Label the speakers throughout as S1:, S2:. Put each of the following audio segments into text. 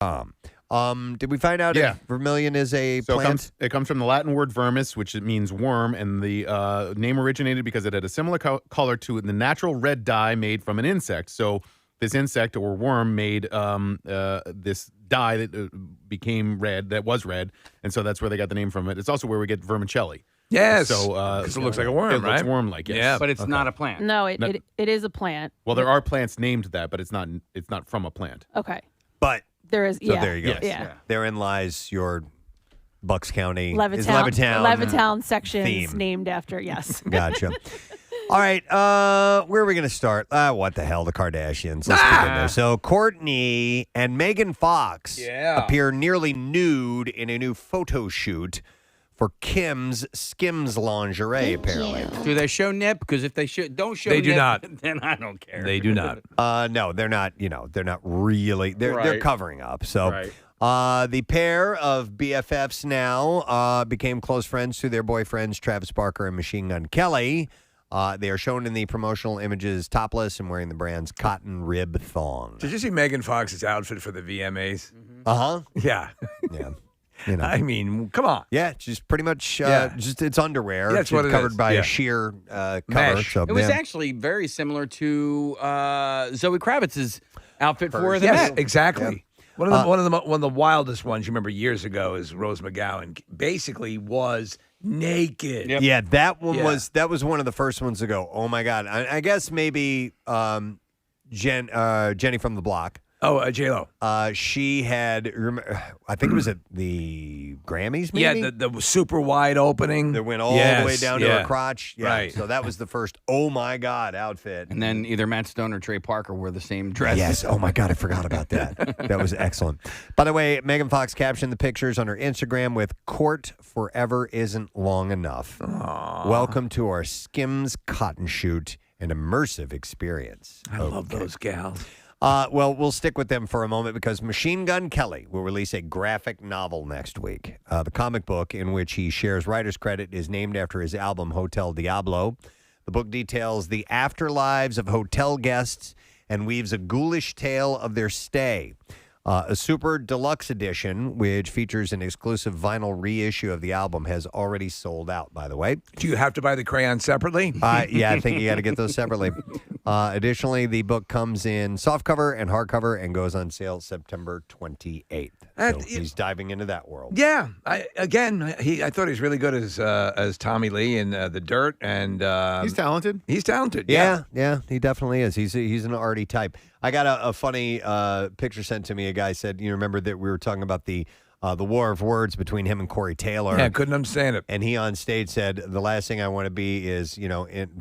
S1: Did we find out if vermilion is a plant?
S2: It comes from the Latin word vermis, which means worm, and the name originated because it had a similar color to the natural red dye made from an insect. So this insect or worm made this dye that became red, that was red, and so that's where they got the name from it. It's also where we get vermicelli.
S3: Yes,
S2: so
S3: it looks like a worm, right?
S2: It looks worm-like, yes.
S3: Yeah,
S4: but it's not a plant.
S5: No, it is a plant.
S2: Well, there are plants named that, but it's not from a plant.
S5: Okay.
S1: But
S5: there is.
S1: So there you go.
S5: Yes. Yeah.
S1: Therein lies your Bucks County,
S5: Levittown sections
S1: theme.
S5: named after. Yes.
S1: Gotcha. All right, where are we going to start? What the hell, the Kardashians. Let's begin there. So Courtney and Megan Fox appear nearly nude in a new photo shoot for Kim's Skims lingerie, apparently.
S4: Do they show nip? Because if they don't show nip,
S3: do not.
S4: Then I don't care.
S3: They do not.
S1: No, they're not, they're not really, they're covering up. So the pair of BFFs now became close friends through their boyfriends, Travis Barker and Machine Gun Kelly. They are shown in the promotional images topless and wearing the brand's cotton rib thong.
S3: Did you see Megan Fox's outfit for the VMAs?
S1: Uh-huh.
S3: Yeah.
S1: Yeah.
S3: I mean, come on.
S1: Yeah, she's pretty much just it's underwear.
S3: Yeah, that's
S1: she's
S3: what it
S1: covered
S3: is.
S1: by a sheer cover.
S3: Mesh.
S1: So,
S4: It was actually very similar to Zoe Kravitz's outfit for the
S3: Yes,
S4: Met.
S3: exactly. Yeah. One of the wildest ones you remember years ago is Rose McGowan. Basically, was naked.
S4: Yep.
S1: Yeah, that one was one of the first ones to go, oh my God. I guess maybe Jenny from the Block.
S3: Oh, J-Lo.
S1: She had, I think it was at the Grammys, maybe?
S3: Yeah, the super wide opening.
S1: That went all the way down to her crotch. Yeah,
S3: right.
S1: So that was the first, oh my God, outfit.
S4: And then either Matt Stone or Trey Parker wore the same dress.
S1: Yes. Oh my God, I forgot about that. That was excellent. By the way, Megan Fox captioned the pictures on her Instagram with "Court forever isn't long enough.
S3: Aww.
S1: Welcome to our Skims cotton shoot, an immersive experience."
S3: I love those gals.
S1: Well, we'll stick with them for a moment because Machine Gun Kelly will release a graphic novel next week. The comic book in which he shares writer's credit is named after his album Hotel Diablo. The book details the afterlives of hotel guests and weaves a ghoulish tale of their stay. A super deluxe edition, which features an exclusive vinyl reissue of the album, has already sold out, by the way.
S3: Do you have to buy the crayons separately?
S1: Yeah, I think you got to get those separately. Additionally, the book comes in softcover and hardcover and goes on sale September 28th. So he's diving into that world.
S3: Yeah. I thought he was really good as Tommy Lee in The Dirt. And
S2: he's talented.
S3: He's talented.
S1: Yeah, he definitely is. He's an arty type. I got a funny picture sent to me. A guy said, you remember that we were talking about the war of words between him and Corey Taylor.
S3: Yeah, I couldn't understand it.
S1: And he on stage said, the last thing I want to be is,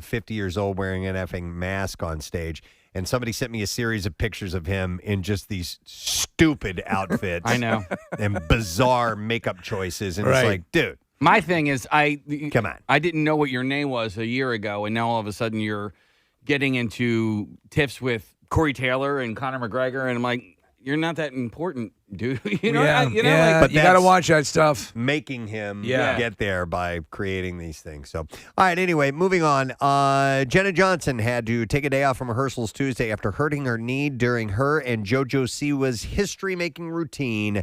S1: 50 years old wearing an effing mask on stage. And somebody sent me a series of pictures of him in just these stupid outfits.
S4: I know.
S1: And bizarre makeup choices. And it's like, dude.
S4: My thing is,
S1: come on.
S4: I didn't know what your name was a year ago, and now all of a sudden you're getting into tiffs with Corey Taylor and Conor McGregor, and I'm like, you're not that important, dude.
S3: But you got to watch that stuff.
S1: Making him get there by creating these things. So, all right, anyway, moving on. Jenna Johnson had to take a day off from rehearsals Tuesday after hurting her knee during her and JoJo Siwa's history-making routine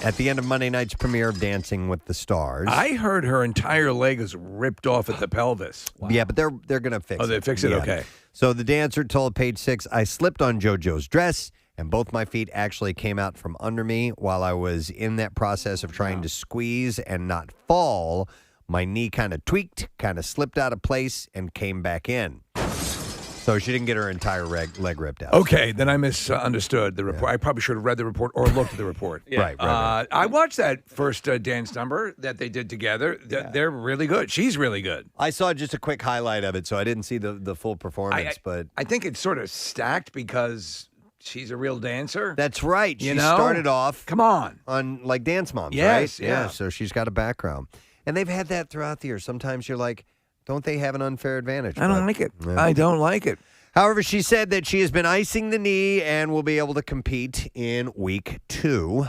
S1: at the end of Monday night's premiere of Dancing with the Stars.
S3: I heard her entire leg is ripped off at the pelvis.
S1: Wow. Yeah, but they're going to fix it.
S3: Oh, they fix it?
S1: Yeah.
S3: Okay.
S1: So the dancer told Page Six, "I slipped on JoJo's dress, and both my feet actually came out from under me while I was in that process of trying to squeeze and not fall. My knee kind of tweaked, kind of slipped out of place, and came back in." So she didn't get her entire leg ripped out.
S3: Okay, then I misunderstood the report. I probably should have read the report or looked at the report.
S1: Right.
S3: I watched that first dance number that they did together. They're really good. She's really good.
S1: I saw just a quick highlight of it, so I didn't see the full performance. But
S3: I think it's sort of stacked because she's a real dancer.
S1: That's right. She
S3: You know?
S1: started off
S3: Come on.
S1: like Dance Moms,
S3: Yes,
S1: right?
S3: yeah.
S1: So she's got a background. And they've had that throughout the year. Sometimes you're like, don't they have an unfair advantage?
S3: I don't like it. Yeah. I don't like it.
S1: However, she said that she has been icing the knee and will be able to compete in week 2.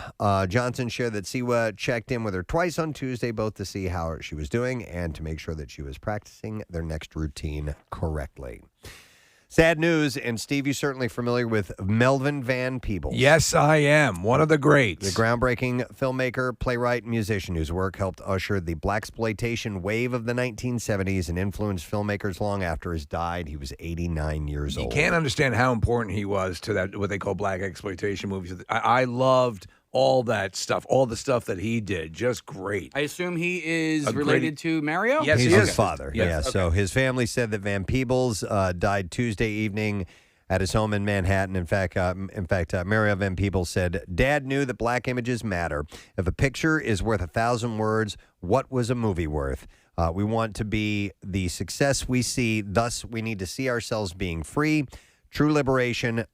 S1: Johnson shared that Siwa checked in with her twice on Tuesday, both to see how she was doing and to make sure that she was practicing their next routine correctly. Sad news, and Steve, you're certainly familiar with Melvin Van Peebles.
S3: Yes, I am. One of the greats.
S1: The groundbreaking filmmaker, playwright, and musician whose work helped usher the blaxploitation wave of the 1970s and influenced filmmakers long after he died. He was 89 years old.
S3: You can't understand how important he was to that, what they call black exploitation movies. I loved all that stuff, all the stuff that he did. Just great.
S4: I assume he is related to Mario?
S3: Yes,
S1: He's
S3: he
S1: his
S3: is.
S1: father.
S3: Yes.
S1: Yeah.
S3: Okay.
S1: So his family said that Van Peebles died Tuesday evening at his home in Manhattan. In fact, Mario Van Peebles said, "Dad knew that black images matter. If a picture is worth 1,000 words, what was a movie worth? We want to be the success we see. Thus, we need to see ourselves being free." True liberation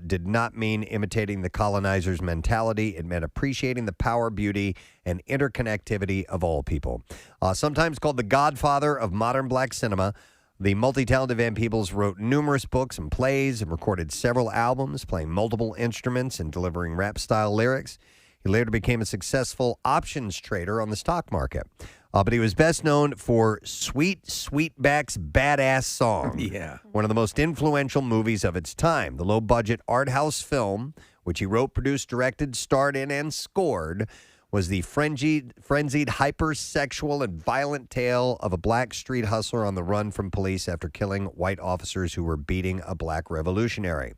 S1: did not mean imitating the colonizer's mentality. It meant appreciating the power, beauty, and interconnectivity of all people. Sometimes called the godfather of modern black cinema, the multi-talented Van Peebles wrote numerous books and plays and recorded several albums, playing multiple instruments and delivering rap-style lyrics. He later became a successful options trader on the stock market. But he was best known for Sweet Sweetback's Badass Song.
S3: Yeah.
S1: One of the most influential movies of its time. The low-budget art house film, which he wrote, produced, directed, starred in, and scored, was the frenzied, hypersexual, and violent tale of a black street hustler on the run from police after killing white officers who were beating a black revolutionary.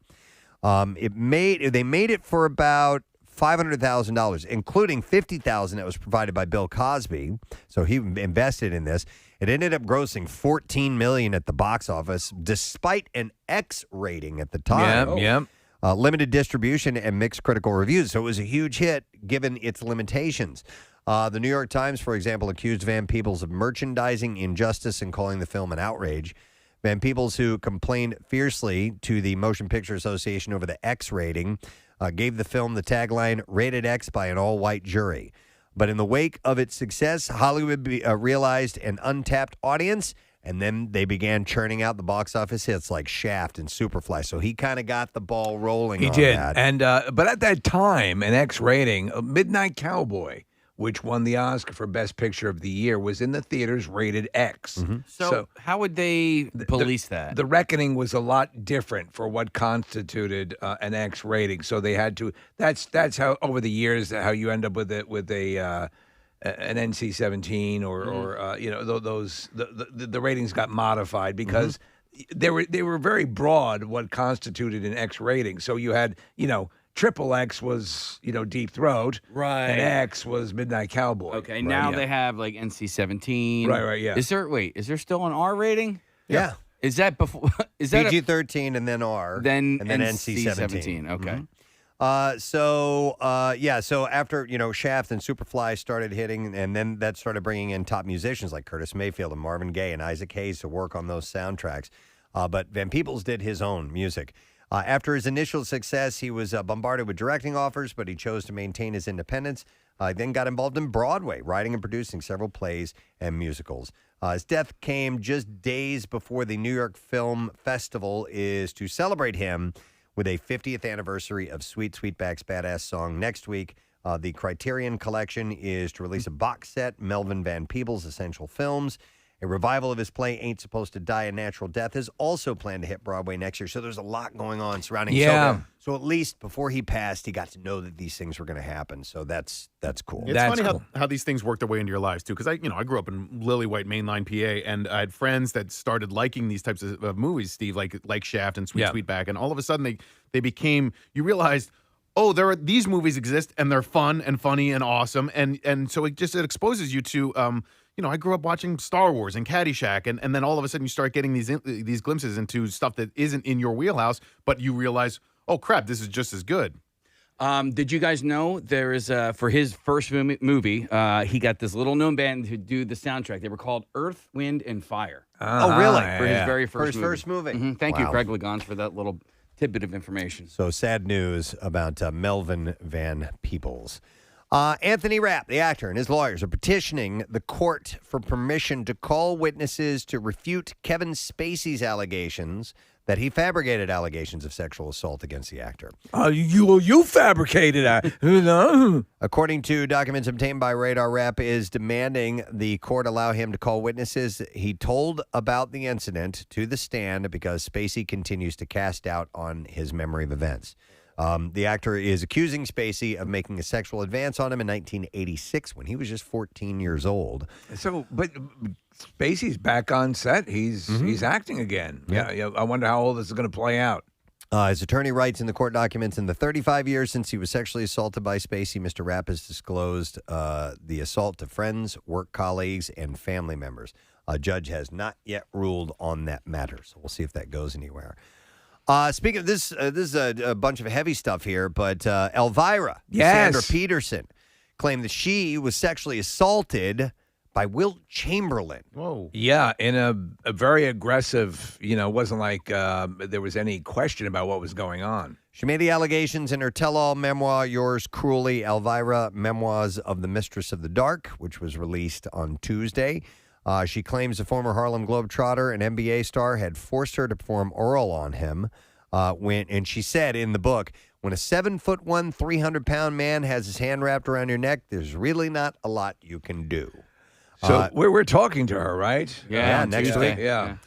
S1: They made it for about $500,000, including $50,000 that was provided by Bill Cosby. So he invested in this. It ended up grossing $14 million at the box office, despite an X rating at the time.
S3: Yep.
S1: Limited distribution and mixed critical reviews. So it was a huge hit given its limitations. The New York Times, for example, accused Van Peebles of merchandising injustice and calling the film an outrage. Van Peebles, who complained fiercely to the Motion Picture Association over the X rating, gave the film the tagline, "Rated X" by an all-white jury. But in the wake of its success, Hollywood realized an untapped audience, and then they began churning out the box office hits like Shaft and Superfly. So he kind of got the ball rolling
S3: He
S1: on
S3: did.
S1: that.
S3: And but at that time, an X rating, Midnight Cowboy, which won the Oscar for Best Picture of the Year, was in the theaters rated X.
S4: So how would they police that?
S3: The reckoning was a lot different for what constituted an X rating. So they had to. That's how over the years how you end up with an NC-17 or those the ratings got modified because they were very broad what constituted an X rating. So you had Triple X was, Deep Throat.
S4: Right.
S3: And X was Midnight Cowboy.
S4: Okay,
S3: Right,
S4: now
S3: yeah.
S4: they have like NC-17.
S3: Right, yeah.
S4: Is there still an R rating?
S1: Yeah.
S4: Is that before? Is that
S1: PG-13 and then R.
S4: then
S1: and then
S4: NC-17?
S1: NC-17.
S4: Okay.
S1: So after, Shaft and Superfly started hitting, and then that started bringing in top musicians like Curtis Mayfield and Marvin Gaye and Isaac Hayes to work on those soundtracks. But Van Peebles did his own music. After his initial success, he was bombarded with directing offers, but he chose to maintain his independence. He then got involved in Broadway, writing and producing several plays and musicals. His death came just days before the New York Film Festival is to celebrate him with a 50th anniversary of Sweet Sweetback's Badass Song next week. The Criterion Collection is to release a box set, Melvin Van Peebles' Essential Films. A revival of his play, Ain't Supposed to Die a Natural Death, is also planned to hit Broadway next year. So there's a lot going on surrounding
S3: Yeah.
S1: So at least before he passed, he got to know that these things were going to happen. So that's cool.
S2: It's
S3: That's
S2: funny
S3: cool.
S2: how these things work their way into your lives too. Because I grew up in Lillywhite, mainline PA, and I had friends that started liking these types of movies, Steve, like Shaft and Sweet Sweetback, and all of a sudden they became. You realized, oh, these movies exist and they're fun and funny and awesome, and so it exposes you to. I grew up watching Star Wars and Caddyshack, and then all of a sudden you start getting these glimpses into stuff that isn't in your wheelhouse, but you realize, oh crap, this is just as good.
S4: Did you guys know there is for his first movie, he got this little known band to do the soundtrack. They were called Earth, Wind, and Fire.
S1: Oh, really?
S4: For his very first movie.
S1: First movie.
S4: Thank you,
S1: Wow.
S4: Craig Lagans, for that little tidbit of information.
S1: So sad news about Melvin Van Peebles. Anthony Rapp, the actor, and his lawyers are petitioning the court for permission to call witnesses to refute Kevin Spacey's allegations that he fabricated allegations of sexual assault against the actor.
S3: You fabricated that. No.
S1: According to documents obtained by Radar, Rap is demanding the court allow him to call witnesses he told about the incident to the stand because Spacey continues to cast doubt on his memory of events. The actor is accusing Spacey of making a sexual advance on him in 1986 when he was just 14 years old.
S3: So, but Spacey's back on set. He's acting again. Yeah. I wonder how all this is going to play out.
S1: His attorney writes in the court documents, in the 35 years since he was sexually assaulted by Spacey, Mr. Rapp has disclosed the assault to friends, work colleagues, and family members. A judge has not yet ruled on that matter, so we'll see if that goes anywhere. Speaking of this, this is a bunch of heavy stuff here, but Elvira, Sandra Peterson, claimed that she was sexually assaulted by Wilt Chamberlain.
S2: Whoa.
S3: Yeah, in a very aggressive, it wasn't like there was any question about what was going on.
S1: She made the allegations in her tell-all memoir, Yours Cruelly, Elvira, Memoirs of the Mistress of the Dark, which was released on Tuesday. She claims the former Harlem Globetrotter and NBA star had forced her to perform oral on him. And she said in the book, when a 7'1", 300-pound man has his hand wrapped around your neck, there's really not a lot you can do.
S3: So we're talking to her, right?
S4: Yeah,
S1: next week.
S3: Yeah.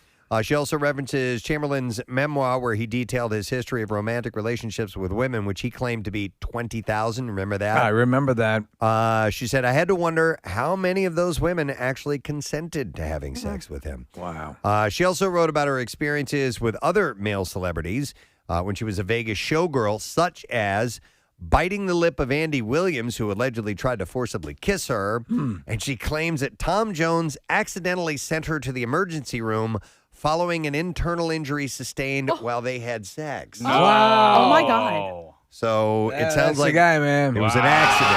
S1: She also references Chamberlain's memoir where he detailed his history of romantic relationships with women, which he claimed to be 20,000. Remember that?
S3: I remember that.
S1: She said, I had to wonder how many of those women actually consented to having sex with him.
S3: Wow.
S1: She also wrote about her experiences with other male celebrities when she was a Vegas showgirl, such as biting the lip of Andy Williams, who allegedly tried to forcibly kiss her. And she claims that Tom Jones accidentally sent her to the emergency room following an internal injury sustained while they had sex.
S5: Wow. Oh, my God.
S1: So it sounds
S3: that's
S1: like
S3: the guy, man.
S1: it was an accident.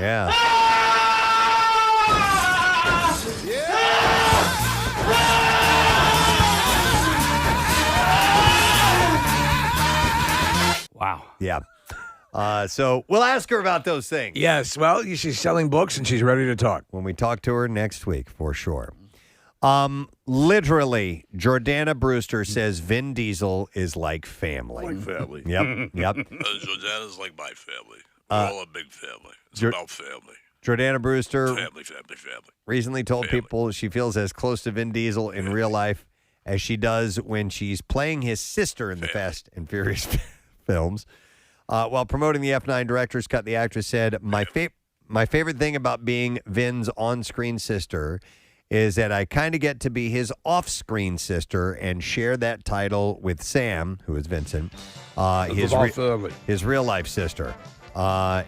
S1: Yeah.
S4: Wow.
S1: Yeah. So we'll ask her about those things.
S3: Yes. Well, she's selling books and she's ready to talk.
S1: When we talk to her next week, for sure. Literally, Jordana Brewster says Vin Diesel is like family.
S6: Like family.
S1: Yep.
S6: Jordana's like my family. We're all a big family. It's about family.
S1: Jordana Brewster
S6: Family.
S1: recently told people she feels as close to Vin Diesel in real life as she does when she's playing his sister in the Fast and Furious films. While promoting the F9 director's cut, the actress said, My favorite thing about being Vin's on-screen sister is that I kind of get to be his off-screen sister and share that title with Sam, who is Vincent, his real-life sister. The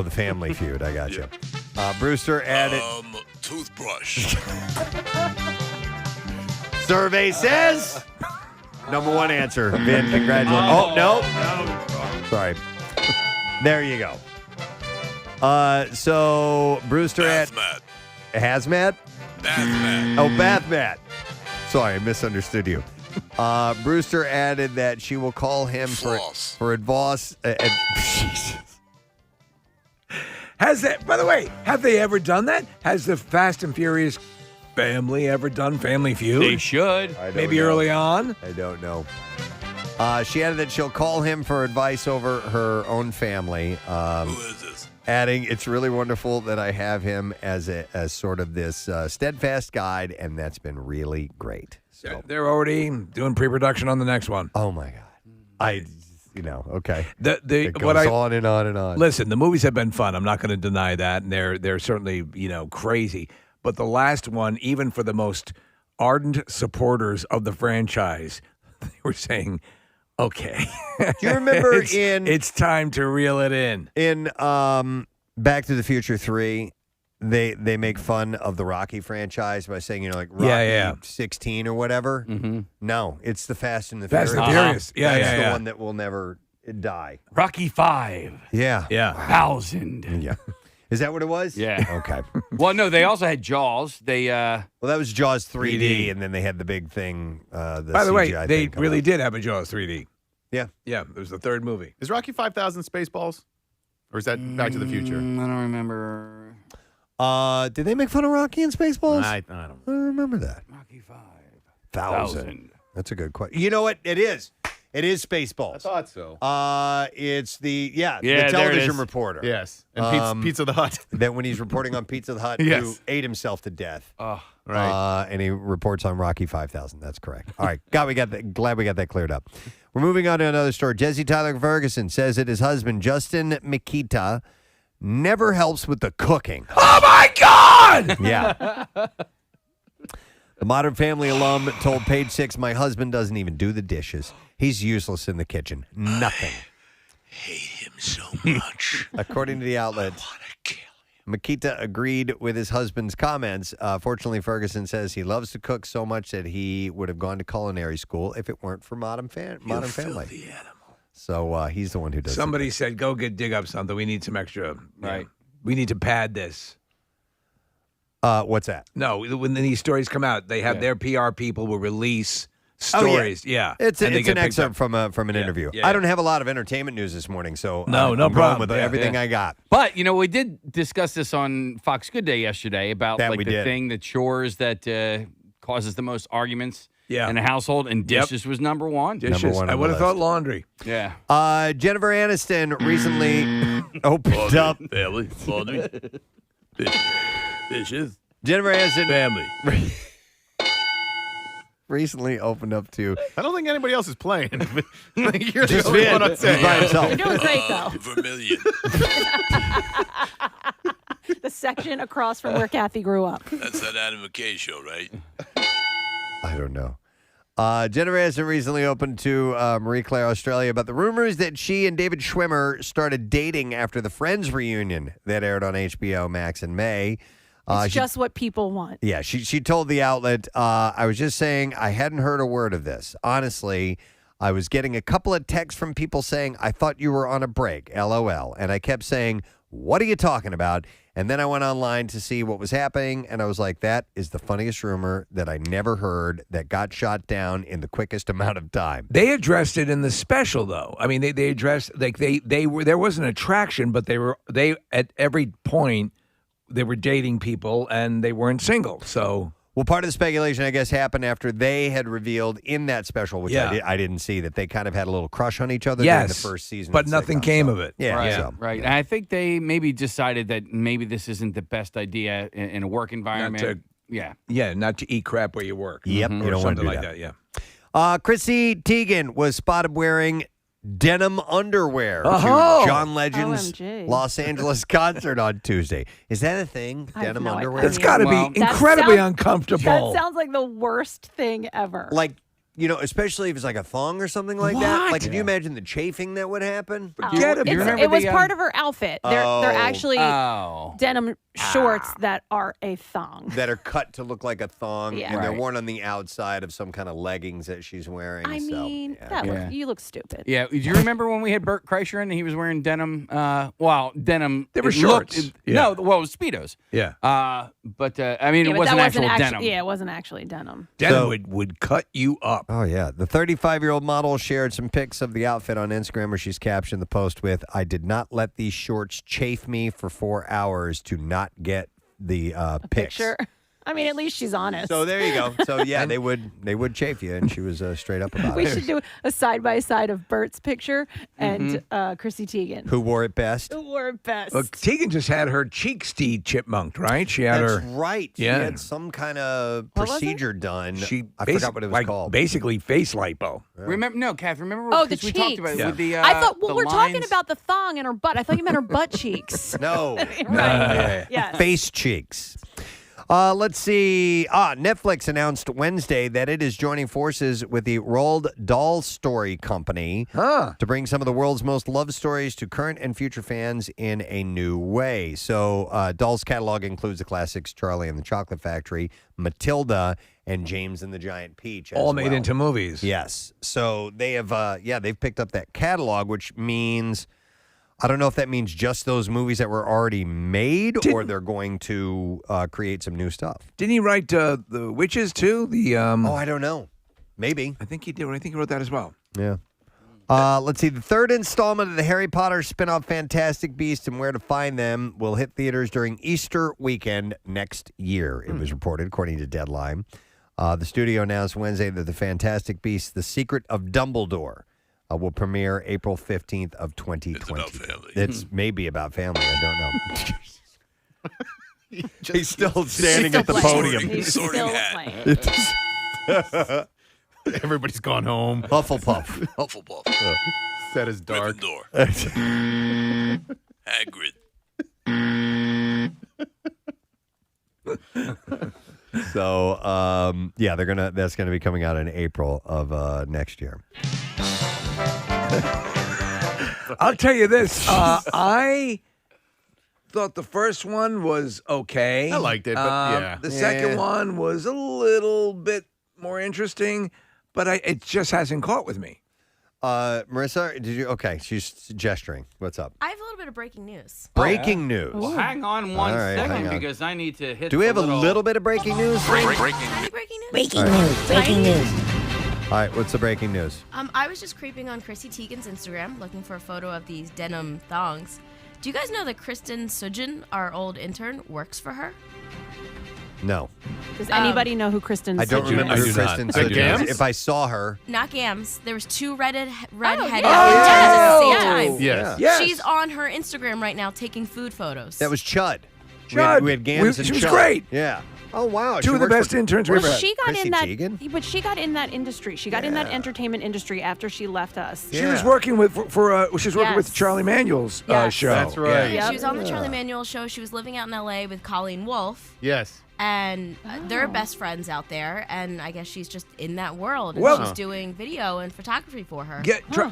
S1: Family Feud. I got you. Brewster added...
S6: Toothbrush.
S1: Survey says... Number one answer. Vin, congratulations. Oh, no. Sorry. There you go. So, Brewster Hazmat?
S6: Bathmat.
S1: Oh, bath mat. Sorry, I misunderstood you. Brewster added that she will call him for advice. Jesus.
S3: Has that, by the way, have they ever done that? Has the Fast and Furious family ever done Family Feud?
S4: They should.
S3: Maybe early on?
S1: I don't know. She added that she'll call him for advice over her own family.
S6: Who is this?
S1: Adding, it's really wonderful that I have him as sort of this steadfast guide, and that's been really great. So
S3: They're already doing pre-production on the next one.
S1: Oh my God. Okay. It goes
S3: what
S1: on and on and on.
S3: Listen, the movies have been fun. I'm not going to deny that, and they're certainly crazy. But the last one, even for the most ardent supporters of the franchise, they were saying, "Okay."
S1: Do you remember
S3: it's time to reel it in?
S1: In Back to the Future 3, they make fun of the Rocky franchise by saying, Rocky 16 or whatever.
S4: Mm-hmm.
S1: No, it's the Fast and the
S3: Fast
S1: Furious.
S3: and Furious. Yeah,
S1: That's
S3: yeah.
S1: the one that will never die.
S4: Rocky 5.
S1: Yeah.
S3: Yeah.
S4: 1,000.
S1: Yeah. Is that what it was?
S4: Yeah.
S1: Okay.
S4: Well, no, they also had Jaws. They
S1: Well, that was Jaws 3D, and then they had the big thing.
S3: By the way,
S1: CGI
S3: they
S1: thing come
S3: really
S1: out.
S3: did have a Jaws 3D.
S1: Yeah.
S3: Yeah, it was the third movie.
S2: Is Rocky 5000 Spaceballs? Or is that Back to the Future?
S4: I don't remember.
S1: Did they make fun of Rocky in Spaceballs?
S2: I don't know.
S1: I don't remember that.
S4: Rocky 5.
S1: 1,000. That's a good question. You know what? It is. It is Spaceballs.
S2: I thought so.
S1: It's the
S4: Yeah,
S1: the
S4: there it
S1: television
S4: is.
S1: reporter.
S2: Yes. And Pizza the Hut.
S1: That when he's reporting on Pizza the Hut,
S2: Yes.
S1: who ate himself to death.
S2: Right.
S1: And he reports on Rocky 5000. That's correct. All right. Glad we got that cleared up. We're moving on to another story. Jesse Tyler Ferguson says that his husband, Justin Mikita, never helps with the cooking.
S3: Oh, my God!
S1: Yeah. The Modern Family alum told Page Six, "My husband doesn't even do the dishes. He's useless in the kitchen. Nothing."
S6: Hate him so much.
S1: According to the outlet, Makita agreed with his husband's comments. Fortunately, Ferguson says he loves to cook so much that he would have gone to culinary school if it weren't for Modern Family. So he's the one who does.
S3: Somebody said, "Go dig up something. We need some extra.
S4: Right.
S3: We need to pad this."
S1: What's that?
S3: No, when these stories come out, they have their PR people will release stories. Yeah.
S1: It's
S3: And they
S1: an
S3: get picked
S1: excerpt
S3: up.
S1: from an interview.
S3: yeah.
S1: I don't have a lot of entertainment news this morning, so
S3: No
S1: I'm
S3: problem.
S1: going with
S3: Yeah,
S1: everything I got.
S4: But, we did discuss this on Fox Good Day yesterday about
S1: That we
S4: the
S1: did.
S4: thing, the chores that causes the most arguments
S3: Yeah.
S4: in a household, and dishes was number one.
S3: Dishes.
S1: Number one on
S3: I
S1: the
S3: would have
S1: list.
S3: thought laundry.
S4: Yeah.
S1: Jennifer Aniston recently opened up.
S6: Family. Laundry. Dishes.
S1: Jennifer Aniston
S6: Family.
S1: recently opened up to
S2: I don't think anybody else is playing. You're
S1: just
S2: the only
S1: Vin.
S2: one on
S1: He's
S2: set.
S1: by himself.
S5: You're doing great, though.
S6: Vermilion.
S5: The section across from where Kathy grew up.
S6: That's that Adam McKay show, right?
S1: I don't know. Jennifer Aniston recently opened to Marie Claire Australia about the rumors that she and David Schwimmer started dating after the Friends reunion that aired on HBO Max in May.
S5: It's just what people want.
S1: Yeah, she told the outlet, I was just saying I hadn't heard a word of this. Honestly, I was getting a couple of texts from people saying, I thought you were on a break, LOL. And I kept saying, what are you talking about? And then I went online to see what was happening, and I was like, that is the funniest rumor that I never heard that got shot down in the quickest amount of time.
S3: They addressed it in the special, though. I mean, they addressed they were there was an attraction, but they at every point they were dating people and they weren't single. So.
S1: Well, part of the speculation, I guess, happened after they had revealed in that special, which I didn't see, that they kind of had a little crush on each other during the first season.
S3: But
S1: of the
S3: nothing
S1: sitcom,
S3: came
S1: so-
S3: of it.
S1: Yeah,
S4: Right.
S1: so,
S4: Right.
S1: yeah.
S4: And I think they maybe decided that maybe this isn't the best idea in a work environment. Yeah.
S3: Yeah, not to eat crap where you work.
S1: Yep,
S3: Or
S1: you don't want
S3: something
S1: to do
S3: like
S1: that.
S3: that. Yeah.
S1: Chrissy Teigen was spotted wearing denim underwear
S3: Oh.
S1: to John Legend's
S5: OMG.
S1: Los Angeles concert on Tuesday. Is that a thing?
S5: I have
S1: Denim
S5: no
S1: underwear?
S5: idea.
S3: It's got to
S4: Well,
S3: be
S5: That
S3: incredibly
S5: sounds-
S3: uncomfortable.
S5: That sounds like the worst thing ever.
S1: Like, especially if it's like a thong or something like that.
S3: What?
S1: Like, can you imagine the chafing that would happen?
S3: Forget
S5: It's-
S3: about
S4: remember
S5: it was
S4: the,
S5: part of her outfit. They're
S1: Oh.
S5: actually
S4: Oh.
S5: denim shorts that are a thong.
S1: That are cut to look like a thong,
S5: Yeah.
S1: and they're
S4: Right.
S1: worn on the outside of some kind of leggings that she's wearing.
S5: I
S1: so,
S5: mean,
S1: yeah.
S4: Yeah.
S5: you look stupid.
S4: Yeah. Do you remember when we had Burt Kreischer in and he was wearing denim? Denim.
S3: They were
S4: it looked-
S3: shorts.
S4: No, well, it was Speedos.
S3: Yeah.
S4: But I mean,
S5: Yeah,
S4: it
S5: but
S4: wasn't
S5: that
S4: actual
S5: actually,
S4: denim.
S5: Yeah, it wasn't actually denim.
S3: Denim
S1: So-
S3: would cut you up.
S1: Oh, yeah. The 35-year-old model shared some pics of the outfit on Instagram where she's captioned the post with, I did not let these shorts chafe me for 4 hours to not get the pics.
S5: Picture. I mean, at least she's honest.
S1: So there you go. So, yeah, they would chafe you, and she was straight up about
S5: we
S1: it.
S5: should do a side-by-side of Bert's picture and Chrissy Teigen.
S1: Who wore it best?
S5: Who wore it best?
S3: Look, Tegan just had her cheeks chipmunked, right? She had
S1: That's
S3: her.
S1: right.
S3: Yeah.
S1: She had some kind of
S5: What was it?
S1: procedure done.
S3: She
S1: I forgot what it was
S3: like,
S1: called.
S3: Basically, face lipo.
S4: Remember? No, Kath. Remember?
S5: Oh, the
S4: because we talked about it
S5: cheeks.
S4: with the.
S5: I thought, well,
S4: the
S5: we're talking
S4: lines.
S5: about the thong and her butt. I thought you meant her butt cheeks.
S1: No.
S5: Right. Yes.
S1: Face cheeks. Let's see. Netflix announced Wednesday that it is joining forces with the Roald Dahl Story Company to bring some of the world's most loved stories to current and future fans in a new way. So Dahl's catalog includes the classics Charlie and the Chocolate Factory, Matilda, and James and the Giant Peach.
S3: All
S1: as
S3: made
S1: well.
S3: into movies.
S1: Yes. So they have, they've picked up that catalog, which means, I don't know if that means just those movies that were already made or they're going to create some new stuff.
S3: Didn't he write the Witches too? The
S1: Oh, I don't know. Maybe.
S3: I think he did. I think he wrote that as well.
S1: Yeah. Let's see. The third installment of the Harry Potter spinoff Fantastic Beasts and Where to Find Them will hit theaters during Easter weekend next year, it was reported, according to Deadline. The studio announced Wednesday that The Fantastic Beasts: The Secret of Dumbledore will premiere April 15th of 2020.
S6: It's about family.
S1: It's maybe about family. I don't know. He's still standing at the podium.
S5: He's still
S6: Sorting hat.
S5: playing.
S2: Everybody's gone home.
S1: Hufflepuff.
S6: Hufflepuff.
S2: Set is dark.
S6: Gryffindor. Hagrid.
S1: So, yeah, that's gonna be coming out in April of next year.
S3: I'll tell you this. I thought the first one was okay.
S2: I liked it, but yeah.
S3: The second
S1: Yeah.
S3: one was a little bit more interesting, but it just hasn't caught with me.
S1: Marissa, did you? Okay, she's gesturing. What's up?
S7: I have a little bit of breaking news.
S1: Breaking news.
S4: Well, hang on one
S1: All right,
S4: second
S1: hang on.
S4: because I need to hit.
S1: Do we have
S4: the
S1: a little bit of breaking news?
S7: Tiny breaking news.
S8: Breaking news. Breaking news.
S1: All right, what's the breaking news?
S7: I was just creeping on Chrissy Teigen's Instagram looking for a photo of these denim thongs. Do you guys know that Kristen Sujin, our old intern, works for her?
S1: No,
S5: Does anybody know who Kristen
S1: I don't
S5: Stewart
S1: remember
S3: I
S1: who
S3: do
S1: Kristen
S3: not. I do
S1: Stewart is.
S2: not.
S1: If I saw her,
S7: Not Gams. There was two redheaded
S5: yeah.
S7: interns
S5: Oh,
S7: at the same time.
S2: Yes.
S3: Yes.
S7: She's on her Instagram right now taking food photos.
S1: that was Chud.
S3: Chud.
S1: We had Gams and
S3: She was
S1: Chud.
S3: great.
S1: Yeah. Oh wow.
S3: Two
S1: she
S3: of the
S1: works
S3: best
S1: for-
S3: interns we've
S5: Well,
S3: ever had.
S5: she got
S1: Chrissy
S5: in that,
S1: Teigen?
S5: but she got in that industry. She got in that entertainment industry after she left us.
S3: She was working with she was working with
S5: Yes.
S3: Charlie Manuel's
S5: Yes.
S3: show.
S2: That's right.
S7: Yeah,
S5: Yep.
S7: she was on the Charlie Manuel show. She was living out in LA with Colleen Wolfe.
S2: Yes.
S7: And they're best friends out there, and I guess she's just in that world. And
S3: Well-
S7: she's doing video and photography for her.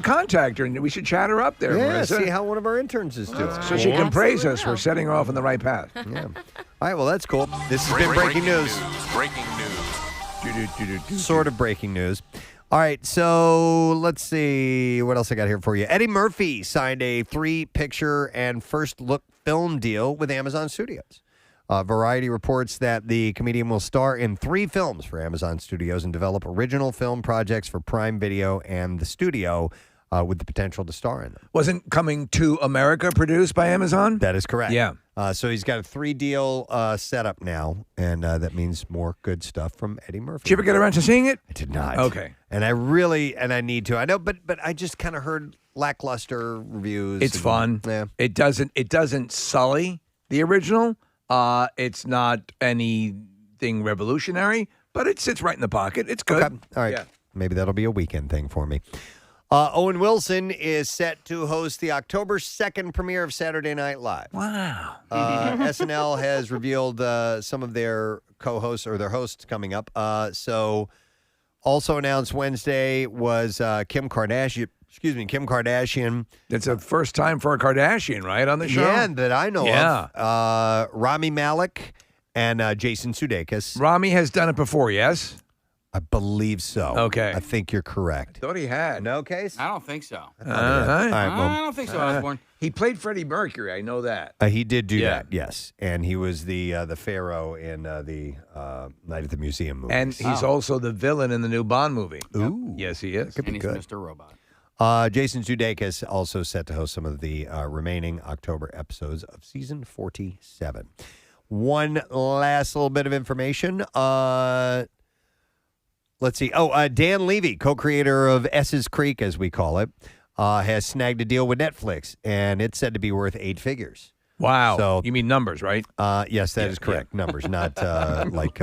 S3: Contact her, and we should chat her up there,
S1: Yeah.
S3: Marissa,
S1: See how one of our interns is doing.
S3: so she can praise us
S7: Absolutely
S3: for setting her off on the right path.
S1: Yeah. All right. Well, that's cool. This has been breaking news.
S6: Breaking news.
S1: Sort of breaking news. All right, so let's see what else I got here for you. Eddie Murphy signed a 3-picture and first-look film deal with Amazon Studios. Variety reports that the comedian will star in 3 films for Amazon Studios and develop original film projects for Prime Video and the studio with the potential to star in them.
S3: Wasn't Coming to America produced by Amazon?
S1: That is correct.
S3: Yeah.
S1: So he's got a 3-deal setup now, and that means more good stuff from Eddie Murphy.
S3: Did you ever get around to seeing it?
S1: I did not.
S3: Okay.
S1: And I need to. I know, but I just kind of heard lackluster reviews.
S3: It's fun.
S1: Yeah.
S3: It doesn't sully the original. It's not anything revolutionary, but it sits right in the pocket. It's good.
S1: Okay. All right.
S3: Yeah.
S1: Maybe that'll be a weekend thing for me. Owen Wilson is set to host the October 2nd premiere of Saturday Night Live.
S3: Wow.
S1: SNL has revealed some of their co-hosts or their hosts coming up. So also announced Wednesday was Kim Kardashian. Kim Kardashian.
S3: It's a first time for a Kardashian, right, on the show?
S1: Yeah, that I know
S3: Yeah.
S1: of. Rami Malek and Jason Sudeikis.
S3: Rami has done it before, yes?
S1: I believe so.
S3: Okay.
S1: I think you're correct.
S3: Thought he had.
S1: No case?
S4: I don't think so.
S3: Uh-huh.
S1: All right,
S4: I
S1: well,
S4: don't think so, Osborne.
S3: He played Freddie Mercury. I know that.
S1: he did do
S3: Yeah.
S1: that, yes. And he was the Pharaoh in the Night at the Museum movie.
S3: And he's also the villain in the new Bond movie.
S1: Ooh.
S3: Yes, he is.
S1: Could be
S4: And he's
S1: good.
S4: Mr. Robot.
S1: Jason Sudeikis also set to host some of the remaining October episodes of season 47. One last little bit of information. Let's see. Dan Levy, co-creator of S's Creek, as we call it, has snagged a deal with Netflix, and it's said to be worth 8 figures.
S3: Wow.
S1: So-
S3: you mean numbers, right?
S1: Yes, that is correct. Numbers, not like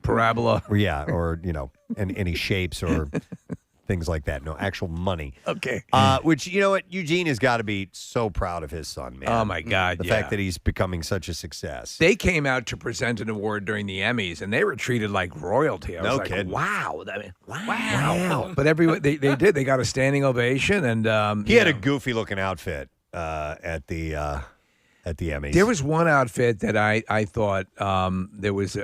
S3: Parabola.
S1: or any shapes or things like that. No, actual money.
S3: Okay.
S1: Which, you know what, Eugene has got to be so proud of his son, man.
S3: Oh, my God,
S1: The
S3: yeah.
S1: fact that he's becoming such a success.
S3: They came out to present an award during the Emmys, and they were treated like royalty. I was
S1: No
S3: like,
S1: kidding.
S3: wow. I mean, wow. But everyone, they did. They got a standing ovation, and
S1: He had a goofy-looking outfit at the Emmys.
S3: There was one outfit that I thought there was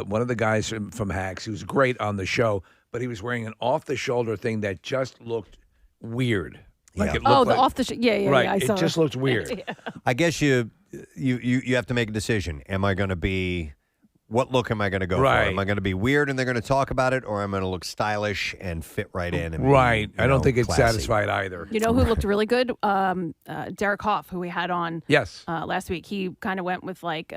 S3: one of the guys from Hacks who was great on the show, but he was wearing an off-the-shoulder thing that just looked weird. Like
S1: Yeah.
S3: it looked like,
S5: off the yeah,
S3: right.
S5: I saw
S3: It just looked weird.
S1: I guess you have to make a decision. Am I going to be? What look am I going to go
S3: Right.
S1: for? Am I going to be weird and they're going to talk about it, or am I going to look stylish and fit right in? And be,
S3: Right. I don't
S1: know,
S3: think it's
S1: classy?
S3: satisfied either.
S5: You know who looked really good? Derek Hoff, who we had on
S3: Yes.
S5: last week. He kind of went with like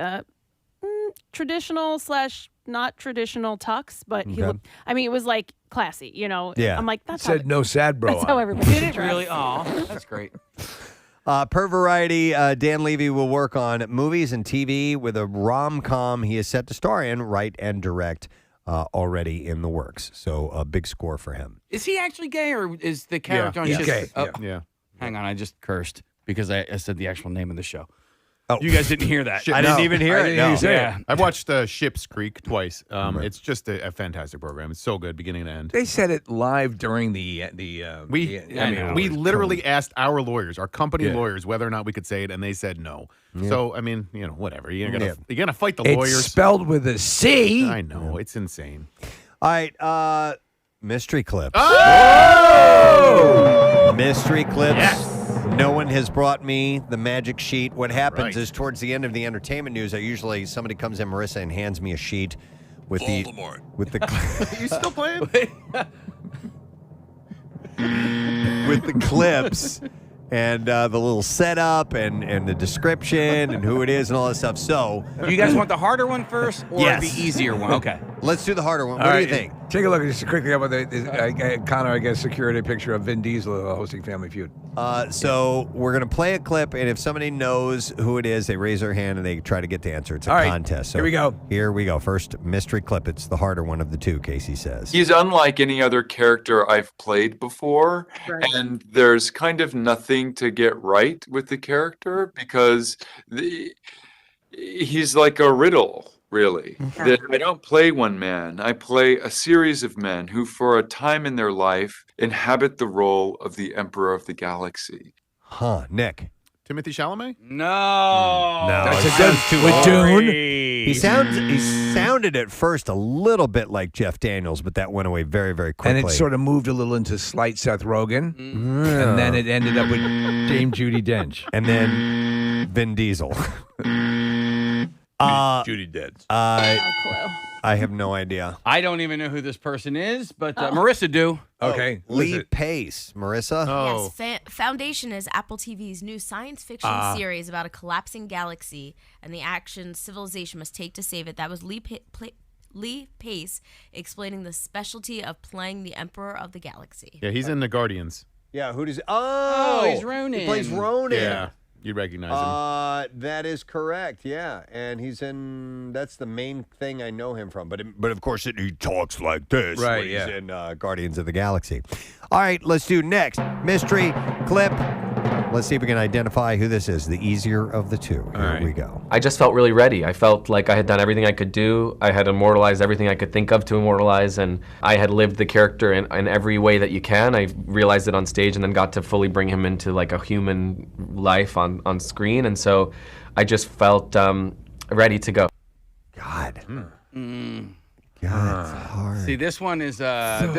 S5: traditional / not traditional tux, but he
S1: Okay.
S5: looked. I mean, it was like classy. You know.
S1: Yeah.
S5: I'm like, that's
S3: Said
S5: how,
S3: no sad bro.
S5: that's
S3: on
S5: how
S3: it.
S5: everybody
S4: Did it
S5: dressed.
S4: really? Oh, that's great.
S1: Per Variety, Dan Levy will work on movies and TV with a rom-com he is set to star in, write, and direct already in the works. So a big score for him.
S4: Is he actually gay, or is the character on
S3: he's
S4: shit?
S3: gay,
S4: Oh,
S2: Yeah.
S4: hang on, I just cursed because I said the actual name of the show.
S1: Oh.
S4: You guys didn't hear that.
S1: I didn't even hear
S3: I
S1: it.
S3: didn't hear you
S1: No.
S3: say it.
S4: Yeah.
S2: I've watched Ship's Creek twice. It's just a fantastic program. It's so good, beginning to end.
S3: They said it live during the
S2: We
S3: it was
S2: literally asked our lawyers, our company
S3: Yeah.
S2: lawyers, whether or not we could say it, and they said no. So I mean, whatever. You're gonna fight the
S3: It's
S2: lawyers.
S3: spelled with a C.
S2: I know it's insane.
S1: All right, mystery clips.
S2: Oh!
S1: Mystery clips. No one has brought me the magic sheet. What happens
S2: Right.
S1: is towards the end of the entertainment news, somebody comes in, Marissa, and hands me a sheet with
S6: Voldemort.
S1: the
S2: You still playing?
S1: with the clips and the little setup and the description and who it is and all that stuff. So
S4: Do you guys want the harder one first or
S1: Yes.
S4: the easier one? Okay.
S1: let's do the harder one.
S3: All
S1: What do
S3: right,
S1: you think?
S3: Take a look just quickly up with Connor. I guess secured a picture of Vin Diesel hosting Family Feud.
S1: So we're going to play a clip, and if somebody knows who it is, they raise their hand and they try to get the answer. It's a
S3: All right,
S1: contest. So
S3: here we go.
S1: Here we go. First, mystery clip. It's the harder one of the two, Casey says.
S8: He's unlike any other character I've played before, and there's kind of nothing to get right with the character because he's like a riddle, really. That I don't play one man, I play a series of men who, for a time in their life, inhabit the role of the Emperor of the Galaxy.
S1: Huh, Nick.
S2: Timothy Chalamet?
S4: No.
S3: That's
S1: it
S3: a good
S1: sounds too
S3: with
S1: hard.
S3: Dune.
S1: He sounded at first a little bit like Jeff Daniels, but that went away very, very quickly.
S3: And it sort of moved a little into slight Seth Rogen, and then it ended up with Dame Judi Dench.
S1: and then Vin Diesel.
S3: Judi Dench.
S5: No clue.
S1: I have no idea.
S4: I don't even know who this person is, but Marissa do.
S3: Okay, who is
S1: Lee
S3: it?
S1: Pace. Marissa?
S2: Oh.
S7: Yes, Foundation is Apple TV's new science fiction series about a collapsing galaxy and the actions civilization must take to save it. That was Lee Pace explaining the specialty of playing the Emperor of the Galaxy.
S2: Yeah, he's in The Guardians.
S1: Yeah, who does... Oh,
S4: he's Ronan.
S1: He plays Ronan.
S2: Yeah, you'd recognize him.
S1: That is correct. Yeah, and he's in. That's the main thing I know him from. But of course, he talks like this.
S3: Right,
S1: when
S3: yeah.
S1: He's in Guardians of the Galaxy. All right, let's do next mystery clip. Let's see if we can identify who this is. The easier of the two. Here we go.
S9: I just felt really ready. I felt like I had done everything I could do. I had immortalized everything I could think of to immortalize, and I had lived the character in every way that you can. I realized it on stage and then got to fully bring him into like a human life on screen, and so I just felt ready to go.
S1: God. God, it's hard.
S4: See, this one is
S10: Oh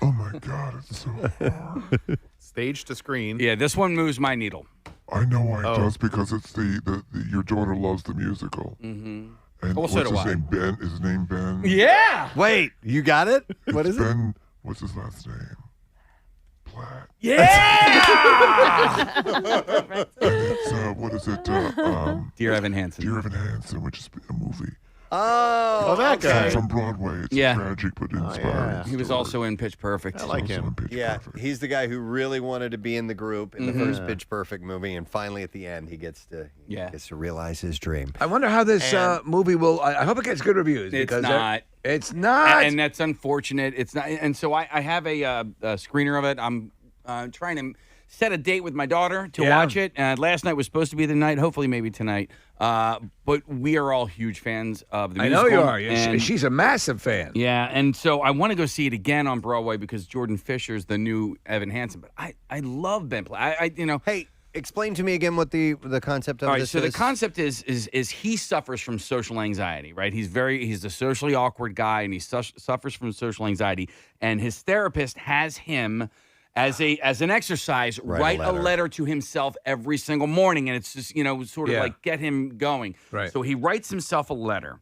S10: my God, it's so hard.
S2: Stage to screen.
S4: yeah, this one moves my needle.
S10: I know why it does because it's the your daughter loves the musical. Mm-hmm. And
S4: Well,
S10: what's
S4: so do
S10: his
S4: I.
S10: name? Ben? Is his name Ben?
S4: Yeah.
S1: Wait, you got it? What
S10: It's
S1: is it?
S10: Ben. What's his last name? Platt.
S4: Yeah.
S10: And it's what is it?
S4: Dear Evan Hansen.
S10: Dear Evan Hansen, which is a movie
S1: Oh,
S2: that guy.
S10: from Broadway. It's
S4: Yeah.
S10: tragic but inspiring.
S4: He was
S10: story.
S4: also in Pitch Perfect.
S2: I like
S10: Also
S2: him.
S10: in Pitch
S1: Yeah,
S10: Perfect.
S1: he's the guy who really wanted to be in the group in the first Pitch Perfect movie, and finally at the end he gets to realize his dream.
S3: I wonder how this movie will. I hope it gets good reviews.
S4: It's
S3: because
S4: not.
S3: It's not.
S4: And that's unfortunate. It's not. And so I have a screener of it. I'm trying to set a date with my daughter to watch it. Last night was supposed to be the night. Hopefully, maybe tonight. But we are all huge fans of the
S3: I
S4: musical.
S3: know you are.
S4: and-
S3: She's a massive fan.
S4: Yeah, and so I want to go see it again on Broadway because Jordan Fisher's the new Evan Hansen. But I love Ben Platt.
S1: Hey, explain to me again what the concept of
S4: All right,
S1: this
S4: so
S1: is.
S4: the concept is he suffers from social anxiety, right? He's a socially awkward guy, and he suffers from social anxiety. And his therapist has him as an exercise write a letter to himself every single morning, and it's just sort of like get him going.
S3: Right.
S4: So he writes himself a letter,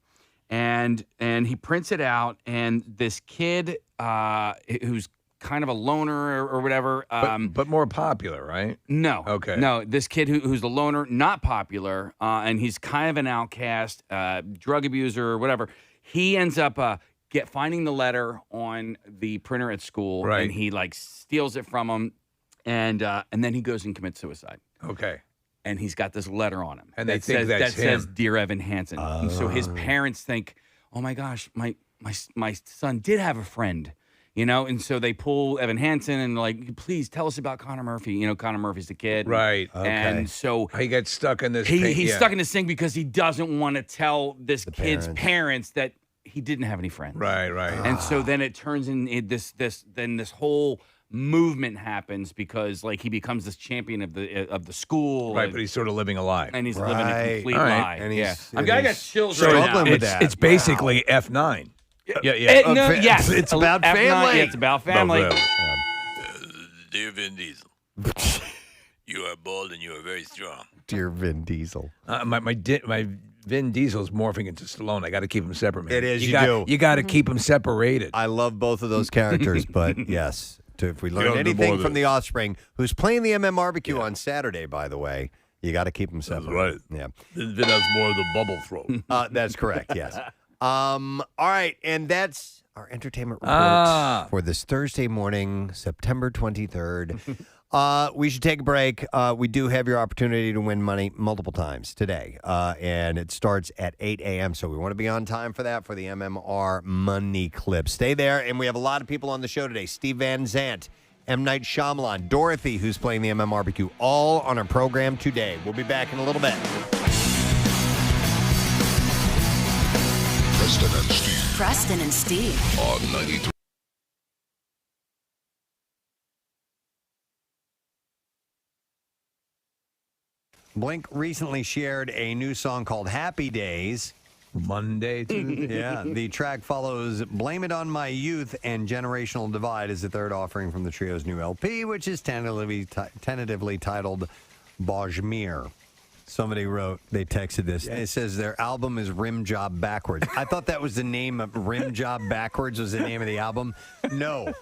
S4: and he prints it out, and this kid who's kind of a loner or whatever.
S3: But more popular, right?
S4: No.
S3: Okay.
S4: No, this kid who's the loner, not popular, and he's kind of an outcast, drug abuser or whatever. he ends up finding the letter on the printer at school,
S3: Right.
S4: and he like steals it from him, and then he goes and commits suicide.
S3: Okay.
S4: And he's got this letter on him,
S3: And they
S4: that
S3: think
S4: says,
S3: that's
S4: that says
S3: him.
S4: "Dear Evan Hansen." And so his parents think, "Oh my gosh, my son did have a friend." And so they pull Evan Hansen and like, please tell us about Connor Murphy. Connor Murphy's the kid.
S3: Right.
S4: And so
S3: he gets stuck in this.
S4: he's stuck in this thing because he doesn't want to tell this kid's parents that he didn't have any friends.
S3: Right.
S4: And so then it turns in this whole movement happens because like he becomes this champion of the school.
S3: Right, but he's sort of living a lie.
S4: And he's living a complete
S3: All right.
S4: lie.
S1: And
S4: Yeah.
S1: he's-
S4: I got chills
S1: so
S4: right now.
S1: struggling with that.
S3: It's basically F9. Yeah.
S4: Yes.
S1: It's about
S4: F9,
S1: family.
S4: yeah, it's about family.
S6: Dear Vin Diesel, you are bold and you are very strong.
S1: Dear Vin Diesel.
S3: My Vin Diesel's morphing into Stallone. I got to keep them separate, man.
S1: It is, you
S3: got,
S1: do.
S3: You got to keep them separated.
S1: I love both of those characters, but yes, if we learn
S6: gotta do more
S1: anything
S6: of
S1: from
S6: this.
S1: the Offspring, who's playing the Barbecue on Saturday, by the way, you got to keep them separate.
S6: right.
S1: Yeah.
S6: Vin has more of the bubble throat.
S1: That's correct, yes. All right, and that's our entertainment report for this Thursday morning, September 23rd. We should take a break. We do have your opportunity to win money multiple times today, and it starts at 8 a.m., so we want to be on time for that for the MMR Money Clip. Stay there, and we have a lot of people on the show today. Steve Van Zandt, M. Night Shyamalan, Dorothy, who's playing the Barbecue, all on our program today. We'll be back in a little bit.
S11: Preston and Steve.
S10: On 93.
S1: Blink recently shared a new song called Happy Days.
S3: Monday, Tuesday.
S1: Yeah, the track follows Blame It On My Youth and Generational Divide as the third offering from the trio's new LP, which is tentatively titled Bajmir. Somebody wrote, they texted this, and it says their album is Rim Job Backwards. I thought that was the name of Rim Job Backwards was the name of the album. No,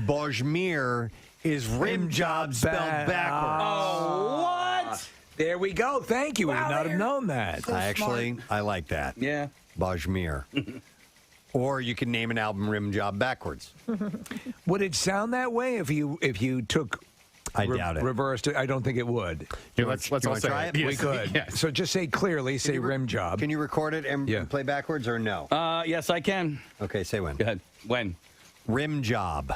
S1: Bajmir is Rim Job spelled backwards.
S3: Oh, what? There we go. Thank you. We would not have known that.
S1: I like that.
S4: Yeah.
S1: Bajmir. Or you can name an album Rim Job Backwards.
S3: Would it sound that way if you took?
S1: I doubt it.
S3: Reversed it. I don't think it would.
S2: Here, let's all
S1: wanna
S2: say
S1: try
S2: it.
S1: it?
S3: We could.
S2: Yes.
S3: So just say clearly, say rim job.
S1: Can you record it and
S3: Yeah.
S1: play backwards or no?
S4: Yes, I can.
S1: Okay, say when.
S4: Go ahead. When?
S1: Rim Job.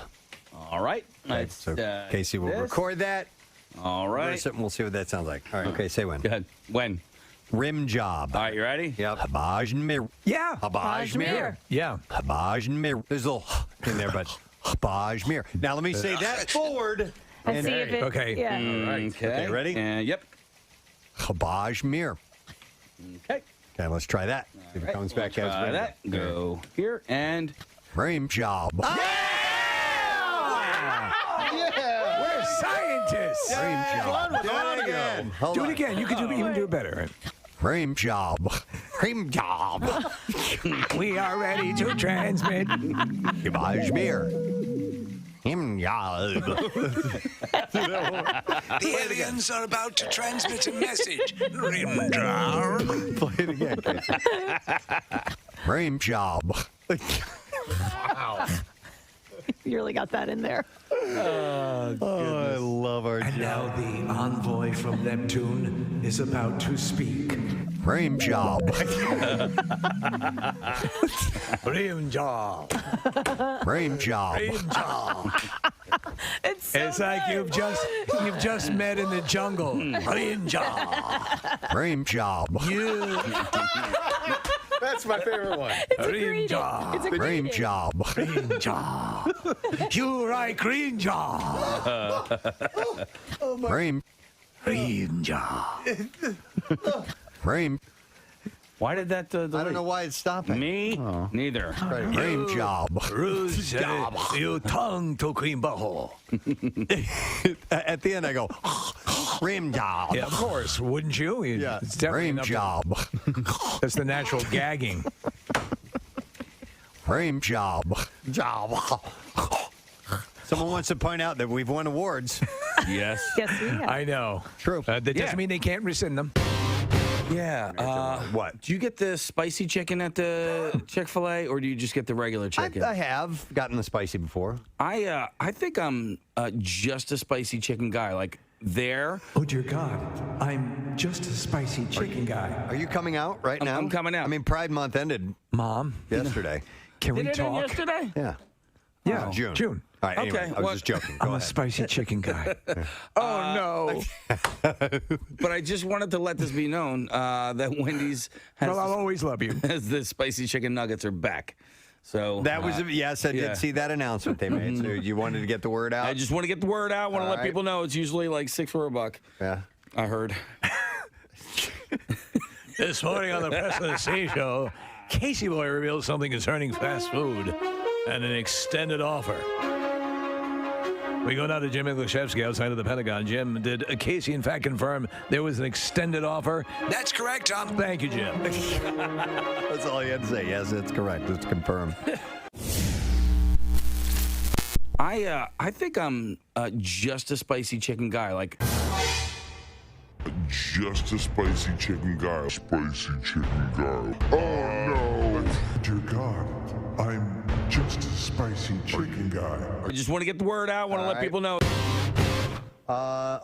S4: All right.
S1: Okay,
S4: Let's,
S1: so Casey will
S4: this.
S1: record that.
S4: All right.
S1: Listen, we'll see what that sounds like. All right, okay, say when.
S4: Go ahead. When?
S1: Rim Job.
S4: All right, you ready?
S1: Yep. Bajmir.
S3: Yeah.
S1: Bajmir.
S3: Yeah.
S1: Bajmir. There's a little in there, but Bajmir. Now let me say that forward.
S5: And see if it.
S3: Okay.
S5: Yeah.
S4: All right.
S1: Okay, ready?
S4: Yep.
S1: Bajmir.
S4: Okay.
S1: Okay, let's try that. See if it comes back as
S4: Try
S1: Rim.
S4: that. Go here and.
S1: Rim Job.
S3: We're scientists.
S1: Rim Job. Do it again. Hold
S3: Do
S1: on.
S3: it again. You could even do it better.
S1: Rim Job. Rim Job.
S3: We are ready to transmit.
S1: Bajmir. Rim Job.
S12: The aliens are about to transmit a message. Rim job.
S1: Play it again, Casey. Rim Job.
S5: You really got that in there.
S1: I love our
S3: And now the envoy from Neptune is about to speak.
S1: Rim Job.
S3: Rim job.
S1: Rim Job.
S3: Rim job.
S5: It's
S3: like you've just met in the jungle. Rim job.
S1: Rim Job.
S3: You.
S2: That's my favorite one.
S5: It's a
S3: Rim
S5: greeting.
S3: job.
S5: It's a
S1: Rim
S5: greeting.
S1: Job.
S3: Rim job. You like rim job.
S1: Rim.
S3: Rim job.
S1: Rim.
S4: Why did that?
S1: I don't know why it's stopping.
S4: Me? Neither.
S1: Rim Job.
S3: Rouge job. You tongue to cream butthole.
S1: At the end, I go, Rim Job.
S3: Yeah, of course. Wouldn't you?
S1: Yeah.
S3: It's definitely
S1: Rim
S3: enough to-
S1: Job.
S3: That's the natural gagging.
S1: Rim Job. Job. Someone wants to point out that we've won awards.
S4: Yes.
S5: Yes, we have.
S3: I know.
S1: True.
S3: That doesn't
S4: Yeah.
S3: mean they can't rescind them.
S4: Yeah.
S1: What?
S4: Do you get the spicy chicken at the Chick-fil-A, or do you just get the regular chicken?
S1: I have gotten the spicy before.
S4: I think I'm just a spicy chicken guy. Like there.
S3: Oh dear God, I'm just a spicy chicken guy.
S1: Are you coming out right now?
S4: I'm coming out.
S1: I mean, Pride Month ended,
S3: Mom,
S1: yesterday.
S3: Can we
S4: Did it end
S3: talk?
S4: yesterday?
S1: Yeah.
S3: Yeah,
S1: June. All right. Anyway,
S4: Okay,
S1: I was
S4: well,
S1: just joking.
S3: I'm
S1: Go
S3: a
S1: ahead.
S3: spicy chicken guy. Oh no!
S4: But I just wanted to let this be known that Wendy's has,
S3: Well, I'll always love you.
S4: has the spicy chicken nuggets are back. So
S1: That was yes, I
S4: yeah.
S1: did see that announcement they made. So you wanted to get the word out.
S4: I just want to get the word out. Want to
S1: All
S4: let
S1: right.
S4: people know it's usually like $6 for a buck.
S1: Yeah.
S4: I heard.
S3: This morning on the Preston and Steve Show, Casey Boy reveals something concerning fast food and an extended offer. We go now to Jim Iglesiewski outside of the Pentagon. Jim, did Casey in fact confirm there was an extended offer?
S12: That's correct, Tom.
S3: Thank you, Jim.
S1: That's all you had to say. Yes, it's correct. It's confirmed.
S4: I think I'm just a spicy chicken guy. Like
S10: Just a spicy chicken guy. Spicy chicken guy. Oh no! Dear God, I'm just a spicy chicken guy.
S4: I just want to get the word out. Want to
S1: All
S4: let
S1: right.
S4: people know.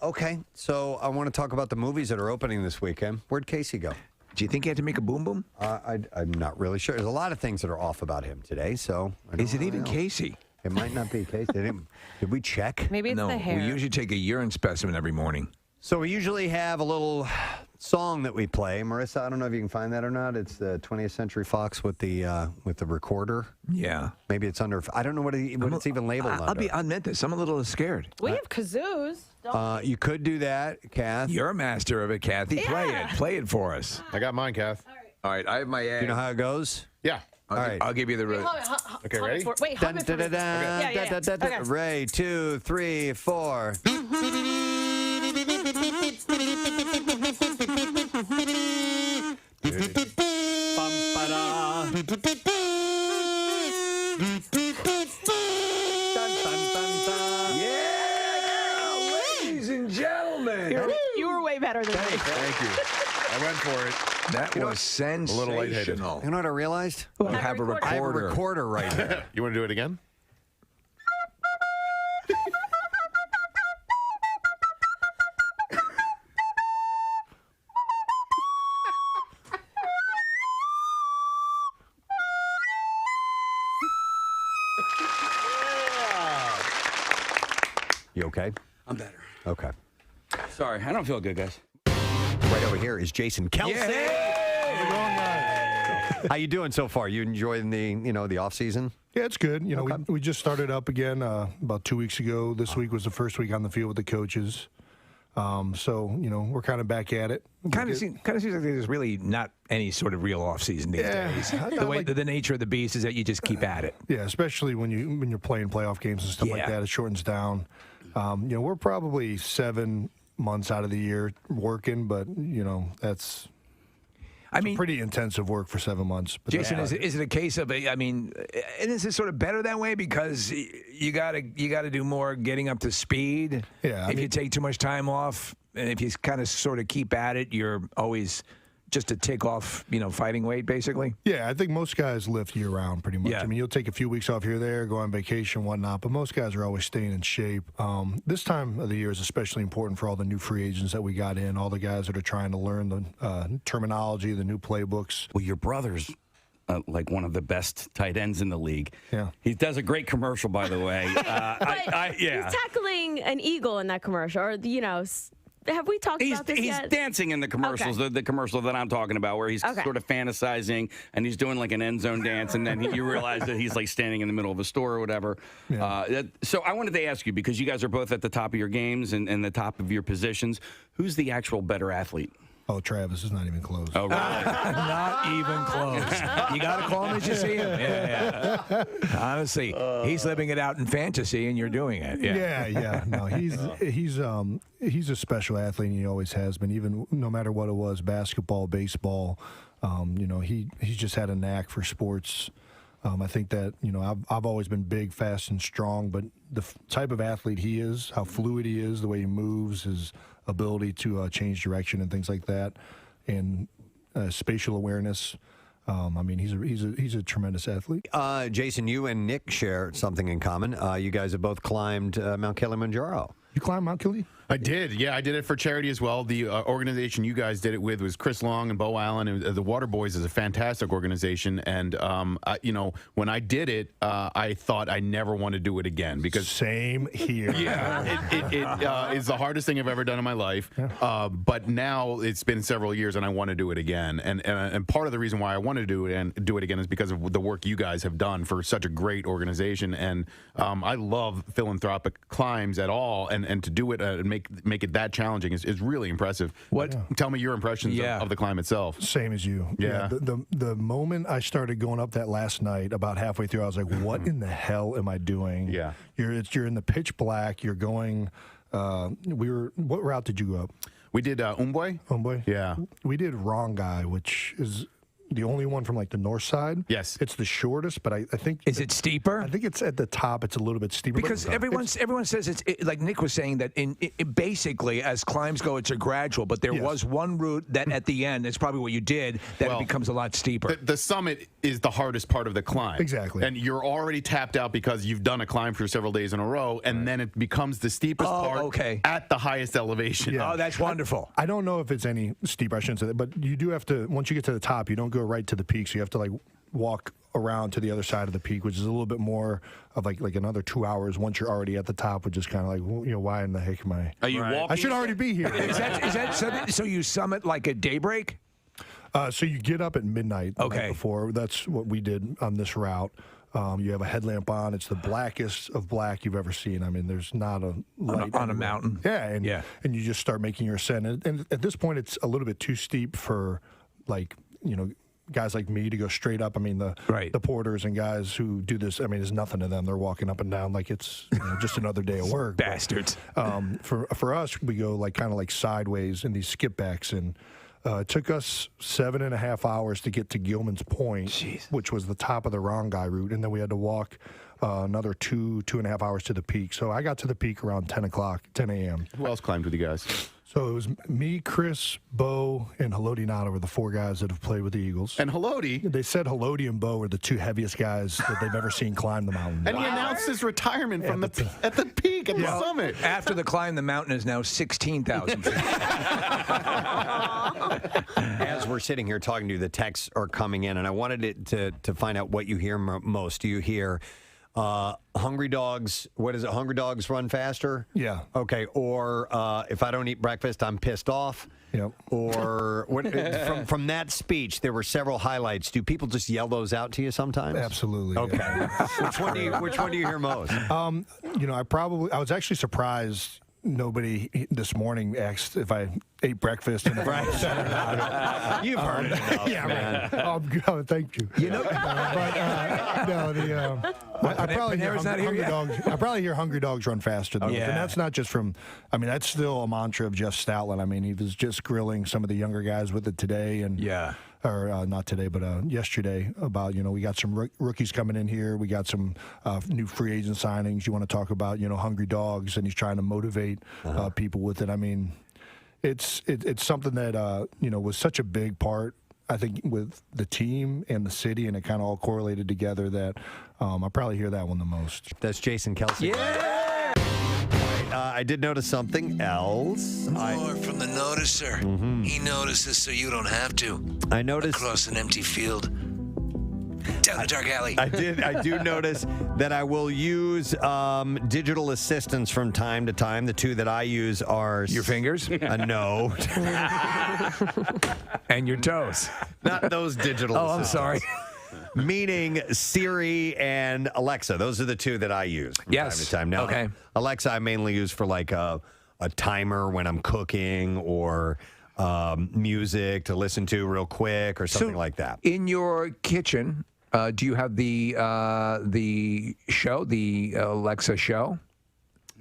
S1: Okay, so I want to talk about the movies that are opening this weekend. Where'd Casey go?
S3: Do you think he had to make a boom boom?
S1: I'm not really sure. There's a lot of things that are off about him today. So
S3: Is it even
S1: know.
S3: Casey?
S1: It might not be Casey. Did we check?
S5: Maybe it's
S3: No,
S5: the hair.
S3: we usually take a urine specimen every morning.
S1: So we usually have a little song that we play. Marissa, I don't know if you can find that or not. It's the 20th Century Fox with the recorder.
S3: Yeah.
S1: Maybe it's under. I don't know what it's even labeled under.
S3: I'll admit this. I'm a little scared.
S5: We have kazoos. Don't
S1: You could do that, Kath.
S3: You're a master of it, Kathy. Play it. Play it for us.
S2: I got mine, Kath.
S3: All right. I have my egg.
S1: You know how it goes?
S2: Yeah.
S1: All right.
S3: I'll give you the.
S2: Okay, ready?
S5: Wait, hum it for me. Yeah. Okay.
S1: Ray, 2, 3, 4.
S3: Yeah, ladies and gentlemen.
S5: You were way better than me.
S2: Thank you. I went for it.
S3: That was sensational.
S2: little lightheaded.
S1: You know what I realized?
S3: You have a recorder.
S1: I have a recorder right here.
S2: You want to do it again?
S1: You okay?
S4: I'm better.
S1: Okay.
S4: Sorry, I don't feel good, guys.
S1: Right over here is Jason Kelce. How you doing so far? You enjoying the off season?
S13: Yeah, it's good. You know, we just started up again about 2 weeks ago. This week was the first week on the field with the coaches. So, you know, we're kind of back at it.
S3: Kind of seems like there's really not any sort of real off season these days. The nature of the beast is that you just keep at it.
S13: Yeah, especially when you're playing playoff games and stuff like that. It shortens down. You know, we're probably 7 months out of the year working, but you know that's. I mean, pretty intensive work for 7 months. But
S3: Jason, is it a case of? I mean, and is it sort of better that way because you gotta do more getting up to speed?
S13: Yeah.
S3: If you take too much time off, and if you kind of sort of keep at it, you're always just a tick off, fighting weight, basically.
S13: Yeah, I think most guys lift year round pretty much.
S3: Yeah.
S13: I mean, you'll take a few weeks off here or there, go on vacation, whatnot, but most guys are always staying in shape. This time of the year is especially important for all the new free agents that we got in, all the guys that are trying to learn the terminology, the new playbooks.
S4: Well, your brother's like one of the best tight ends in the league.
S13: Yeah.
S4: He does a great commercial, by the way.
S14: He's tackling an eagle in that commercial, or have we talked about this yet?
S4: He's dancing in the commercials, the commercial that I'm talking about, where he's sort of fantasizing and he's doing like an end zone dance, and then you realize that he's like standing in the middle of a store or whatever.
S13: Yeah.
S4: So I wanted to ask you, because you guys are both at the top of your games and the top of your positions, who's the actual better athlete?
S13: Oh, Travis is not even close.
S4: Oh, really?
S3: Not even close. You got to call him as you see him. Yeah. Honestly, he's living it out in fantasy, and you're doing it.
S13: Yeah. No, he's a special athlete, and he always has been. Even no matter what it was, basketball, baseball, he's just had a knack for sports. I think that I've always been big, fast, and strong, but the type of athlete he is, how fluid he is, the way he moves, his ability to change direction and things like that. And spatial awareness. I mean, he's a tremendous athlete.
S1: Jason, you and Nick share something in common. You guys have both climbed Mount Kilimanjaro.
S13: You climbed Mount Kili?
S2: I did. Yeah, I did it for charity as well. The organization you guys did it with was Chris Long and Bo Allen. And the Water Boys is a fantastic organization. And, when I did it, I thought I never want to do it again. Because
S13: same here.
S2: Yeah, it is the hardest thing I've ever done in my life. Yeah. But now it's been several years and I want to do it again. And part of the reason why I want to do it again is because of the work you guys have done for such a great organization. And I love philanthropic climbs at all. And to do it and make it that challenging is really impressive. Tell me your impressions of the climb itself.
S13: Same as you.
S2: Yeah.
S13: The moment I started going up that last night, about halfway through, I was like, what in the hell am I doing?
S2: Yeah.
S13: You're in the pitch black. You're going. What route did you go up?
S2: We did Umbwe.
S13: Umbwe?
S2: Yeah.
S13: We did Wrong Guy, which is the only one from like the north side.
S2: Yes.
S13: It's the shortest, but I think...
S3: Is it steeper?
S13: I think it's at the top. It's a little bit steeper.
S3: Because everyone says like Nick was saying that basically as climbs go, it's a gradual, but there was one route that at the end, it's probably what you did, that it becomes a lot steeper.
S2: The summit is the hardest part of the climb.
S13: Exactly.
S2: And you're already tapped out because you've done a climb for several days in a row, and then it becomes the steepest part at the highest elevation.
S3: Yeah. Oh, that's wonderful.
S13: I don't know if it's any steeper, I shouldn't say that, but you do have to, once you get to the top, you don't go right to the peak, so you have to like walk around to the other side of the peak, which is a little bit more of like another 2 hours once you're already at the top, which is kind of like, well, why in the heck am I?
S4: Are you walking?
S13: I should already be here.
S3: Is that so you summit like at daybreak?
S13: So you get up at midnight the night before. That's what we did on this route. You have a headlamp on. It's the blackest of black you've ever seen. I mean, there's not a light
S3: on a mountain.
S13: Yeah, and you just start making your ascent. And at this point, it's a little bit too steep for guys like me to go straight up. I mean, the porters and guys who do this, I mean, it's nothing to them. They're walking up and down like it's just another day of work.
S3: Bastards.
S13: But, for us, we go like kind of like sideways in these skipbacks, and it took us 7.5 hours to get to Gilman's Point, which was the top of the Wrong Guy route, and then we had to walk another 2.5 hours to the peak. So I got to the peak around 10 a.m.
S2: Who else climbed with you guys?
S13: So it was me, Chris, Bo, and Haloti Nada were the four guys that have played with the Eagles.
S2: And Haloti?
S13: They said Haloti and Bo were the two heaviest guys that they've ever seen climb the mountain.
S2: And he announced his retirement from at the peak, at the summit.
S3: After the climb, the mountain is now 16,000 feet.
S1: As we're sitting here talking to you, the texts are coming in, and I wanted to find out what you hear most. Do you hear... hungry dogs, what is it? Hungry dogs run faster?
S13: Yeah.
S1: Okay. Or if I don't eat breakfast, I'm pissed off.
S13: Yep.
S1: Or from that speech, there were several highlights. Do people just yell those out to you sometimes?
S13: Absolutely.
S1: Okay.
S13: Yeah.
S1: Which one do you hear most?
S13: I was actually surprised nobody this morning asked if I ate breakfast and if I said or not.
S1: You've heard it enough, man.
S13: Thank you. I probably hear hungry dogs run faster though.
S3: Yeah.
S13: And that's not just from, I mean, that's still a mantra of Jeff Stoutland. I mean, he was just grilling some of the younger guys with it today, and or not today, but yesterday, about, we got some rookies coming in here. We got some new free agent signings. You want to talk about, hungry dogs, and he's trying to motivate people with it. I mean, it's something that, was such a big part, I think, with the team and the city, and it kind of all correlated together that I probably hear that one the most.
S1: That's Jason Kelce.
S3: Yeah!
S1: I did notice something else.
S12: More from the noticer.
S1: Mm-hmm.
S12: He notices so you don't have to.
S1: I noticed
S12: across an empty field. Down the dark alley.
S1: I do notice that I will use digital assistants from time to time. The two that I use are
S3: your fingers?
S1: No.
S3: And your toes.
S1: Not those digital assistants.
S3: I'm sorry.
S1: Meaning Siri and Alexa. Those are the two that I use from time to time. Now,
S3: okay.
S1: Alexa I mainly use for like a timer when I'm cooking, or music to listen to real quick, or something like that.
S3: In your kitchen, do you have the Alexa show?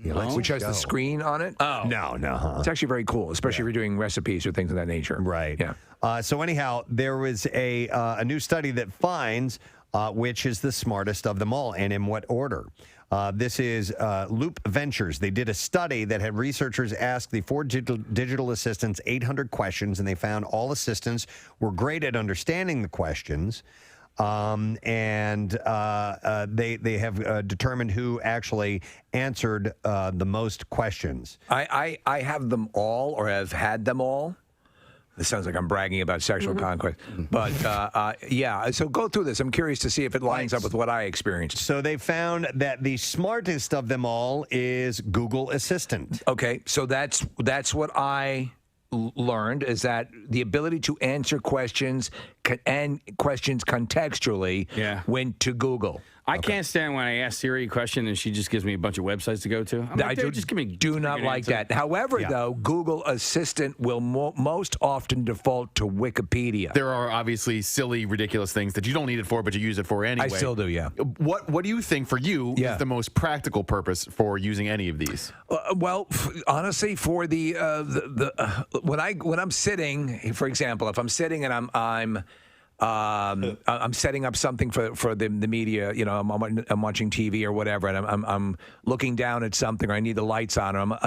S3: Which has the screen on it?
S1: Oh. No.
S3: It's actually very cool, especially if you're doing recipes or things of that nature.
S1: Right.
S3: Yeah.
S1: So anyhow, there was a new study that finds which is the smartest of them all, and in what order. This is Loop Ventures. They did a study that had researchers ask the 4 digital assistants 800 questions, and they found all assistants were great at understanding the questions. And they have determined who actually answered the most questions.
S3: I have them all, or have had them all. This sounds like I'm bragging about sexual conquest. But, yeah, so go through this. I'm curious to see if it lines up with what I experienced.
S1: So they found that the smartest of them all is Google Assistant.
S3: Okay, so that's what I learned, is that the ability to answer questions and questions contextually went to Google.
S4: I can't stand when I ask Siri a question and she just gives me a bunch of websites to go to. I'm like, dude, just give me.
S3: Do not like that. However, though, Google Assistant will most often default to Wikipedia.
S2: There are obviously silly, ridiculous things that you don't need it for, but you use it for anyway.
S3: I still do, yeah.
S2: What do you think for you is the most practical purpose for using any of these?
S3: Well, honestly, for the when I'm sitting, for example, if I'm sitting and I'm setting up something for the media, you know, I'm watching TV or whatever, and I'm looking down at something, or I need the lights on, or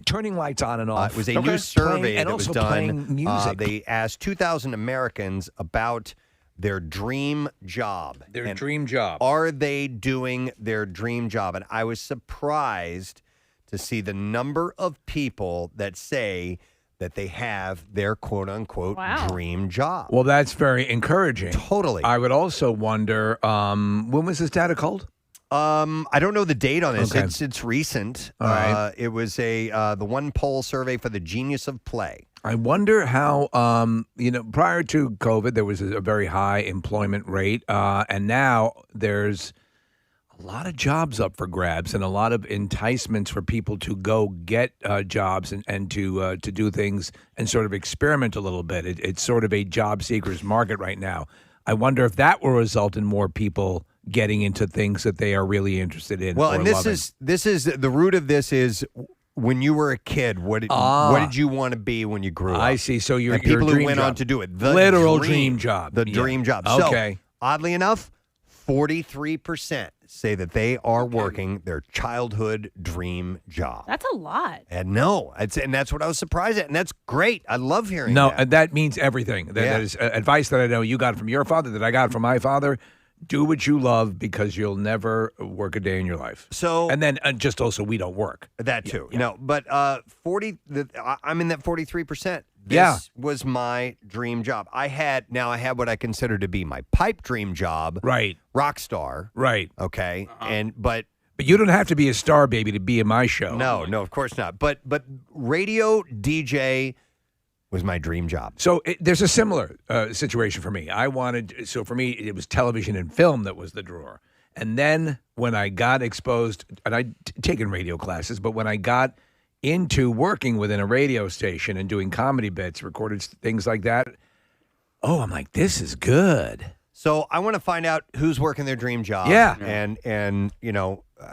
S3: turning lights on and off.
S1: It was a new survey that was done.
S3: Playing music.
S1: They asked 2,000 Americans about their dream job.
S3: Dream job.
S1: Are they doing their dream job? And I was surprised to see the number of people that say that they have their quote-unquote dream job.
S3: Well, that's very encouraging.
S1: Totally.
S3: I would also wonder, when was this data culled?
S1: I don't know the date on this.
S3: Okay.
S1: It's recent.
S3: All right.
S1: It was the one poll survey for the Genius of Play.
S3: I wonder how, prior to COVID, there was a very high employment rate, and now there's a lot of jobs up for grabs and a lot of enticements for people to go get jobs and to do things and sort of experiment a little bit. It's sort of a job seekers market right now. I wonder if that will result in more people getting into things that they are really interested in.
S1: Well,
S3: or
S1: and this
S3: loving.
S1: is the root of this is when you were a kid. What did you want to be when you grew up?
S3: I see. So you're
S1: and people
S3: dream
S1: who went
S3: job.
S1: on to do it. The
S3: Literal dream job.
S1: The dream job.
S3: Okay.
S1: So, oddly enough, 43% say that they are working their childhood dream job.
S5: That's a lot.
S1: And and that's what I was surprised at, and that's great. I love hearing
S3: No,
S1: that.
S3: and that means everything. That is advice that I know you got from your father, that I got from my father. Do what you love, because you'll never work a day in your life.
S1: So,
S3: and then just also we don't work.
S1: That too. No, but I'm in that 43%. This was my dream job. I had what I consider to be my pipe dream job.
S3: Right.
S1: Rock star.
S3: Right.
S1: Okay. But
S3: you don't have to be a star, baby, to be in my show.
S1: No, of course not. But radio DJ was my dream job.
S3: So there's a similar situation for me. For me, it was television and film that was the drawer. And then when I got exposed, and I'd taken radio classes, but when I got into working within a radio station and doing comedy bits, recorded things like that, I'm like, this is good.
S1: So I want to find out who's working their dream job.
S3: Yeah.
S1: And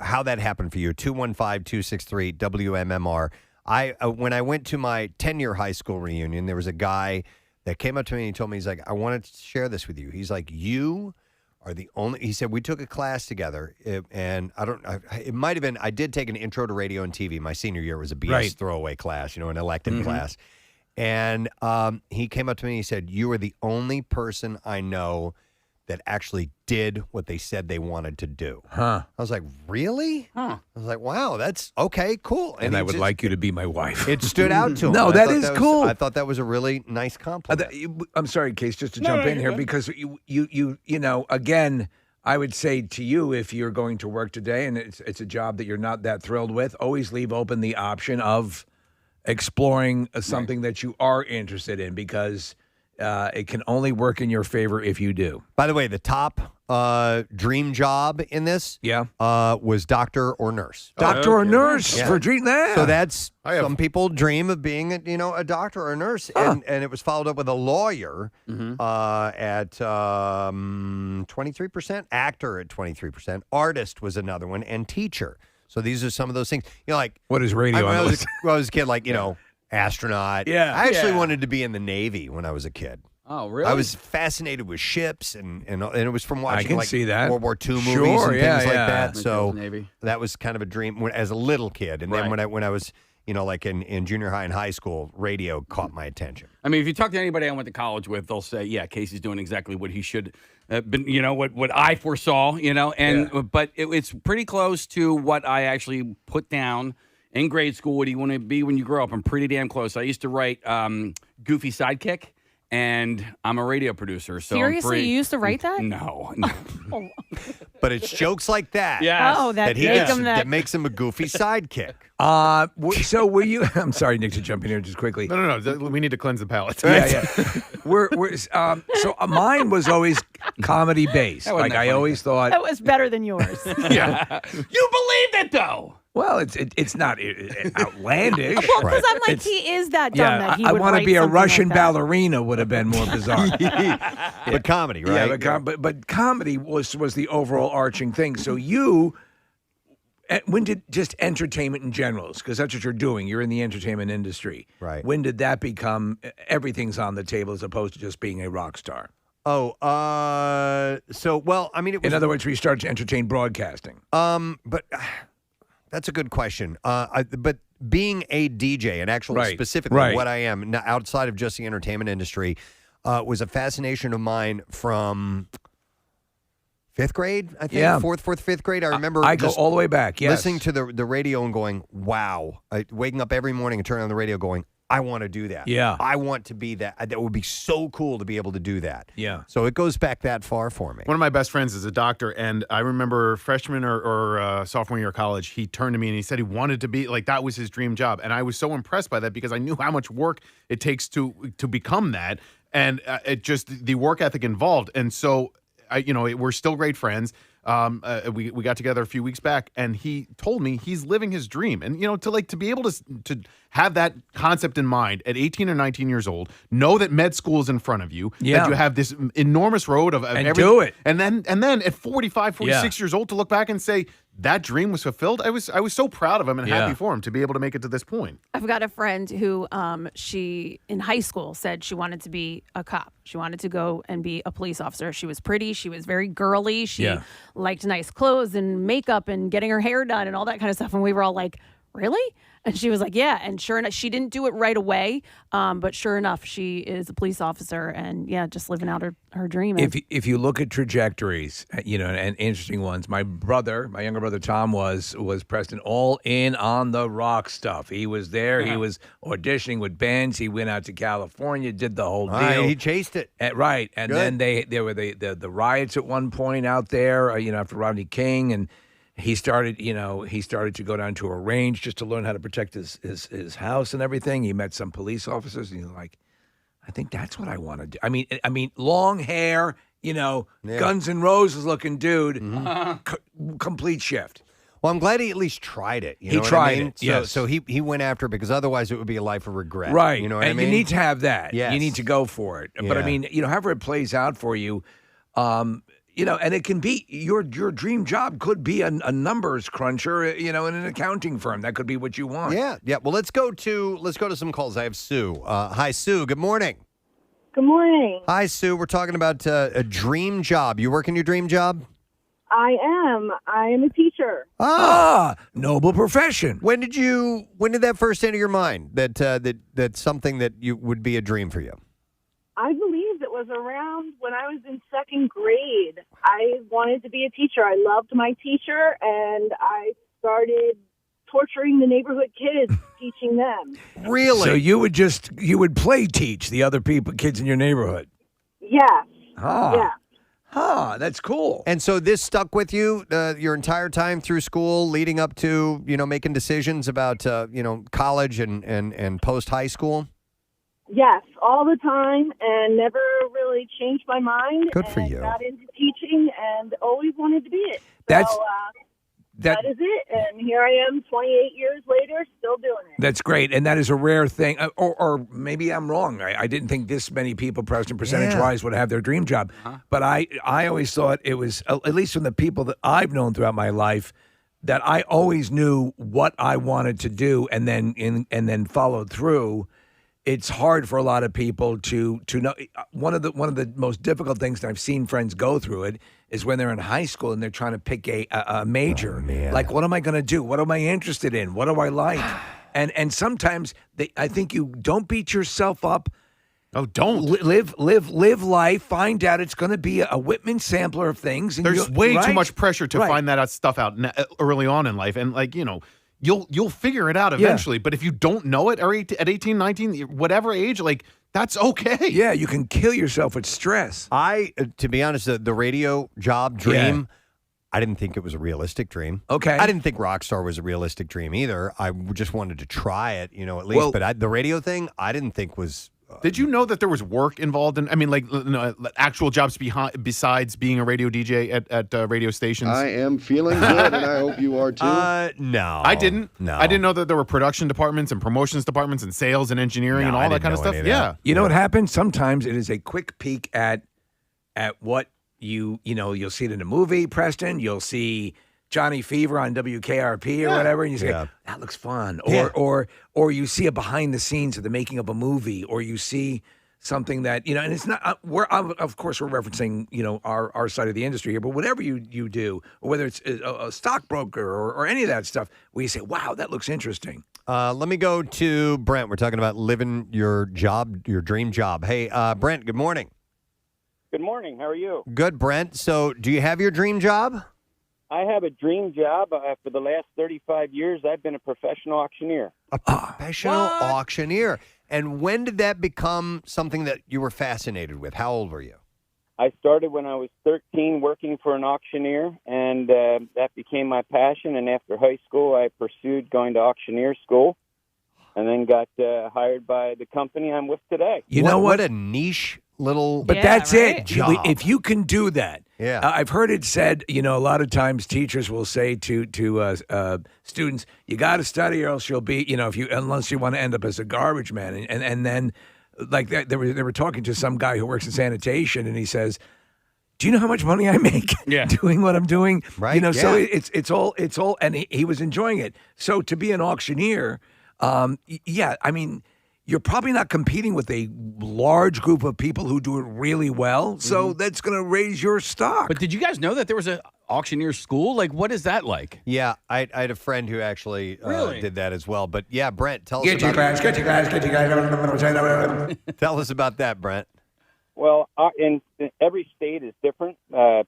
S1: how that happened for you. 215-263 WMMR. When I went to my 10-year high school reunion, there was a guy that came up to me and he told me, he's like, I wanted to share this with you. He's like, you are the only, he said, we took a class together, and it might have been, I did take an intro to radio and TV. My senior year was a BS throwaway class, an elective class. And he came up to me and he said, you are the only person I know that actually did what they said they wanted to do.
S3: Huh.
S1: I was like, really? Huh. I was like, wow, that's okay, cool.
S3: And I would like you to be my wife.
S1: It stood out to him.
S3: No, that is cool.
S1: I thought that was a really nice compliment.
S3: I'm sorry, Case, just to jump in here, because you again, I would say to you, if you're going to work today and it's a job that you're not that thrilled with, always leave open the option of exploring something that you are interested in, because it can only work in your favor if you do.
S1: By the way, the top dream job in this was doctor or nurse.
S3: Doctor or nurse for dream that.
S1: So that's some people dream of being a doctor or a nurse, and it was followed up with a lawyer at 23%, actor at 23%, artist was another one, and teacher. So these are some of those things.
S3: What is radio on the list?
S1: When I was a kid, astronaut.
S3: Yeah.
S1: I actually wanted to be in the Navy when I was a kid.
S4: Oh, really?
S1: I was fascinated with ships, and it was from watching
S3: can see that.
S1: World War II movies
S3: Sure,
S1: and
S3: yeah,
S1: things like
S3: yeah.
S1: that. So
S4: Navy.
S1: that was kind of a dream as a little kid. And then when I was, like in junior high and high school, radio caught my attention.
S4: I mean, if you talk to anybody I went to college with, they'll say, "Yeah, Casey's doing exactly what he should." Been, what I foresaw, but it's pretty close to what I actually put down in grade school. What do you want to be when you grow up? I'm pretty damn close. I used to write Goofy Sidekick, and I'm a radio producer. So
S5: Seriously, you used to write that?
S4: No.
S1: But it's jokes like that.
S4: Yes.
S5: Oh, that
S1: he
S5: make
S1: gets,
S5: him
S1: that makes him a goofy sidekick.
S3: So were you? I'm sorry, Nick, to jump in here just quickly.
S2: No. We need to cleanse the palate.
S3: Yeah. So mine was always comedy based. Like I always thought.
S5: That was better than yours.
S3: Yeah.
S4: You believed it though.
S3: Well, it's not outlandish.
S5: Well, because I'm like, he is that dumb that he
S3: I
S5: would
S3: want to
S5: write
S3: be a
S5: something
S3: Russian
S5: like that.
S3: ballerina would have been more bizarre.
S1: But comedy, right?
S3: Yeah, but comedy was the overall arching thing. So you, when did just entertainment in general, because that's what you're doing. You're in the entertainment industry.
S1: Right.
S3: When did that become everything's on the table as opposed to just being a rock star?
S1: Oh, it was.
S3: In other words, we started to entertain broadcasting.
S1: But that's a good question. But being a DJ and actually specifically what I am outside of just the entertainment industry was a fascination of mine from fifth grade, I think.
S3: Yeah.
S1: Fourth, fifth grade. I remember
S3: I go all the way back, yes.
S1: listening to the radio and going, wow. Waking up every morning and turning on the radio going, I want to do that.
S3: Yeah.
S1: I want to be that. That would be so cool to be able to do that.
S3: Yeah.
S1: So it goes back that far for me.
S2: One of my best friends is a doctor, and I remember freshman or sophomore year of college, he turned to me and he said he wanted to be, like, that was his dream job. And I was so impressed by that because I knew how much work it takes to become that, and it just, the work ethic involved. And so, we're still great friends. We got together a few weeks back, and he told me he's living his dream. And to be able to have that concept in mind at 18 or 19 years old, know that med school is in front of you, that you have this enormous road of
S3: and
S2: everything,
S3: do it.
S2: and then at 45, 46 years old to look back and say that dream was fulfilled. I was so proud of him and happy for him to be able to make it to this point.
S5: I've got a friend who she in high school said she wanted to be a cop. She wanted to go and be a police officer. She was pretty. She was very girly. She liked nice clothes and makeup and getting her hair done and all that kind of stuff. And we were all like, really? And she was like, yeah. And sure enough, she didn't do it right away. But sure enough, she is a police officer and just living out her dream.
S3: If you look at trajectories, and interesting ones, my younger brother Tom was Preston, all in on the rock stuff. He was there. He was auditioning with bands. He went out to California, did the whole deal.
S1: He chased it.
S3: Right. And then there were the riots at one point out there, after Rodney King, and he started to go down to a range just to learn how to protect his house and everything. He met some police officers, and he's like, I think that's what I want to do. I mean, long hair, Guns N' Roses looking dude, complete shift.
S1: Well, I'm glad he at least tried it.
S3: He tried it, yes.
S1: So he went after it because otherwise it would be a life of regret.
S3: Right.
S1: You know what I mean?
S3: You need to have that.
S1: Yes.
S3: You need to go for it. But I mean, however it plays out for you, and it can be your dream job could be a numbers cruncher, in an accounting firm. That could be what you want.
S1: Yeah. Well, let's go to some calls. I have Sue. Hi, Sue. Good morning.
S15: Good morning.
S1: Hi, Sue. We're talking about a dream job. You work in your dream job?
S15: I am a teacher.
S3: Noble profession.
S1: When did that first enter your mind that's something that would be a dream for you?
S15: I believe it was around when I was in second grade. I wanted to be a teacher. I loved my teacher, and I started torturing the neighborhood kids, teaching them.
S1: Really?
S3: So you would play teach the other kids in your neighborhood?
S15: Yes.
S3: Yeah. That's cool.
S1: And so this stuck with you your entire time through school, leading up to making decisions about college and post high school.
S15: Yes, all the time, and never really changed my mind.
S1: Good for you.
S15: Got into teaching and always wanted to be it.
S3: That
S15: is it, and here I am 28 years later, still doing it.
S3: That's great, and that is a rare thing. Or maybe I'm wrong. I didn't think this many people, Preston, percentage-wise, would have their dream job. But I always thought it was, at least from the people that I've known throughout my life, that I always knew what I wanted to do and then followed through. it's hard for a lot of people to know. One of the most difficult things that I've seen friends go through it is when they're in high school and they're trying to pick a major. Like, what am I going to do? What am I interested in? What do I like? And sometimes I think you don't beat yourself up.
S2: Oh, don't
S3: live life. Find out it's going to be a Whitman sampler of things. And
S2: there's way too much pressure to
S3: Right.
S2: find that stuff out early on in life, and you'll figure it out eventually. But if you don't know it at 18, 19, whatever age, that's okay.
S3: Yeah, you can kill yourself with stress.
S1: To be honest, the radio job dream. I didn't think it was a realistic dream.
S3: Okay.
S1: I didn't think Rockstar was a realistic dream either. I just wanted to try it, at least. But the radio thing, I didn't think was.
S2: Did you know that there was work involved in? I mean, actual jobs besides being a radio DJ at radio stations.
S16: I am feeling good, and I hope you are too.
S1: No,
S2: I didn't.
S1: No,
S2: I didn't know that there were production departments and promotions departments and sales and engineering and all that kind of stuff. Yeah.
S3: You know what happens? Sometimes it is a quick peek at what you'll see it in a movie, Preston. You'll see Johnny Fever on WKRP or whatever, and you say, that looks fun. Or you see a behind the scenes of the making of a movie, or you see something that, and it's not, of course we're referencing, our side of the industry here, but whatever you do, or whether it's a stockbroker or any of that stuff, where you say, wow, that looks interesting.
S1: Let me go to Brent. We're talking about living your job, your dream job. Hey, Brent, good morning.
S17: Good morning. How are you?
S1: Good, Brent. So do you have your dream job?
S17: I have a dream job. For the last 35 years, I've been a professional auctioneer.
S1: A professional auctioneer. And when did that become something that you were fascinated with? How old were you?
S17: I started when I was 13 working for an auctioneer, and that became my passion. And after high school, I pursued going to auctioneer school and then got hired by the company I'm with today.
S1: You know what? A niche little
S3: But that's it.
S1: job.
S3: If you can do that.
S1: Yeah.
S3: I've heard it said, a lot of times teachers will say to students, you got to study or else you'll be, unless you want to end up as a garbage man. And then, like, they were talking to some guy who works in sanitation, and he says, do you know how much money I make doing what I'm doing?
S1: Right.
S3: So it's all, and he was enjoying it. So to be an auctioneer, you're probably not competing with a large group of people who do it really well, so that's going to raise your stock.
S4: But did you guys know that there was an auctioneer school? Like, what is that like?
S1: Yeah, I had a friend who actually did that as well. But yeah, Brent, tell us
S3: Get your
S1: about
S3: class.
S1: Tell us about that, Brent.
S17: Well, in every state is different.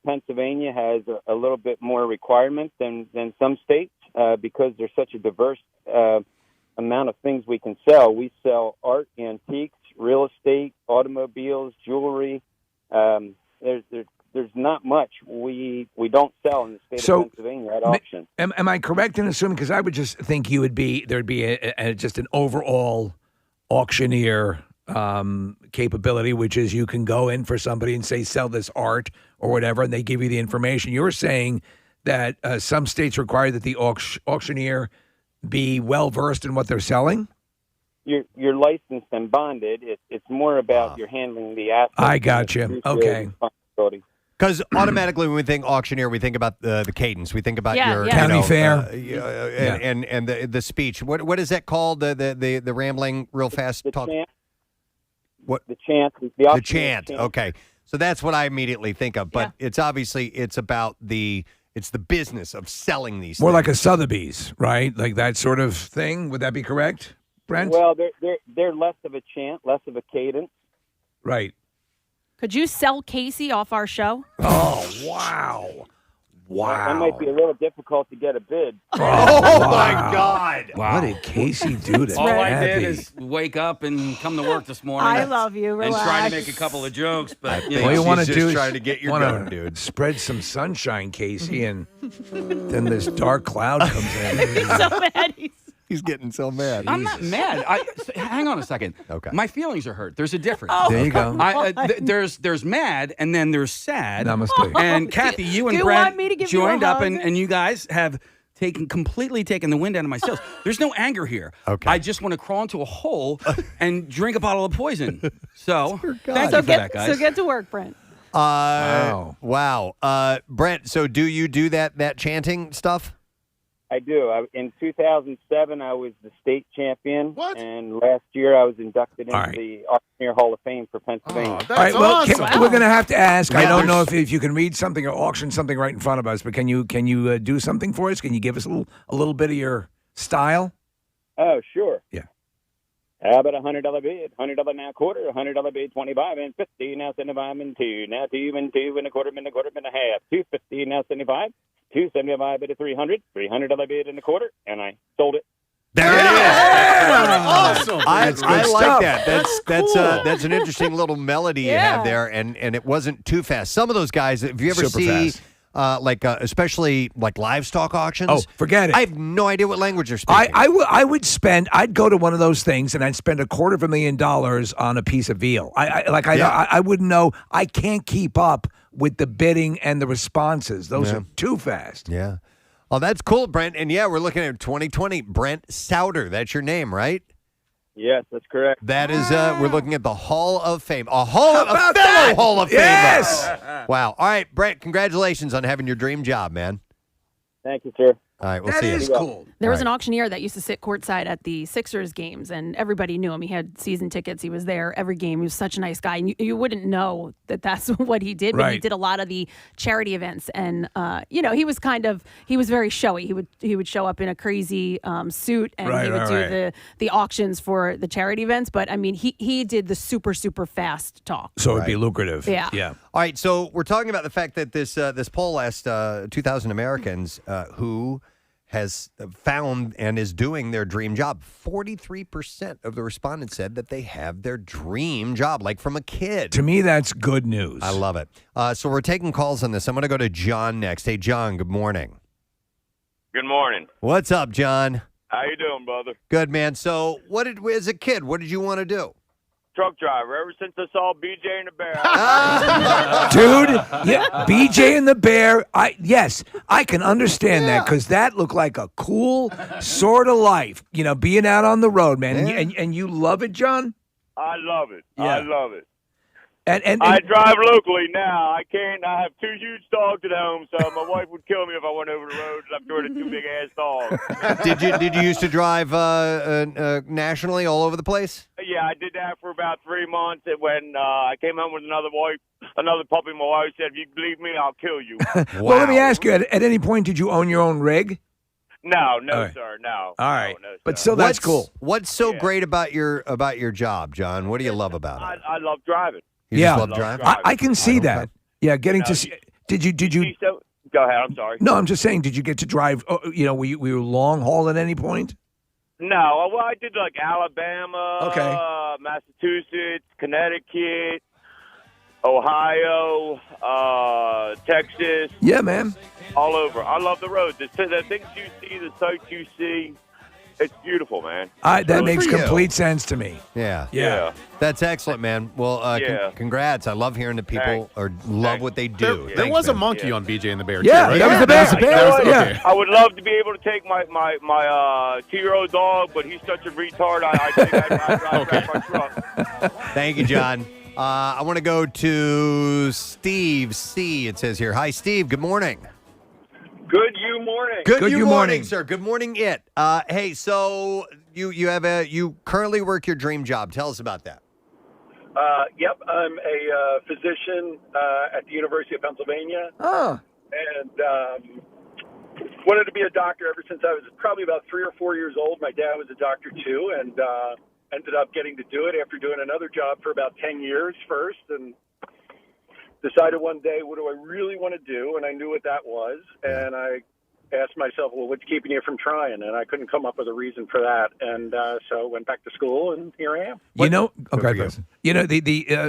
S17: Pennsylvania has a little bit more requirement than some states because there's such a diverse amount of things we can sell. We sell art, antiques, real estate, automobiles, jewelry. There's not much we don't sell in the state of Pennsylvania at auction.
S3: Am I correct in assuming? Because I would just think there'd be just an overall auctioneer capability, which is you can go in for somebody and say sell this art or whatever, and they give you the information. You're saying that some states require that the auctioneer be well versed in what they're selling?
S17: You're licensed and bonded. It's more about you're handling the assets.
S3: I got you. Okay.
S1: Because automatically when we think auctioneer, we think about the cadence. We think about your
S3: county fair,
S1: and the speech. What is that called? The rambling, real fast talk.
S17: Chant.
S1: What
S17: the chant?
S1: The chant. Okay, so that's what I immediately think of. But it's obviously about the business of selling these.
S3: More
S1: things.
S3: like a Sotheby's, right? Like that sort of thing. Would that be correct, Brent?
S17: Well, they're less of a chant, less of a cadence.
S3: Right.
S5: Could you sell Casey off our show?
S3: Oh, wow.
S17: That might be a little difficult to get a bid.
S1: Oh my God!
S3: Wow. What did Casey do to
S4: All I
S3: Abby?
S4: did is wake up and come to work this morning.
S5: I love you. Relax.
S4: And try to make a couple of jokes, but
S3: All you want to do is
S1: trying to get your gun, dude.
S3: Spread some sunshine, Casey, and then this dark cloud comes in.
S5: He's so mad.
S1: He's getting so mad.
S4: I'm not mad. Hang on a second.
S1: Okay.
S4: My feelings are hurt. There's a difference.
S5: Oh,
S3: there you go.
S4: There's mad, and then there's sad.
S3: Namaste.
S4: And Kathy, you and
S5: Do you
S4: Brent
S5: want me to give you a
S4: joined up,
S5: hug?
S4: and you guys have completely taken the wind out of my sails. There's no anger here.
S1: Okay.
S4: I just want to crawl into a hole and drink a bottle of poison. So thank
S5: So
S4: you for that, guys.
S5: So get to work, Brent.
S1: Wow. Brent, so do you do that chanting stuff?
S17: I do. In 2007, I was the state champion.
S2: What?
S17: And last year, I was inducted into
S3: right.
S17: the Auctioneer Hall of Fame for Pennsylvania.
S2: That's
S3: All right, well,
S2: awesome.
S3: we're going to have to ask. I
S1: Yeah,
S3: don't know
S1: there's-
S3: if you can read something or auction something right in front of us, but can you do something for us? Can you give us a little bit of your style?
S17: Oh, sure.
S3: Yeah.
S17: How about $100 bid? $100 now quarter, $100 bid 25 and 50, now 75 and 2, now 2 and 2 and a quarter and a quarter and a half, 250 now 75, 275 bid at 300, $300 bid and a quarter, and I sold it.
S1: There it is.
S2: Awesome.
S1: I
S3: That's good
S1: like
S3: stuff.
S1: that. That's an interesting little melody you have there, and it wasn't too fast. Some of those guys, if you ever
S3: Super
S1: see,
S3: fast.
S1: especially like livestock auctions,
S3: Oh, forget it.
S1: I have no idea what language they're speaking.
S3: I'd go to one of those things and I'd spend $250,000 on a piece of veal. I wouldn't know. I can't keep up with the bidding and the responses. Those are too fast.
S1: Yeah. Oh, that's cool, Brent. And yeah, we're looking at 2020. Brent Souter. That's your name, right?
S17: Yes, that's correct.
S1: That is, we're looking at the Hall of Fame. A fellow Hall of Famer.
S3: Yes.
S1: Wow. All right, Brent, congratulations on having your dream job, man.
S17: Thank you, sir.
S1: All right, we'll
S3: That
S1: see
S3: is
S1: you.
S3: cool.
S5: There was an auctioneer that used to sit courtside at the Sixers games, and everybody knew him. He had season tickets. He was there every game. He was such a nice guy. And you wouldn't know that that's what he did, but he
S3: Right.
S5: did a lot of the charity events. And, he was very showy. He would show up in a crazy suit, and he would do the auctions for the charity events. But, I mean, he did the super, super fast talk.
S3: So it'd be lucrative.
S5: Yeah.
S3: Yeah.
S1: All right, so we're talking about the fact that this poll asked 2,000 Americans who has found and is doing their dream job. 43% of the respondents said that they have their dream job, like from a kid.
S3: To me, that's good news.
S1: I love it. So we're taking calls on this. I'm going to go to John next. Hey, John, good morning.
S18: Good morning.
S1: What's up, John?
S18: How you doing, brother?
S1: Good, man. So as a kid, what did you want to do?
S18: Truck driver. Ever since I saw BJ and the Bear.
S3: Dude, yeah, BJ and the Bear. I can understand that because that looked like a cool sort of life. Being out on the road, man.
S1: Yeah.
S3: And you love it, John?
S18: I love it.
S3: Yeah.
S18: I love it.
S3: And
S18: I drive locally now. I can't. I have 2 huge dogs at home, so my wife would kill me if I went over the road and left her with 2 big ass dogs.
S1: Did you used to drive nationally all over the place?
S18: Yeah, I did that for about 3 months. And when I came home with another puppy, my wife said, "If you leave me, I'll kill you."
S3: Well, let me ask you: at any point, did you own your own rig?
S18: No,
S3: All right.
S18: sir, no.
S3: All right,
S18: no,
S3: but
S18: sir.
S3: still, that's cool.
S1: What's so great about your job, John? What do you love about it?
S18: I love driving.
S1: You
S3: Yeah.
S1: just love driving?
S3: I can see that. Yeah, getting to see. Did you?
S18: Go ahead. I'm sorry.
S3: No, I'm just saying. Did you get to drive? Were you long haul at any point?
S18: No, well, I did like Alabama,
S3: Okay.
S18: Massachusetts, Connecticut, Ohio, Texas.
S3: Yeah, man.
S18: All over. I love the roads. The things you see, the sights you see, it's beautiful, man.
S3: That makes complete sense to me.
S1: Yeah.
S18: Yeah.
S1: That's excellent, man. Well,
S18: Yeah.
S1: congrats. I love hearing that people love what they do.
S2: There
S1: Thanks,
S2: was a
S1: man.
S2: monkey on BJ and the Bear.
S3: Yeah,
S2: too, right?
S3: that was the bear.
S2: Okay.
S18: I would love to be able to take my 2-year-old dog, but he's such a retard. I think I'd drive my truck.
S1: Thank you, John. I want to go to Steve C. It says here. Hi, Steve. Good morning.
S19: Good you morning.
S1: Good you morning, sir. Good morning, it. Hey, so you currently work your dream job. Tell us about that.
S19: Yep, I'm a physician at the University of Pennsylvania.
S3: Oh.
S19: And wanted to be a doctor ever since I was probably about 3 or 4 years old. My dad was a doctor too, and ended up getting to do it after doing another job for about 10 years first, and decided one day, what do I really want to do? And I knew what that was, and I asked myself, well, what's keeping you from trying? And I couldn't come up with a reason for that, and so went back to school, and here I am.
S3: The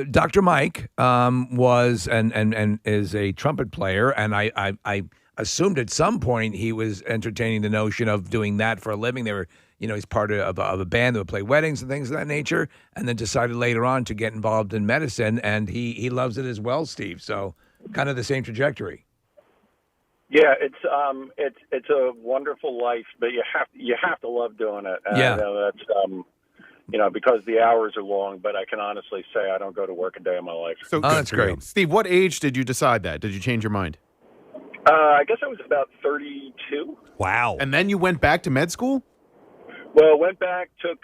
S3: Dr. Mike was and is a trumpet player, and I assumed at some point he was entertaining the notion of doing that for a living. They were, he's part of a band that would play weddings and things of that nature, and then decided later on to get involved in medicine, and he loves it as well, Steve. So kind of the same trajectory.
S19: Yeah, it's a wonderful life, but you have to love doing it. And
S3: Yeah.
S19: I know that's because the hours are long, but I can honestly say I don't go to work a day in my life.
S2: So
S3: that's
S2: good for you.
S3: great.
S2: Steve, what age did you decide that? Did you change your mind?
S19: I guess I was about 32.
S1: Wow.
S2: And then you went back to med school?
S19: Well, went back, took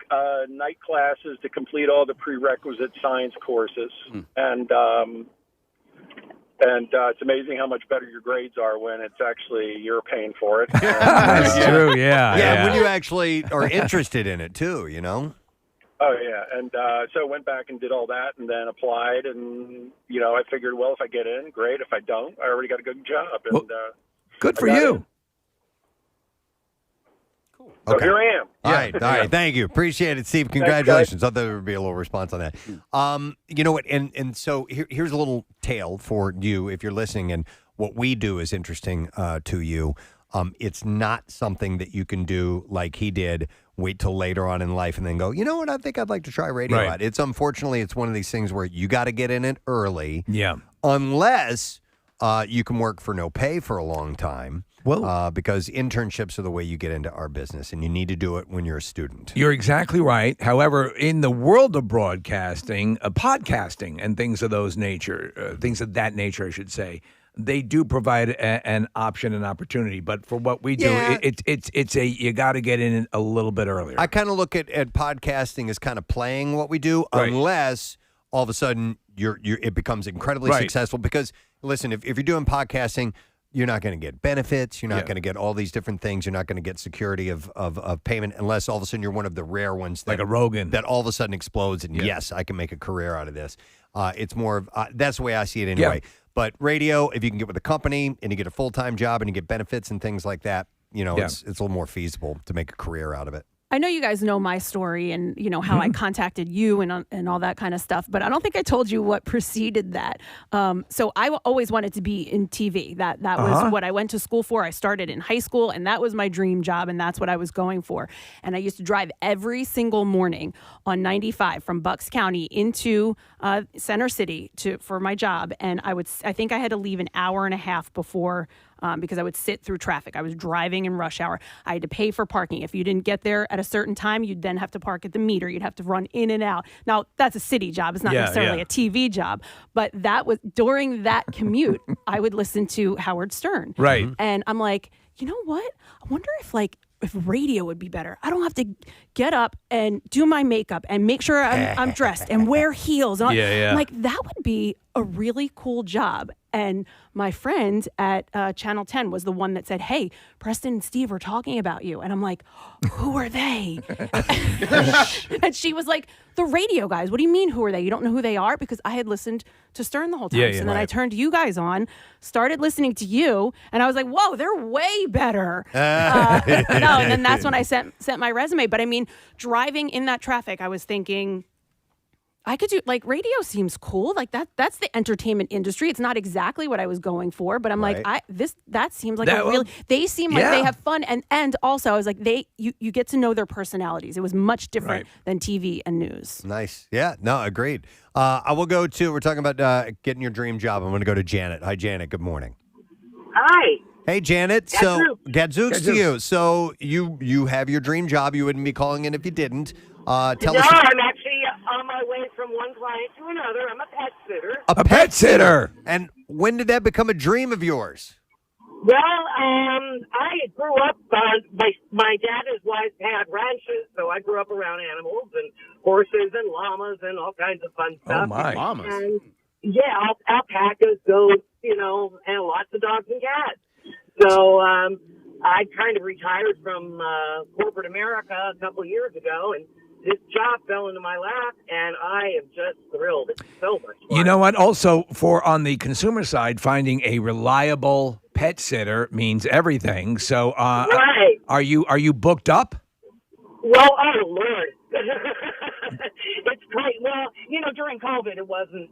S19: night classes to complete all the prerequisite science courses, and it's amazing how much better your grades are when it's actually you're paying for it.
S3: That's true. Yeah.
S1: When you actually are interested in it too, you know.
S19: Oh yeah, and so I went back and did all that, and then applied, and I figured, well, if I get in, great. If I don't, I already got a good job. And
S3: good for you.
S19: In. So here I am.
S1: All right. Thank you. Appreciate it, Steve. Congratulations. I thought there would be a little response on that. You know what? And so here's a little tale for you if you're listening. And what we do is interesting to you. It's not something that you can do like he did. Wait till later on in life and then go, you know what? I think I'd like to try radio.
S3: Right.
S1: It's unfortunately it's one of these things where you got to get in it early.
S3: Yeah.
S1: Unless you can work for no pay for a long time.
S3: Well,
S1: because internships are the way you get into our business, and you need to do it when you're a student.
S3: You're exactly right. However, in the world of broadcasting, podcasting, and things of that nature, I should say, they do provide an option and opportunity. But for what we do, it's you got to get in a little bit earlier.
S1: I kind of look at podcasting as kind of playing what we do, unless all of a sudden it becomes incredibly successful. Because listen, if you're doing podcasting, you're not going to get benefits. You're not going to get all these different things. You're not going to get security of payment unless all of a sudden you're one of the rare ones that,
S3: like a Rogan
S1: that all of a sudden explodes. And yes, I can make a career out of this. It's more of that's the way I see it anyway. Yeah. But radio, if you can get with a company and you get a full-time job and you get benefits and things like that, it's a little more feasible to make a career out of it.
S5: I know you guys know my story and, how I contacted you and all that kind of stuff, but I don't think I told you what preceded that. So I always wanted to be in TV. That was what I went to school for. I started in high school, and that was my dream job, and that's what I was going for. And I used to drive every single morning on 95 from Bucks County into Center City for my job, and I think I had to leave an hour and a half before because I would sit through traffic. I was driving in rush hour. I had to pay for parking. If you didn't get there at a certain time, you'd then have to park at the meter. You'd have to run in and out. Now, that's a city job. It's not necessarily a TV job. But that was during that commute, I would listen to Howard Stern.
S3: Right.
S5: And I'm like, you know what? I wonder if radio would be better. I don't have to get up and do my makeup and make sure I'm dressed and wear heels. And all.
S3: Yeah.
S5: I'm like, that would be a really cool job. And my friend at Channel 10 was the one that said, hey, Preston and Steve are talking about you. And I'm like, who are they? And she was like, the radio guys. What do you mean, who are they? You don't know who they are? Because I had listened to Stern the whole time. So then I turned you guys on, started listening to you, and I was like, whoa, they're way better. And then that's when I sent my resume. But I mean, driving in that traffic, I was thinking, I could do, radio seems cool. That's the entertainment industry. It's not exactly what I was going for, but I'm like, that seems like they seem like they have fun. And also I was like, you get to know their personalities. It was much different than TV and news.
S1: Nice. Yeah, no, agreed. I will go to, we're talking about getting your dream job. I'm going to go to Janet. Hi, Janet. Good morning.
S20: Hi.
S1: Hey, Janet. Gadzooks to you. So you have your dream job. You wouldn't be calling in if you didn't. Tell us.
S20: I'm actually on my way from one client to another. I'm a pet sitter.
S1: A pet sitter. And when did that become a dream of yours?
S20: Well, I grew up, my dad and his wife had ranches, so I grew up around animals and horses and llamas and all kinds of fun stuff.
S3: Oh, my.
S2: Llamas.
S20: And, alpacas, goats, and lots of dogs and cats. So I kind of retired from corporate America a couple of years ago, and this job fell into my lap, and I am just thrilled. It's so much fun.
S3: You know what? Also, on the consumer side, finding a reliable pet sitter means everything. So, are you booked up?
S20: Well, oh Lord, it's great. Well, during COVID, it wasn't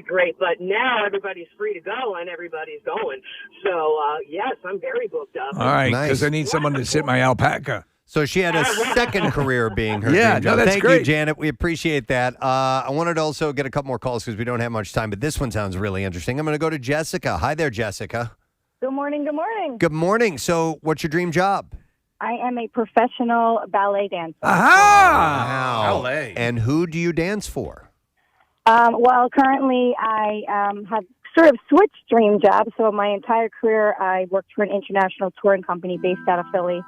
S20: great, but now everybody's free to go and everybody's going. So, yes, I'm very booked up.
S3: All right, because I need someone to sit my alpaca.
S1: So she had a second career being her
S3: dream
S1: job.
S3: That's
S1: Thank
S3: great.
S1: you, Janet. We appreciate that. I wanted to also get a couple more calls because we don't have much time, but this one sounds really interesting. I'm going to go to Jessica. Hi there, Jessica.
S21: Good morning. Good morning.
S1: Good morning. So what's your dream job?
S21: I am a professional ballet dancer.
S1: Aha! Wow.
S2: Ballet.
S1: And who do you dance for?
S21: Well, currently I have sort of switched dream jobs. So my entire career, I worked for an international touring company based out of Philly,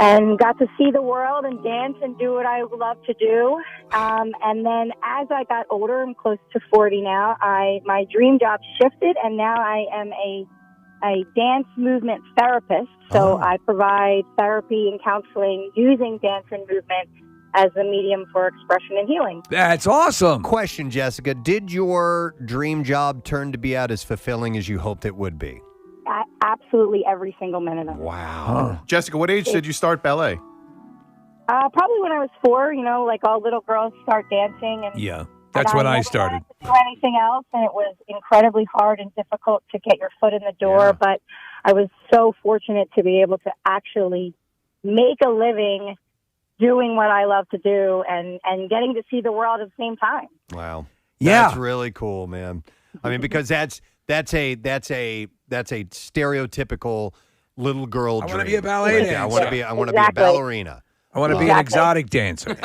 S21: and got to see the world and dance and do what I love to do. And then as I got older, I'm close to 40 now, my dream job shifted, and now I am a dance movement therapist. So I provide therapy and counseling using dance and movement as a medium for expression and healing.
S3: That's awesome.
S1: Question, Jessica. Did your dream job turn to be out as fulfilling as you hoped it would be?
S21: Absolutely every single minute of it.
S1: Wow.
S2: Jessica, what age did you start ballet?
S21: Probably when I was 4, like all little girls start dancing. And
S3: Yeah, that's when I started.
S21: To do anything else, and it was incredibly hard and difficult to get your foot in the door, but I was so fortunate to be able to actually make a living doing what I love to do and getting to see the world at the same time.
S1: Wow.
S3: Yeah.
S1: That's really cool, man. I mean, because that's a stereotypical little girl dream.
S3: I want to be a ballet dancer.
S1: I want to be a ballerina.
S3: I want to be an exotic dancer.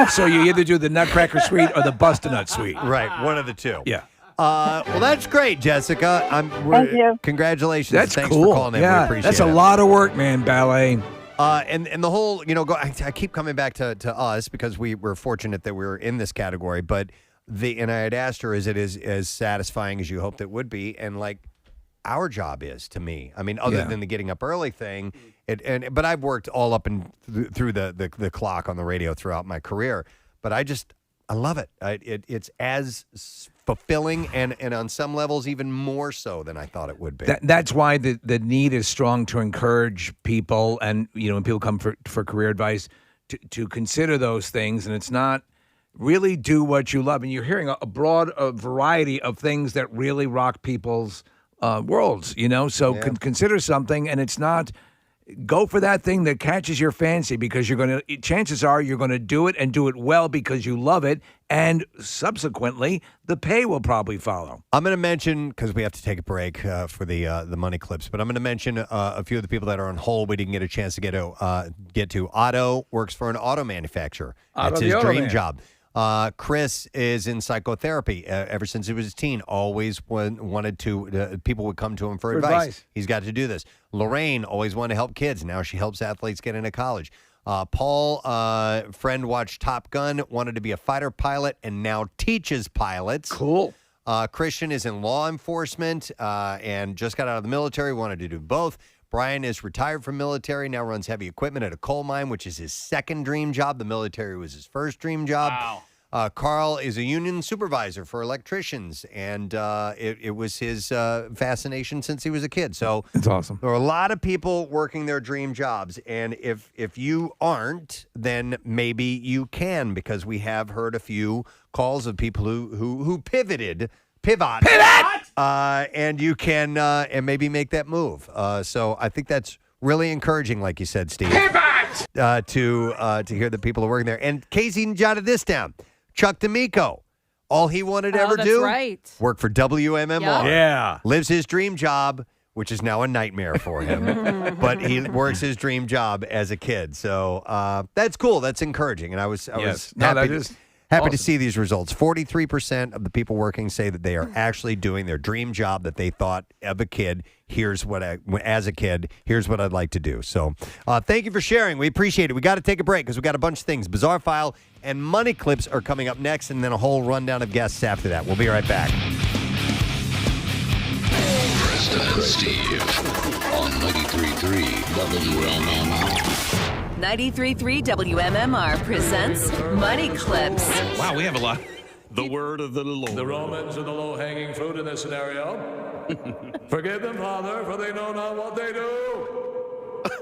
S3: So you either do the Nutcracker Suite or the Bust-a-Nut Suite.
S1: Right, one of the two.
S3: Yeah.
S1: Well, that's great, Jessica.
S21: Thank you.
S1: Congratulations.
S3: That's
S1: Thanks
S3: cool.
S1: for calling in.
S3: Yeah,
S1: We appreciate
S3: that's
S1: it.
S3: a lot of work, man, ballet.
S1: And the whole, I keep coming back to us because we were fortunate that we were in this category, but and I had asked her, is it as satisfying as you hoped it would be? And like our job is, to me. I mean, other than the getting up early thing, but I've worked all up and through the clock on the radio throughout my career, but I love it. It's as fulfilling and on some levels even more so than I thought it would be.
S3: That's why the need is strong to encourage people, and when people come for career advice, to consider those things. And it's not really do what you love. And you're hearing a broad variety of things that really rock people's worlds. So consider something, and it's not. Go for that thing that catches your fancy, because chances are you're going to do it and do it well because you love it, and subsequently the pay will probably follow.
S1: I'm going to mention, because we have to take a break for the money clips, but I'm going to mention a few of the people that are on hold we didn't get a chance to get to. Otto works for an auto manufacturer. That's his dream job. Chris is in psychotherapy ever since he was a teen. Always wanted to, people would come to him for advice. He's got to do this. Lorraine always wanted to help kids. Now she helps athletes get into college. Paul, friend watched Top Gun, wanted to be a fighter pilot, and now teaches pilots.
S3: Cool.
S1: Christian is in law enforcement and just got out of the military, wanted to do both. Brian is retired from military, now runs heavy equipment at a coal mine, which is his second dream job. The military was his first dream job.
S4: Wow.
S1: Carl is a union supervisor for electricians, and it was his fascination since he was a kid. So
S3: it's awesome.
S1: There are a lot of people working their dream jobs, and if you aren't, then maybe you can, because we have heard a few calls of people who pivot, and you can and maybe make that move. So I think that's really encouraging, like you said, Steve. Pivot! To hear that people are working there. And Casey jotted this down. Chuck D'Amico, all he wanted to ever do, work for WMMR.
S3: Yep. Yeah.
S1: Lives his dream job, which is now a nightmare for him. But he works his dream job as a kid. So that's cool. That's encouraging. And I was happy to see these results. 43% of the people working say that they are actually doing their dream job that they thought of a kid. Here's what as a kid, here's what I'd like to do. So thank you for sharing. We appreciate it. We got to take a break because we got a bunch of things. Bizarre File and Money Clips are coming up next, and then a whole rundown of guests after that. We'll be right back.
S12: Preston and Steve on 93.3 WMMR.
S11: 93.3 WMMR presents Money Clips.
S8: Wow, we have a lot. The word of the Lord.
S22: The Romans are the low-hanging fruit in this scenario. Forgive them, Father, for they know not what they do.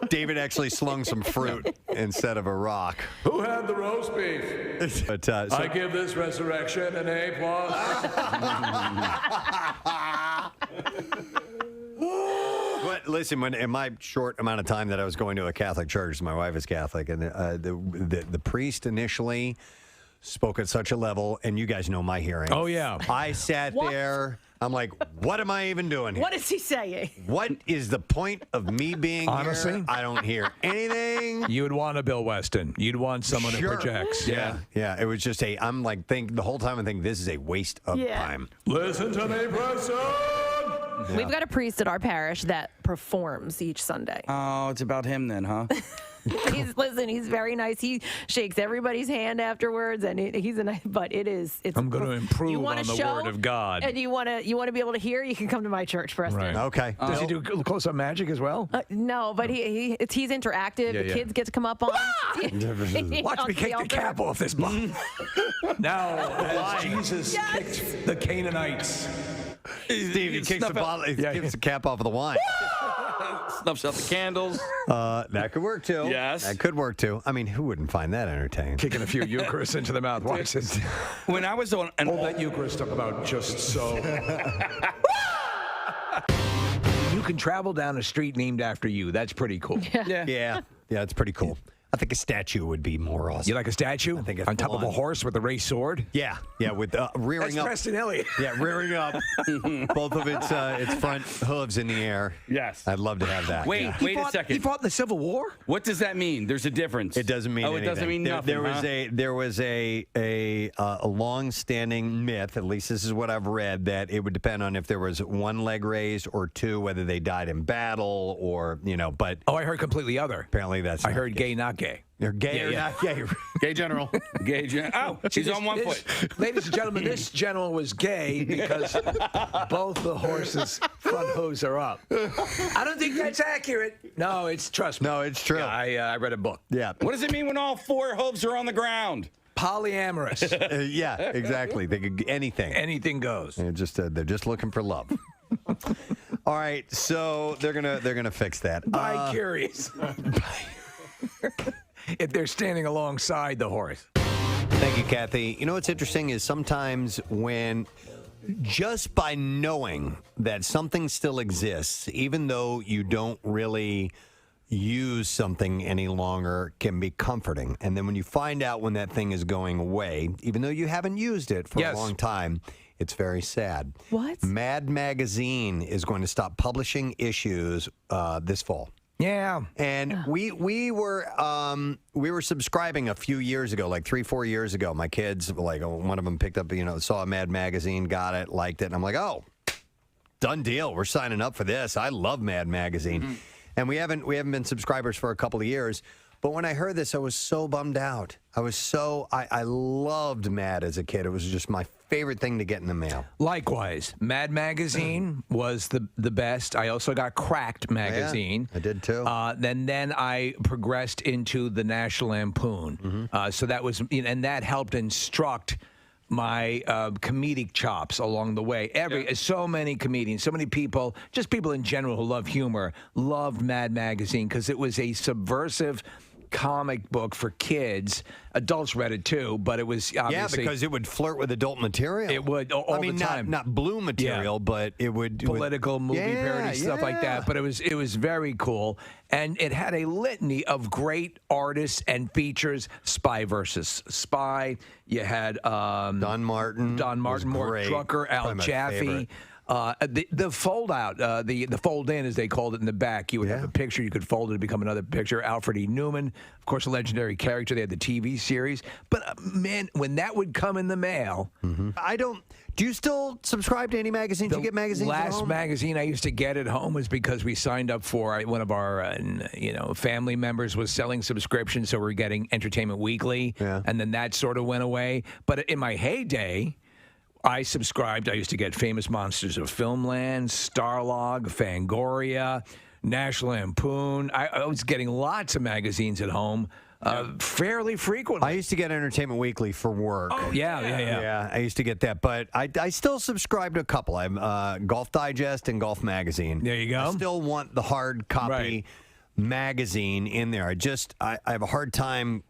S1: David actually slung some fruit instead of a rock.
S22: Who had the roast beef?
S1: But,
S22: I give this resurrection an A+.
S1: But listen, in my short amount of time that I was going to a Catholic church, my wife is Catholic, and the priest initially spoke at such a level, and you guys know my hearing.
S3: Oh, yeah.
S1: I sat there. I'm like, what am I even doing here?
S7: What is he saying?
S1: What is the point of me being
S3: Honestly?
S1: here? I don't hear anything.
S3: You would want a Bill Weston. You'd want someone who projects.
S1: Yeah. Yeah. It was just I'm like, the whole time I think this is a waste of time.
S22: Listen to me, Preston.
S1: Yeah.
S7: We've got a priest at our parish that performs each Sunday.
S4: Oh, it's about him then, huh?
S7: He's very nice. He shakes everybody's hand afterwards, and he's a nice. But it's.
S3: I'm going to improve
S7: you want
S3: on
S7: a
S3: the
S7: show,
S3: Word of God.
S7: and you want to be able to hear. You can come to my church, Preston.
S3: Right.
S1: Okay.
S3: Does he do close-up magic as well?
S7: No, but he's interactive.
S3: Yeah,
S7: the
S3: yeah.
S7: kids get to come up on.
S3: Watch me kick the cap off this bomb. Now, as Jesus kicked the Canaanites.
S1: Steve, he kicks the bottle. He kicks the cap off of the wine.
S4: Snuffs out the candles.
S1: That could work too.
S4: Yes.
S1: That could work too. I mean, who wouldn't find that entertaining?
S3: Kicking a few Eucharists into the mouth. Watch this.
S4: When I was on
S22: Hold that Eucharist up about just so.
S3: You can travel down a street named after you. That's pretty cool.
S1: Yeah, it's pretty cool. I think a statue would be more awesome.
S3: You like a statue?
S1: I think
S3: on top of a horse with a raised sword?
S1: Yeah, with rearing
S3: That's
S1: up.
S3: Preston Elliott.
S1: Yeah, rearing up both of its front hooves in the air.
S4: Yes.
S1: I'd love to have that.
S4: Wait a second.
S3: He fought in the Civil War?
S4: What does that mean? There's a difference.
S1: It doesn't mean anything.
S4: It doesn't mean nothing.
S1: There was a long-standing myth, at least this is what I've read, that it would depend on if there was one leg raised or two, whether they died in battle or, but...
S3: Oh, I heard completely other.
S1: Apparently that's
S3: I heard gay, not gay.
S1: You're gay or not gay?
S2: Gay general.
S4: Gay general. Oh, she's on one foot.
S3: Ladies and gentlemen, this general was gay because both the horses' front hooves are up. I don't think that's accurate. No, trust me.
S1: No, it's true.
S3: Yeah, I read a book.
S1: Yeah.
S4: What does it mean when all four hooves are on the ground?
S3: Polyamorous.
S1: Yeah, exactly. They could anything.
S3: Anything goes.
S1: They're just looking for love. All right, so they're gonna fix that.
S3: Bi-curious. If they're standing alongside the horse.
S1: Thank you, Kathy. You know what's interesting is sometimes when just by knowing that something still exists, even though you don't really use something any longer, can be comforting. And then when you find out when that thing is going away, even though you haven't used it for a long time, it's very sad.
S7: What?
S1: Mad Magazine is going to stop publishing issues this fall.
S3: Yeah.
S1: And we were subscribing a few years ago, like 3-4 years ago. My kids, like one of them picked up, saw a Mad Magazine, got it, liked it, and I'm like, oh, done deal. We're signing up for this. I love Mad Magazine. Mm-hmm. And we haven't been subscribers for a couple of years. But when I heard this, I was so bummed out. I loved Mad as a kid. It was just my favorite thing to get in the mail.
S3: Likewise, Mad Magazine was the best. I also got Cracked Magazine.
S1: Yeah, I did too.
S3: Then I progressed into the National Lampoon.
S1: Mm-hmm.
S3: So that was, and that helped instruct my comedic chops along the way. So many comedians, so many people, just people in general who love humor, loved Mad Magazine because it was a subversive comic book for kids. Adults read it too, but it was obviously...
S1: Yeah, because it would flirt with adult material.
S3: It would, all the time.
S1: Not blue material, but it would...
S3: Political movie parody, stuff like that. But it was very cool. And it had a litany of great artists and features. Spy versus Spy. You had...
S1: Don Martin,
S3: Mort Drucker, Al Jaffe. The fold out, the fold in, as they called it in the back, you would have a picture, you could fold it to become another picture. Alfred E. Newman, of course, a legendary character. They had the TV series. But man, when that would come in the mail,
S1: do you still subscribe to any magazines? Do you get magazines at
S3: last
S1: home?
S3: magazine I used to get at home was because we signed up for one of our family members was selling subscriptions, so we were getting Entertainment Weekly, and then that sort of went away. But in my heyday, I subscribed. I used to get Famous Monsters of Filmland, Starlog, Fangoria, National Lampoon. I was getting lots of magazines at home fairly frequently.
S1: I used to get Entertainment Weekly for work.
S3: Oh, yeah.
S1: I used to get that, but I still subscribe to a couple. I'm Golf Digest and Golf Magazine.
S3: There you go.
S1: I still want the hard copy magazine in there. I have a hard time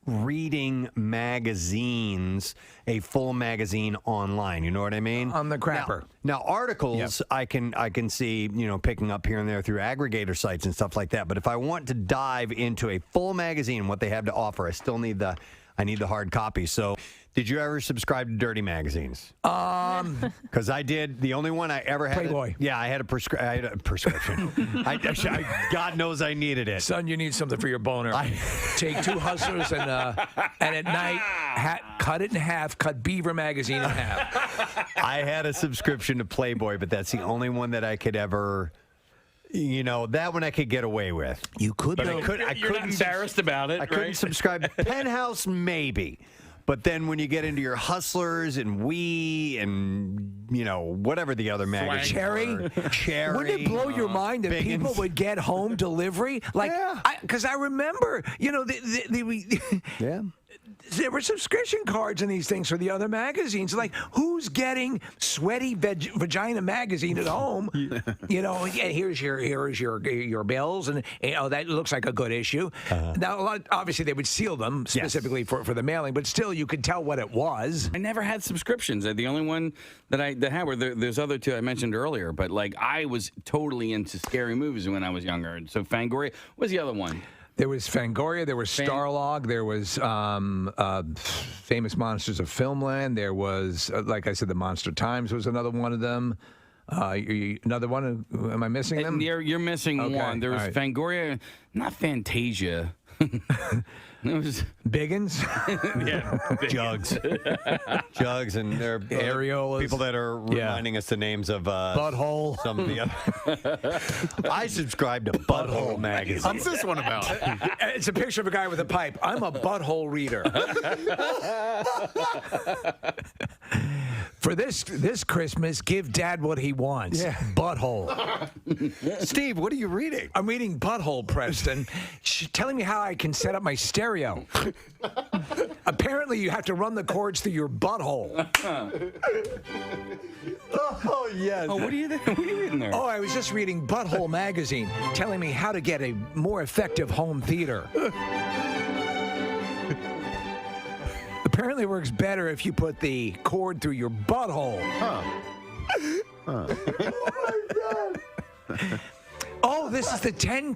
S1: reading magazines, a full magazine online. You know what I mean?
S3: On the crapper.
S1: Now articles, I can see, picking up here and there through aggregator sites and stuff like that. But if I want to dive into a full magazine, what they have to offer, I still need the I need the hard copy. So, did you ever subscribe to dirty magazines? Because I did. The only one I ever had.
S3: Playboy.
S1: I had a prescription. God knows I needed it.
S3: Son, you need something for your boner. Take 2 Hustlers and at night cut it in half. Cut Beaver magazine in half.
S1: I had a subscription to Playboy, but that's the only one that I could ever. That one I could get away with.
S3: You could,
S1: but
S3: though.
S4: You're not embarrassed about it.
S1: I couldn't
S4: right?
S1: subscribe. Penthouse, maybe. But then when you get into your Hustlers and We and, whatever the other magazines Cherry.
S3: Wouldn't it blow your mind that people would get home delivery? Like, because I remember, there were subscription cards in these things for the other magazines. Like, who's getting Sweaty Vagina magazine at home? Here's your bills, and that looks like a good issue. Now, obviously, they would seal them specifically for the mailing, but still, you could tell what it was.
S4: I never had subscriptions. The only one that had were there's other two I mentioned earlier, but I was totally into scary movies when I was younger. So Fangoria, what was the other one?
S3: There was Fangoria, there was Starlog, there was Famous Monsters of Filmland, there was, like I said, the Monster Times was another one of them. Another one? Am I missing them?
S4: You're missing one. There was Fangoria, not Fantasia. It was
S3: Biggins?
S1: Jugs, and they're
S3: Areolas.
S1: People that are reminding us the names of
S3: Butthole.
S1: Some of the other. I subscribe to Butthole magazine.
S2: What's this one about?
S3: It's a picture of a guy with a pipe. I'm a butthole reader. For this Christmas, give Dad what he wants. Butthole.
S1: Steve, what are you reading?
S3: I'm reading Butthole, Preston. She's telling me how I can set up my stereo. Apparently, you have to run the cords through your butthole.
S1: Oh, yes.
S4: Oh, what are you reading there?
S3: Oh, I was just reading Butthole magazine, telling me how to get a more effective home theater. Apparently works better if you put the cord through your butthole. Oh, my God. Oh, this is the 10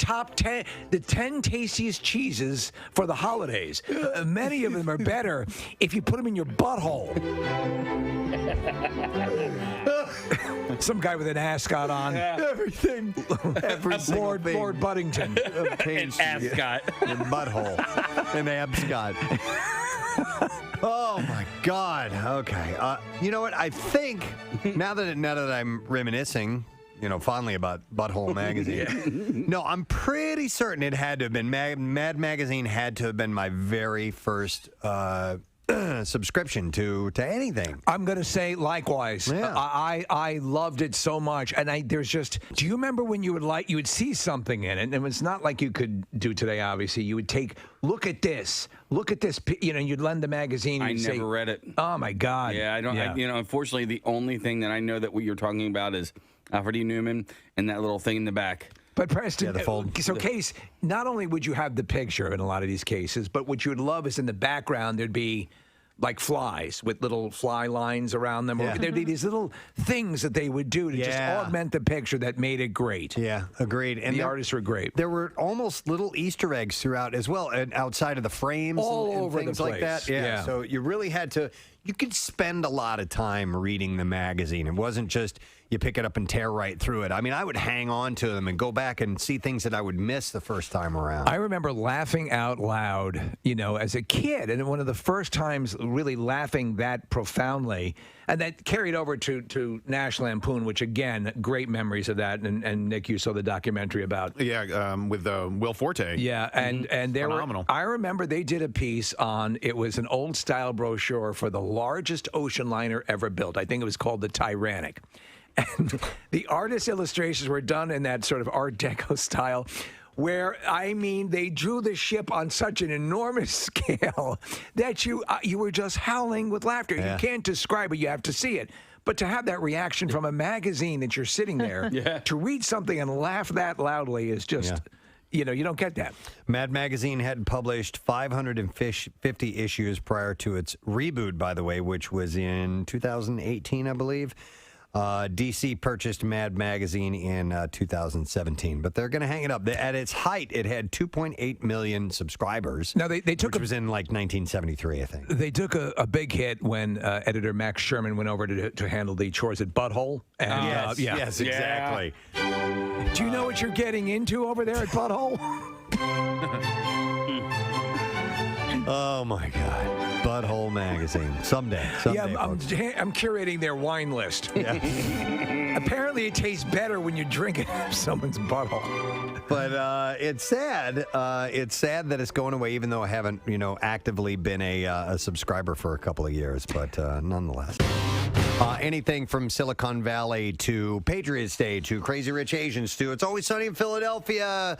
S3: tastiest cheeses for the holidays. Many of them are better if you put them in your butthole. Some guy with an ascot on.
S1: Everything.
S3: Lord Buddington.
S4: An ascot.
S1: And butthole. An abscot. Oh my God. Okay. You know what? I think now that I'm reminiscing, fondly about Butthole magazine. No, I'm pretty certain it had to have been Mad Magazine. Had to have been my very first subscription to anything.
S3: I'm going to say likewise.
S1: Yeah.
S3: I loved it so much. And there's just, do you remember when you would see something in it? And it's not like you could do today, obviously. You would look at this, you'd lend the magazine.
S4: I never read it.
S3: Oh my God.
S4: Yeah, I don't, unfortunately, the only thing that I know that what you're talking about is Alfred E. Newman and that little thing in the back.
S3: But Preston, so Case, not only would you have the picture in a lot of these cases, but what you would love is in the background there'd be like flies with little fly lines around them. Or there'd be these little things that they would do to just augment the picture that made it great.
S1: Yeah, agreed. And
S3: the artists were great.
S1: There were almost little Easter eggs throughout as well, and outside of the frames
S3: all
S1: and
S3: over
S1: things
S3: the
S1: like
S3: place.
S1: that. Yeah, so you really had to. You could spend a lot of time reading the magazine. It wasn't just you pick it up and tear right through it. I mean, I would hang on to them and go back and see things that I would miss the first time around.
S3: I remember laughing out loud, as a kid, and one of the first times really laughing that profoundly. And that carried over to National Lampoon, which, again, great memories of that. And Nick, you saw the documentary about.
S2: Yeah, with Will Forte.
S3: Yeah, and they
S2: phenomenal.
S3: I remember they did a piece on, it was an old-style brochure for the largest ocean liner ever built. I think it was called the Tyrannic. And the artist illustrations were done in that sort of Art Deco style, where, they drew the ship on such an enormous scale that you were just howling with laughter. Yeah. You can't describe it. You have to see it. But to have that reaction from a magazine that you're sitting there, to read something and laugh that loudly is just... you don't get that.
S1: Mad Magazine had published 550 issues prior to its reboot, by the way, which was in 2018, I believe. DC purchased Mad Magazine in 2017, but they're going to hang it up. At its height, it had 2.8 million subscribers.
S3: Now, they took
S1: which was in like 1973, I think.
S3: They took a big hit when editor Max Sherman went over to handle the chores at Butthole. And,
S1: yes, exactly.
S3: Do you know what you're getting into over there at Butthole?
S1: Oh, my God. Butthole Magazine. Someday.
S3: Yeah, I'm curating their wine list.
S1: Yeah.
S3: Apparently, it tastes better when you drink it out of someone's butthole.
S1: But it's sad. It's sad that it's going away, even though I haven't, actively been a subscriber for a couple of years. But nonetheless. Anything from Silicon Valley to Patriots Day to Crazy Rich Asians to It's Always Sunny in Philadelphia.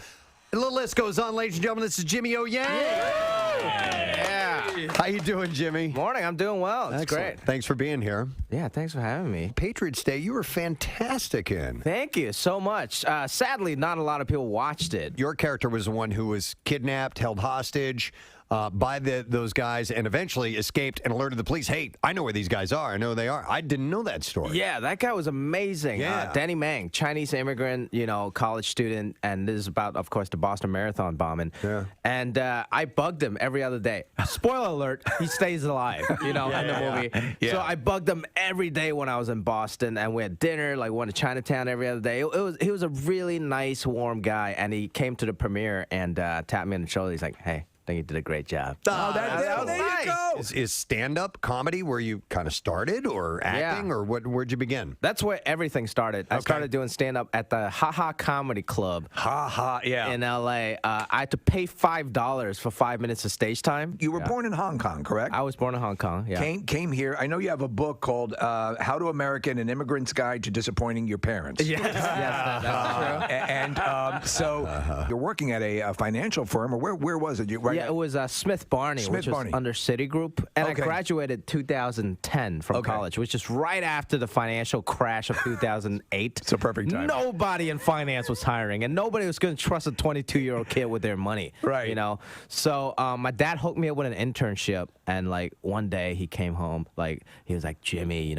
S1: The list goes on, ladies and gentlemen. This is Jimmy O. Yang.
S6: Yeah.
S1: How you doing, Jimmy?
S6: Morning. I'm doing well. It's
S1: Excellent.
S6: great.
S1: Thanks for being here.
S6: Yeah, thanks for having me.
S1: Patriots Day, you were fantastic in.
S6: Thank you so much. Sadly, not a lot of people watched it.
S1: Your character was the one who was kidnapped, held hostage by those guys, and eventually escaped and alerted the police. Hey, I know where these guys are. I know who they are. I didn't know that story.
S6: Yeah, that guy was amazing.
S1: Yeah.
S6: Danny Mang, Chinese immigrant, college student, and this is about, of course, the Boston Marathon bombing.
S1: Yeah.
S6: And I bugged him every other day. Spoiler alert, he stays alive, in the movie.
S1: Yeah.
S6: So I bugged him every day when I was in Boston, and we had dinner, went to Chinatown every other day. He was a really nice, warm guy, and he came to the premiere and tapped me on the shoulder. He's like, hey, I think you did a great job.
S3: There you go.
S1: Is stand-up comedy where you kind of started, or acting, or where'd you begin?
S6: That's where everything started. I started doing stand-up at the Ha Ha Comedy Club. In L.A. I had to pay $5 for 5 minutes of stage time.
S3: You were born in Hong Kong, correct?
S6: I was born in Hong Kong, yeah.
S3: Came here. I know you have a book called How to American, An Immigrant's Guide to Disappointing Your Parents.
S6: Yes, that's true.
S3: And so you're working at a financial firm, or where was it?
S6: It was Smith Barney, which was under Citigroup. And I graduated 2010 from college, which is right after the financial crash of 2008.
S3: It's a perfect time.
S6: Nobody in finance was hiring, and nobody was going to trust a 22-year-old kid with their money.
S3: Right.
S6: So my dad hooked me up with an internship, and one day he came home, he was like, Jimmy,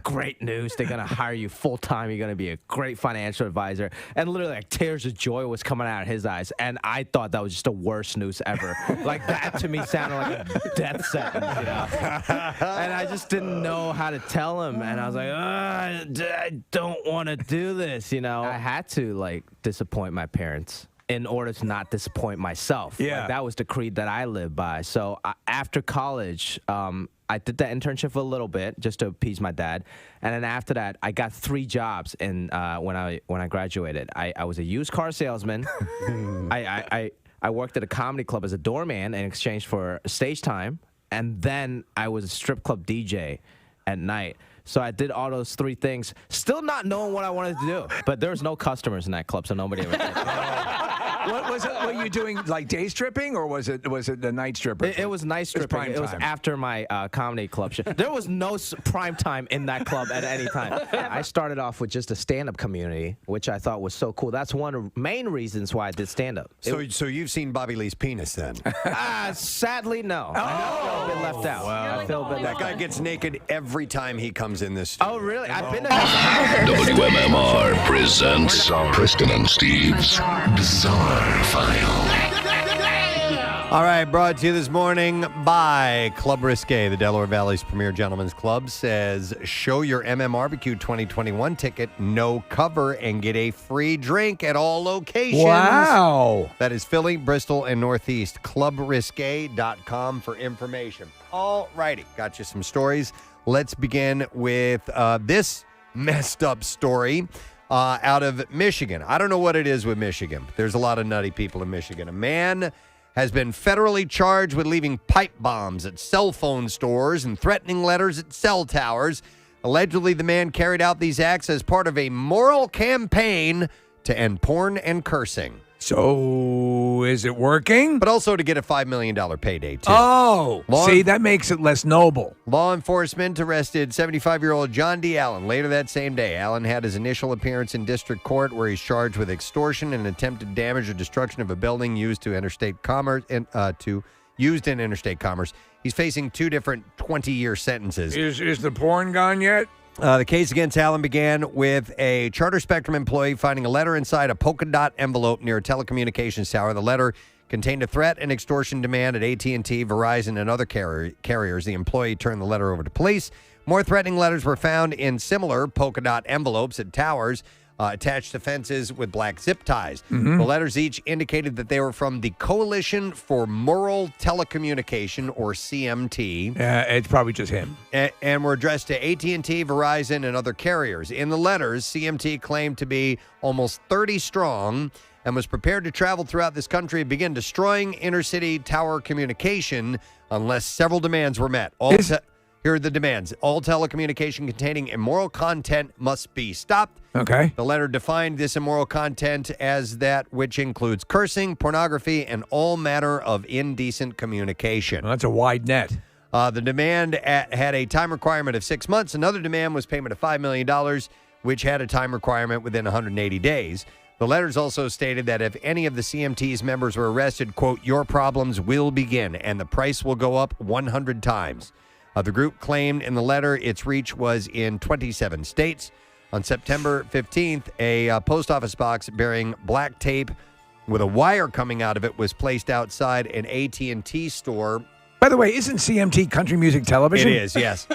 S6: great news. They're going to hire you full-time. You're going to be a great financial advisor. And literally, tears of joy was coming out of his eyes. And I thought that was just the worst news ever. That to me sounded like a death sentence, And I just didn't know how to tell him. And I was like, I don't want to do this, I had to, disappoint my parents in order to not disappoint myself.
S3: Yeah.
S6: That was the creed that I lived by. So after college, I did that internship for a little bit just to appease my dad. And then after that, I got 3 jobs when I graduated. I was a used car salesman. I worked at a comedy club as a doorman in exchange for stage time, and then I was a strip club DJ at night. So I did all those 3 things, still not knowing what I wanted to do. But there was no customers in that club, so nobody ever did.
S3: Were you doing day stripping, or was it the night stripper?
S6: It was night stripping. It was after my comedy club show. There was no prime time in that club at any time. I started off with just a stand-up community, which I thought was so cool. That's one of the main reasons why I did stand-up.
S1: So you've seen Bobby Lee's penis then?
S6: Sadly, no. I feel a bit left out.
S1: Wow.
S6: I feel a bit
S1: that guy gets naked every time he comes in this studio.
S6: Oh, really? I've been to
S9: WMMR presents Preston and Steve's Bizarre File.
S1: All right, brought to you this morning by Club Risque, the Delaware Valley's premier gentlemen's club, says show your MMRBQ 2021 ticket, no cover, and get a free drink at all locations.
S3: Wow.
S1: That is Philly, Bristol, and Northeast. ClubRisque.com for information. All righty, got you some stories. Let's begin with this messed up story out of Michigan. I don't know what it is with Michigan. There's a lot of nutty people in Michigan. A man has been federally charged with leaving pipe bombs at cell phone stores and threatening letters at cell towers. Allegedly, the man carried out these acts as part of a moral campaign to end porn and cursing.
S3: So, is it working?
S1: But also to get a $5 million payday, too.
S3: Oh, see, that makes it less noble.
S1: Law enforcement arrested 75-year-old John D. Allen later that same day. Allen had his initial appearance in district court where he's charged with extortion and attempted damage or destruction of a building used in interstate commerce. He's facing 2 different 20-year sentences.
S3: Is the porn gone yet?
S1: The case against Allen began with a Charter Spectrum employee finding a letter inside a polka dot envelope near a telecommunications tower. The letter contained a threat and extortion demand at AT&T, Verizon, and other carriers. The employee turned the letter over to police. More threatening letters were found in similar polka dot envelopes at towers attached to fences with black zip ties.
S3: Mm-hmm.
S1: The letters each indicated that they were from the Coalition for Rural Telecommunication, or CMT.
S3: It's probably just him.
S1: And were addressed to AT&T, Verizon, and other carriers. In the letters, CMT claimed to be almost 30 strong and was prepared to travel throughout this country and begin destroying intercity tower communication unless several demands were met. Here are the demands. All telecommunication containing immoral content must be stopped.
S3: Okay.
S1: The letter defined this immoral content as that which includes cursing, pornography, and all manner of indecent communication.
S3: Well, that's a wide net.
S1: The demand had a time requirement of 6 months. Another demand was payment of $5 million, which had a time requirement within 180 days. The letters also stated that if any of the CMT's members were arrested, quote, your problems will begin and the price will go up 100 times. The group claimed in the letter its reach was in 27 states. On September 15th, a post office box bearing black tape with a wire coming out of it was placed outside an AT&T store.
S3: By the way, isn't CMT country music television?
S1: It is, yes.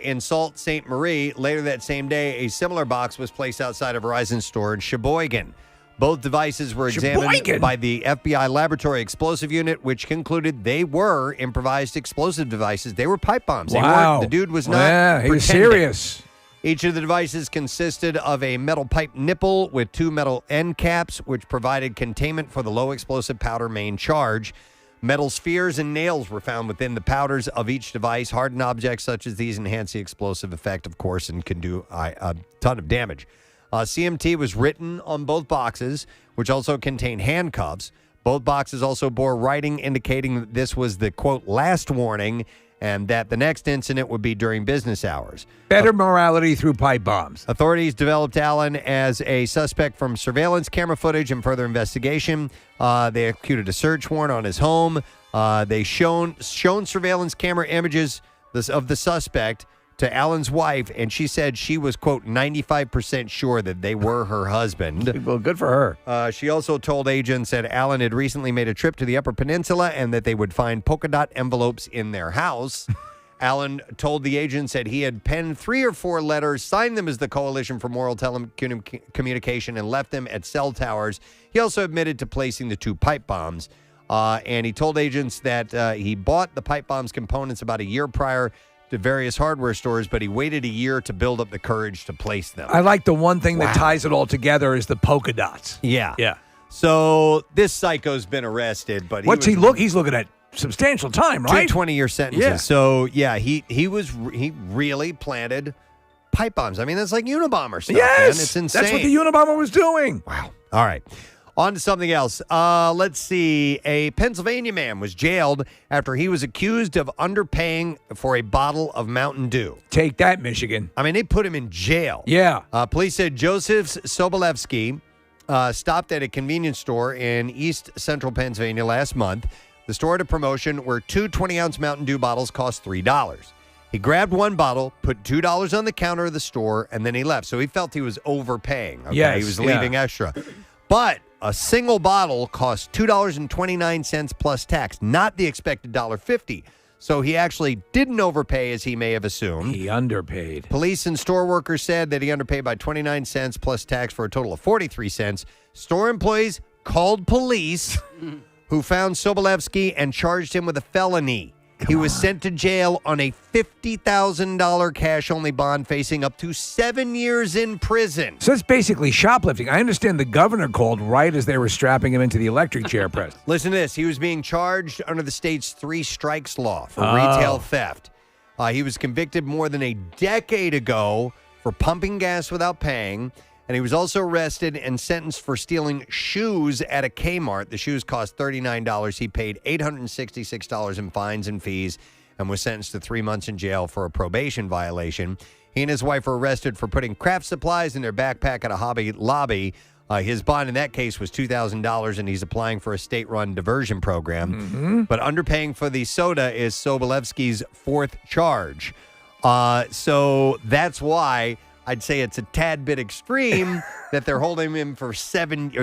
S1: In Sault Ste. Marie, later that same day, a similar box was placed outside a Verizon store in Sheboygan. Both devices were examined by the FBI Laboratory Explosive Unit, which concluded they were improvised explosive devices. They were pipe bombs.
S3: Wow.
S1: The dude was not
S3: Yeah, he was
S1: pretending.
S3: serious.
S1: Each of the devices consisted of a metal pipe nipple with two metal end caps, which provided containment for the low explosive powder main charge. Metal spheres and nails were found within the powders of each device. Hardened objects such as these enhance the explosive effect, of course, and can do a ton of damage. CMT was written on both boxes, which also contained handcuffs. Both boxes also bore writing indicating that this was the, quote, last warning and that the next incident would be during business hours.
S3: Better morality through pipe bombs.
S1: Authorities developed Allen as a suspect from surveillance camera footage and further investigation. They executed a search warrant on his home. They shown surveillance camera images of the suspect to Allen's wife, and she said she was, quote, 95% sure that they were her husband.
S3: Well, good for
S1: her. She also told agents that Allen had recently made a trip to the Upper Peninsula and that they would find polka dot envelopes in their house. Allen told the agents that he had penned 3 or 4 letters, signed them as the Coalition for Moral Telecommunication, and left them at cell towers. He also admitted to placing the 2 pipe bombs. And he told agents that he bought the pipe bombs components about a year prior to various hardware stores, but he waited a year to build up the courage to place them.
S3: I like the one thing that ties it all together is the polka dots.
S1: Yeah.
S3: Yeah.
S1: So this psycho's been arrested, but
S3: What's he look? He's looking at substantial time, right?
S1: 2 20-year sentences.
S3: Yeah.
S1: So yeah, he really planted pipe bombs. I mean, that's like Unabomber stuff.
S3: Yes,
S1: man. It's insane.
S3: that's what the Unabomber was doing.
S1: Wow. All right. On to something else. Let's see. A Pennsylvania man was jailed after he was accused of underpaying for a bottle of Mountain Dew.
S3: Take that, Michigan.
S1: I mean, they put him in jail.
S3: Yeah.
S1: Police said Joseph Sobolewski stopped at a convenience store in East Central Pennsylvania last month. The store had a promotion where 2 20-ounce Mountain Dew bottles cost $3. He grabbed one bottle, put $2 on the counter of the store, and then he left. So he felt he was overpaying. Okay?
S3: Yes,
S1: he was leaving extra. But a single bottle cost $2.29 plus tax, not the expected $1.50. So he actually didn't overpay as he may have assumed.
S3: He underpaid.
S1: Police and store workers said that he underpaid by 29 cents plus tax for a total of 43 cents. Store employees called police who found Sobolewski and charged him with a felony. He was sent to jail on a $50,000 cash-only bond, facing up to 7 years in prison.
S3: So it's basically shoplifting. I understand the governor called right as they were strapping him into the electric chair, Preston.
S1: Listen to this. He was being charged under the state's 3 strikes law for retail theft. He was convicted more than a decade ago for pumping gas without paying. And he was also arrested and sentenced for stealing shoes at a Kmart. The shoes cost $39. He paid $866 in fines and fees and was sentenced to 3 months in jail for a probation violation. He and his wife were arrested for putting craft supplies in their backpack at a Hobby Lobby. His bond in that case was $2,000, and he's applying for a state-run diversion program. But underpaying for the soda is Sobolewski's 4th charge. So that's why I'd say it's a tad bit extreme that they're holding him for or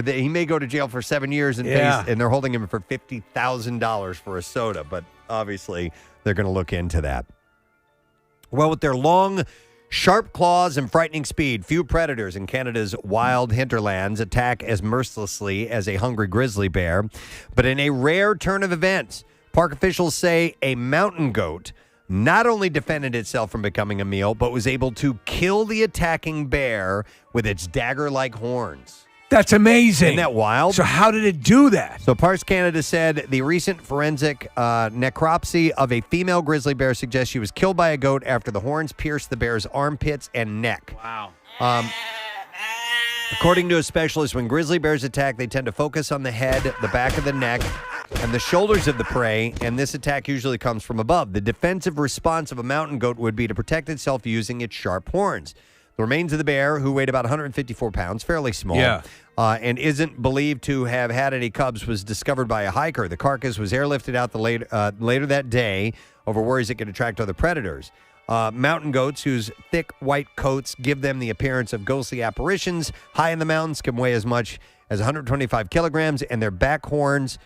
S1: that he may go to jail for 7 years and they're holding him for $50,000 for a soda. But obviously, they're going to look into that. Well, with their long, sharp claws and frightening speed, few predators in Canada's wild hinterlands attack as mercilessly as a hungry grizzly bear. But in a rare turn of events, park officials say a mountain goat not only defended itself from becoming a meal, but was able to kill the attacking bear with its dagger-like horns.
S3: That's amazing.
S1: Isn't that wild?
S3: So how did it do that?
S1: So Parks Canada said the recent forensic necropsy of a female grizzly bear suggests she was killed by a goat after the horns pierced the bear's armpits and neck.
S4: Wow.
S1: According to a specialist, when grizzly bears attack, they tend to focus on the head, the back of the neck, and the shoulders of the prey, and this attack usually comes from above. The defensive response of a mountain goat would be to protect itself using its sharp horns. The remains of the bear, who weighed about 154 pounds, fairly small, and isn't believed to have had any cubs, was discovered by a hiker. The carcass was airlifted out later that day over worries it could attract other predators. Mountain goats, whose thick white coats give them the appearance of ghostly apparitions, high in the mountains, can weigh as much as 125 kilograms, and their black horns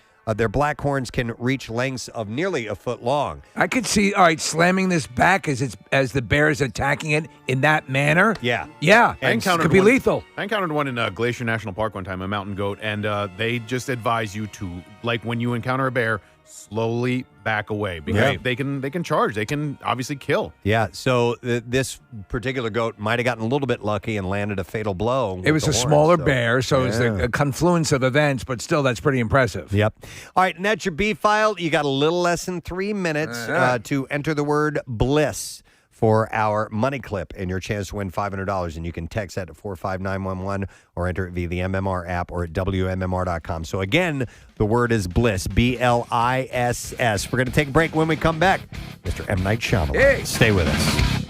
S1: can reach lengths of nearly a foot long.
S3: I could see, slamming this back as the bear is attacking it in that manner.
S1: Yeah.
S3: Yeah,
S2: I encountered
S3: could be
S2: one,
S3: lethal.
S2: I encountered one in Glacier National Park one time, a mountain goat, and they just advise you to, like when you encounter a bear, slowly back away because they can charge. They can obviously kill.
S1: Yeah, so this particular goat might have gotten a little bit lucky and landed a fatal blow.
S3: It was a smaller bear, so it's a confluence of events, but still, that's pretty impressive.
S1: Yep. All right, and that's your B file. You got a little less than 3 minutes to enter the word bliss for our money clip and your chance to win $500. And you can text that to 45911 or enter it via the MMR app or at WMMR.com. So again, the word is bliss, B-L-I-S-S. We're going to take a break. When we come back, Mr. M. Night Shyamalan.
S3: Hey.
S1: Stay with us.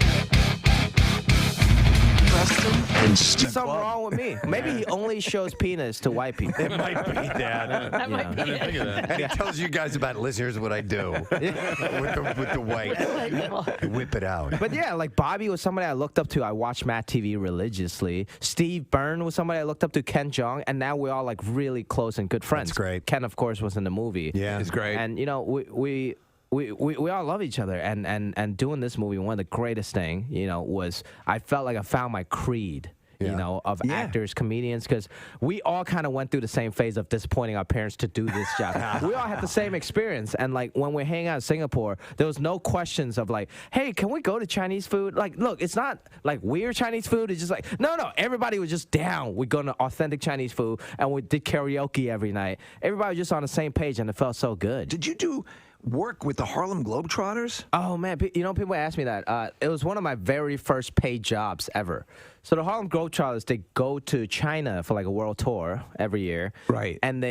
S6: There's something wrong with me. Maybe he only shows penis to white people.
S1: It might be, Dad.
S7: That might be it.
S1: And he tells you guys about, listen, here's what I do with the white. You whip it out.
S6: But yeah, like Bobby was somebody I looked up to. I watched Matt TV religiously. Steve Byrne was somebody I looked up to. Ken Jeong. And now we're all like really close and good friends.
S1: That's great.
S6: Ken, of course, was in the movie.
S1: Yeah.
S3: It's great.
S6: And, you know, we all love each other. And doing this movie, one of the greatest thing, you know, was I felt like I found my creed. You know, of actors, comedians, because we all kind of went through the same phase of disappointing our parents to do this job. We all had the same experience. And, like, when we're hanging out in Singapore, there was no questions of, like, hey, can we go to Chinese food? Like, look, it's not, like, weird Chinese food. It's just like, no, everybody was just down. We're going to authentic Chinese food, and we did karaoke every night. Everybody was just on the same page, and it felt so good.
S3: Did you do work with the Harlem Globetrotters?
S6: Oh, man. You know, people ask me that. It was one of my very first paid jobs ever. So the Harlem Globetrotters, they go to China for like a world tour every year.
S3: Right.
S6: And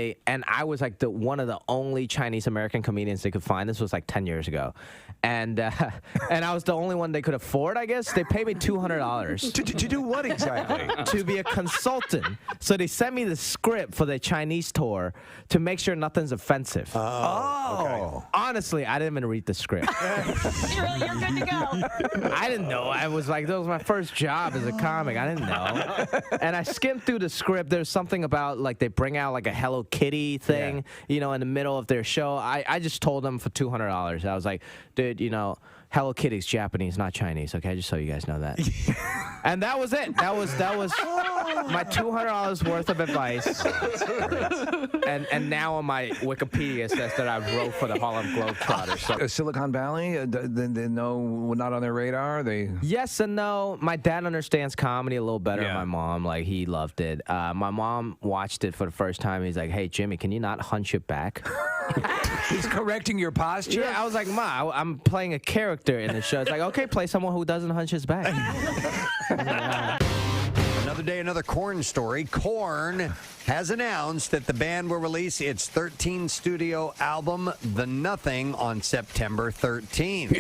S6: I was like one of the only Chinese American comedians they could find. This was like 10 years ago. And I was the only one they could afford, I guess. They paid me $200.
S3: To do what exactly?
S6: To be a consultant. So they sent me the script for the Chinese tour to make sure nothing's offensive.
S3: Oh.
S6: Okay. Honestly, I didn't even read the script.
S7: You're good to go.
S6: I didn't know. I was like, that was my first job as a comic. I didn't know. And I skimmed through the script. There's something about, like, they bring out, like, a Hello Kitty thing, you know, in the middle of their show. I just told them for $200. I was like, dude, you know, Hello Kitty's Japanese, not Chinese, okay? Just so you guys know that. And that was it. That was my $200 worth of advice. And now on my Wikipedia says that I wrote for the Harlem Globetrotters. So.
S3: Silicon Valley, they know we're not on their radar?
S6: Yes and no. My dad understands comedy a little better than my mom. Like, he loved it. My mom watched it for the first time. He's like, hey, Jimmy, can you not hunch it back?
S3: He's correcting your posture?
S6: Yeah, I was like, Ma, I'm playing a character in the show. It's like, okay, play someone who doesn't hunch his back.
S1: Another day, another Korn story. Korn has announced that the band will release its 13th studio album, The Nothing, on September 13th.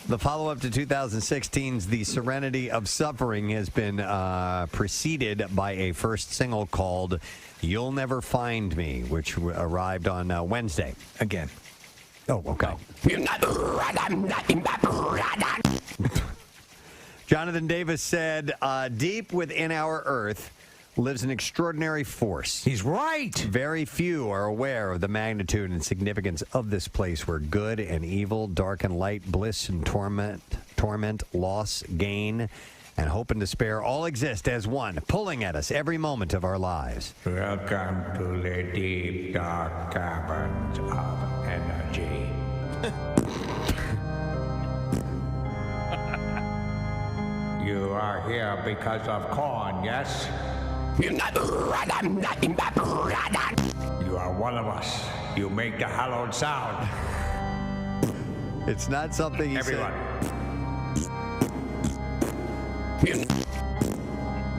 S1: The follow-up to 2016's The Serenity of Suffering has been preceded by a first single called You'll Never Find Me, which arrived on Wednesday.
S3: Again.
S1: Oh, okay. Jonathan Davis said, deep within our Earth lives an extraordinary force.
S3: He's right.
S1: Very few are aware of the magnitude and significance of this place where good and evil, dark and light, bliss and torment, loss, gain, and hope and despair all exist as one, pulling at us every moment of our lives.
S22: Welcome to the deep, dark caverns of energy. You are here because of Korn, yes? You are one of us. You make the hallowed sound.
S1: It's not something he
S22: Everyone.
S1: said.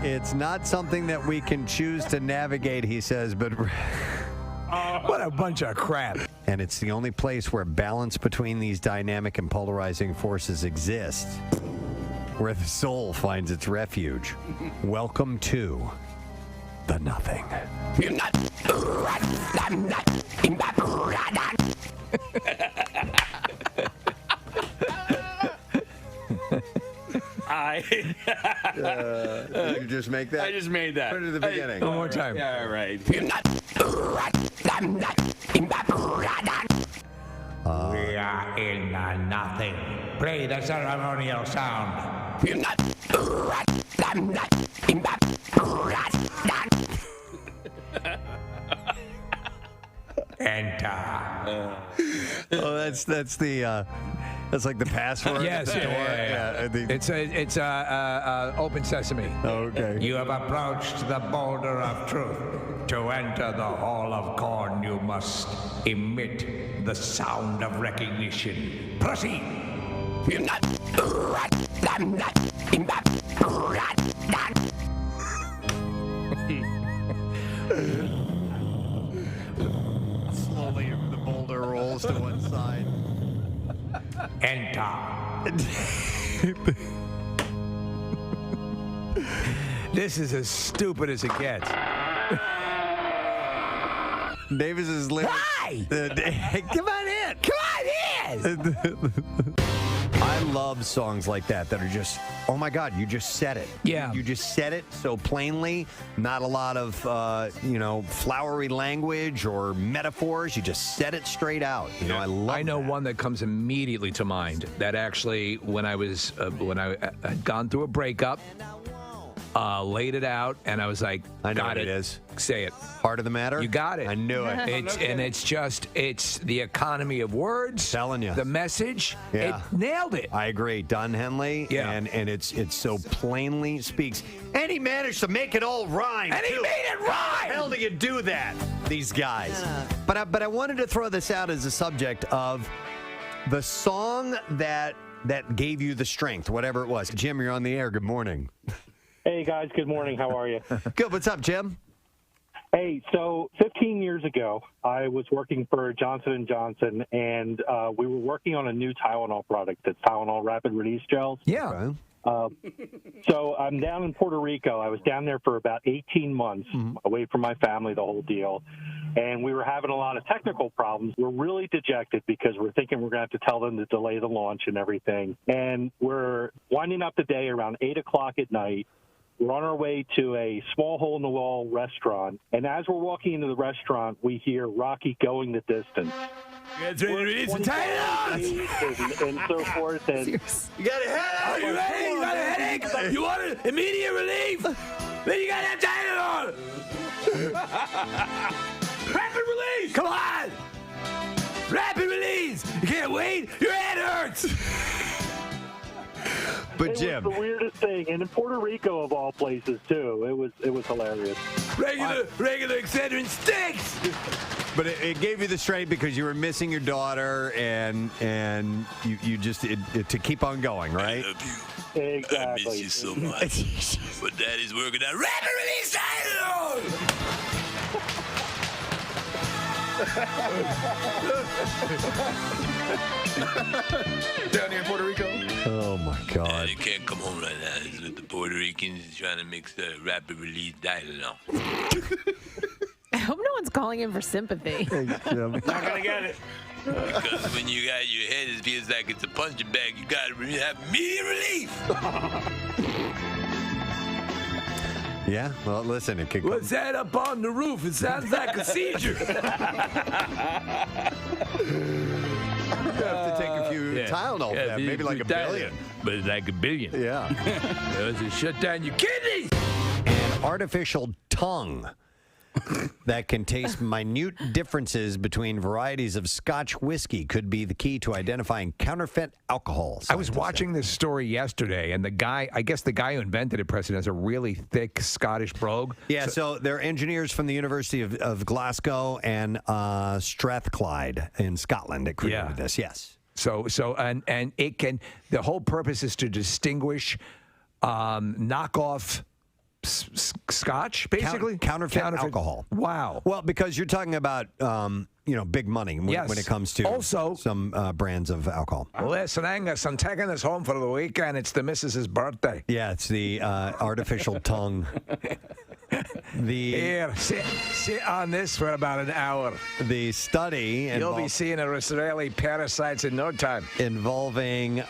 S1: It's not something that we can choose to navigate, he says, but...
S3: What a bunch of crap.
S1: And it's the only place where balance between these dynamic and polarizing forces exists, where the soul finds its refuge. Welcome to the nothing. Did you just make that?
S4: I just made that.
S1: Put it at the beginning.
S3: One more time.
S4: Yeah, all right.
S22: We are in the nothing. Play the ceremonial sound. Enter.
S1: That's like the password.
S3: Yes,
S1: at the door.
S3: yeah. It's open sesame.
S1: Okay.
S22: You have approached the boulder of truth. To enter the hall of Korn, you must emit the sound of recognition. Proceed.
S1: Slowly, the boulder rolls to one side.
S22: Enter.
S3: This is as stupid as it gets.
S1: Davis is living.
S3: Why?
S1: Come on in.
S3: Come on in.
S1: I love songs like that are just, oh my God, you just said it.
S3: Yeah.
S1: You just said it so plainly. Not a lot of, flowery language or metaphors. You just said it straight out. You know, I love
S3: I know
S1: that.
S3: one that comes immediately to mind. That actually, when I had gone through a breakup, laid it out, and I was like,
S1: I know
S3: got
S1: what
S3: it.
S1: it is.
S3: Say it.
S1: Heart of the matter?
S3: You got it.
S1: I knew it.
S3: It's the economy of words.
S1: Telling you.
S3: The message.
S1: Yeah.
S3: It nailed it.
S1: I agree. Don Henley.
S3: Yeah.
S1: And it's so plainly speaks. And he managed to make it all rhyme.
S3: And he
S1: too.
S3: made it rhyme.
S1: How the hell do you do that? These guys. But I wanted to throw this out as a subject of the song that gave you the strength, whatever it was. Jim, you're on the air. Good morning.
S10: Hey, guys. Good morning. How are you?
S1: Good. What's up, Jim?
S10: Hey, so 15 years ago, I was working for Johnson & Johnson, and we were working on a new Tylenol product, that's Tylenol Rapid Release Gels.
S3: Yeah.
S10: So I'm down in Puerto Rico. I was down there for about 18 months, away from my family, the whole deal. And we were having a lot of technical problems. We're really dejected because we're thinking we're going to have to tell them to delay the launch and everything. And we're winding up the day around 8 o'clock at night. We're on our way to a small hole-in-the-wall restaurant, and as we're walking into the restaurant, we hear Rocky Going the Distance.
S3: It's ready to release the Tylenol!
S10: And so forth. And
S3: You got a headache? Are you ready? You got a headache? You want an immediate relief? Then you got to have Tylenol! Rapid release! Come on! Rapid release! You can't wait? Your head hurts!
S1: But
S10: it
S1: Jim,
S10: was the weirdest thing, and in Puerto Rico of all places too. It was hilarious.
S3: Regular Excedrin stinks.
S1: but it gave you the strength because you were missing your daughter, and you just to keep on going, right?
S10: I love you. Exactly.
S12: I miss you so much. But Daddy's working out. Rapid release Tylenol!
S2: Down here in Puerto Rico.
S1: Oh my God.
S13: You can't come home like that. It's with the Puerto Ricans trying to mix the rapid release Tylenol.
S7: I hope no one's calling in for sympathy.
S13: Not gonna get it. Because when you got your head, it feels like it's a punching bag. You gotta have immediate relief.
S1: Yeah, well, listen, it could come.
S3: What's that up on the roof? It sounds like a seizure.
S1: You have to take a few Tylenol, maybe like a billion.
S3: But it's like a billion.
S1: Yeah.
S3: Does it shut down your kidneys?
S1: An artificial tongue that can taste minute differences between varieties of Scotch whiskey could be the key to identifying counterfeit alcohol.
S3: I was watching this story yesterday, and I guess the guy who invented it, Preston, has a really thick Scottish brogue.
S1: Yeah, so they're engineers from the University of Glasgow and Strathclyde in Scotland that created this. Yes.
S3: So and it can. The whole purpose is to distinguish knockoff Scotch, basically
S1: counterfeit alcohol.
S3: Wow.
S1: Well, because you're talking about big money when it comes to
S3: also
S1: some brands of alcohol.
S3: Listen, Angus, I'm taking this home for the weekend. It's the missus's birthday.
S1: Yeah, it's the artificial tongue.
S3: Here, sit on this for about an hour.
S1: The study
S3: you'll be seeing Israeli parasites in no time.
S1: Involving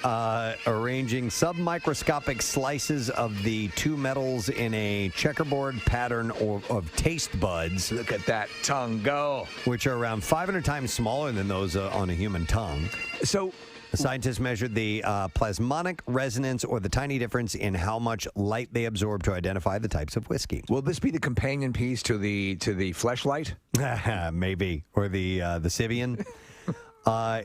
S1: arranging submicroscopic slices of the two metals in a checkerboard pattern of taste buds.
S3: Look at that tongue go.
S1: Which are around 500 times smaller than those on a human tongue.
S3: So
S1: the scientists measured the plasmonic resonance, or the tiny difference in how much light they absorb, to identify the types of whiskey.
S3: Will this be the companion piece to the fleshlight?
S1: Maybe, or the Sibian.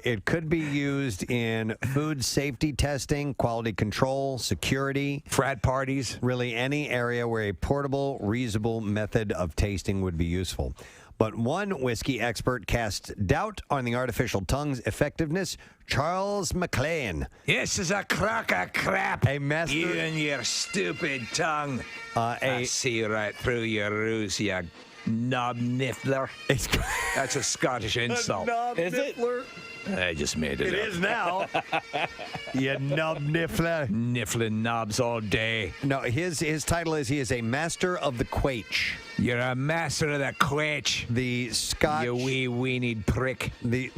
S1: It could be used in food safety testing, quality control, security,
S3: frat parties,
S1: really any area where a portable, reusable method of tasting would be useful. But one whiskey expert casts doubt on the artificial tongue's effectiveness. Charles McLean.
S3: This is a crock of crap.
S1: A master.
S3: You and your stupid tongue. I see right through your ruse, you knob niffler. That's a Scottish insult.
S1: Is it?
S3: I just made it up.
S1: It is now. You knob niffler.
S3: Niffling knobs all day.
S1: No, his title is he is a master of the quaich.
S3: You're a master of the quaich.
S1: The Scotch.
S3: You wee weenied prick.
S1: The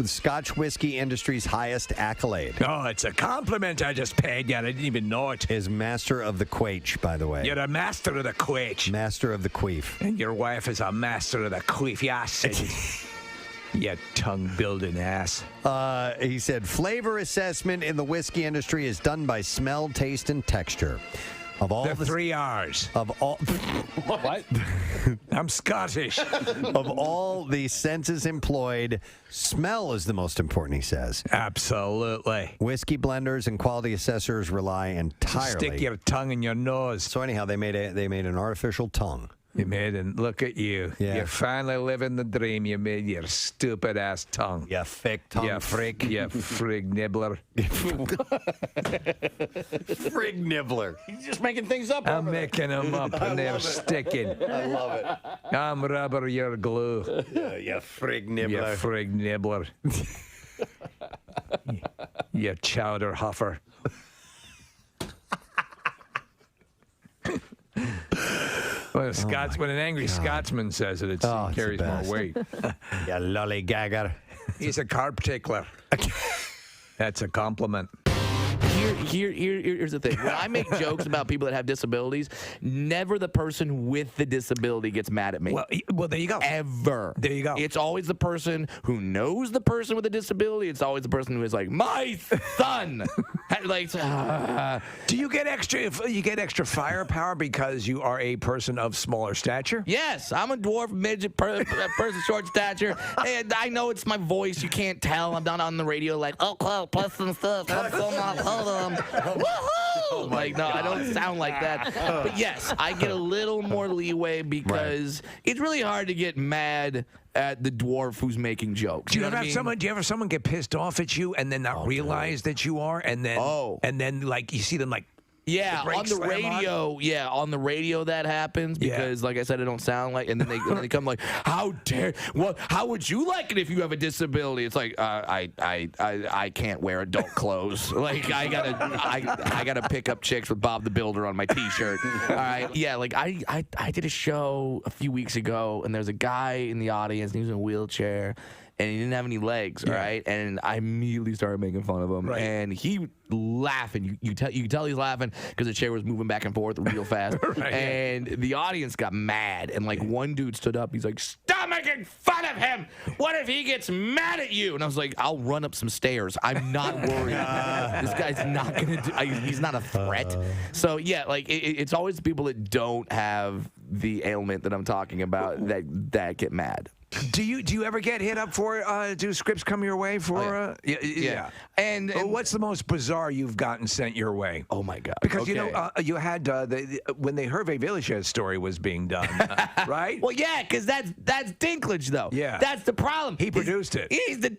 S1: Scotch whiskey industry's highest accolade.
S3: Oh, it's a compliment I just paid you. I didn't even know it.
S1: Is master of the quaich, by the way.
S3: You're a master of the quaich.
S1: Master of the queef.
S3: And your wife is a master of the queef. Yeah, I said it. You tongue-building ass.
S1: He said, flavor assessment in the whiskey industry is done by smell, taste, and texture. Of all
S3: the 3 R's.
S1: Of all...
S3: What? I'm Scottish.
S1: Of all the senses employed, smell is the most important, he says.
S3: Absolutely.
S1: Whiskey blenders and quality assessors rely entirely...
S3: Stick your tongue in your nose.
S1: So anyhow, they made an artificial tongue.
S3: You made it. Look at you.
S1: Yeah.
S3: You're finally living the dream. You made your stupid ass tongue.
S1: You fake tongue
S3: freak. You frig nibbler.
S1: Frig nibbler.
S4: He's just making things up.
S3: I'm making them up and they're sticking.
S1: I love it.
S3: I'm rubber, you're glue.
S1: You frig nibbler.
S3: You frig nibbler. You chowder huffer. When an angry Scotsman says it, it carries more weight.
S1: You lollygagger.
S3: He's a carb tickler. That's a compliment.
S14: Here's the thing. When I make jokes about people that have disabilities, never the person with the disability gets mad at me.
S3: Well, there you go.
S14: Ever.
S3: There you go.
S14: It's always the person who knows the person with a disability. It's always the person who is like, my son.
S3: Do you get extra firepower because you are a person of smaller stature?
S14: Yes, I'm a dwarf, midget, person short stature, and I know it's my voice. You can't tell. I'm not on the radio like, oh, plus some stuff. Woohoo! I don't sound like that. But yes, I get a little more leeway because it's really hard to get mad at the dwarf who's making jokes.
S3: Do you ever have someone get pissed off at you and then not realize that you are, and then like you see them like
S14: Yeah, on the radio. Yeah, on the radio that happens because, like I said, it don't sound like. And then they come like, "How dare? Well, how would you like it if you have a disability?" It's like, I can't wear adult clothes. Like I gotta pick up chicks with Bob the Builder on my T-shirt. All right, yeah. Like I did a show a few weeks ago, and there's a guy in the audience, and he was in a wheelchair. And he didn't have any legs, right? And I immediately started making fun of him. Right. And he laughing. You can tell he's laughing because the chair was moving back and forth real fast. And the audience got mad. And like one dude stood up. He's like, "Stop making fun of him. What if he gets mad at you?" And I was like, "I'll run up some stairs. I'm not worried. This guy's not gonna do. He's not a threat." So yeah, like it's always the people that don't have the ailment that I'm talking about that get mad.
S3: Do you ever get hit up for do scripts come your way for yeah. And what's the most bizarre you've gotten sent your way?
S14: Oh my God.
S3: Because you know you had when the Hervé Villechaize story was being done, right?
S14: Well, yeah, because that's Dinklage though.
S3: Yeah.
S14: That's the problem.
S3: He produced it.
S14: He's the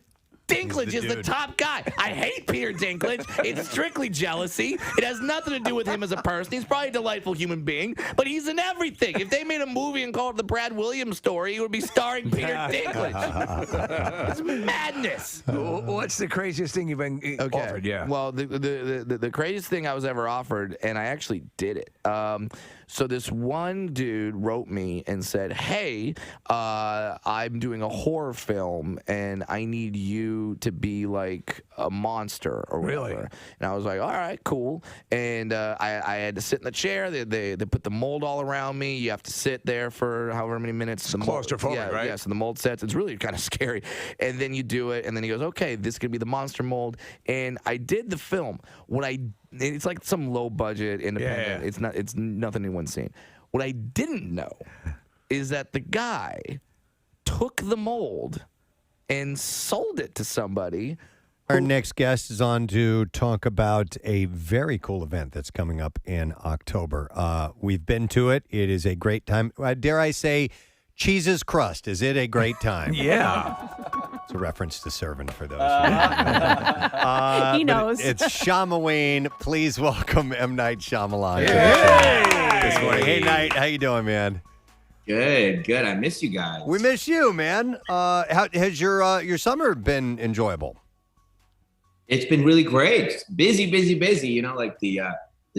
S14: Dinklage is the top guy. I hate Peter Dinklage. It's strictly jealousy. It has nothing to do with him as a person. He's probably a delightful human being, but he's in everything. If they made a movie and called it the Brad Williams story, it would be starring Peter Dinklage. It's madness.
S3: What's the craziest thing you've been offered? Yeah.
S14: Well, the craziest thing I was ever offered, and I actually did it. So this one dude wrote me and said, "Hey, I'm doing a horror film, and I need you to be like a monster or whatever." Really? And I was like, "All right, cool." And I had to sit in the chair. They put the mold all around me. You have to sit there for however many minutes.
S3: It's claustrophobic, right?
S14: Yeah, so the mold sets. It's really kind of scary. And then you do it, and then he goes, "Okay, this could be the monster mold." And I did the film. It's like some low budget independent. Yeah. It's nothing anyone's seen. What I didn't know is that the guy took the mold and sold it to somebody.
S1: Our next guest is on to talk about a very cool event that's coming up in October. We've been to it. It is a great time. Dare I say, Cheese's crust. Is it a great time?
S3: Yeah.
S1: It's a reference to Servant for those.
S5: He knows.
S1: It's Shyamalan. Please welcome M. Night Shyamalan. This morning. Hey, Night. How you doing, man?
S15: Good. I miss you guys.
S1: We miss you, man. How has your summer been enjoyable?
S15: It's been really great. Busy. You know, like the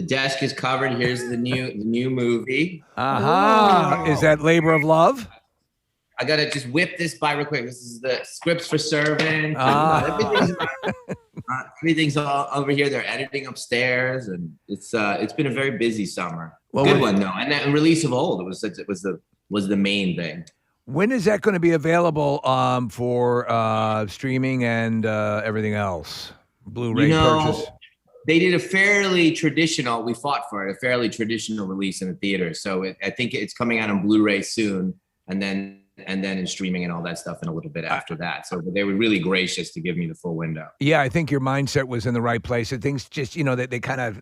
S15: desk is covered. Here's the new movie.
S3: Is that Labor of Love?
S15: I gotta just whip this by real quick. This is the scripts for Servant. Everything's all over here. They're editing upstairs, and it's been a very busy summer. Good one though, and that release of Old was the main thing.
S3: When is that going to be available for streaming and everything else? Blu-ray purchase.
S15: They did a fairly traditional. We fought for it, a fairly traditional release in the theater. So I think it's coming out on Blu-ray soon, and then in streaming and all that stuff in a little bit after that. So they were really gracious to give me the full window.
S3: Yeah, I think your mindset was in the right place. And things just, they kind of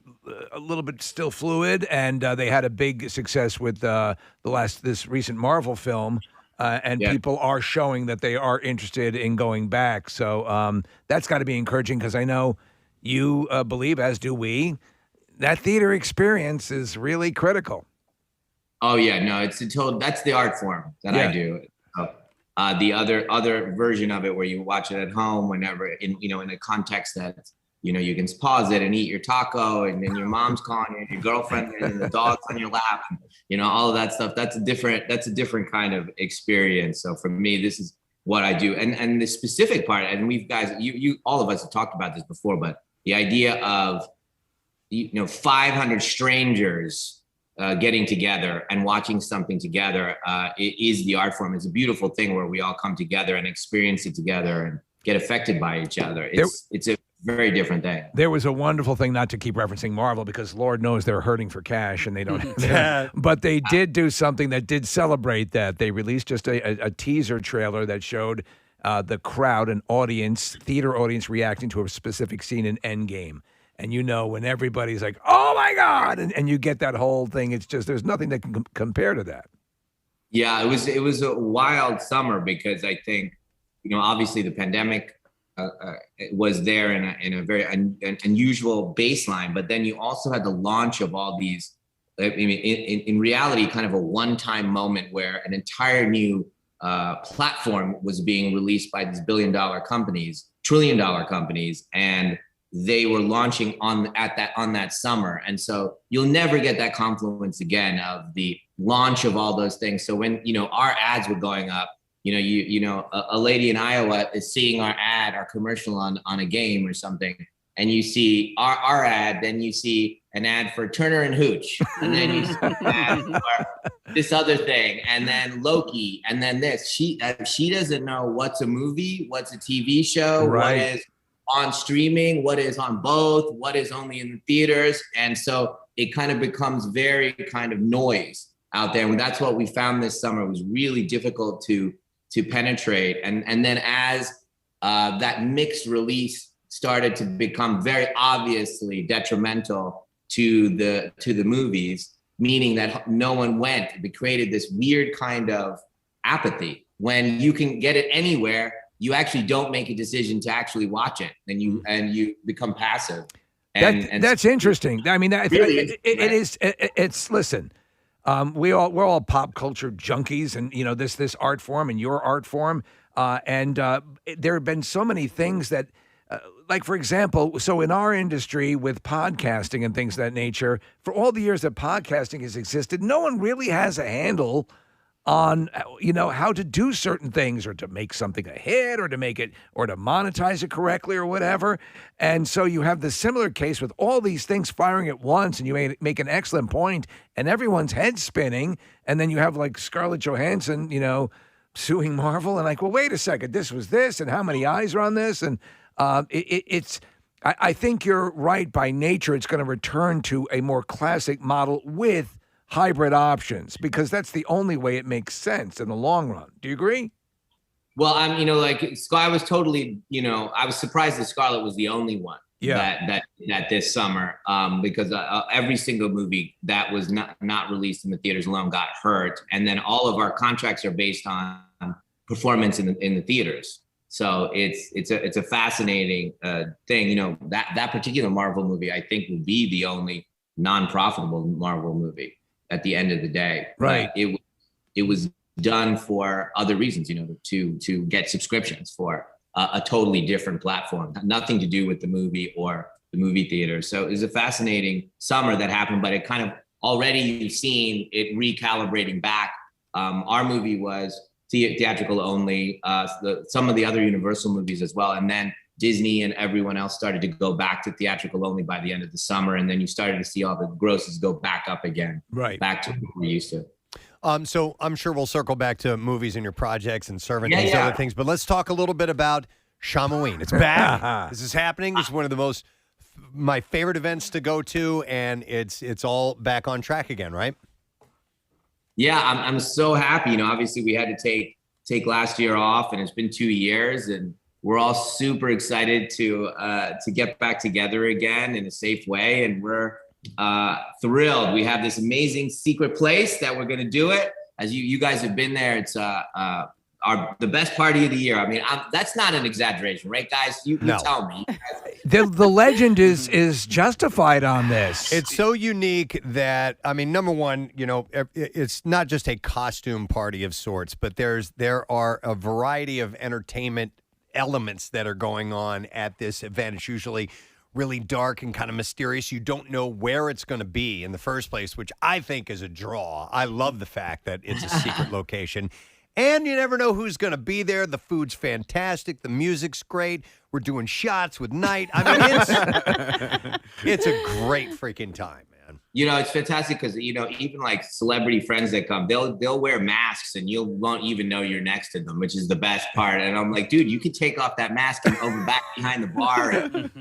S3: a little bit still fluid, and they had a big success with this recent Marvel film. And people are showing that they are interested in going back. So that's got to be encouraging, because I know you believe, as do we, that theater experience is really critical.
S15: Oh yeah, no, that's the art form that I do. The other version of it, where you watch it at home whenever in a context that you can pause it and eat your taco, and then your mom's calling you, and your girlfriend, and the dog's on your lap, and, all of that stuff. That's a different kind of experience. So for me, this is what I do, and the specific part. And we've you all of us have talked about this before, but the idea of 500 strangers getting together and watching something together is the art form. It's a beautiful thing where we all come together and experience it together and get affected by each other. It's a very different thing.
S3: There was a wonderful thing, not to keep referencing Marvel, because Lord knows they're hurting for cash and they don't. But they did do something that did celebrate that. They released just a teaser trailer that showed the crowd, theater audience reacting to a specific scene in Endgame. And when everybody's like, "Oh my God," and you get that whole thing, it's just, there's nothing that can compare to that.
S15: Yeah, it was a wild summer, because I think, obviously the pandemic was there in a very unusual baseline. But then you also had the launch of all these. I mean, in reality, kind of a one-time moment where an entire new platform was being released by these billion-dollar companies, trillion-dollar companies, and they were launching on that summer. And so you'll never get that confluence again of the launch of all those things. So when, our ads were going up, a lady in Iowa is seeing our ad, our commercial on a game or something, and you see our ad, then you see an ad for Turner and Hooch, and then you see an ad for this other thing, and then Loki, and then this. She doesn't know what's a movie, what's a TV show,
S3: Right.
S15: what is on streaming, what is on both, what is only in the theaters. And so it kind of becomes very kind of noise out there. And that's what we found this summer. It was really difficult to penetrate. And then as that mixed release started to become very obviously detrimental to the movies, meaning that no one went, it created this weird kind of apathy. When you can get it anywhere, you actually don't make a decision to actually watch it, and you become passive. And
S3: that's interesting. I mean,
S15: Really?
S3: it is. It's listen. We're all pop culture junkies, and this art form and your art form, and there have been so many things that, like for example, so in our industry with podcasting and things of that nature, for all the years that podcasting has existed, no one really has a handle on how to do certain things, or to make something a hit, or to make it, or to monetize it correctly, or whatever. And so you have the similar case with all these things firing at once, and you make an excellent point, and everyone's head spinning, and then you have like Scarlett Johansson, suing Marvel, and like, well, wait a second, this was this, and how many eyes are on this, and I think you're right. By nature, it's going to return to a more classic model with hybrid options, because that's the only way it makes sense in the long run. Do you agree?
S15: Well, I was totally, I was surprised that Scarlett was the only one that this summer, because every single movie that was not released in the theaters alone got hurt. And then all of our contracts are based on performance in the theaters. So it's a fascinating thing. That particular Marvel movie, I think, will be the only non-profitable Marvel movie at the end of the day.
S3: Right.
S15: But it was done for other reasons, to get subscriptions for a totally different platform, nothing to do with the movie or the movie theater. So it was a fascinating summer that happened, but it kind of already you've seen it recalibrating back. Our movie was theatrical only, some of the other Universal movies as well. And then Disney and everyone else started to go back to theatrical only by the end of the summer. And then you started to see all the grosses go back up again,
S3: right,
S15: back to what we used to.
S1: So I'm sure we'll circle back to movies and your projects and Servant and these
S15: Yeah.
S1: other things, but let's talk a little bit about Shyamalan. It's back. This is happening. It's one of the my favorite events to go to, and it's all back on track again, right?
S15: Yeah, I'm so happy. Obviously we had to take last year off, and it's been 2 years, and we're all super excited to get back together again in a safe way, and we're thrilled. We have this amazing secret place that we're going to do it. As you guys have been there, it's the best party of the year. I mean, that's not an exaggeration, right, guys? You tell me.
S3: The legend is justified on this.
S1: It's so unique that, I mean, number one, it's not just a costume party of sorts, but there are a variety of entertainment elements that are going on at this event. It's usually really dark and kind of mysterious. You don't know where it's going to be in the first place, which I think is a draw. I love the fact that it's a secret location. And you never know who's going to be there. The food's fantastic. The music's great. We're doing shots with Night. I mean, it's a great freaking time, man.
S15: It's fantastic because, even like celebrity friends that come, they'll wear masks and you won't even know you're next to them, which is the best part. And I'm like, dude, you could take off that mask and over back behind the bar and,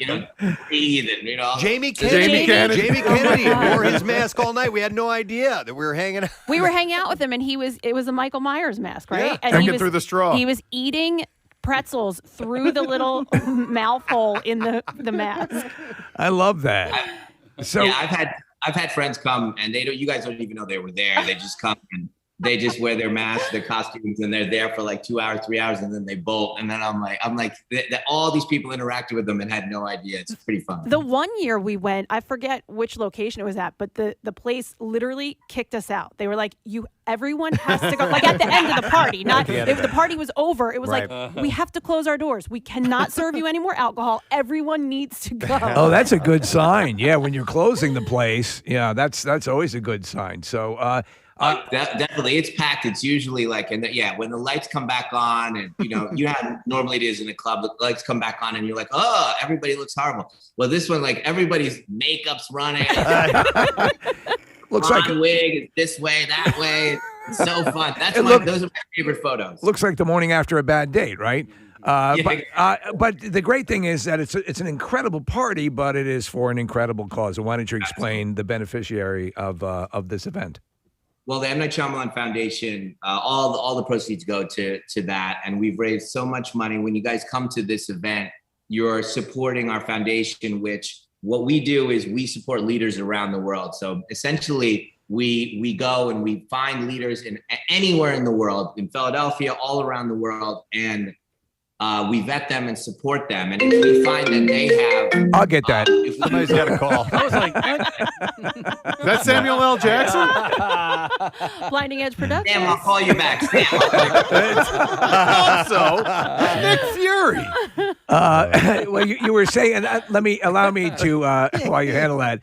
S15: breathe and,
S1: Jamie Kennedy wore his mask all night. We had no idea that we were hanging out.
S5: We were hanging out with him, and it was a Michael Myers mask, right?
S2: Yeah.
S5: And
S2: Through the straw.
S5: He was eating pretzels through the little mouth hole in the mask.
S3: I love that.
S15: I've had friends come and you guys don't even know they were there. They just come and they just wear their masks, their costumes, and they're there for like 2 hours, 3 hours, and then they bolt. And then I'm like, all these people interacted with them and had no idea. It's pretty fun.
S5: The one year we went, I forget which location it was at, but the place literally kicked us out. They were like, everyone has to go, like at the end of the party, not if the party was over. It was like, we have to close our doors. We cannot serve you any more alcohol. Everyone needs to go.
S3: Oh, that's a good sign. Yeah, when you're closing the place, that's always a good sign. So,
S15: definitely, it's packed. It's usually like, when the lights come back on, and normally it is in a club, the lights come back on, and you're like, oh, everybody looks horrible. Well, this one, like everybody's makeup's running.
S3: Looks like
S15: the wig is this way, that way. It's so fun. Those are my favorite photos.
S3: Looks like the morning after a bad date, right? But the great thing is that it's an incredible party, but it is for an incredible cause. And why don't you explain the beneficiary of this event?
S15: Well, the M. Night Shyamalan Foundation, all the proceeds go to that. And we've raised so much money. When you guys come to this event, you're supporting our foundation, which what we do is we support leaders around the world. So essentially, we go and we find leaders in anywhere in the world, in Philadelphia, all around the world, and we vet them and support them. And if we find that they have...
S3: I'll get that.
S1: Somebody's got a call.
S2: I was like, what? Is that Samuel L. Jackson?
S5: Blinding Edge Productions.
S15: Sam, I'll call you back.
S2: Also, Nick Fury.
S3: Well, you were saying, allow me to, while you handle that,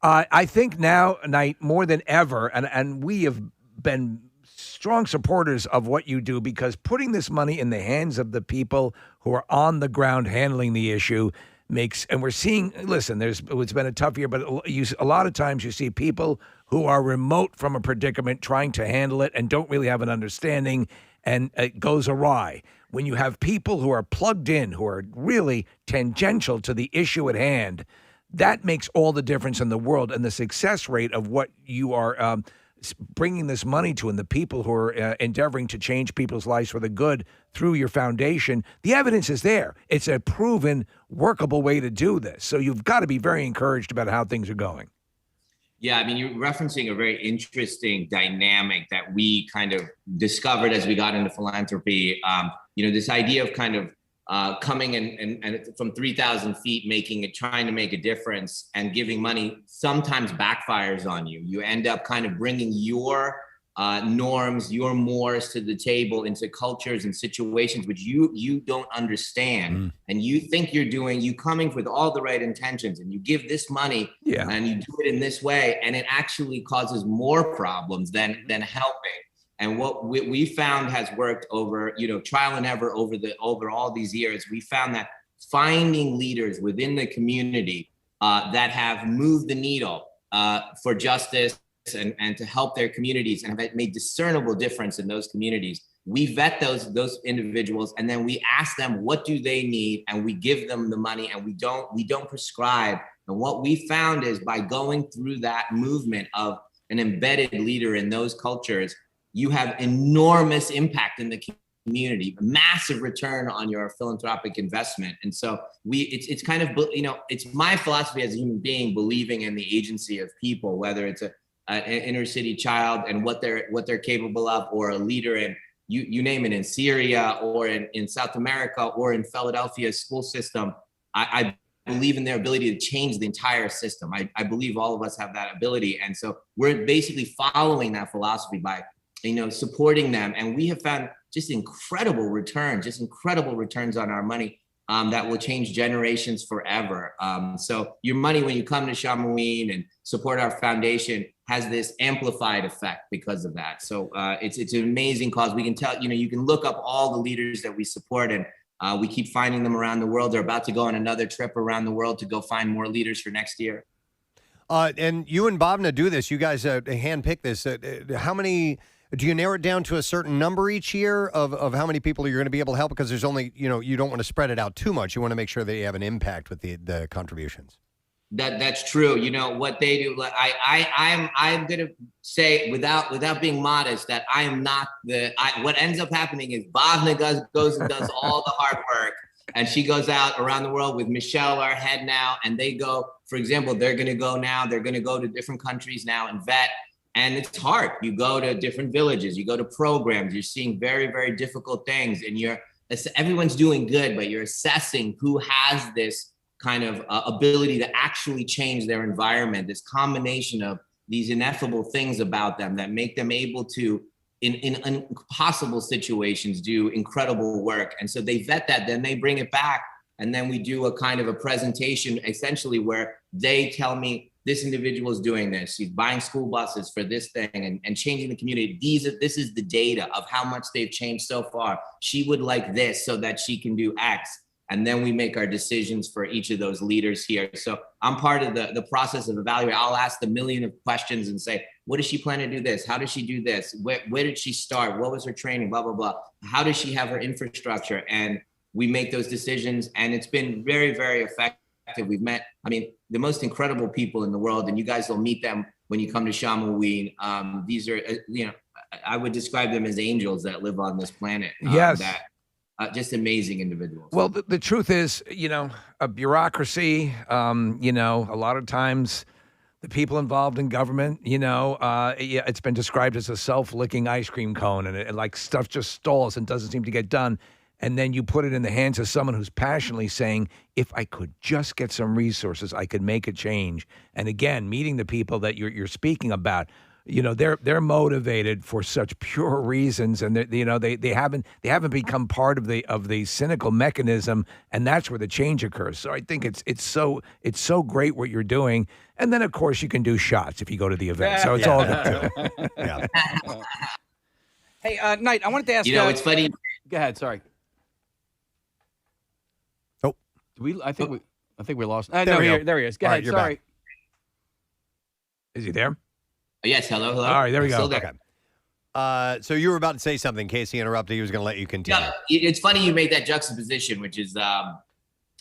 S3: I think now, Knight, more than ever, and we have been strong supporters of what you do, because putting this money in the hands of the people who are on the ground handling the issue and we're seeing, listen, it's been a tough year, but a lot of times you see people who are remote from a predicament trying to handle it and don't really have an understanding, and it goes awry. When you have people who are plugged in, who are really tangential to the issue at hand, that makes all the difference in the world. And the success rate of what you are bringing this money to, and the people who are endeavoring to change people's lives for the good through your foundation, the evidence is there. It's a proven, workable way to do this. So you've got to be very encouraged about how things are going.
S15: Yeah, I mean, you're referencing a very interesting dynamic that we kind of discovered as we got into philanthropy. This idea of kind of coming and from 3,000 feet, trying to make a difference and giving money sometimes backfires on you. You end up kind of bringing your norms, your mores to the table into cultures and situations which you don't understand. And you think you coming with all the right intentions, and you give this money and you do it in this way, and it actually causes more problems than helping. And what we found has worked over, trial and error over all these years. We found that finding leaders within the community that have moved the needle for justice and to help their communities and have made discernible difference in those communities. We vet those individuals, and then we ask them what do they need, and we give them the money, and we don't prescribe. And what we found is by going through that movement of an embedded leader in those cultures, you have enormous impact in the community, massive return on your philanthropic investment. And so it's kind of, it's my philosophy as a human being, believing in the agency of people, whether it's an inner city child and what they're capable of, or a leader in, you name it, in Syria or in South America or in Philadelphia's school system. I believe in their ability to change the entire system. I believe all of us have that ability. And so we're basically following that philosophy by supporting them. And we have found just incredible returns on our money that will change generations forever. So your money, when you come to Shyamalan and support our foundation, has this amplified effect because of that. So it's an amazing cause. We can tell, you can look up all the leaders that we support, and we keep finding them around the world. They're about to go on another trip around the world to go find more leaders for next year.
S1: And you and Bhavna do this. You guys handpick this. How many... Do you narrow it down to a certain number each year of how many people you're going to be able to help? Because there's only, you don't want to spread it out too much. You want to make sure that you have an impact with the contributions.
S15: That's true. What they do. I'm going to say without being modest that I am not what ends up happening is Bhavna goes and does all the hard work, and she goes out around the world with Michelle, our head now, and they go. For example, they're going to go now. They're going to go to different countries now and vet. And it's hard. You go to different villages, you go to programs, you're seeing very, very difficult things, and everyone's doing good, but you're assessing who has this kind of ability to actually change their environment, this combination of these ineffable things about them that make them able to, in impossible situations, do incredible work. And so they vet that, then they bring it back, and then we do a kind of a presentation essentially where they tell me, this individual is doing this. He's buying school buses for this thing and changing the community. This is the data of how much they've changed so far. She would like this so that she can do X. And then we make our decisions for each of those leaders here. So I'm part of the process of evaluating. I'll ask the million of questions and say, what does she plan to do this? How does she do this? Where did she start? What was her training? Blah, blah, blah. How does she have her infrastructure? And we make those decisions. And it's been very, very effective. We've met, the most incredible people in the world, and you guys will meet them when you come to Shyamalan. These are, I would describe them as angels that live on this planet.
S3: Yes.
S15: Just amazing individuals.
S3: Well, the truth is, a bureaucracy, a lot of times the people involved in government, it's been described as a self-licking ice cream cone, and like stuff just stalls and doesn't seem to get done. And then you put it in the hands of someone who's passionately saying, if I could just get some resources, I could make a change. And again, meeting the people that you're speaking about, they're motivated for such pure reasons, and they haven't become part of the cynical mechanism, and that's where the change occurs. So I think it's so great what you're doing. And then of course you can do shots if you go to the event. So it's all good too. Yeah.
S4: Hey, Knight, I wanted to ask.
S15: It's funny.
S4: Go ahead. Sorry. I think we lost. There he is. Go ahead. Sorry.
S1: Back.
S3: Is he there?
S15: Yes. Hello.
S3: All right. There we go.
S15: Still there.
S1: Okay. So you were about to say something. Casey interrupted. He was going to let you continue.
S15: No, it's funny you made that juxtaposition, which is,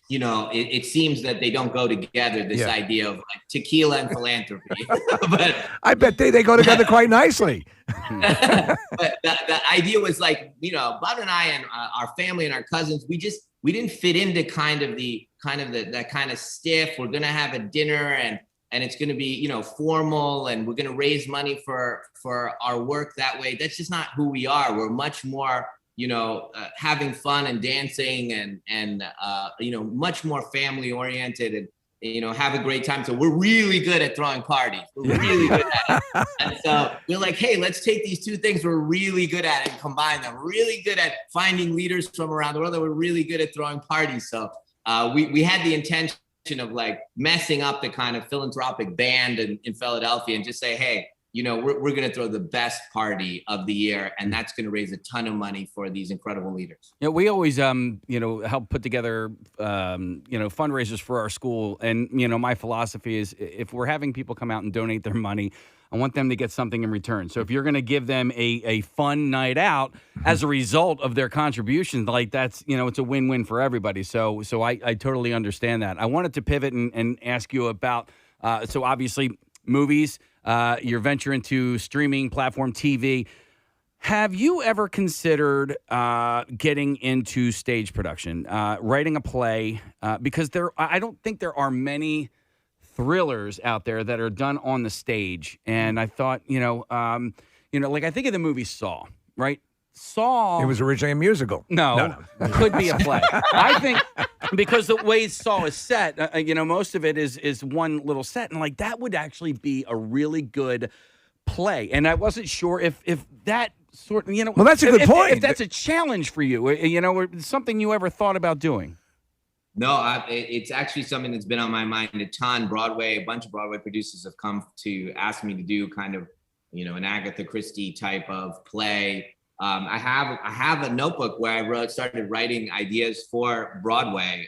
S15: it seems that they don't go together. This idea of like tequila and philanthropy. But
S3: I bet they go together quite nicely.
S15: But the idea was like, Bob and I and our family and our cousins, we didn't fit into that kind of stiff. We're gonna have a dinner and it's gonna be formal, and we're gonna raise money for our work that way. That's just not who we are. We're much more having fun and dancing and much more family oriented and have a great time. So we're really good at throwing parties. We're really good at it. And so we're like, hey, let's take these two things we're really good at and combine them. We're really good at finding leaders from around the world that we're really good at throwing parties. So we had the intention of like messing up the kind of philanthropic band in Philadelphia and just say, hey, we're going to throw the best party of the year, and that's going to raise a ton of money for these incredible leaders.
S4: We always, help put together, fundraisers for our school. And, my philosophy is if we're having people come out and donate their money, I want them to get something in return. So if you're going to give them a fun night out as a result of their contributions, like that's, it's a win-win for everybody. So I totally understand that. I wanted to pivot and ask you about, so obviously movies, your venture into streaming platform TV. Have you ever considered getting into stage production, writing a play? Because I don't think there are many thrillers out there that are done on the stage. And I thought, like I think of the movie Saw, right? Saw.
S3: It was originally a musical.
S4: No. It could be a play. I think because the way Saw is set, most of it is one little set, and like that would actually be a really good play. And I wasn't sure if that sort of,
S3: Well, that's a good point.
S4: If that's a challenge for you, or something you ever thought about doing.
S15: No, it's actually something that's been on my mind a ton. A bunch of Broadway producers have come to ask me to do kind of, an Agatha Christie type of play. I have a notebook where I started writing ideas for Broadway.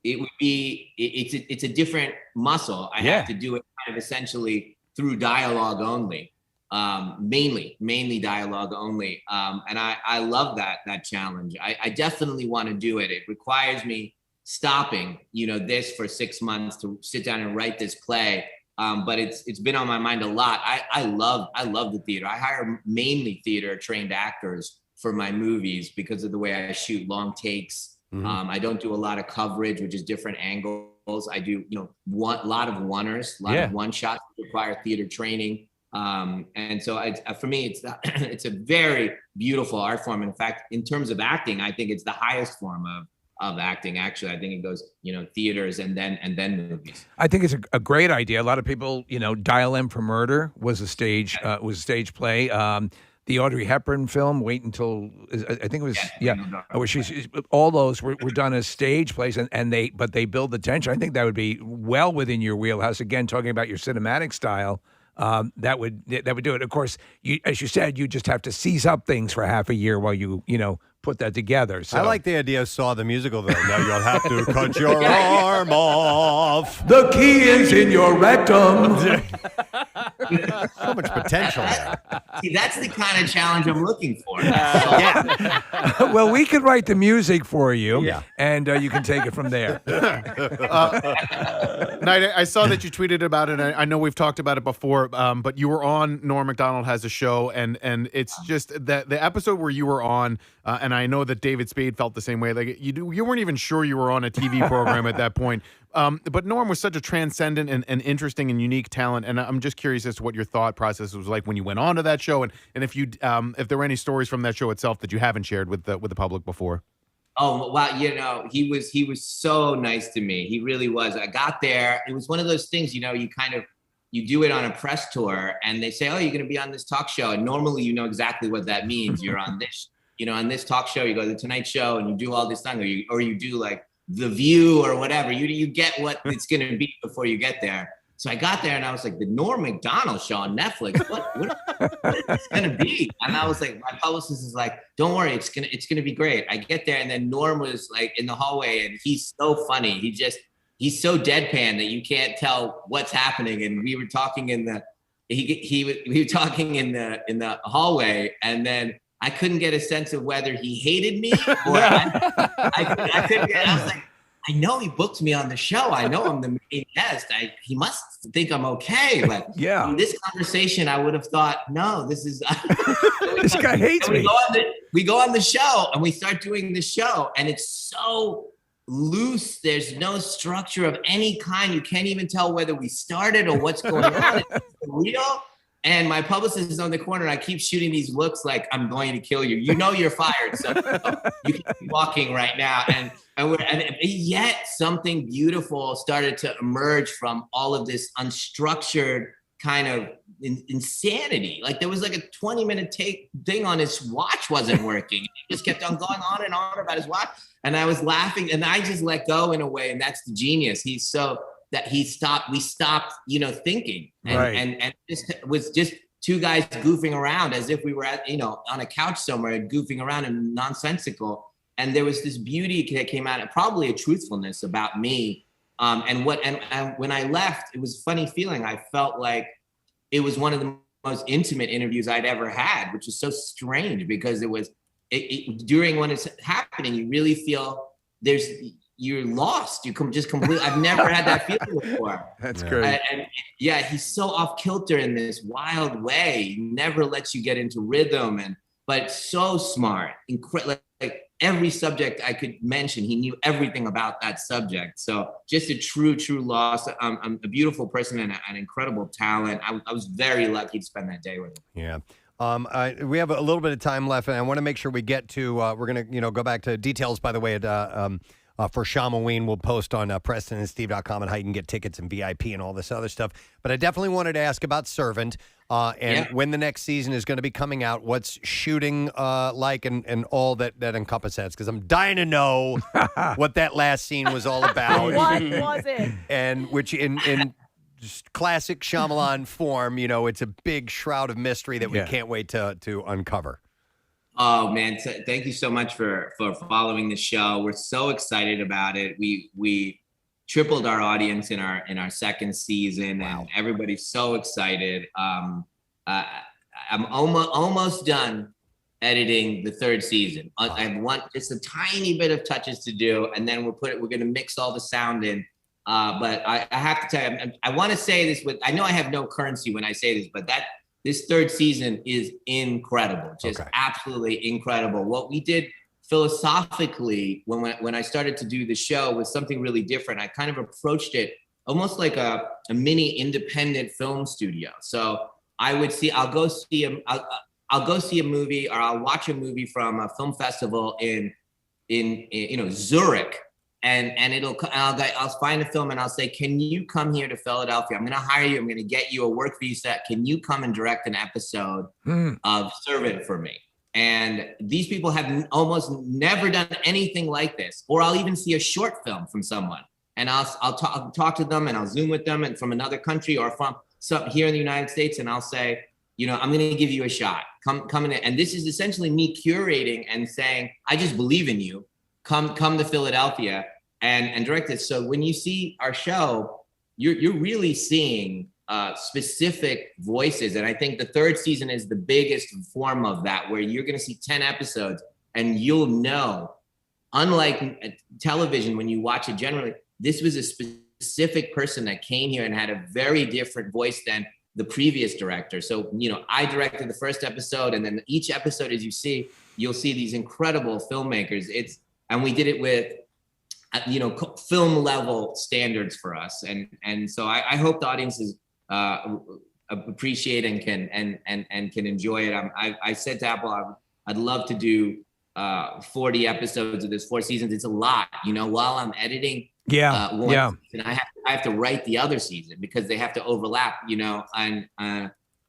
S15: It would be, it's a different muscle. I have to do it kind of essentially through dialogue only, mainly dialogue only. And I love that challenge. I definitely want to do it. It requires me stopping, this for 6 months to sit down and write this play. But it's been on my mind a lot. I love the theater. I hire mainly theater trained actors for my movies because of the way I shoot long takes. I don't do a lot of coverage, which is different angles. I do, a lot of oneers, a lot of one shots that require theater training. And so for me, it's a very beautiful art form. In fact, in terms of acting, I think it's the highest form of acting. Actually, I think it goes, theaters and then movies.
S3: I think it's a great idea. A lot of people, Dial M for Murder was a stage play. The Audrey Hepburn film, Wait Until, I think it was, where she's all those were done as stage plays, but they build the tension. I think that would be well within your wheelhouse. Again, talking about your cinematic style, that would do it. Of course, as you said, you just have to seize up things for half a year while you put that together. So
S1: I like the idea of Saw the musical, though. Now you'll have to cut your arm off.
S3: The key is in your rectum.
S1: So much potential there.
S15: See, that's the kind of challenge I'm looking for.
S3: Well, we could write the music for you, and you can take it from there.
S2: Knight, I saw that you tweeted about it. And I know we've talked about it before, but you were on Norm Macdonald Has a Show, and it's just that the episode where you were on, and I know that David Spade felt the same way. Like you weren't even sure you were on a TV program at that point. But Norm was such a transcendent and interesting and unique talent, and I'm just curious as to what your thought process was like when you went on to that show, and if there were any stories from that show itself that you haven't shared with the public before.
S15: Oh, wow. He was so nice to me. He really was. I got there. It was one of those things, you do it on a press tour and they say, oh, you're going to be on this talk show. And normally, exactly what that means. You're on this, on this talk show, you go to the Tonight Show and you do all this thing, or you do like The View or whatever. You get what it's going to be before you get there. So I got there and I was like, the Norm Macdonald Show on Netflix, what is this gonna be? And I was like, my publicist is like, don't worry, it's gonna be great. I get there and then Norm was like in the hallway and he's so funny. He's so deadpan that you can't tell what's happening. And we were talking in the hallway, and then I couldn't get a sense of whether he hated me or I couldn't get. I was like, I know he booked me on the show. I know I'm the main guest. He must think I'm okay. Like, in this conversation, I would have thought, no, this is
S3: this guy hates me.
S15: We go on the show and we start doing the show, and it's so loose. There's no structure of any kind. You can't even tell whether we started or what's going on. It's real. And my publicist is on the corner. And I keep shooting these looks like I'm going to kill you. You're fired. So you can be walking right now. And yet something beautiful started to emerge from all of this unstructured kind of insanity. Like there was like a 20-minute thing on his watch wasn't working. He just kept on going on and on about his watch. And I was laughing and I just let go in a way. And that's the genius. We stopped, thinking. And it was just two guys goofing around as if we were on a couch somewhere, goofing around and nonsensical. And there was this beauty that came out, and probably a truthfulness about me. And when I left, it was a funny feeling. I felt like it was one of the most intimate interviews I'd ever had, which is so strange because it was during when it's happening, you really feel you're lost. You just completely. I've never had that feeling before.
S3: That's great.
S15: And he's so off kilter in this wild way. He never lets you get into rhythm, but so smart. Like every subject I could mention, he knew everything about that subject. So just a true loss. I'm a beautiful person and an incredible talent. I was very lucky to spend that day with him.
S1: Yeah. We have a little bit of time left, and I want to make sure we get to. We're gonna, go back to details. By the way, for Shyamalan, we'll post on PrestonandSteve.com and how you can get tickets and VIP and all this other stuff. But I definitely wanted to ask about Servant and when the next season is going to be coming out, what's shooting like, and all that encompasses. Because I'm dying to know what that last scene was all about.
S5: What was it?
S1: And which in just classic Shyamalan form, it's a big shroud of mystery that we can't wait to uncover.
S15: Oh man, thank you so much for following the show. We're so excited about it. We tripled our audience in our second season, and everybody's so excited. I'm almost done editing the third season. I want just a tiny bit of touches to do, and then we're going to mix all the sound in. But I have to tell you, I want to say this I know I have no currency when I say this, but this third season is incredible, just absolutely incredible. What we did philosophically when I started to do the show was something really different. I kind of approached it almost like a mini independent film studio. So I would see. I'll go see a. I'll go see a movie, or I'll watch a movie from a film festival in Zurich, and I'll find a film and I'll say, can you come here to Philadelphia? I'm going to hire you. I'm going to get you a work visa. Can you come and direct an episode of Servant for me? And these people have almost never done anything like this. Or I'll even see a short film from someone, and I'll talk to them, and I'll Zoom with them, and from another country or from here in the United States, and I'll say, I'm going to give you a shot. Come in. And this is essentially me curating and saying, I just believe in you. Come to Philadelphia and direct this. So when you see our show, you're really seeing specific voices. And I think the third season is the biggest form of that, where you're going to see 10 episodes and you'll know, unlike television, when you watch it generally, this was a specific person that came here and had a very different voice than the previous director. So, I directed the first episode, and then each episode, as you'll see these incredible filmmakers. And we did it with, film level standards for us. And so I hope the audiences appreciate and can enjoy it. I said to Apple, I'd love to do 40 episodes of this, 4 seasons. It's a lot, while I'm editing. And I have to write the other season because they have to overlap, and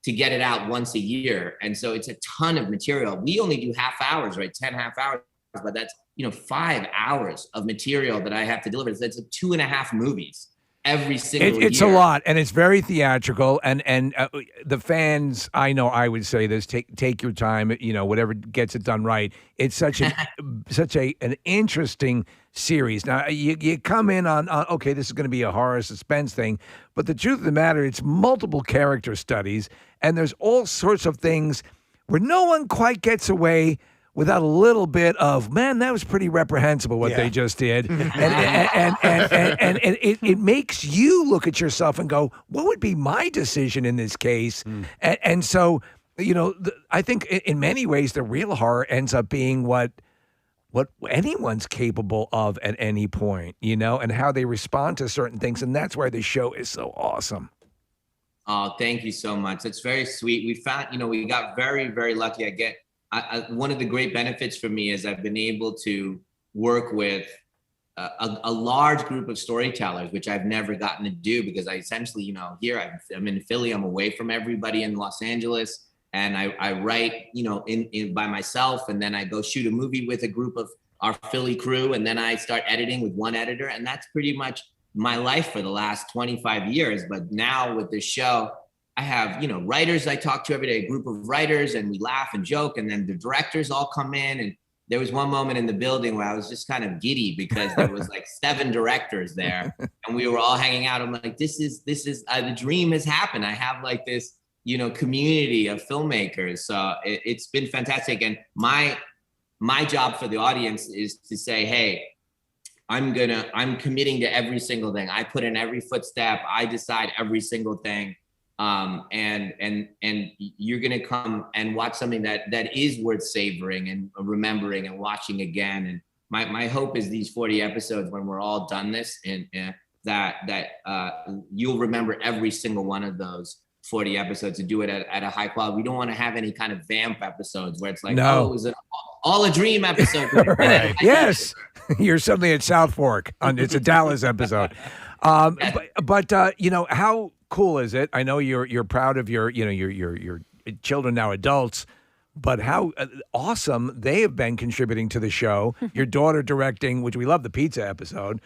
S15: to get it out once a year. And so it's a ton of material. We only do half hours, right? 10 half hours, but that's, 5 hours of material that I have to deliver. So it's 2.5 movies every single year.
S3: It's a lot, and it's very theatrical. And the fans, I know, I would say this: take your time. Whatever gets it done right. It's such an interesting series. Now you come in on okay, this is going to be a horror suspense thing, but the truth of the matter, it's multiple character studies, and there's all sorts of things where no one quite gets away without a little bit of, man, that was pretty reprehensible what they just did. and it makes you look at yourself and go, what would be my decision in this case? And so, I think in many ways, the real horror ends up being what anyone's capable of at any point, and how they respond to certain things. And that's why the show is so awesome.
S15: Oh, thank you so much. That's very sweet. We found, we got very, very lucky. One of the great benefits for me is I've been able to work with a large group of storytellers, which I've never gotten to do because I essentially, here I'm in Philly, I'm away from everybody in Los Angeles, and I write, in by myself, and then I go shoot a movie with a group of our Philly crew, and then I start editing with one editor, and that's pretty much my life for the last 25 years. But now with this show, I have, writers I talk to every day, a group of writers, and we laugh and joke, and then the directors all come in. And there was one moment in the building where I was just kind of giddy because there was like 7 directors there, and we were all hanging out. I'm like, this is the dream has happened. I have like this, community of filmmakers. So it's been fantastic. And my job for the audience is to say, hey, I'm committing to every single thing. I put in every footstep. I decide every single thing. And you're going to come and watch something that is worth savoring and remembering and watching again. And my hope is these 40 episodes, when we're all done this, and that you'll remember every single one of those 40 episodes and do it at a high quality. We don't want to have any kind of vamp episodes where it's like, oh, it was all a dream episode.
S3: Right. Yes. You're suddenly at South Fork. It's a Dallas episode. But how cool is it? I know you're proud of your children, now adults, but how awesome they have been contributing to the show. Your daughter directing, which we love, the pizza episode,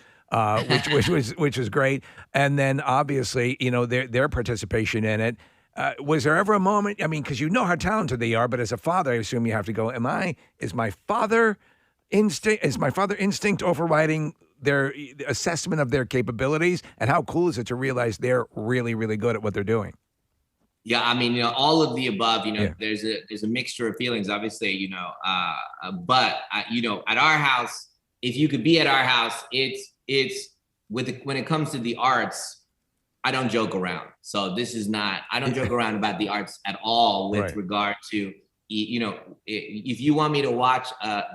S3: which was great, and then obviously their participation in it. Was there ever a moment? I mean, because you know how talented they are, but as a father, I assume you have to go, is my father instinct overriding their assessment of their capabilities? And how cool is it to realize they're really, really good at what they're doing?
S15: Yeah, I mean, all of the above. There's a mixture of feelings, obviously. But at our house, if you could be at our house, it's when it comes to the arts, I don't joke around. So this is not. I don't joke around about the arts at all with regard to. If you want me to watch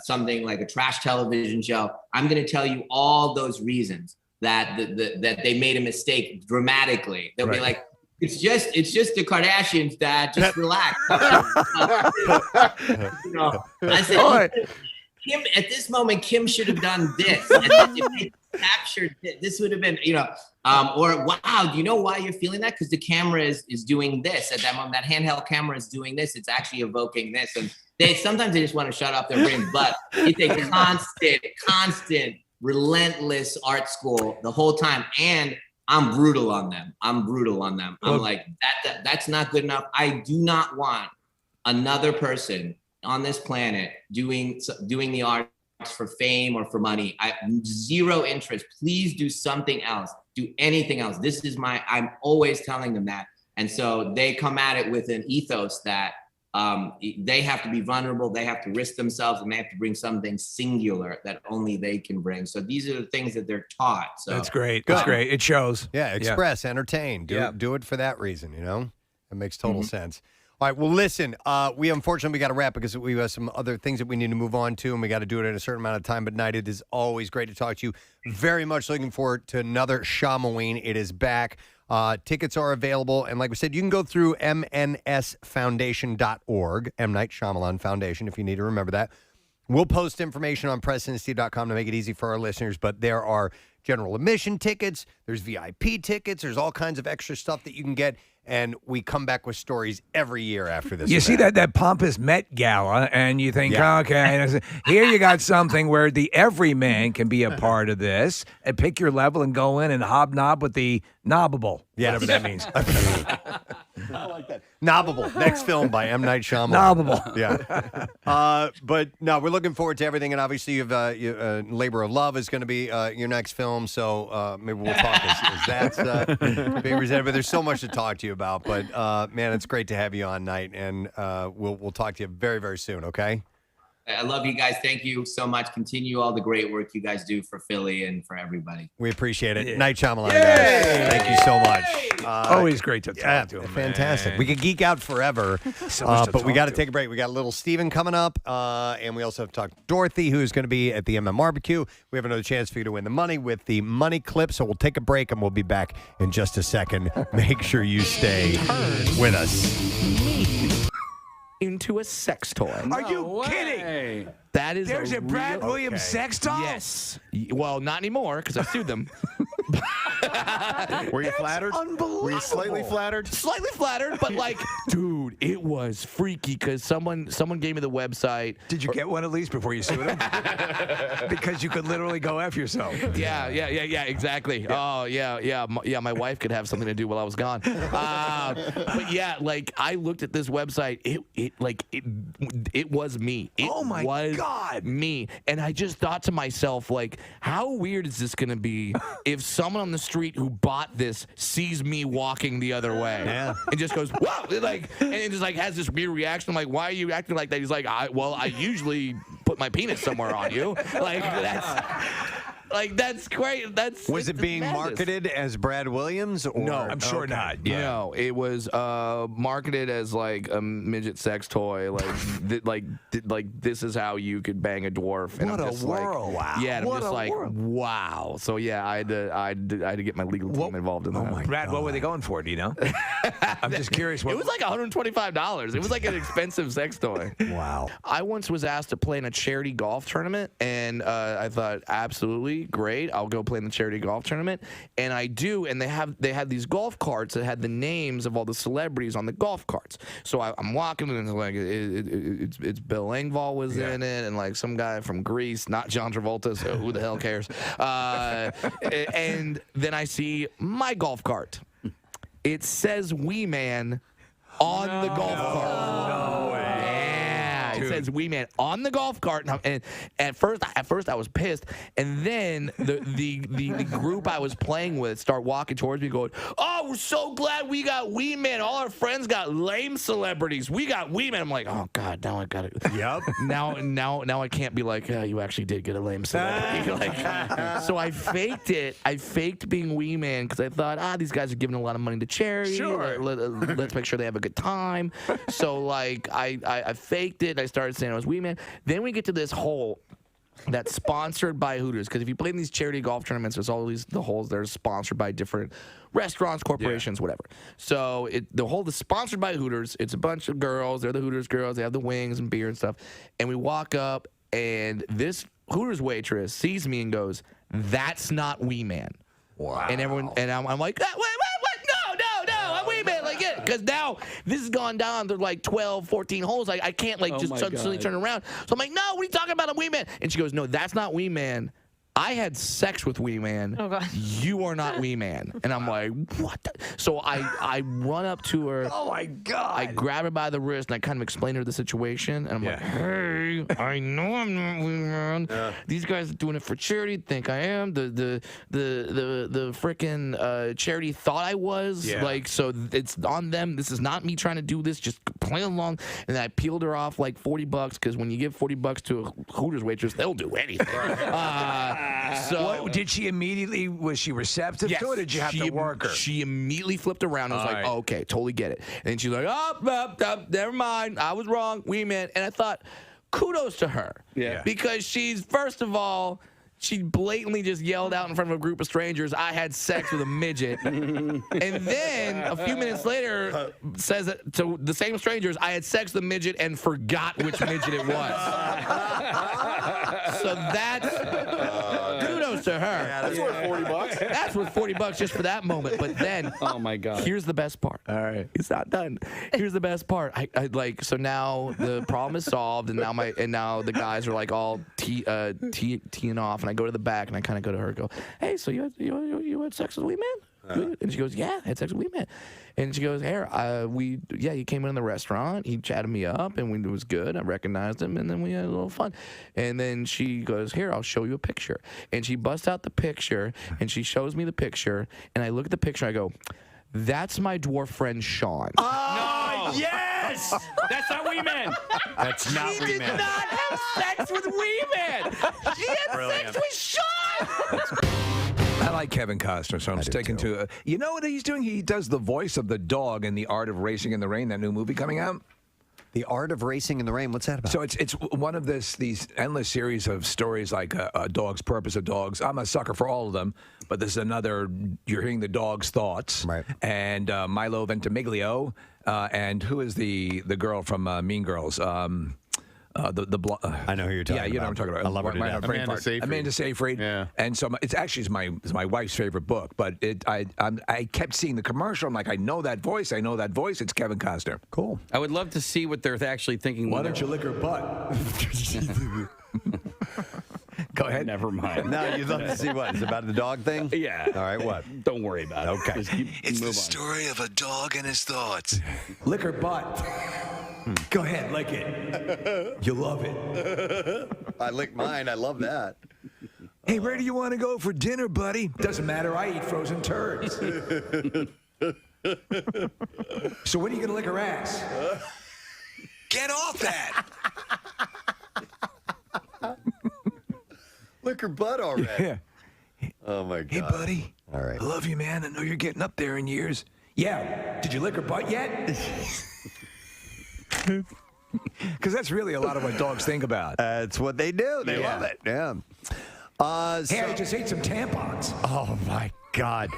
S15: something like a trash television show, I'm going to tell you all those reasons that they made a mistake dramatically. They'll be like, It's just the Kardashians, Dad. Just relax. I said, Kim. At this moment, Kim should have done this. And then if they captured this, would have been, or wow. Do you know why you're feeling that? Because the camera is doing this at that moment. That handheld camera is doing this. It's actually evoking this, and sometimes they just want to shut off their brain. But it's a constant, relentless art school the whole time, and I'm brutal on them. I'm like, that's not good enough. I do not want another person on this planet doing the arts for fame or for money. I zero interest. Please do something else. Do anything else. I'm always telling them that. And so they come at it with an ethos that they have to be vulnerable. They have to risk themselves, and they have to bring something singular that only they can bring. So these are the things that they're taught. So
S3: that's great. That's great. It shows.
S1: Yeah, express, entertain. Do it for that reason. It makes total sense. All right. Well, listen. We unfortunately got to wrap because we have some other things that we need to move on to, and we got to do it in a certain amount of time. But Knight, it is always great to talk to you. Very much looking forward to another Shyamalan. It is back. Tickets are available. And like we said, you can go through mnsfoundation.org, M. Night Shyamalan Foundation, if you need to remember that. We'll post information on PrestonandSteve.com to make it easy for our listeners, but there are general admission tickets, there's VIP tickets, there's all kinds of extra stuff that you can get, and we come back with stories every year after this.
S3: You see that pompous Met Gala, and you think, okay, here you got something where the everyman can be a part of this, and pick your level and go in and hobnob with the knobbable, whatever that means.
S1: I like that. Knobbable. Next film by M. Night Shyamalan.
S3: Knobbable.
S1: Yeah. But no, we're looking forward to everything, and obviously you've Labor of Love is going to be your next film, so maybe we'll talk as that's being presented. But there's so much to talk to you about. But man, it's great to have you on, Night, and we'll talk to you very, very soon. Okay.
S15: I love you guys. Thank you so much. Continue all the great work you guys do for Philly and for everybody.
S1: We appreciate it. Night Shyamalan, guys. Thank you so much.
S3: Always great to talk to him.
S1: Fantastic. We could geek out forever, but we got to take a break. We got a little Steven coming up, and we also have to talk to Dorothy, who's going to be at the MMRBQ. We have another chance for you to win the money with the money clip, so we'll take a break, and we'll be back in just a second. Make sure you stay with us.
S14: Into a sex toy.
S3: Are you kidding?
S14: That is
S3: There's a Brad Williams sex doll?
S14: Yes. Well, not anymore because I sued them.
S2: Were you flattered?
S3: Unbelievable.
S2: Were you slightly flattered?
S14: Slightly flattered, but like, dude, it was freaky because someone gave me the website.
S3: Did you get one at least before you sued him? Because you could literally go F yourself.
S14: Yeah, exactly. Oh, yeah. My wife could have something to do while I was gone. But yeah, like I looked at this website. It was me. It was
S3: God,
S14: me. And I just thought to myself, like, how weird is this going to be if someone on the street who bought this sees me walking the other way and just goes, whoa, like, and it just like has this weird reaction. I'm like, why are you acting like that? He's like, I usually put my penis somewhere on you. That's great.
S1: Was it being marketed as Brad Williams? Or?
S14: No,
S3: I'm sure not. Yeah.
S14: No, it was marketed as like a midget sex toy. Like this is how you could bang a dwarf. And
S3: what
S14: I'm just
S3: a world!
S14: Like,
S3: wow.
S14: Yeah, and I'm just like, world. Wow. So yeah, I had to get my legal team involved in that.
S3: Oh my Brad, what were they going for? Do you know? I'm just curious.
S14: It was like $125. It was like an expensive sex toy.
S1: Wow.
S14: I once was asked to play in a charity golf tournament, and I thought, absolutely. Great, I'll go play in the charity golf tournament, and I do. And they had these golf carts that had the names of all the celebrities on the golf carts. So I'm walking, and it's Bill Engvall was in it, and like some guy from Greece, not John Travolta. So who the hell cares? And then I see my golf cart. It says "Wee Man" on the golf cart.
S3: No way.
S14: It says "Wee Man" on the golf cart, and at first I was pissed, and then the group I was playing with start walking towards me, going, "Oh, we're so glad we got Wee Man. All our friends got lame celebrities. We got Wee Man." I'm like, "Oh God, now I got it."
S1: Yep.
S14: Now I can't be like, "Oh, you actually did get a lame celebrity." So I faked it. I faked being Wee Man because I thought, these guys are giving a lot of money to charity.
S3: Sure.
S14: Let's make sure they have a good time. So like I faked it. I started saying I was Wee Man. Then we get to this hole. that's sponsored by Hooters. Because if you play in these charity golf tournaments, there's always the holes that are sponsored by different restaurants, corporations, whatever. So the hole is sponsored by Hooters. It's a bunch of girls. They're the Hooters girls. They have the wings and beer and stuff. And we walk up, and this Hooters waitress sees me and goes, "That's not Wee Man." Wow. And everyone, and I'm like, wait, what? No, I'm Wee Man. Like, yeah, because now this has gone down. There's like 12, 14 holes. I can't just suddenly turn around. So I'm like, no, what are you talking about? I'm Wee Man. And she goes, no, that's not Wee Man. I had sex with Wee Man.
S5: Oh, God.
S14: You are not Wee Man. And I'm like, what? So I run up to her.
S3: Oh, my God.
S14: I grab her by the wrist, and I kind of explain to her the situation. And I'm like, hey, I know I'm not Wee Man. These guys are doing it for charity. Think I am. The freaking charity thought I was.
S3: Yeah.
S14: Like, so it's on them. This is not me trying to do this. Just play along. And then I peeled her off like $40 because when you give $40 to a Hooters waitress, they'll do anything.
S3: So did she immediately, was she receptive to it, or did you have to work her?
S14: She immediately flipped around and was like, oh, okay, totally get it. And she's like, never mind, I was wrong, Wee Man. And I thought, kudos to her.
S4: Yeah.
S14: Because she's, first of all, she blatantly just yelled out in front of a group of strangers, I had sex with a midget. And then a few minutes later says it to the same strangers, I had sex with a midget and forgot which midget it was. So that's kudos to her.
S4: Yeah, that's worth $40.
S14: That's worth $40 just for that moment. But then,
S4: oh my God,
S14: here's the best part.
S3: All right,
S14: it's not done. Here's the best part. I like, so now the problem is solved, and now the guys are like all teeing off, and I go to the back and I kind of go to her and go, hey, so you had sex with Wee Man? And she goes, yeah, I had sex with Wee Man. And she goes, he came in the restaurant, he chatted me up, and it was good. I recognized him, and then we had a little fun. And then she goes, here, I'll show you a picture. And she busts out the picture, and she shows me the picture, and I look at the picture, and I go, that's my dwarf friend Sean.
S4: Oh,
S3: yes!
S4: That's not Wee Man.
S1: That's not
S14: She
S1: Wee
S14: did
S1: Man.
S14: not have sex with Wee Man. She had sex with Sean.
S3: I like Kevin Costner, so I'm sticking to it. You know what he's doing? He does the voice of the dog in The Art of Racing in the Rain, that new movie coming out.
S1: The Art of Racing in the Rain. What's that about?
S3: So it's one of these endless series of stories like a dog's purpose of dogs. I'm a sucker for all of them, but this is another. You're hearing the dog's thoughts.
S1: Right.
S3: And Milo Ventimiglia, and who is the girl from Mean Girls?
S1: I know who you're talking about.
S3: Yeah, you know what I'm talking about.
S1: I love her to death.
S2: Amanda Seyfried.
S3: Amanda Seyfried.
S2: Yeah.
S3: And so it's actually my wife's favorite book. But I kept seeing the commercial. I'm like, I know that voice. It's Kevin Costner.
S1: Cool.
S4: I would love to see what they're actually thinking.
S3: Why don't you lick her butt? Go ahead.
S4: Never mind.
S1: No, you'd love to see what? It's about the dog thing?
S4: Yeah.
S1: All right, what?
S4: Don't worry about it.
S1: Okay.
S4: Just
S12: It's
S4: move
S12: the
S4: on.
S12: story of a dog and his thoughts.
S3: Lick her butt. Go ahead, lick it. You love it.
S1: I licked mine. I love that.
S3: Hey, where do you want to go for dinner, buddy? Doesn't matter. I eat frozen turds. So when are you going to lick her ass?
S12: Get off that!
S1: Lick her butt already.
S3: Yeah.
S1: Oh, my God.
S3: Hey, buddy.
S1: All right.
S3: I love you, man. I know you're getting up there in years. Yeah. Did you lick her butt yet? Because that's really a lot of what dogs think about.
S1: That's what they do. They love it. Yeah.
S3: Hey, I just ate some tampons.
S1: Oh, my God.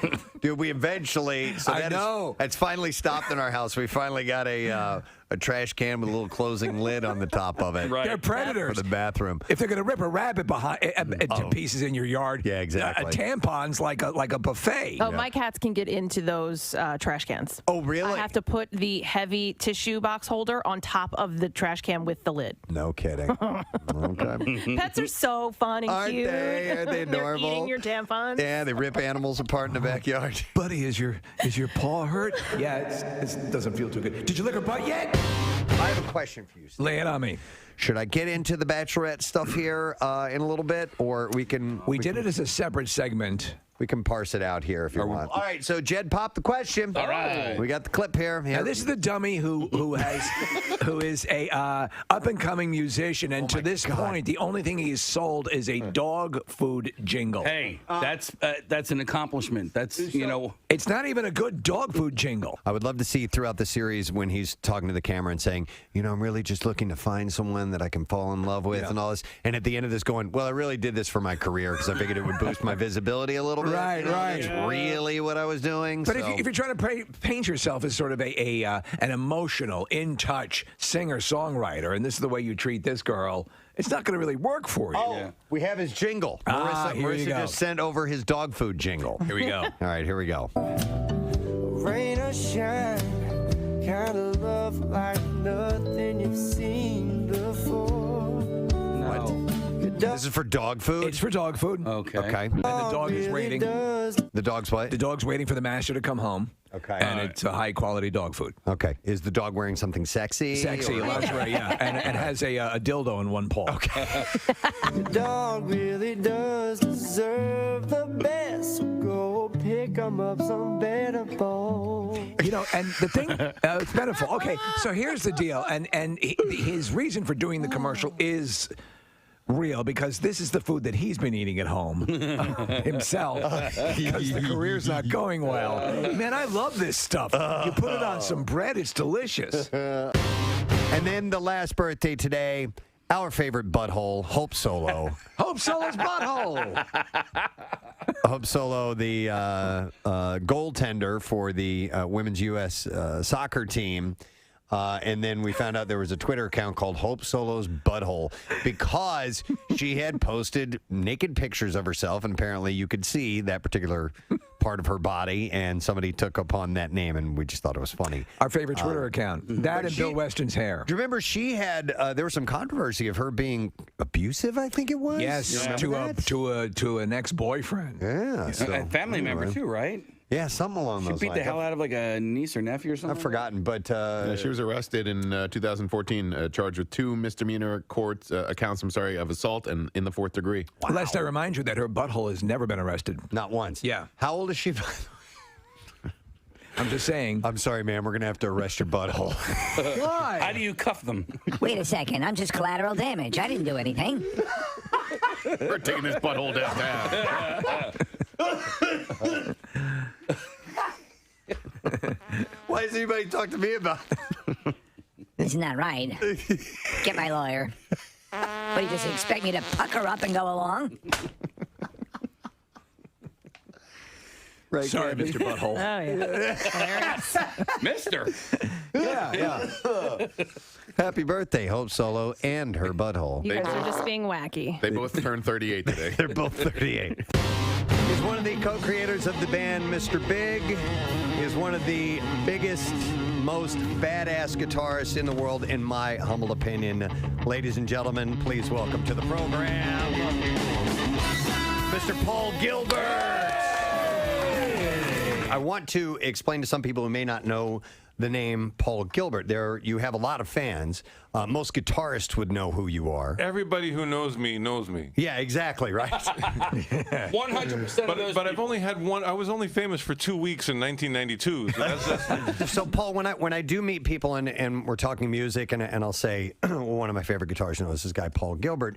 S1: Dude, we eventually... So
S3: I know.
S1: It's finally stopped in our house. We finally got a trash can with a little closing lid on the top of it.
S4: Right.
S3: They're predators.
S1: For the bathroom.
S3: If they're going to rip a rabbit to pieces in your yard,
S1: Yeah, exactly.
S3: A tampon's like a buffet.
S5: Oh, my cats can get into those trash cans.
S1: Oh, really?
S5: I have to put the heavy tissue box holder on top of the trash can with the lid.
S1: No kidding. Okay.
S5: Pets are so fun and
S1: Aren't
S5: cute.
S1: they? Aren't they
S5: They're
S1: adorable?
S5: eating your tampons.
S1: Yeah, they rip animals apart in the backyard.
S3: Buddy, is your paw hurt? Yeah, it doesn't feel too good. Did you lick her butt yet?
S1: I have a question for you, Steve.
S3: Lay it on me.
S1: Should I get into the Bachelorette stuff here in a little bit, or we can?
S3: We did it as a separate segment
S1: We can parse it out here if you want. All right, so Jed, pop the question.
S3: All right.
S1: We got the clip here.
S3: Now, this is the dummy who is a up and coming musician, and to this point, the only thing he's sold is a dog food jingle.
S4: Hey, that's an accomplishment. That's
S3: it's not even a good dog food jingle.
S1: I would love to see throughout the series when he's talking to the camera and saying, I'm really just looking to find someone that I can fall in love with and all this. And at the end of this going, well, I really did this for my career because I figured it would boost my visibility a little bit.
S3: Right.
S1: That's really what I was doing.
S3: But if you're trying to paint yourself as sort of an emotional, in-touch singer-songwriter, and this is the way you treat this girl, it's not going to really work for you.
S1: Oh, we have his jingle. Marissa just sent over his dog food jingle.
S3: Here we go.
S1: All right, here we go.
S16: Rain or shine, kind of love like nothing you've seen before.
S1: What? This is for dog food?
S3: It's for dog food.
S1: Okay.
S3: And the dog is waiting.
S1: The dog's what?
S3: The dog's waiting for the master to come home.
S1: Okay.
S3: And it's a high-quality dog food.
S1: Okay. Is the dog wearing something sexy?
S3: Sexy, lingerie, yeah. And has a dildo in one paw.
S1: Okay.
S16: The dog really does deserve the best. So go pick him up some better balls.
S3: And the thing, it's metaphor. Okay, so here's the deal. And his reason for doing the commercial is real, because this is the food that he's been eating at home himself, because the career's not going well. Man, I love this stuff. You put it on some bread, it's delicious.
S1: And then the last birthday today, our favorite butthole, Hope Solo.
S3: Hope Solo's butthole.
S1: Hope Solo, the goaltender for the women's U.S. Soccer team. And then we found out there was a Twitter account called Hope Solo's Butthole because she had posted naked pictures of herself, and apparently you could see that particular part of her body, and somebody took upon that name, and we just thought it was funny.
S3: Our favorite Twitter account. That and Bill Weston's hair.
S1: Do you remember she had, there was some controversy of her being abusive, I think it was?
S3: Yes, to an ex-boyfriend.
S1: Yeah. So,
S4: a family member too, right?
S1: Yeah, something along those lines.
S4: She beat the hell out of like a niece or nephew or something?
S1: I've forgotten, but...
S2: she was arrested in 2014, charged with 2 misdemeanor accounts of assault and in the 4th degree.
S3: Wow. Lest I remind you that her butthole has never been arrested.
S1: Not once.
S3: Yeah.
S1: How old is she?
S3: I'm just saying.
S1: I'm sorry, ma'am. We're going to have to arrest your butthole.
S3: Why?
S4: How do you cuff them?
S17: Wait a second. I'm just collateral damage. I didn't do anything.
S2: We're taking this butthole downtown.
S1: Why does anybody talk to me about it?
S17: This is not right. Get my lawyer. What, do you just expect me to pucker up and go along?
S1: Right,
S3: sorry, Mr. Butthole.
S17: Oh, yeah.
S4: Mister.
S1: Yeah. Happy birthday, Hope Solo and her butthole.
S5: You guys are just being wacky.
S2: They both turned 38 today.
S1: They're both 38. He's one of the co-creators of the band Mr. Big. He's one of the biggest, most badass guitarists in the world, in my humble opinion. Ladies and gentlemen, please welcome to the program, Mr. Paul Gilbert. I want to explain to some people who may not know the name Paul Gilbert. You have a lot of fans. Most guitarists would know who you are.
S23: Everybody who knows me knows me.
S1: Yeah, exactly, right?
S4: 100% of those
S23: But I've only had one. I was only famous for 2 weeks in 1992. So, that's
S1: so Paul, when I do meet people and we're talking music and I'll say, well, one of my favorite guitarists is this guy, Paul Gilbert.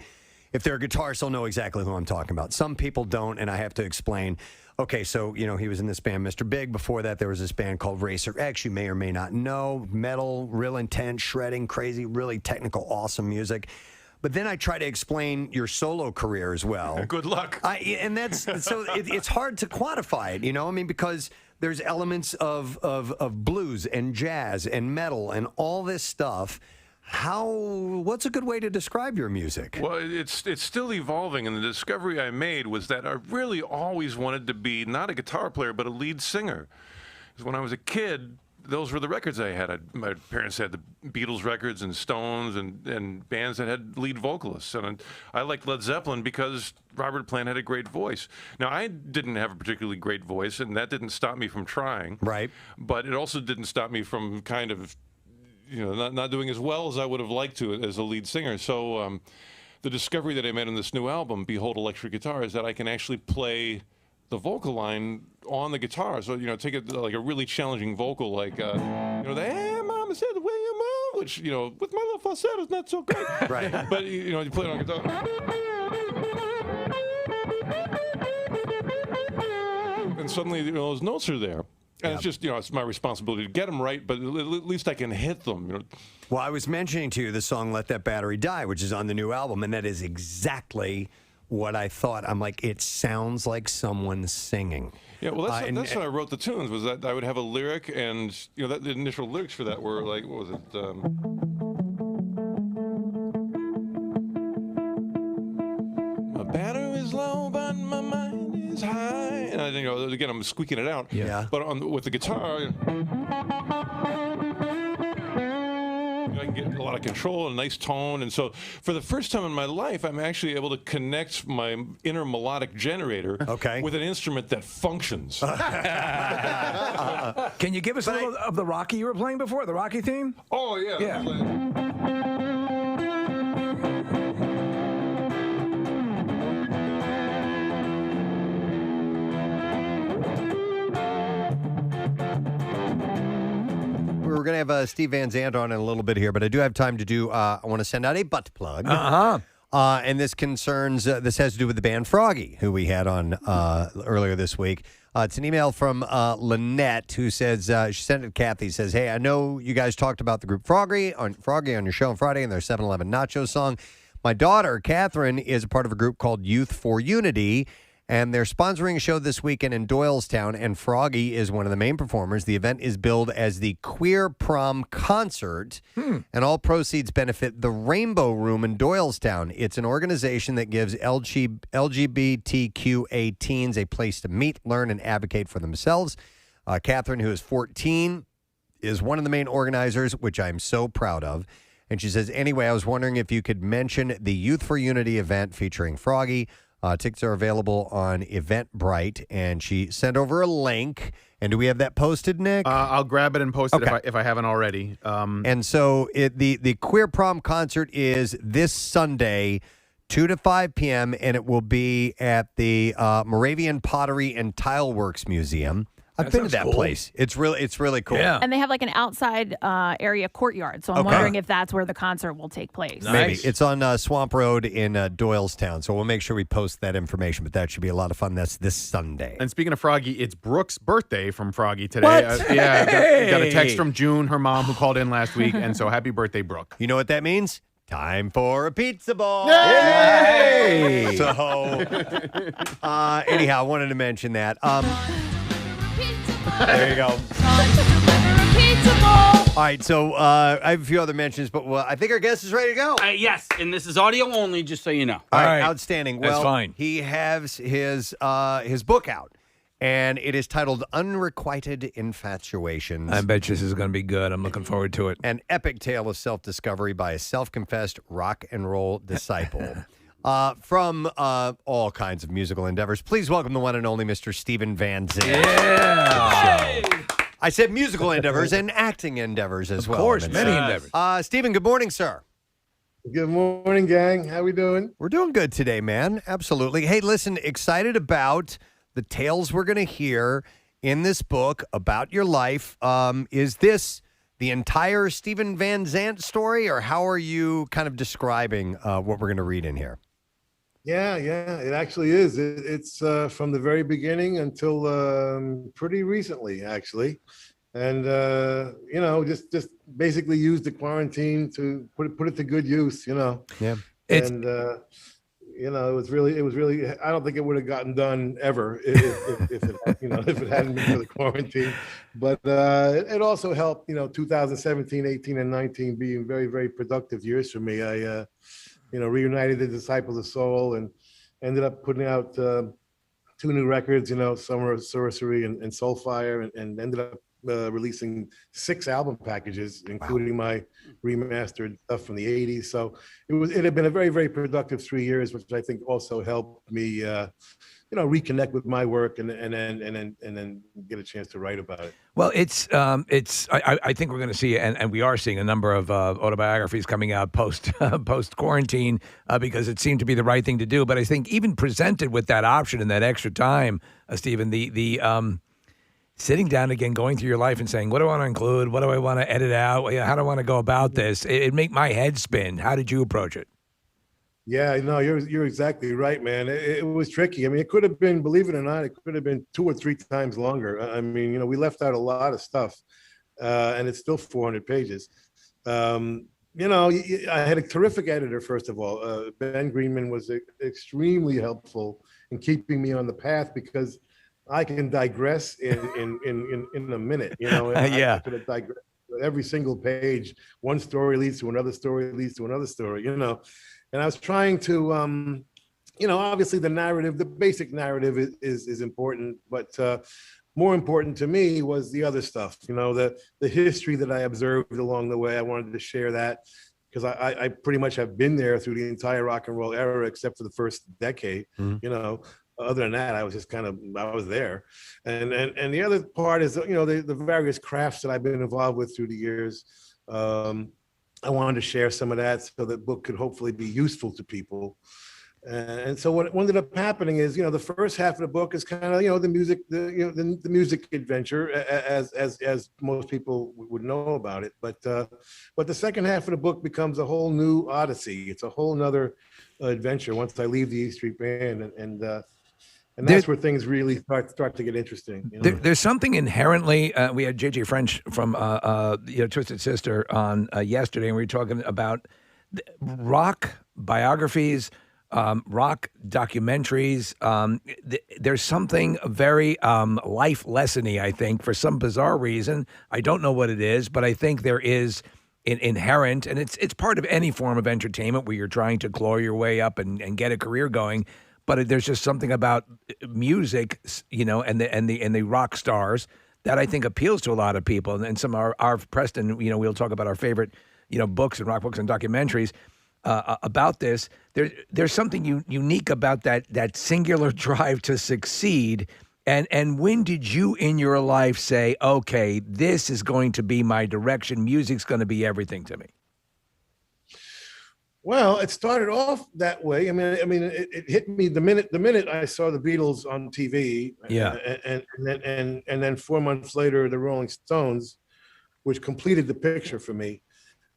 S1: If they're a guitarist, they'll know exactly who I'm talking about. Some people don't, and I have to explain. Okay, so, he was in this band, Mr. Big. Before that, there was this band called Racer X. You may or may not know. Metal, real intense, shredding, crazy, really technical, awesome music. But then I try to explain your solo career as well.
S23: Good luck.
S1: And that's so it's hard to quantify it, because there's elements of blues and jazz and metal and all this stuff. What's a good way to describe your music?
S23: Well, it's still evolving, and the discovery I made was that I really always wanted to be not a guitar player, but a lead singer. Because when I was a kid, those were the records I had. My parents had the Beatles records and Stones and bands that had lead vocalists. And I liked Led Zeppelin because Robert Plant had a great voice. Now, I didn't have a particularly great voice, and that didn't stop me from trying.
S1: Right.
S23: But it also didn't stop me from kind of not doing as well as I would have liked to as a lead singer. So the discovery that I made on this new album, Behold Electric Guitar, is that I can actually play the vocal line on the guitar. So, take it like a really challenging vocal, like, the hey, mama said the way you move, which, with my little falsetto is not so great.
S1: Right.
S23: But, you play it on guitar. And suddenly, those notes are there. And it's just, it's my responsibility to get them right, but at least I can hit them.
S1: Well, I was mentioning to you the song Let That Battery Die, which is on the new album, and that is exactly what I thought. I'm like, it sounds like someone singing.
S23: Yeah, well, that's how I wrote the tunes, was that I would have a lyric, and, the initial lyrics for that were like, what was it? My battery is low, but my mind is high. And, again, I'm squeaking it out.
S1: Yeah.
S23: But with the guitar, I can get a lot of control and a nice tone. And so for the first time in my life, I'm actually able to connect my inner melodic generator with an instrument that functions.
S3: Can you give us a little of the Rocky you were playing before, the Rocky theme?
S23: Oh, yeah.
S3: Yeah.
S1: We're going to have Steve Van Zandt on in a little bit here, but I do have time to do, I want to send out a butt plug. And this concerns, this has to do with the band Froggy, who we had on earlier this week. It's an email from Lynette, who says, she sent it to Kathy, says, hey, I know you guys talked about the group Froggy on your show on Friday and their 7-Eleven Nacho song. My daughter, Catherine, is a part of a group called Youth for Unity, and they're sponsoring a show this weekend in Doylestown, and Froggy is one of the main performers. The event is billed as the Queer Prom Concert, and all proceeds benefit the Rainbow Room in Doylestown. It's an organization that gives LGBTQA teens a place to meet, learn, and advocate for themselves. Catherine, who is 14, is one of the main organizers, which I'm so proud of. And she says, anyway, I was wondering if you could mention the Youth for Unity event featuring Froggy. Tickets are available on Eventbrite, and she sent over a link. And do we have that posted, Nick?
S2: I'll grab it and post it if I haven't already.
S1: And so the Queer Prom Concert is this Sunday, 2 to 5 p.m., and it will be at the Moravian Pottery and Tile Works Museum. I've been to that place. It's really cool.
S5: Yeah. And they have like an outside area courtyard. So I'm wondering if that's where the concert will take place.
S1: Nice. Maybe. It's on Swamp Road in Doylestown. So we'll make sure we post that information. But that should be a lot of fun. That's this Sunday.
S2: And speaking of Froggy, it's Brooke's birthday from Froggy today.
S1: What?
S2: Got a text from June, her mom, who called in last week. And so happy birthday, Brooke.
S1: You know what that means? Time for a pizza ball.
S2: Yay!
S1: So, anyhow, I wanted to mention that. There you go. All right, so I have a few other mentions, but I think our guest is ready to go.
S4: Yes, and this is audio only, just so you know.
S1: All right, outstanding.
S3: That's fine.
S1: He has his book out, and it is titled Unrequited Infatuations.
S3: I bet this is going to be good. I'm looking forward to it.
S1: An epic tale of self-discovery by a self-confessed rock and roll disciple. From all kinds of musical endeavors. Please welcome the one and only Mr. Steven Van Zandt.
S3: Yeah.
S1: I said musical endeavors and acting endeavors as well.
S3: Of course, many endeavors.
S1: Steven, good morning, sir.
S18: Good morning, gang. How we doing?
S1: We're doing good today, man. Absolutely. Hey, listen, excited about the tales we're going to hear in this book about your life. Is this the entire Steven Van Zandt story, or how are you kind of describing what we're going to read in here?
S18: Yeah, it actually is. It's from the very beginning until pretty recently, actually. And, just basically used the quarantine to put it to good use, Yeah. And, it was really, I don't think it would have gotten done ever if it hadn't been for the quarantine. But it also helped, 2017, 18, and 19 being very, very productive years for me. I reunited the Disciples of Soul and ended up putting out 2 new records, Summer of Sorcery and Soulfire, and ended up, releasing 6 album packages, including my remastered stuff from the 80s. So it had been a very, very productive 3 years, which I think also helped me, reconnect with my work and then get a chance to write about it.
S3: Well, I think we're going to see, and we are seeing a number of autobiographies coming out post quarantine because it seemed to be the right thing to do. But I think even presented with that option and that extra time, Stephen, the sitting down again, going through your life and saying, what do I want to include? What do I want to edit out? How do I want to go about this? It make my head spin. How did you approach it?
S18: Yeah, no, you're exactly right, man. It was tricky. I mean, it could have been, believe it or not, it could have been 2 or 3 times longer. I mean, we left out a lot of stuff, and it's still 400 pages. I had a terrific editor, first of all. Ben Greenman was extremely helpful in keeping me on the path because I can digress in a minute. I could have digressed every single page. One story leads to another story, leads to another story. And I was trying to, obviously the narrative, the basic narrative is important, but more important to me was the other stuff, the history that I observed along the way. I wanted to share that because I pretty much have been there through the entire rock and roll era, except for the first decade, Other than that, I was just I was there. And the other part is, the various crafts that I've been involved with through the years. I wanted to share some of that so the book could hopefully be useful to people. And so what ended up happening is, the first half of the book is kind of, the music, the music adventure as most people would know about it. But the second half of the book becomes a whole new odyssey. It's a whole nother adventure once I leave the E Street Band, and that's where things really start to get interesting.
S3: There's something inherently. We had JJ French from Twisted Sister on yesterday, and we were talking about rock biographies, rock documentaries. There's something very life lessony, I think, for some bizarre reason. I don't know what it is, but I think there is inherent, and it's part of any form of entertainment where you're trying to claw your way up and get a career going. But there's just something about music, and the rock stars that I think appeals to a lot of people. And some of our Preston, we'll talk about our favorite, books and rock books and documentaries about this. There's something unique about that singular drive to succeed. And when did you in your life say, okay, this is going to be my direction. Music's going to be everything to me?
S18: Well, it started off that way. I mean, it hit me the minute I saw the Beatles on TV.
S3: Yeah.
S18: And then 4 months later, the Rolling Stones, which completed the picture for me.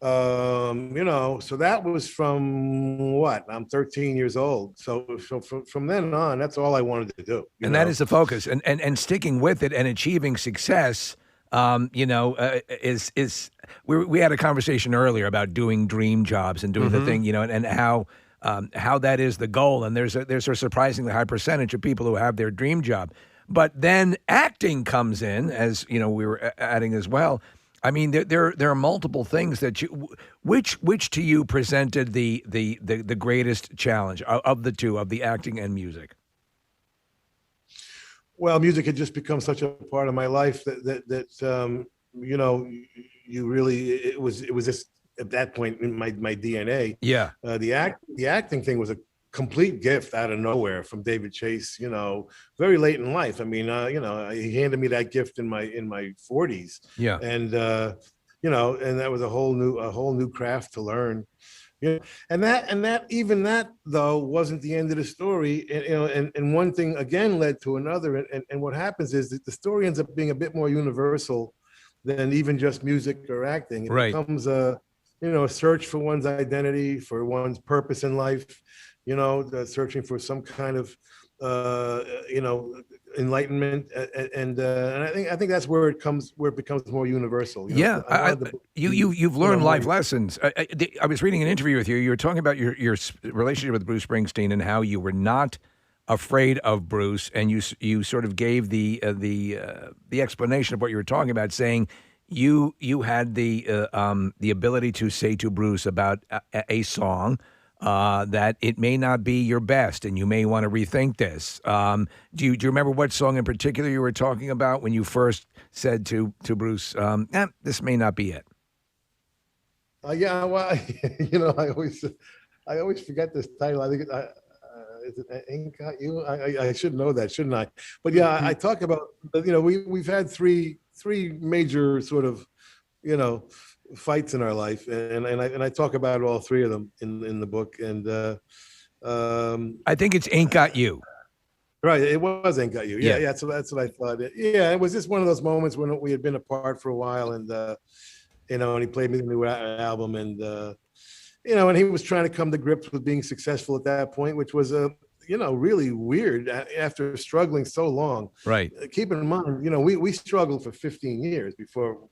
S18: So that was from what? I'm 13 years old. So from then on, that's all I wanted to do.
S3: And that is the focus. And sticking with it and achieving success. We had a conversation earlier about doing dream jobs and doing the thing, and how that is the goal. And there's a surprisingly high percentage of people who have their dream job. But then acting comes in, as we were adding as well. I mean, there are multiple things that which to you presented the greatest challenge of the two, of the acting and music.
S18: Well, music had just become such a part of my life that you really, it was just at that point in my DNA.
S3: Yeah.
S18: The acting thing was a complete gift out of nowhere from David Chase, very late in life. I mean, he handed me that gift in my 40s.
S3: Yeah.
S18: And and that was a whole new craft to learn. And that though wasn't the end of the story. And one thing again led to another. And what happens is that the story ends up being a bit more universal than even just music or acting. It becomes a search for one's identity, for one's purpose in life, searching for some kind of enlightenment, and I think that's where it becomes more universal.
S3: You've learned life lessons. I was reading an interview with you. You were talking about your relationship with Bruce Springsteen and how you were not afraid of Bruce, and you sort of gave the explanation of what you were talking about, saying you had the ability to say to Bruce about a song, that it may not be your best, and you may want to rethink this. Do you remember what song in particular you were talking about when you first said to Bruce, this may not be it?
S18: Yeah, well, I always forget this title. I think is it Ain't Got You? I should know that, shouldn't I? But yeah, I talk about, we've had three major sort of, fights in our life, and I talk about all three of them in the book. And
S3: I think it's Ain't Got You.
S18: Right, it was Ain't Got You. Yeah. So that's what I thought. Yeah, it was just one of those moments when we had been apart for a while, and and he played me the new album, and and he was trying to come to grips with being successful at that point, which was really weird after struggling so long.
S3: Right.
S18: Keep in mind, we struggled for 15 years before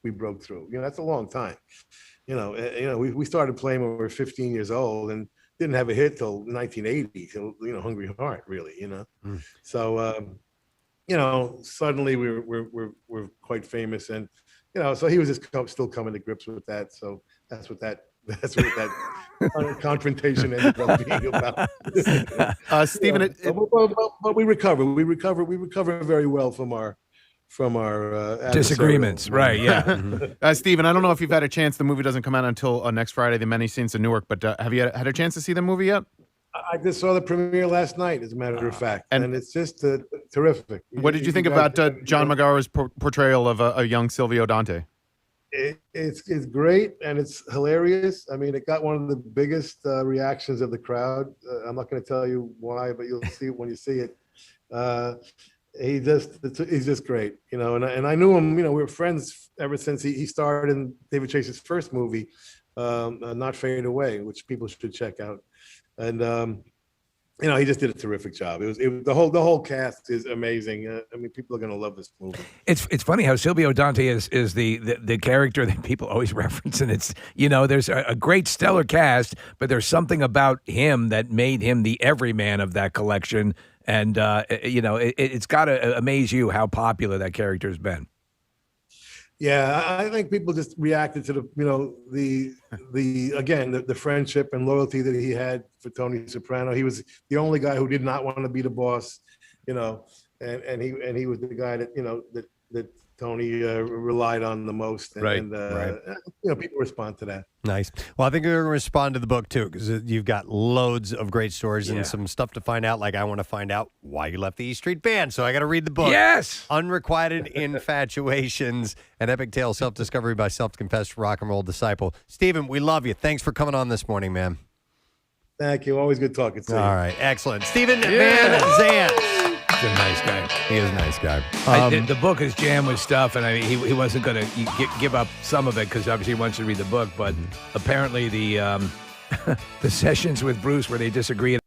S18: we broke through. That's a long time. We started playing when we were 15 years old and didn't have a hit till 1980, till Hungry Heart, really. So suddenly we're quite famous, and so he was just still coming to grips with that. So that's what that confrontation ended up being about.
S2: Stephen,
S18: but we recover very well from our
S3: disagreements, right? Yeah.
S2: Stephen, I don't know if you've had a chance. The movie doesn't come out until next Friday, The Many Saints of Newark. But have you had a chance to see the movie yet?
S18: I just saw the premiere last night, as a matter of fact, and it's just terrific.
S2: What did you think about John McGarra's portrayal of a young Silvio Dante?
S18: It's great, and it's hilarious. I mean, it got one of the biggest reactions of the crowd. I'm not going to tell you why, but you'll see it when you see it. He's just great, and I knew him. We were friends ever since he starred in David Chase's first movie, Not Fade Away, which people should check out. And he just did a terrific job. The whole cast is amazing. I mean, people are going to love this movie.
S3: It's funny how Silvio Dante is the character that people always reference, and it's there's a great stellar cast, but there's something about him that made him the everyman of that collection, and it's got to amaze you how popular that character has been.
S18: Yeah, I think people just reacted to the friendship and loyalty that he had for Tony Soprano. He was the only guy who did not want to be the boss, and he was the guy that Tony relied on the most. And,
S1: Right.
S18: People respond to that.
S1: Nice. Well, I think we're going to respond to the book, too, because you've got loads of great stories and some stuff to find out. Like, I want to find out why you left the E Street Band, so I got to read the book.
S3: Yes!
S1: Unrequited Infatuations, an epic tale of self-discovery by self-confessed rock and roll disciple. Stephen, we love you. Thanks for coming on this morning, man.
S18: Thank you. Always good talking to you.
S1: All right. Excellent. Steven Van Zandt.
S3: He's a nice guy.
S1: He is a nice guy.
S3: The book is jammed with stuff, and he wasn't going to give up some of it because obviously he wants to read the book. But apparently the the sessions with Bruce where they disagreed.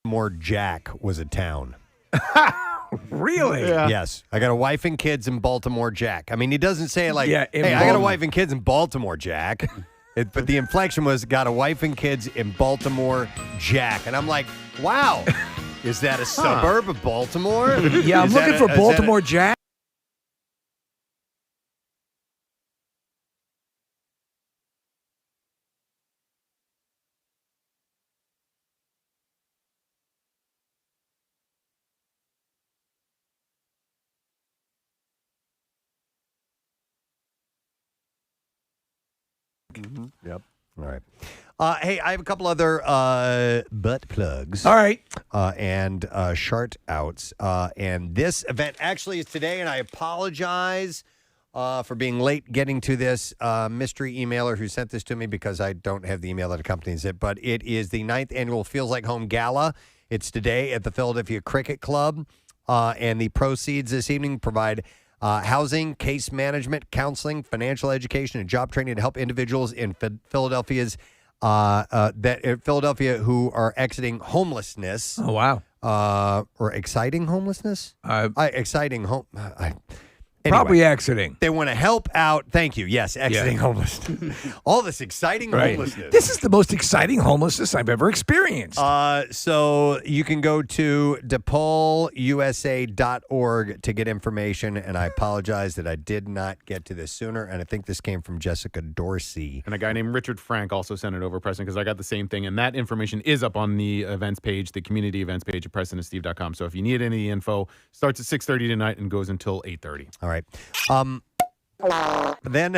S1: Baltimore Jack was a town.
S3: Really?
S2: Yeah.
S1: Yes. I got a wife and kids in Baltimore Jack. I mean, he doesn't say it like,
S3: Yeah, in
S1: hey, I got a
S3: Baltimore.
S1: wife and kids in Baltimore Jack. But the inflection was got a wife and kids in Baltimore Jack. And I'm like, wow. Is that a suburb of Baltimore?
S3: Yeah, I'm
S1: Is that
S3: looking for
S1: is that
S3: Baltimore Jack.
S1: Yep. All right. Hey, I have a couple other butt plugs.
S3: All right.
S1: And shart outs. And this event actually is today, and I apologize for being late getting to this mystery emailer who sent this to me because I don't have the email that accompanies it. But it is the 9th annual Feels Like Home Gala. It's today at the Philadelphia Cricket Club. And the proceeds this evening provide housing, case management, counseling, financial education, and job training to help individuals in Philadelphia who are exiting homelessness.
S3: Oh, wow.
S1: Or exciting homelessness? Exciting home.
S3: Probably exiting.
S1: They want to help out. Thank you. Yes, exiting homelessness. All this exciting homelessness.
S3: This is the most exciting homelessness I've ever experienced.
S1: So you can go to DePaulusa.org to get information, and I apologize that I did not get to this sooner, and I think this came from Jessica Dorsey.
S2: And a guy named Richard Frank also sent it over, Preston, because I got the same thing, and that information is up on the events page, the community events page at PrestonandSteve.com. So if you need any info, starts at 6:30 tonight and goes until 8:30.
S1: All right. Then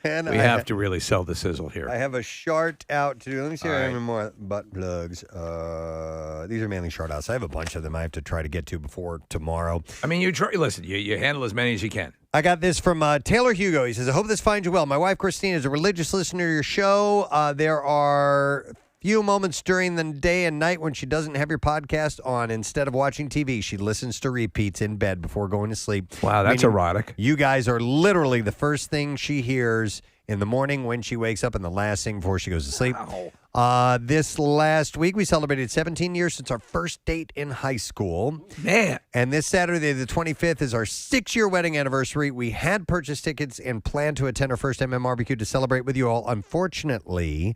S3: we have to really sell the sizzle here.
S1: I have a shart out to do. Let me see if I have
S3: right.
S1: any more butt plugs. These are mainly shart outs. I have a bunch of them I have to try to get to before tomorrow.
S3: I mean, listen, you handle as many as you can.
S1: I got this from Taylor Hugo. He says, I hope this finds you well. My wife, Christine, is a religious listener to your show. There are few moments during the day and night when she doesn't have your podcast on. Instead of watching TV, she listens to repeats in bed before going to sleep.
S3: Wow, that's erotic.
S1: You guys are literally the first thing she hears in the morning when she wakes up and the last thing before she goes to sleep.
S3: Wow.
S1: This last week, we celebrated 17 years since our first date in high school.
S3: Man.
S1: And this Saturday, the 25th, is our 6-year wedding anniversary. We had purchased tickets and planned to attend our first MMRBQ to celebrate with you all. Unfortunately,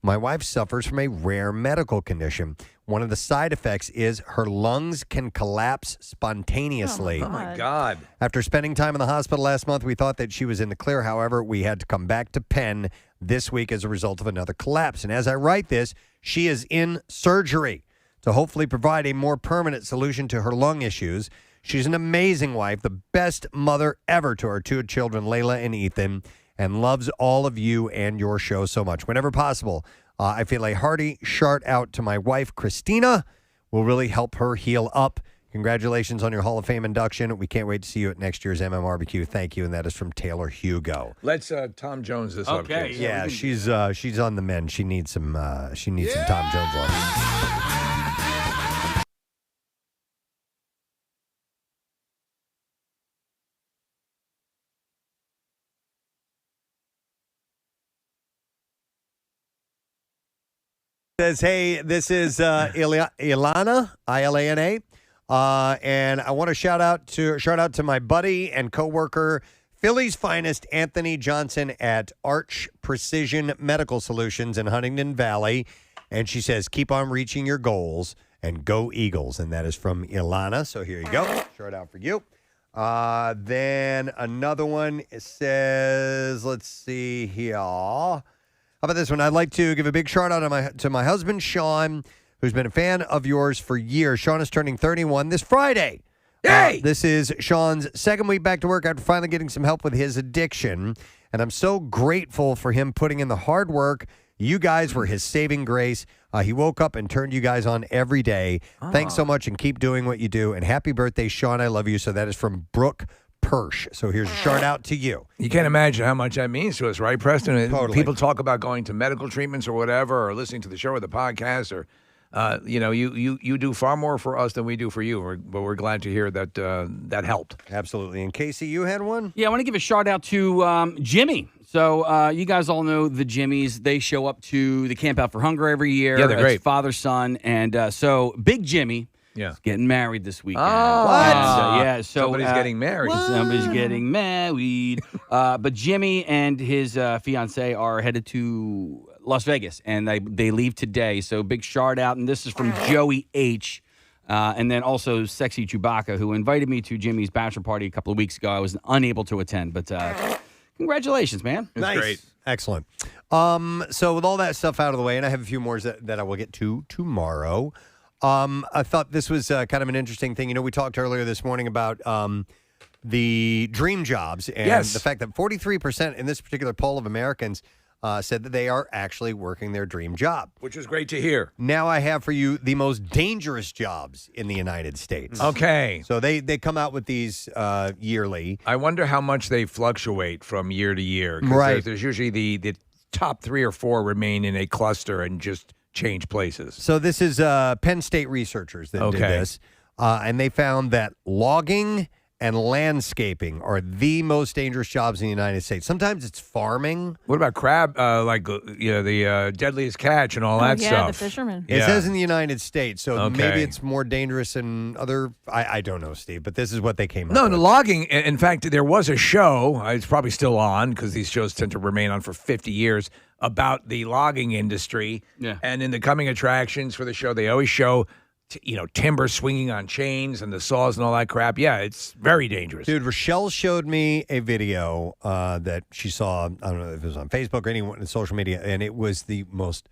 S1: my wife suffers from a rare medical condition. One of the side effects is her lungs can collapse spontaneously.
S3: Oh, my God.
S1: After spending time in the hospital last month, we thought that she was in the clear. However, we had to come back to Penn this week as a result of another collapse. And as I write this, she is in surgery to hopefully provide a more permanent solution to her lung issues. She's an amazing wife, the best mother ever to our 2 children, Layla and Ethan, and loves all of you and your show so much. Whenever possible, I feel a hearty shout out to my wife, Christina. Will really help her heal up. Congratulations on your Hall of Fame induction. We can't wait to see you at next year's MMRBQ. Thank you. And that is from Taylor Hugo.
S3: Let's Tom Jones this up.
S4: Okay.
S3: Kids.
S1: Yeah, she's on the mend. She needs some Tom Jones love. Says, hey, this is Ilana, Ilana, and I want to shout out to my buddy and coworker, Philly's finest, Anthony Johnson at Arch Precision Medical Solutions in Huntington Valley. And she says, keep on reaching your goals and go Eagles. And that is from Ilana. So here you go. Shout out for you. Then another one says, let's see here. How about this one? I'd like to give a big shout out to my husband, Sean, who's been a fan of yours for years. Sean is turning 31 this Friday.
S3: Yay!
S1: This is Sean's second week back to work after finally getting some help with his addiction. And I'm so grateful for him putting in the hard work. You guys were his saving grace. He woke up and turned you guys on every day. Thanks so much and keep doing what you do. And happy birthday, Sean. I love you. So that is from Brooke Persh. So here's a shout out to you.
S3: You can't imagine how much that means to us, right, Preston?
S1: Totally.
S3: People talk about going to medical treatments or whatever, or listening to the show or the podcast, or you do far more for us than we do for you. But we're glad to hear that that helped.
S1: Absolutely. And Casey, you had one?
S4: Yeah, I want to give a shout out to Jimmy. So you guys all know the Jimmies. They show up to the Camp Out for Hunger every year.
S3: Yeah, they're great.
S4: It's father, son. And so Big Jimmy is getting married this weekend.
S3: Oh,
S4: what? Yeah, so
S3: somebody's getting married.
S4: Somebody's getting married. But Jimmy and his fiance are headed to Las Vegas, and they leave today. So big shout out, and this is from Joey H. And then also Sexy Chewbacca, who invited me to Jimmy's bachelor party a couple of weeks ago. I was unable to attend, but congratulations, man.
S1: Nice. Great. Excellent. So with all that stuff out of the way, and I have a few more that I will get to tomorrow, I thought this was kind of an interesting thing. You know, we talked earlier this morning about the dream jobs and the fact that 43% in this particular poll of Americans said that they are actually working their dream job.
S3: Which is great to hear.
S1: Now I have for you the most dangerous jobs in the United States.
S3: Okay.
S1: So they come out with these yearly.
S3: I wonder how much they fluctuate from year to year. 'Cause
S1: Right.
S3: There's usually the top 3 or 4 remain in a cluster and just change places.
S1: So this is Penn State researchers that did
S3: Okay.
S1: this, and they found that logging and landscaping are the most dangerous jobs in the United States. Sometimes it's farming.
S3: What about crab? The deadliest catch and all that
S5: yeah,
S3: stuff.
S5: the fisherman.
S1: It says in the United States, so
S3: Okay.
S1: maybe it's more dangerous in other. I don't know, Steve, but this is what they came up
S3: No,
S1: with.
S3: the logging. In fact, there was a show. It's probably still on because these shows tend to remain on for 50 years about the logging industry.
S4: Yeah.
S3: And in the coming attractions for the show, they always show, timber swinging on chains and the saws and all that crap. Yeah, it's very dangerous.
S1: Dude, Rochelle showed me a video that she saw. I don't know if it was on Facebook or anyone in social media, and it was the most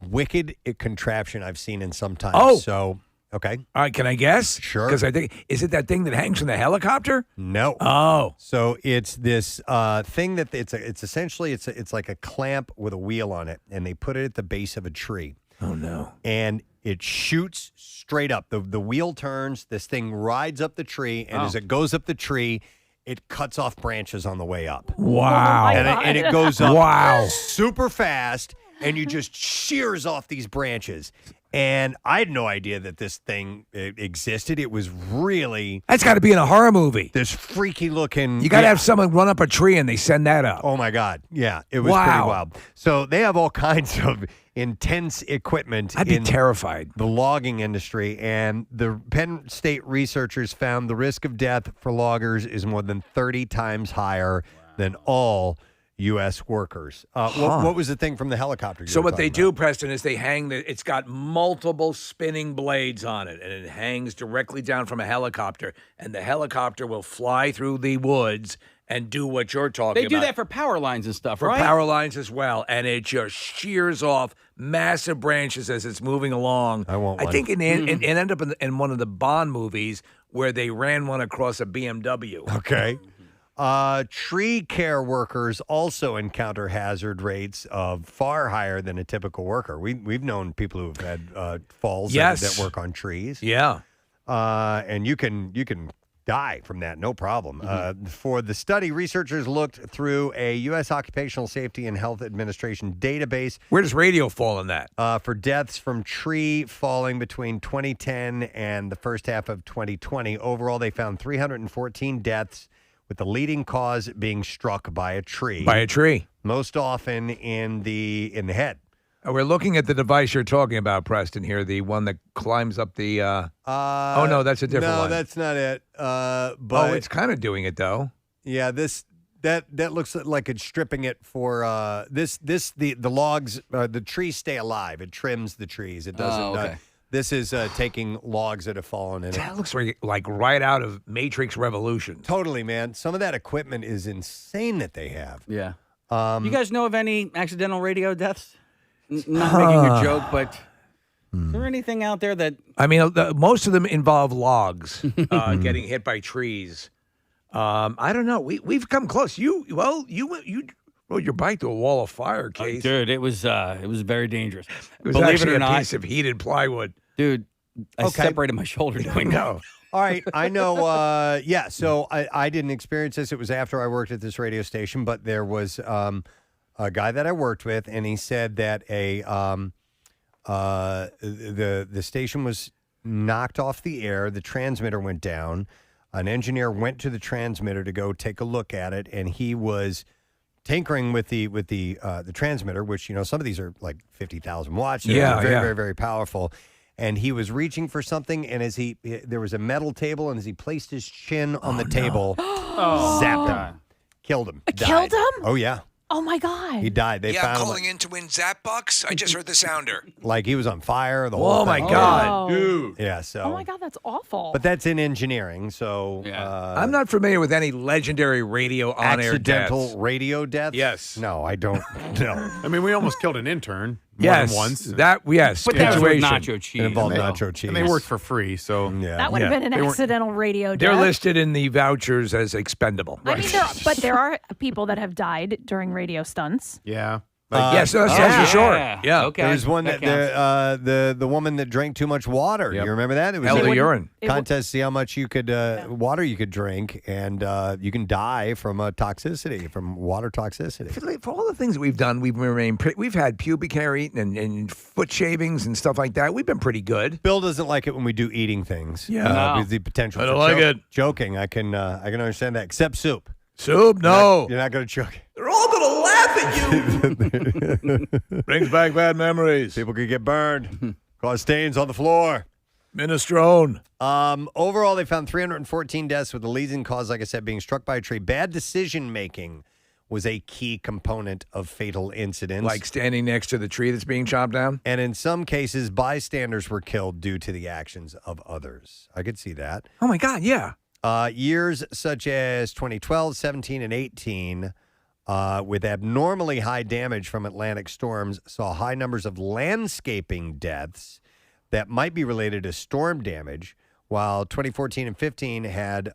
S1: wicked contraption I've seen in some time.
S3: Oh.
S1: So, okay.
S3: All right, can I guess?
S1: Sure.
S3: Because I think, is it that thing that hangs from the helicopter?
S1: No.
S3: Oh.
S1: So it's this thing that it's essentially it's like a clamp with a wheel on it, and they put it at the base of a tree.
S3: Oh no.
S1: And it shoots straight up. The wheel turns. This thing rides up the tree, and as it goes up the tree, it cuts off branches on the way up.
S3: Wow.
S1: And it goes up
S3: Wow.
S1: super fast, and you just shears off these branches. And I had no idea that this thing existed. It was really
S3: That's got to be in a horror movie.
S1: this freaky looking.
S3: You got to have someone run up a tree and they send that up.
S1: Oh my God! Yeah, it was
S3: Wow.
S1: pretty wild. So they have all kinds of intense equipment.
S3: I'd be
S1: in
S3: terrified.
S1: the logging industry, and the Penn State researchers found the risk of death for loggers is more than 30 times higher than all U.S. workers. What was the thing from the helicopter?
S3: So what they do, Preston, is they hang it's got multiple spinning blades on it, and it hangs directly down from a helicopter, and the helicopter will fly through the woods and do what you're talking
S4: They
S3: about.
S4: do that for power lines and stuff,
S3: for
S4: right?
S3: power lines as well, and it just shears off massive branches as it's moving along.
S1: I want
S3: I
S1: one.
S3: think it ended up in one of the Bond movies where they ran one across a BMW.
S1: Okay. Tree care workers also encounter hazard rates of far higher than a typical worker. We've known people who've had falls that work on trees.
S3: Yeah.
S1: And you can die from that, no problem. For the study, researchers looked through a U.S. Occupational Safety and Health Administration database.
S3: Where does radio fall in that?
S1: For deaths from tree falling between 2010 and the first half of 2020. Overall, they found 314 deaths, with the leading cause being struck by a tree.
S3: By a tree.
S1: Most often in the head.
S3: We're looking at the device you're talking about, Preston, here, the one that climbs up the... oh, no, that's a different one.
S1: No, that's not it. But
S3: it's kind of doing it, though.
S1: Yeah, that looks like it's stripping it for the logs. The trees stay alive. It trims the trees. It doesn't.
S4: okay.
S1: This is taking logs that have fallen in it.
S3: That looks like right out of Matrix Revolution.
S1: Totally, man. Some of that equipment is insane that they have.
S4: Yeah. You guys know of any accidental radio deaths? Not making a joke, but is there anything out there that...
S3: I mean, most of them involve logs getting hit by trees. I don't know. We've come close. You rode your bike to a wall of fire, Case.
S4: Dude, it was very dangerous.
S3: It was
S4: Believe
S3: actually
S4: it or
S3: a
S4: not,
S3: piece of heated plywood.
S4: dude, I separated my shoulder doing that.
S3: No.
S1: All right, I know. Yeah, so I didn't experience this. It was after I worked at this radio station, but there was a guy that I worked with, and he said that the station was knocked off the air. The transmitter went down. An engineer went to the transmitter to go take a look at it, and he was tinkering with the transmitter, which, you know, some of these are like 50,000 watts. They're very, very, very powerful. And he was reaching for something, and there was a metal table, and as he placed his chin on the table, zapped him, killed him, died.
S5: Killed him?
S1: Oh yeah.
S5: Oh my God.
S1: He died. They
S12: I'm
S1: found him
S12: calling in to win Zapbox. I just heard the sounder.
S1: like he was on fire. The whole
S3: Oh my
S1: thing.
S3: God,
S1: dude. Yeah. So.
S5: Oh my God, that's awful.
S1: But that's in engineering, so
S3: I'm not familiar with any legendary radio on-air
S1: accidental
S3: deaths.
S1: radio deaths.
S3: Yes.
S1: No, I don't. No.
S2: I mean, we almost killed an intern.
S3: Yes,
S2: more than once.
S3: Yes,
S4: But that was with
S3: situation.
S4: nacho cheese.
S1: It involved
S4: though.
S1: nacho cheese.
S2: And they worked for free, so
S1: Yeah.
S5: that would have been an accidental radio
S3: They're
S5: death.
S3: listed in the vouchers as expendable.
S5: I mean, there are people that have died during radio stunts.
S2: yeah.
S3: Yes, that's for sure. Yeah.
S4: Okay.
S1: There was one
S4: That
S1: that the woman that drank too much water.
S2: Yep.
S1: You remember that? It was
S3: Elder
S1: a
S3: urine.
S1: contest to see how much you could water you could drink, and you can die from toxicity, from water toxicity.
S3: For all the things we've done, we've remained. We've had pubic hair eaten and foot shavings and stuff like that. We've been pretty good.
S1: Bill doesn't like it when we do eating things.
S3: Yeah. No.
S1: Because the potential.
S3: I
S1: for
S3: don't like it.
S1: Joking. I can understand that. Except soup.
S3: Soup? No.
S1: You're not going to choke.
S3: They're all going to laugh at you. Brings back bad memories.
S1: People could get burned. Cause stains on the floor.
S3: Minestrone.
S1: Overall, they found 314 deaths with the leading cause, like I said, being struck by a tree. Bad decision making was a key component of fatal incidents.
S3: Like standing next to the tree that's being chopped down?
S1: And in some cases, bystanders were killed due to the actions of others. I could see that.
S3: Oh, my God, yeah.
S1: Years such as 2012, 17, and 18, with abnormally high damage from Atlantic storms, saw high numbers of landscaping deaths that might be related to storm damage, while 2014 and 15 had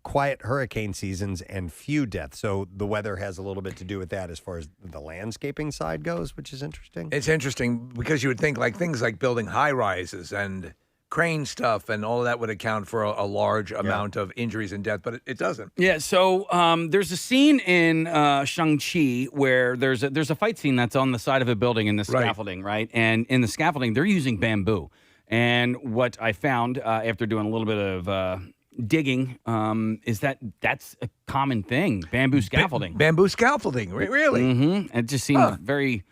S1: quiet hurricane seasons and few deaths. So the weather has a little bit to do with that as far as the landscaping side goes, which is interesting.
S3: It's interesting because you would think like things like building high rises and crane stuff and all of that would account for a large amount of injuries and death, but it doesn't.
S4: Yeah, so there's a scene in Shang-Chi where there's a fight scene that's on the side of a building in the scaffolding, right? And in the scaffolding, they're using bamboo. And what I found after doing a little bit of digging is that's a common thing, bamboo scaffolding.
S3: Bamboo scaffolding, really?
S4: Mm-hmm. It just seems very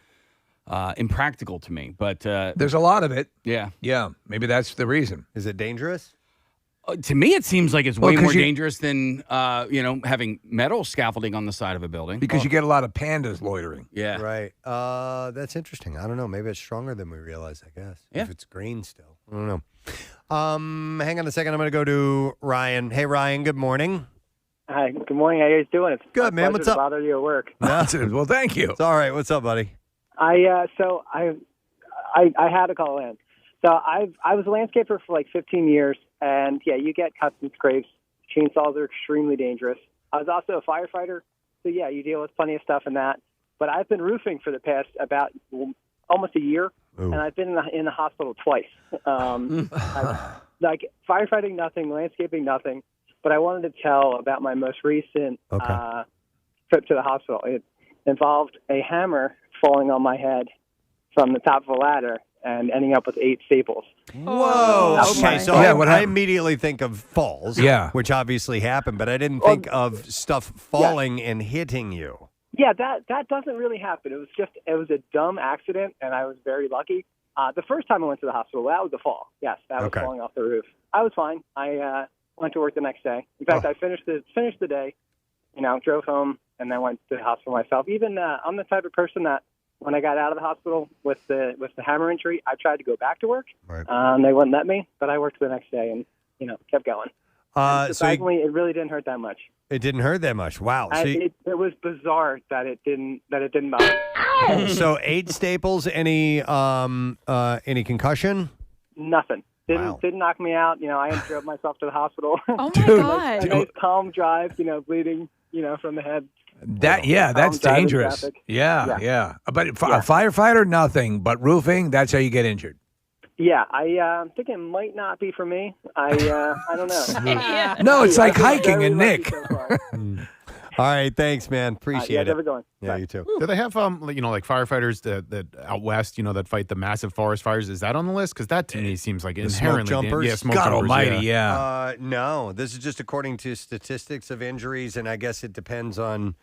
S4: impractical to me, but
S3: there's a lot of it.
S4: Yeah.
S3: Yeah, maybe that's the reason.
S1: Is it dangerous?
S4: To me, it seems like it's way more dangerous than having metal scaffolding on the side of a building.
S3: Because you get a lot of pandas loitering.
S4: Yeah.
S1: Right. That's interesting. I don't know. Maybe it's stronger than we realize, I guess.
S4: Yeah.
S1: If it's green still. I don't know. Hang on a second. I'm going to go to Ryan. Hey, Ryan. Good morning.
S19: Hi. Good morning. How you guys doing? It's
S1: good, man. What's up?
S19: To bother you at work.
S1: Well,
S3: thank you.
S1: It's all right. What's up, buddy?
S19: I had to call in. So I was a landscaper for like 15 years, and yeah, you get cuts and scrapes. Chainsaws are extremely dangerous. I was also a firefighter, so yeah, you deal with plenty of stuff in that. But I've been roofing for the past about almost a year, and I've been in the hospital twice. Like firefighting, nothing. Landscaping, nothing. But I wanted to tell about my most recent trip to the hospital. It involved a hammer falling on my head from the top of a ladder and ending up with 8 staples.
S1: Whoa. Okay, so I immediately think of falls, which obviously happened, but I didn't think of stuff falling and hitting you.
S19: Yeah, that doesn't really happen. It was a dumb accident, and I was very lucky. The first time I went to the hospital, that was a fall. Yes, that was falling off the roof. I was fine. I went to work the next day. In fact, I finished the day, drove home, and then went to the hospital myself. Even I'm the type of person that when I got out of the hospital with the hammer injury, I tried to go back to work. Right. They wouldn't let me, but I worked the next day and kept going. Surprisingly, it really didn't hurt that much.
S1: It didn't hurt that much. Wow.
S19: It was bizarre that it didn't bother.
S1: So 8 staples. Any concussion?
S19: Nothing. Didn't knock me out. I drove myself to the hospital.
S5: Oh my God!
S19: A nice calm drive. Bleeding. From the head.
S3: That's dangerous. Yeah. But a firefighter, nothing. But roofing, that's how you get injured.
S19: Yeah, I think it might not be for me. I don't know.
S3: No, it's like hiking and Nick.
S1: All right, thanks, man. Appreciate it.
S19: Have a good one.
S1: Yeah, you too.
S2: Do they have like firefighters that out west, that fight the massive forest fires? Is that on the list? Because that to me seems like inherently
S1: smoke jumpers.
S2: Yeah, smoke
S3: God
S2: jumpers.
S3: Almighty, yeah.
S1: No, this is just according to statistics of injuries, and I guess it depends on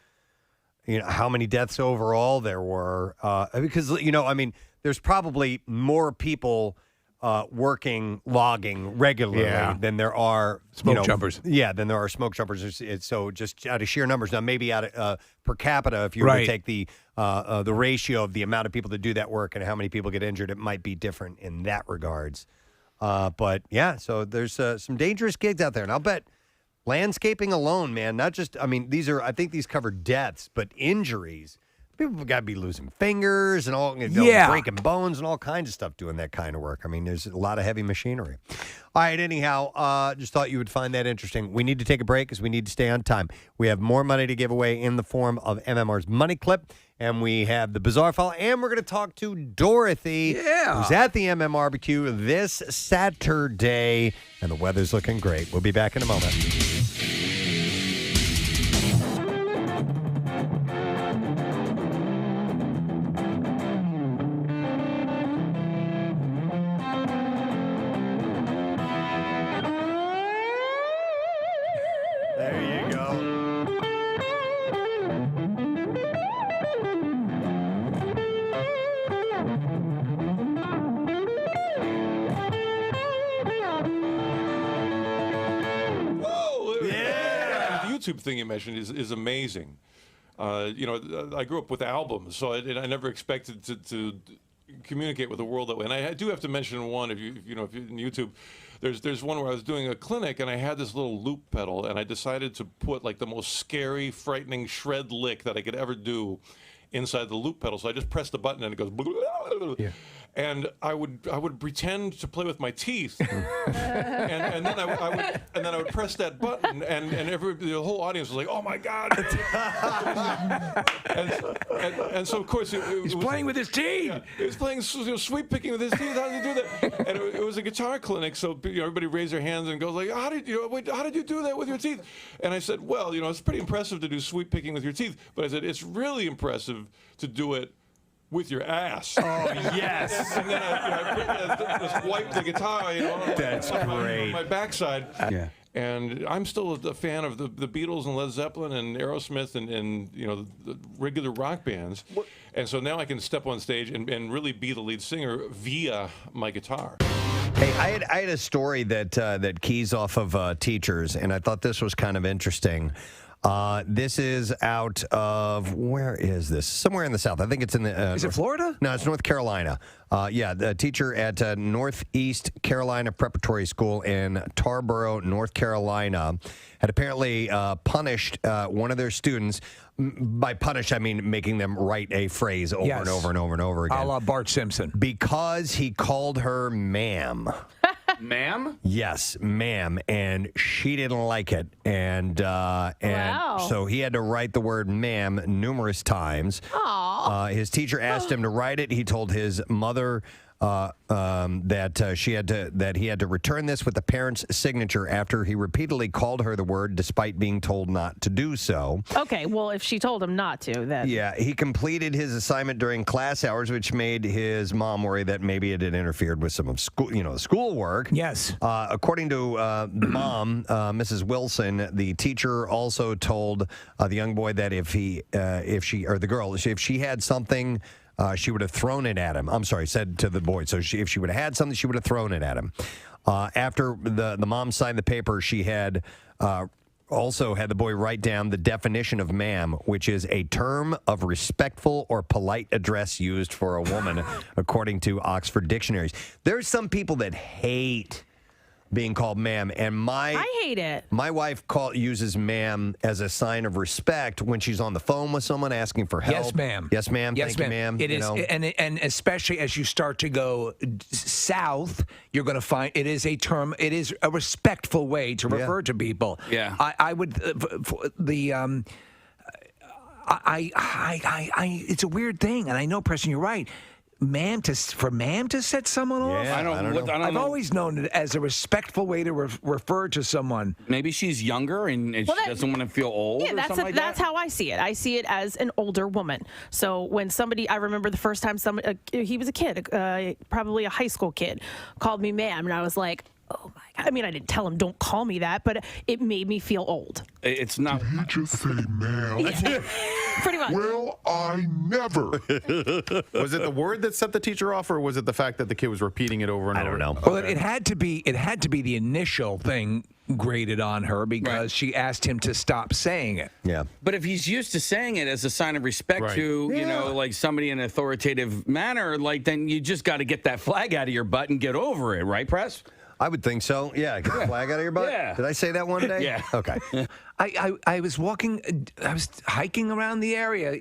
S1: how many deaths overall there were. Because there's probably more people working logging regularly than there are
S3: smoke jumpers.
S1: Yeah, than there are smoke jumpers. So just out of sheer numbers, now maybe out of per capita, if you were to take the ratio of the amount of people that do that work and how many people get injured, it might be different in that regards. But yeah, so there's some dangerous gigs out there, and I'll bet landscaping alone, man, not just I think these cover deaths, but injuries. People got to be losing fingers and all, breaking bones and all kinds of stuff doing that kind of work. I mean, there's a lot of heavy machinery. All right, anyhow, just thought you would find that interesting. We need to take a break because we need to stay on time. We have more money to give away in the form of MMR's Money Clip, and we have the Bizarre File, and we're going to talk to Dorothy, who's at the MMRBQ this Saturday, and the weather's looking great. We'll be back in a moment.
S23: YouTube thing you mentioned is amazing. I grew up with albums, so I never expected to communicate with the world that way. And I do have to mention one. If you're in YouTube, there's one where I was doing a clinic and I had this little loop pedal, and I decided to put like the most scary, frightening shred lick that I could ever do inside the loop pedal. So I just pressed the button and it goes. Yeah. And I would pretend to play with my teeth, and then I would press that button, and the whole audience was like, "Oh my God!" and so of course he's
S3: playing with his teeth.
S23: Yeah, he was playing sweep picking with his teeth. How did he do that? And it was a guitar clinic, so everybody raised their hands and goes like, "How did you do that with your teeth?" And I said, "Well, it's pretty impressive to do sweep picking with your teeth, but I said it's really impressive to do it with your ass."
S3: Oh, yes.
S23: And then I just wiped the guitar,
S1: That's
S23: on my backside.
S1: Yeah.
S23: And I'm still a fan of the Beatles and Led Zeppelin and Aerosmith and the regular rock bands. And so now I can step on stage and really be the lead singer via my guitar.
S1: Hey, I had a story that keys off of teachers, and I thought this was kind of interesting. This is out of, where is this? Somewhere in the South. I think it's in the...
S3: is it Florida?
S1: No, it's North Carolina. The teacher at Northeast Carolina Preparatory School in Tarboro, North Carolina, had apparently punished one of their students. By punish, I mean making them write a phrase over and over and over and over again.
S3: A la Bart Simpson.
S1: Because he called her ma'am.
S4: Ma'am?
S1: Yes, ma'am, and she didn't like it, and so he had to write the word ma'am numerous times. His teacher asked him to write it. He told his mother that he had to return this with the parent's signature after he repeatedly called her the word despite being told not to do so.
S5: Okay, well, if she told him not to, then...
S1: Yeah, he completed his assignment during class hours, which made his mom worry that maybe it had interfered with some of schoolwork.
S3: Yes.
S1: According to the mom, Mrs. Wilson, the teacher also told the young boy that if she had something... she would have thrown it at him. I'm sorry, said to the boy. So if she would have had something, she would have thrown it at him. After the mom signed the paper, she had also had the boy write down the definition of ma'am, which is a term of respectful or polite address used for a woman, according to Oxford dictionaries. There's some people that hate being called ma'am, and
S5: I hate it.
S1: My wife uses ma'am as a sign of respect when she's on the phone with someone asking for help.
S3: Yes, ma'am.
S1: Yes, ma'am.
S3: Yes,
S1: Thank
S3: ma'am.
S1: you,
S3: It is, and especially as you start to go south, you're going to find it is a term. It is a respectful way to refer to people.
S4: Yeah.
S3: I would it's a weird thing, and I know, Preston, you're right. For ma'am to set someone off?
S1: Yeah, I don't know.
S3: I've always known it as a respectful way to refer to someone.
S4: Maybe she's younger and she doesn't want to feel old.
S5: Yeah,
S4: or something like
S5: that's
S4: that.
S5: how I see it. I see it as an older woman. So when I remember the first time he was a kid, probably a high school kid, called me ma'am, and I was like, oh my God. I mean, I didn't tell him, don't call me that, but it made me feel old.
S4: It's not.
S12: Did he just say ma'am?
S5: Yeah. Pretty much.
S12: Well, I never.
S2: Was it the word that set the teacher off, or was it the fact that the kid was repeating it over and over?
S1: I don't know.
S3: Well, it had to be the initial thing graded on her because she asked him to stop saying it.
S1: Yeah.
S4: But if he's used to saying it as a sign of respect to, like somebody in an authoritative manner, then you just got to get that flag out of your butt and get over it, right, Press?
S1: I would think so. Yeah, get the flag out of your butt.
S3: Yeah.
S1: Did I say that one day?
S3: Yeah.
S1: Okay.
S3: I was walking, I was hiking around the area,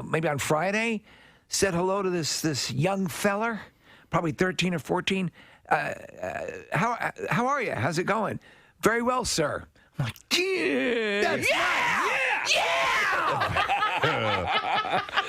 S3: maybe on Friday, said hello to this young feller, probably 13 or 14. How are you? How's it going? Very well, sir. I'm like,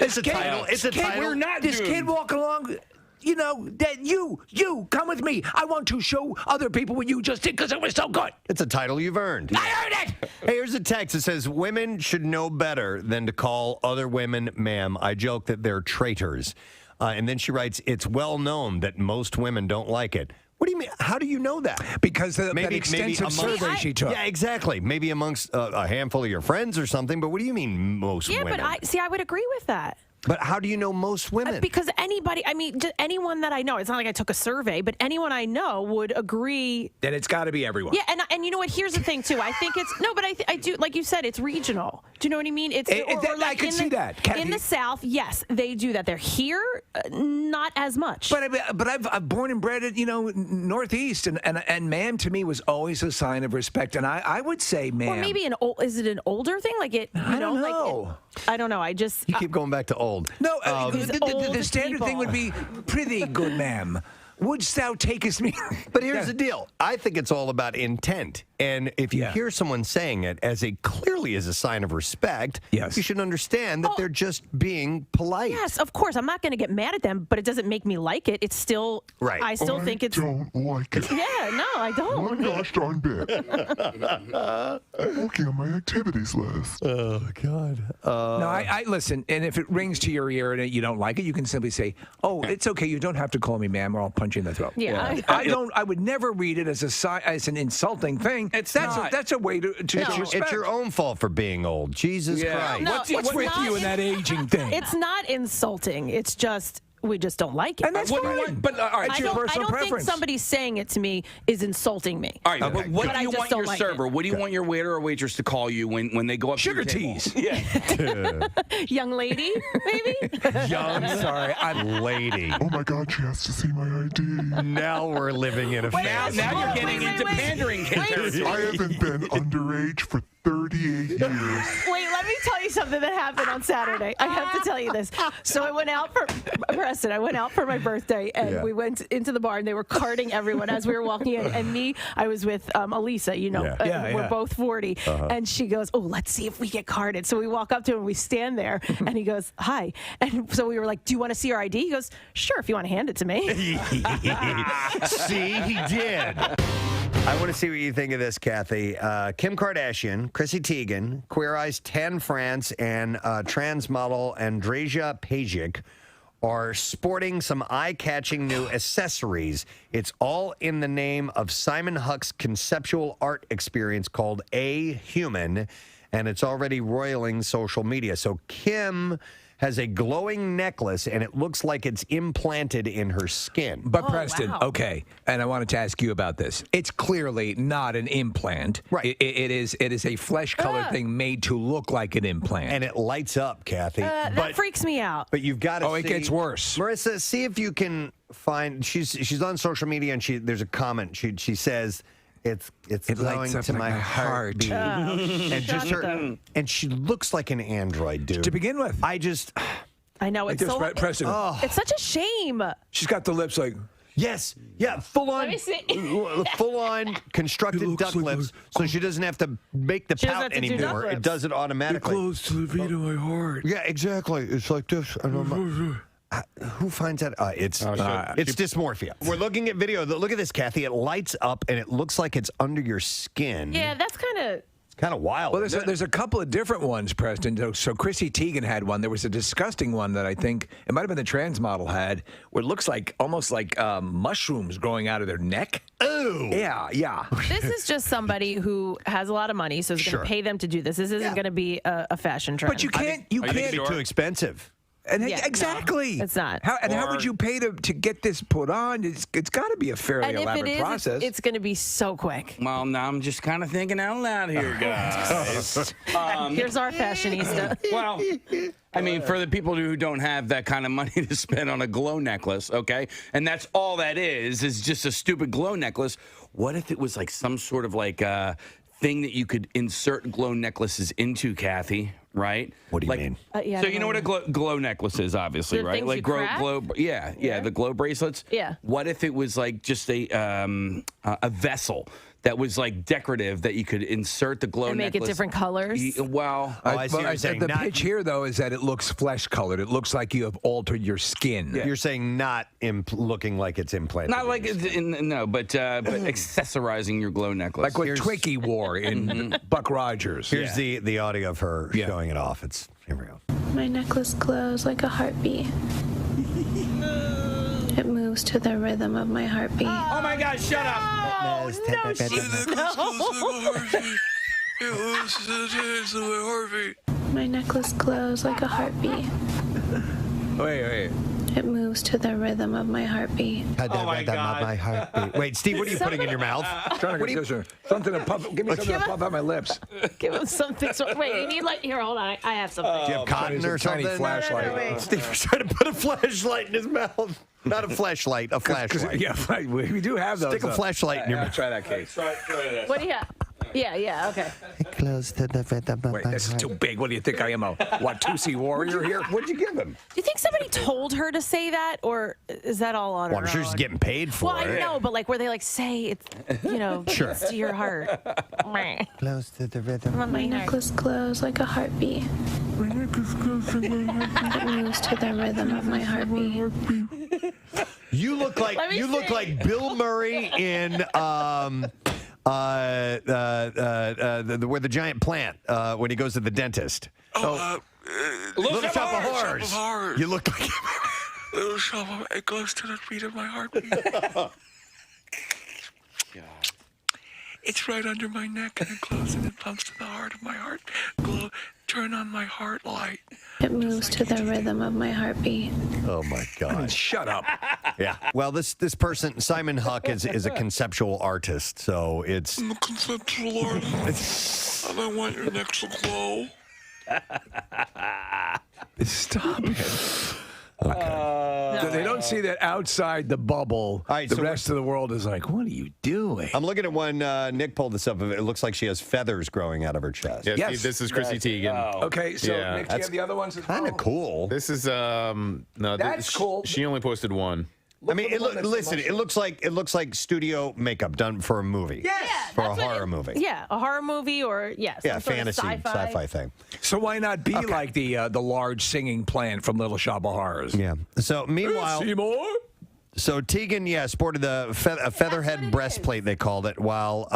S1: It's a title. It's a title.
S3: We're not this kid walking along, that you come with me. I want to show other people what you just did because it was so good.
S1: It's a title you've earned.
S3: I earned it.
S1: Hey, here's a text that says, women should know better than to call other women ma'am. I joke that they're traitors. And then she writes, it's well known that most women don't like it. What do you mean? How do you know that?
S3: Because that extensive survey she took.
S1: Yeah, exactly. Maybe amongst a handful of your friends or something. But what do you mean most women?
S5: Yeah, but I would agree with that.
S1: But how do you know most women?
S5: Because anybody, just anyone that I know, it's not like I took a survey, but anyone I know would agree.
S3: Then it's got to be everyone.
S5: Yeah, and you know what? Here's the thing, too. I think it's, no, but I do, like you said, it's regional. Do you know what I mean? It's
S3: I could see that.
S5: In the South, yes, they do that. They're here, not as much.
S3: But I've born and bred at, Northeast, and ma'am to me was always a sign of respect. And I would say ma'am.
S5: Or maybe is it an older thing? Like
S3: I don't know.
S5: Like I don't know. I just.
S1: You keep going back to old.
S3: No, the standard thing would be pretty good, ma'am. Wouldst thou takest me?
S1: But here's the deal. I think it's all about intent. And if you hear someone saying it clearly as a sign of respect, you should understand that they're just being polite.
S5: Yes, of course. I'm not going to get mad at them, but it doesn't make me like it. It's still,
S1: right.
S5: I still think it's.
S11: I don't like it.
S5: Yeah, no, I don't.
S11: One gosh darn bit. Looking at my activities list.
S1: Oh, God.
S3: No, I listen, and if it rings to your ear and you don't like it, you can simply say, "Oh, it's okay. You don't have to call me ma'am, or I'll punch you in the throat."
S5: Yeah.
S3: I would never read it as an insulting thing. That's a way to show respect.
S1: It's your own fault for being old. Jesus Christ.
S5: No,
S3: What's with you in that aging thing?
S5: It's not insulting. It's just. We just don't like it.
S3: And that's fine. But all right, it's your personal
S5: I don't
S3: preference.
S5: think somebody saying it to me is insulting me.
S4: All right, but what
S5: But
S4: do
S5: I
S4: you
S5: just
S4: want
S5: don't
S4: your
S5: like
S4: server?
S5: it.
S4: What do you want your waiter or waitress to call you when they go up
S3: Sugar
S4: to your
S3: teas.
S4: Yeah.
S5: Young lady, maybe?
S1: Lady.
S11: Oh my God, she has to see my ID.
S1: Now we're living in a fantasy.
S4: Now you're getting into pandering territory.
S11: I haven't been underage for 38 years.
S5: Wait, let me tell you something that happened on Saturday. I have to tell you this. So I went out for Preston. I went out for my birthday, and we went into the bar, and they were carding everyone as we were walking in. And I was with Elisa. We're both 40, and she goes, "Oh, let's see if we get carded." So we walk up to him, and we stand there, and he goes, "Hi," and so we were like, "Do you want to see your ID?" He goes, "Sure, if you want to hand it to me."
S1: See, he did. I want to see what you think of this, Kathy. Kim Kardashian, Chrissy Teigen, Queer Eye's Tan France, and trans model Andreja Pajic are sporting some eye-catching new accessories. It's all in the name of Simon Huck's conceptual art experience called A Human, and it's already roiling social media. So Kim has a glowing necklace, and it looks like it's implanted in her skin.
S3: But Preston, okay, and I wanted to ask you about this. It's clearly not an implant.
S1: Right.
S3: It is a flesh-colored thing made to look like an implant.
S1: And it lights up, Kathy.
S5: That freaks me out.
S1: But you've got to see.
S3: It gets worse.
S1: Marissa, see if you can find. She's on social media, and there's a comment. She says, It
S3: lights up
S1: to
S3: like
S1: my
S3: a
S1: heartbeat.
S5: Oh,
S1: and she looks like an android, dude.
S3: To begin with.
S5: I know, it's so
S3: Preston.
S5: It's such a shame.
S3: She's got the lips like.
S1: Yes. Yeah. Full on constructed duck lips, so she doesn't have to make the
S5: She doesn't
S1: pout
S5: have to do duck
S1: anymore. It
S5: lips.
S1: does it automatically.
S3: Close to the beat of my heart.
S1: Yeah, exactly. It's like this. Who finds that? It's dysmorphia. We're looking at video. Look at this, Kathy. It lights up, and it looks like it's under your skin.
S5: Yeah, that's kind of.
S1: Kind of wild.
S3: Well, there's a couple of different ones, Preston. So Chrissy Teigen had one. There was a disgusting one that I think it might have been the trans model had, where it looks like almost like mushrooms growing out of their neck.
S1: Oh,
S3: yeah.
S5: This is just somebody who has a lot of money, so is going to pay them to do this. This isn't going to be a fashion trend.
S3: But you can't.
S1: Be too expensive.
S3: And
S5: Yeah,
S3: exactly.
S5: no, it's not.
S3: How would you pay to get this put on? It's got to be a fairly
S5: And if
S3: elaborate
S5: it is,
S3: process.
S5: it's going to be so quick.
S4: Well, now I'm just kind of thinking out loud here, guys.
S5: Here's our fashionista.
S4: Well, I mean, for the people who don't have that kind of money to spend on a glow necklace, okay, and that's all that is just a stupid glow necklace. What if it was like some sort of like thing that you could insert glow necklaces into, Kathy? Right?
S1: What do you mean?
S5: Yeah,
S4: So you know what a glow necklace is, obviously,
S5: The
S4: right?
S5: things
S4: Like
S5: you crack?
S4: yeah, the glow bracelets.
S5: Yeah.
S4: What if it was like just a vessel that was like decorative that you could insert the glow
S5: And make it
S4: necklace?
S5: different colors?
S4: Well,
S1: I see what you're saying.
S3: The
S1: Not-
S3: pitch here, though, is that it looks flesh colored. It looks like you have altered your skin.
S1: You're saying not looking like it's implanted.
S4: not like no, but accessorizing your glow necklace.
S3: Like what Twinkie wore in Buck Rogers.
S1: Here's the audio of her showing it off. Here we go.
S8: My necklace glows like a heartbeat. It moves to the rhythm of my heartbeat.
S4: Oh my God! Shut up!
S8: My necklace glows like a heartbeat.
S3: Wait.
S8: It moves to the rhythm of my heartbeat.
S1: Oh my God. My heartbeat. Wait, Steve, what are you putting in your mouth?
S3: Trying to get something to puff. Give me something to puff out my lips.
S5: Give him something. Wait, you need like here. Hold on, I have something.
S1: Do you have cotton or something?
S3: Tiny flashlight.
S5: wait.
S1: Steve was trying to put a flashlight in his mouth. Not a flashlight, a flashlight.
S3: Yeah, we do have those.
S1: Stick a flashlight in your mouth.
S3: Try that case.
S5: What do you have? Yeah, okay.
S1: Close to the rhythm of
S3: Wait,
S1: my
S3: this is
S1: heart.
S3: too big. What do you think I am, a Watusi warrior here? What'd you give him?
S5: Do you think somebody told her to say that, or is that all on
S1: Well,
S5: her
S1: I'm sure
S5: own?
S1: she's getting paid for
S5: Well,
S1: it.
S5: I know, but like where they like say it's,
S1: Sure.
S5: it's to your heart.
S1: Close to the rhythm.
S8: My necklace glows like a heartbeat. It moves to the rhythm of my heartbeat.
S1: You look like Bill Murray in where the giant plant when he goes to the dentist. Little Shop of Horrors. You look like
S12: Little Shop of it goes to the beat of my heartbeat. It's right under my neck and it glows and it pumps to the heart of my heart. Glow, turn on my heart light.
S8: It moves to the rhythm of my heartbeat.
S1: Oh my God!
S3: Shut up.
S1: Yeah. Well, this person Simon Huck is a conceptual artist, so it's.
S12: I'm a conceptual artist. I don't want your neck to glow.
S3: Stop it. Okay. They don't see that outside the bubble.
S1: All right,
S3: the
S1: so
S3: rest of the world is like, what are you doing?
S1: I'm looking at one. Nick pulled this up. It looks like she has feathers growing out of her chest.
S2: Yeah,
S3: Yes.
S2: Steve, this is Chrissy Teigen.
S3: Okay, so
S2: Yeah.
S3: Nick, do you have the other ones as well?
S1: Kind of cool.
S2: This is no.
S3: That's cool.
S2: She only posted one.
S1: I mean, it looks like studio makeup done for a movie.
S5: Yes.
S1: For a horror movie.
S5: Yeah, a horror movie or some sort of
S1: fantasy,
S5: sci-fi
S1: thing.
S3: So why not be like the large singing plant from Little Shop of Horrors?
S1: Yeah. So meanwhile,
S3: Seymour?
S1: so Teigen, sported a featherhead breastplate, they called it, while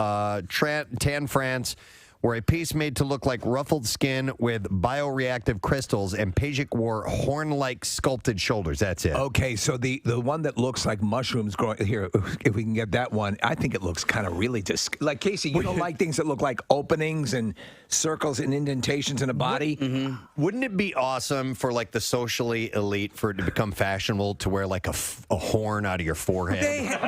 S1: Tan France wore a piece made to look like ruffled skin with bioreactive crystals, and Pajik wore horn-like sculpted shoulders. That's it.
S3: Okay, so the one that looks like mushrooms growing here, if we can get that one, I think it looks kind of really like Casey. You don't like things that look like openings and circles and indentations in a body.
S1: Wouldn't it be awesome for like the socially elite for it to become fashionable to wear like a horn out of your forehead?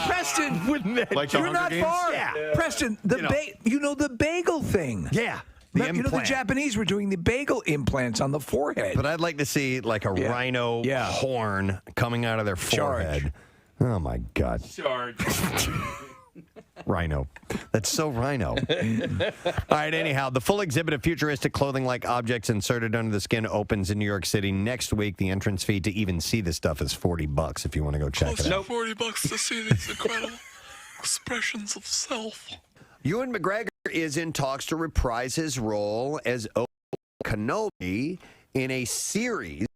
S3: Preston, wouldn't it?
S1: Like the
S3: You're
S1: Hunger
S3: not
S1: Games?
S3: far.
S1: Yeah.
S3: Preston, the bagel thing.
S1: Yeah.
S3: The Japanese were doing the bagel implants on the forehead.
S1: But I'd like to see like a rhino horn coming out of their forehead. Oh my God.
S4: Charge.
S1: Rhino. That's so rhino. All right, anyhow, the full exhibit of futuristic clothing-like objects inserted under the skin opens in New York City next week. The entrance fee to even see this stuff is $40 if you want to go check it out.
S12: $40 to see these incredible expressions of self.
S1: Ewan McGregor is in talks to reprise his role as Obi-Wan Kenobi in a series that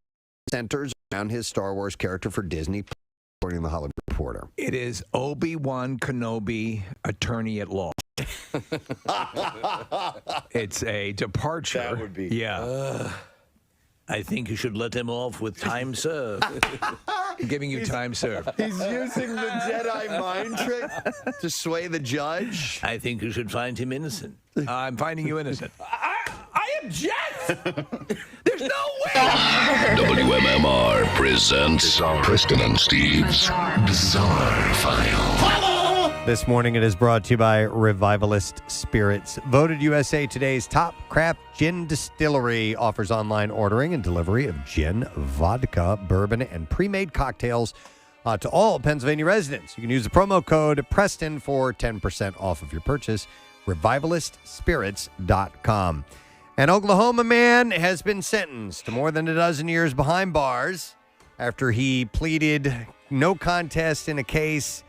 S1: centers around his Star Wars character for Disney, according to the Hollywood Reporter.
S3: It is Obi-Wan Kenobi, attorney at law. It's a departure.
S1: That would be.
S3: Yeah. I think you should let him off with time served. I'm giving you time served.
S1: He's using the Jedi mind trick to sway the judge.
S3: I think you should find him innocent. I'm finding you innocent.
S14: I object?
S3: There's no way.
S9: WMMR presents Preston and Steve's Bizarre File.
S1: This morning it is brought to you by Revivalist Spirits. Voted USA Today's top craft gin distillery, offers online ordering and delivery of gin, vodka, bourbon, and pre-made cocktails to all Pennsylvania residents. You can use the promo code Preston for 10% off of your purchase. RevivalistSpirits.com. An Oklahoma man has been sentenced to more than a dozen years behind bars after he pleaded no contest in a case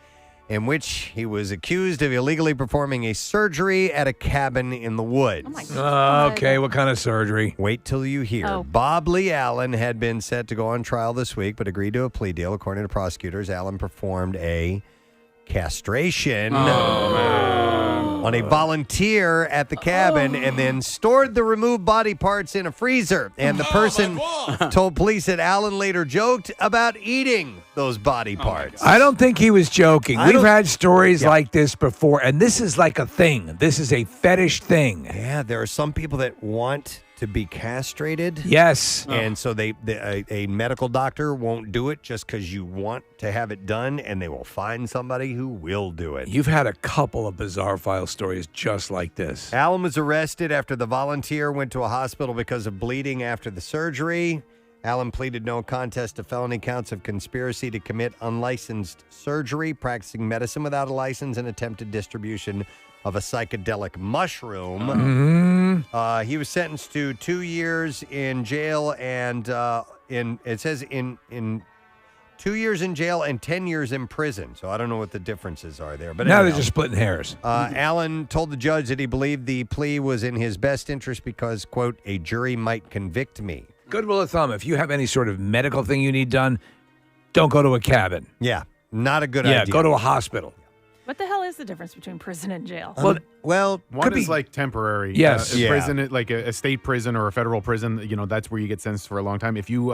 S1: in which he was accused of illegally performing a surgery at a cabin in the woods.
S5: Oh my God.
S3: Okay, what kind of surgery?
S1: Wait till you hear.
S5: Oh.
S1: Bob Lee Allen had been set to go on trial this week, but agreed to a plea deal. According to prosecutors, Allen performed a castration on a volunteer at the cabin and then stored the removed body parts in a freezer. And the person told police that Allen later joked about eating those body parts.
S3: I don't think he was joking.
S1: I
S3: We've
S1: don't-
S3: had stories like this before, and this is like a thing. This is a fetish thing.
S1: Yeah, there are some people that want to be castrated.
S3: Yes.
S1: And so a medical doctor won't do it just because you want to have it done, and they will find somebody who will do it.
S3: You've had a couple of bizarre file stories just like this.
S1: Allen was arrested after the volunteer went to a hospital because of bleeding after the surgery. Allen pleaded no contest to felony counts of conspiracy to commit unlicensed surgery, practicing medicine without a license, and attempted distribution of a psychedelic mushroom. He was sentenced to 2 years in jail and it says in 2 years in jail and 10 years in prison. So I don't know what the differences are there. But
S3: Now
S1: anyhow,
S3: they're just splitting hairs.
S1: Allen told the judge that he believed the plea was in his best interest because, quote, a jury might convict me.
S3: Good rule of thumb, if you have any sort of medical thing you need done, don't go to a cabin.
S1: Yeah, not a good
S3: Yeah,
S1: idea.
S3: go to a hospital.
S5: What the hell is the difference between prison and jail?
S1: Well,
S2: one is like temporary.
S3: Yes.
S2: A prison, like a state prison or a federal prison. You know, that's where you get sentenced for a long time. If you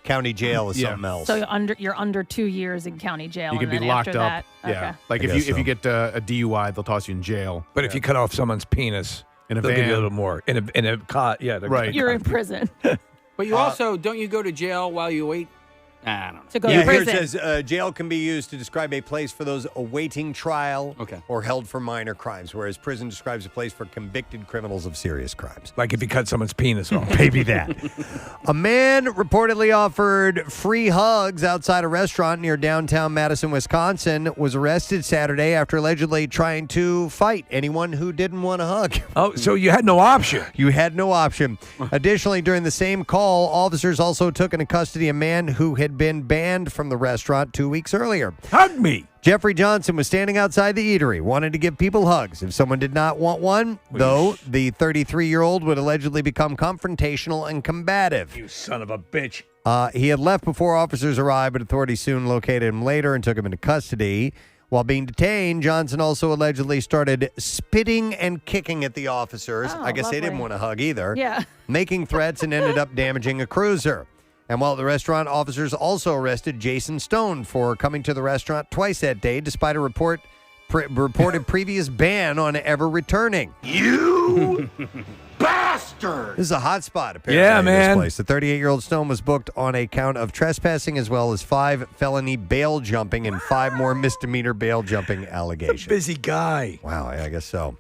S1: county jail is something else.
S5: So you're under 2 years in county jail.
S2: You can
S5: and
S2: be
S5: then
S2: locked
S5: after
S2: up.
S5: That,
S2: Yeah,
S5: okay.
S2: like if you get a DUI, they'll toss you in jail.
S3: But if you cut off someone's penis,
S2: in a
S3: they'll give you a
S2: van.
S3: little more. In a cot, yeah.
S2: Right.
S5: You're in prison.
S4: But you also, don't you go to jail while you wait? I don't know.
S5: To go
S1: Yeah,
S5: to
S1: here
S5: prison.
S1: it says jail can be used to describe a place for those awaiting trial
S4: Okay.
S1: or held for minor crimes, whereas prison describes a place for convicted criminals of serious crimes.
S3: Like if you cut someone's penis off.
S1: Maybe that. A man reportedly offered free hugs outside a restaurant near downtown Madison, Wisconsin, was arrested Saturday after allegedly trying to fight anyone who didn't want a hug.
S3: Oh, so you had no option.
S1: You had no option. Additionally, during the same call, officers also took into custody a man who had been banned from the restaurant 2 weeks earlier.
S3: Hug me.
S1: Jeffrey Johnson was standing outside the eatery, wanting to give people hugs. If someone did not want one, though, the 33-year-old would allegedly become confrontational and combative.
S3: You son of a bitch.
S1: He had left before officers arrived, but authorities soon located him later and took him into custody. While being detained, Johnson also allegedly started spitting and kicking at the officers.
S5: Oh,
S1: I guess they didn't
S5: lovely.
S1: want to hug either.
S5: Yeah.
S1: Making threats and ended up damaging a cruiser. And while at the restaurant, officers also arrested Jason Stone for coming to the restaurant twice that day, despite a reported previous ban on ever returning.
S9: You bastard!
S1: This is a hot spot, apparently.
S3: Yeah,
S1: in
S3: man.
S1: This place. The 38-year-old Stone was booked on a count of trespassing as well as 5 felony bail jumping and 5 more misdemeanor bail jumping allegations.
S3: Busy guy.
S1: Wow, I guess so.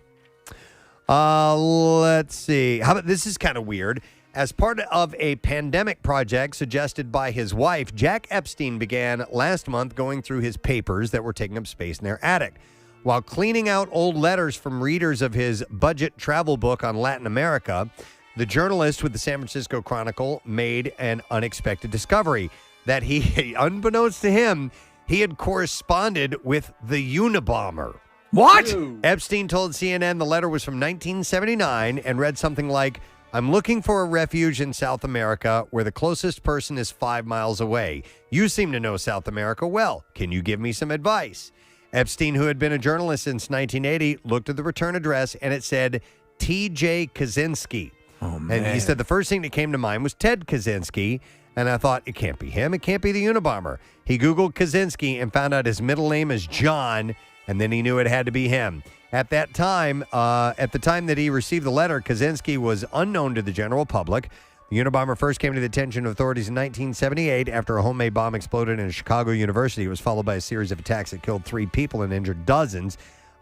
S1: Let's see. How about this is kind of weird. As part of a pandemic project suggested by his wife, Jack Epstein began last month going through his papers that were taking up space in their attic. While cleaning out old letters from readers of his budget travel book on Latin America, the journalist with the San Francisco Chronicle made an unexpected discovery that he, unbeknownst to him, he had corresponded with the Unabomber.
S3: What?
S1: Epstein told CNN the letter was from 1979 and read something like, I'm looking for a refuge in South America where the closest person is 5 miles away. You seem to know South America well. Can you give me some advice? Epstein, who had been a journalist since 1980, looked at the return address and it said T.J. Kaczynski.
S3: Oh, man.
S1: And he said the first thing that came to mind was Ted Kaczynski. And I thought, it can't be him. It can't be the Unabomber. He Googled Kaczynski and found out his middle name is John, and then he knew it had to be him. At that time, at the time that he received the letter, Kaczynski was unknown to the general public. The Unabomber first came to the attention of authorities in 1978 after a homemade bomb exploded in a Chicago university. It was followed by a series of attacks that killed 3 people and injured dozens.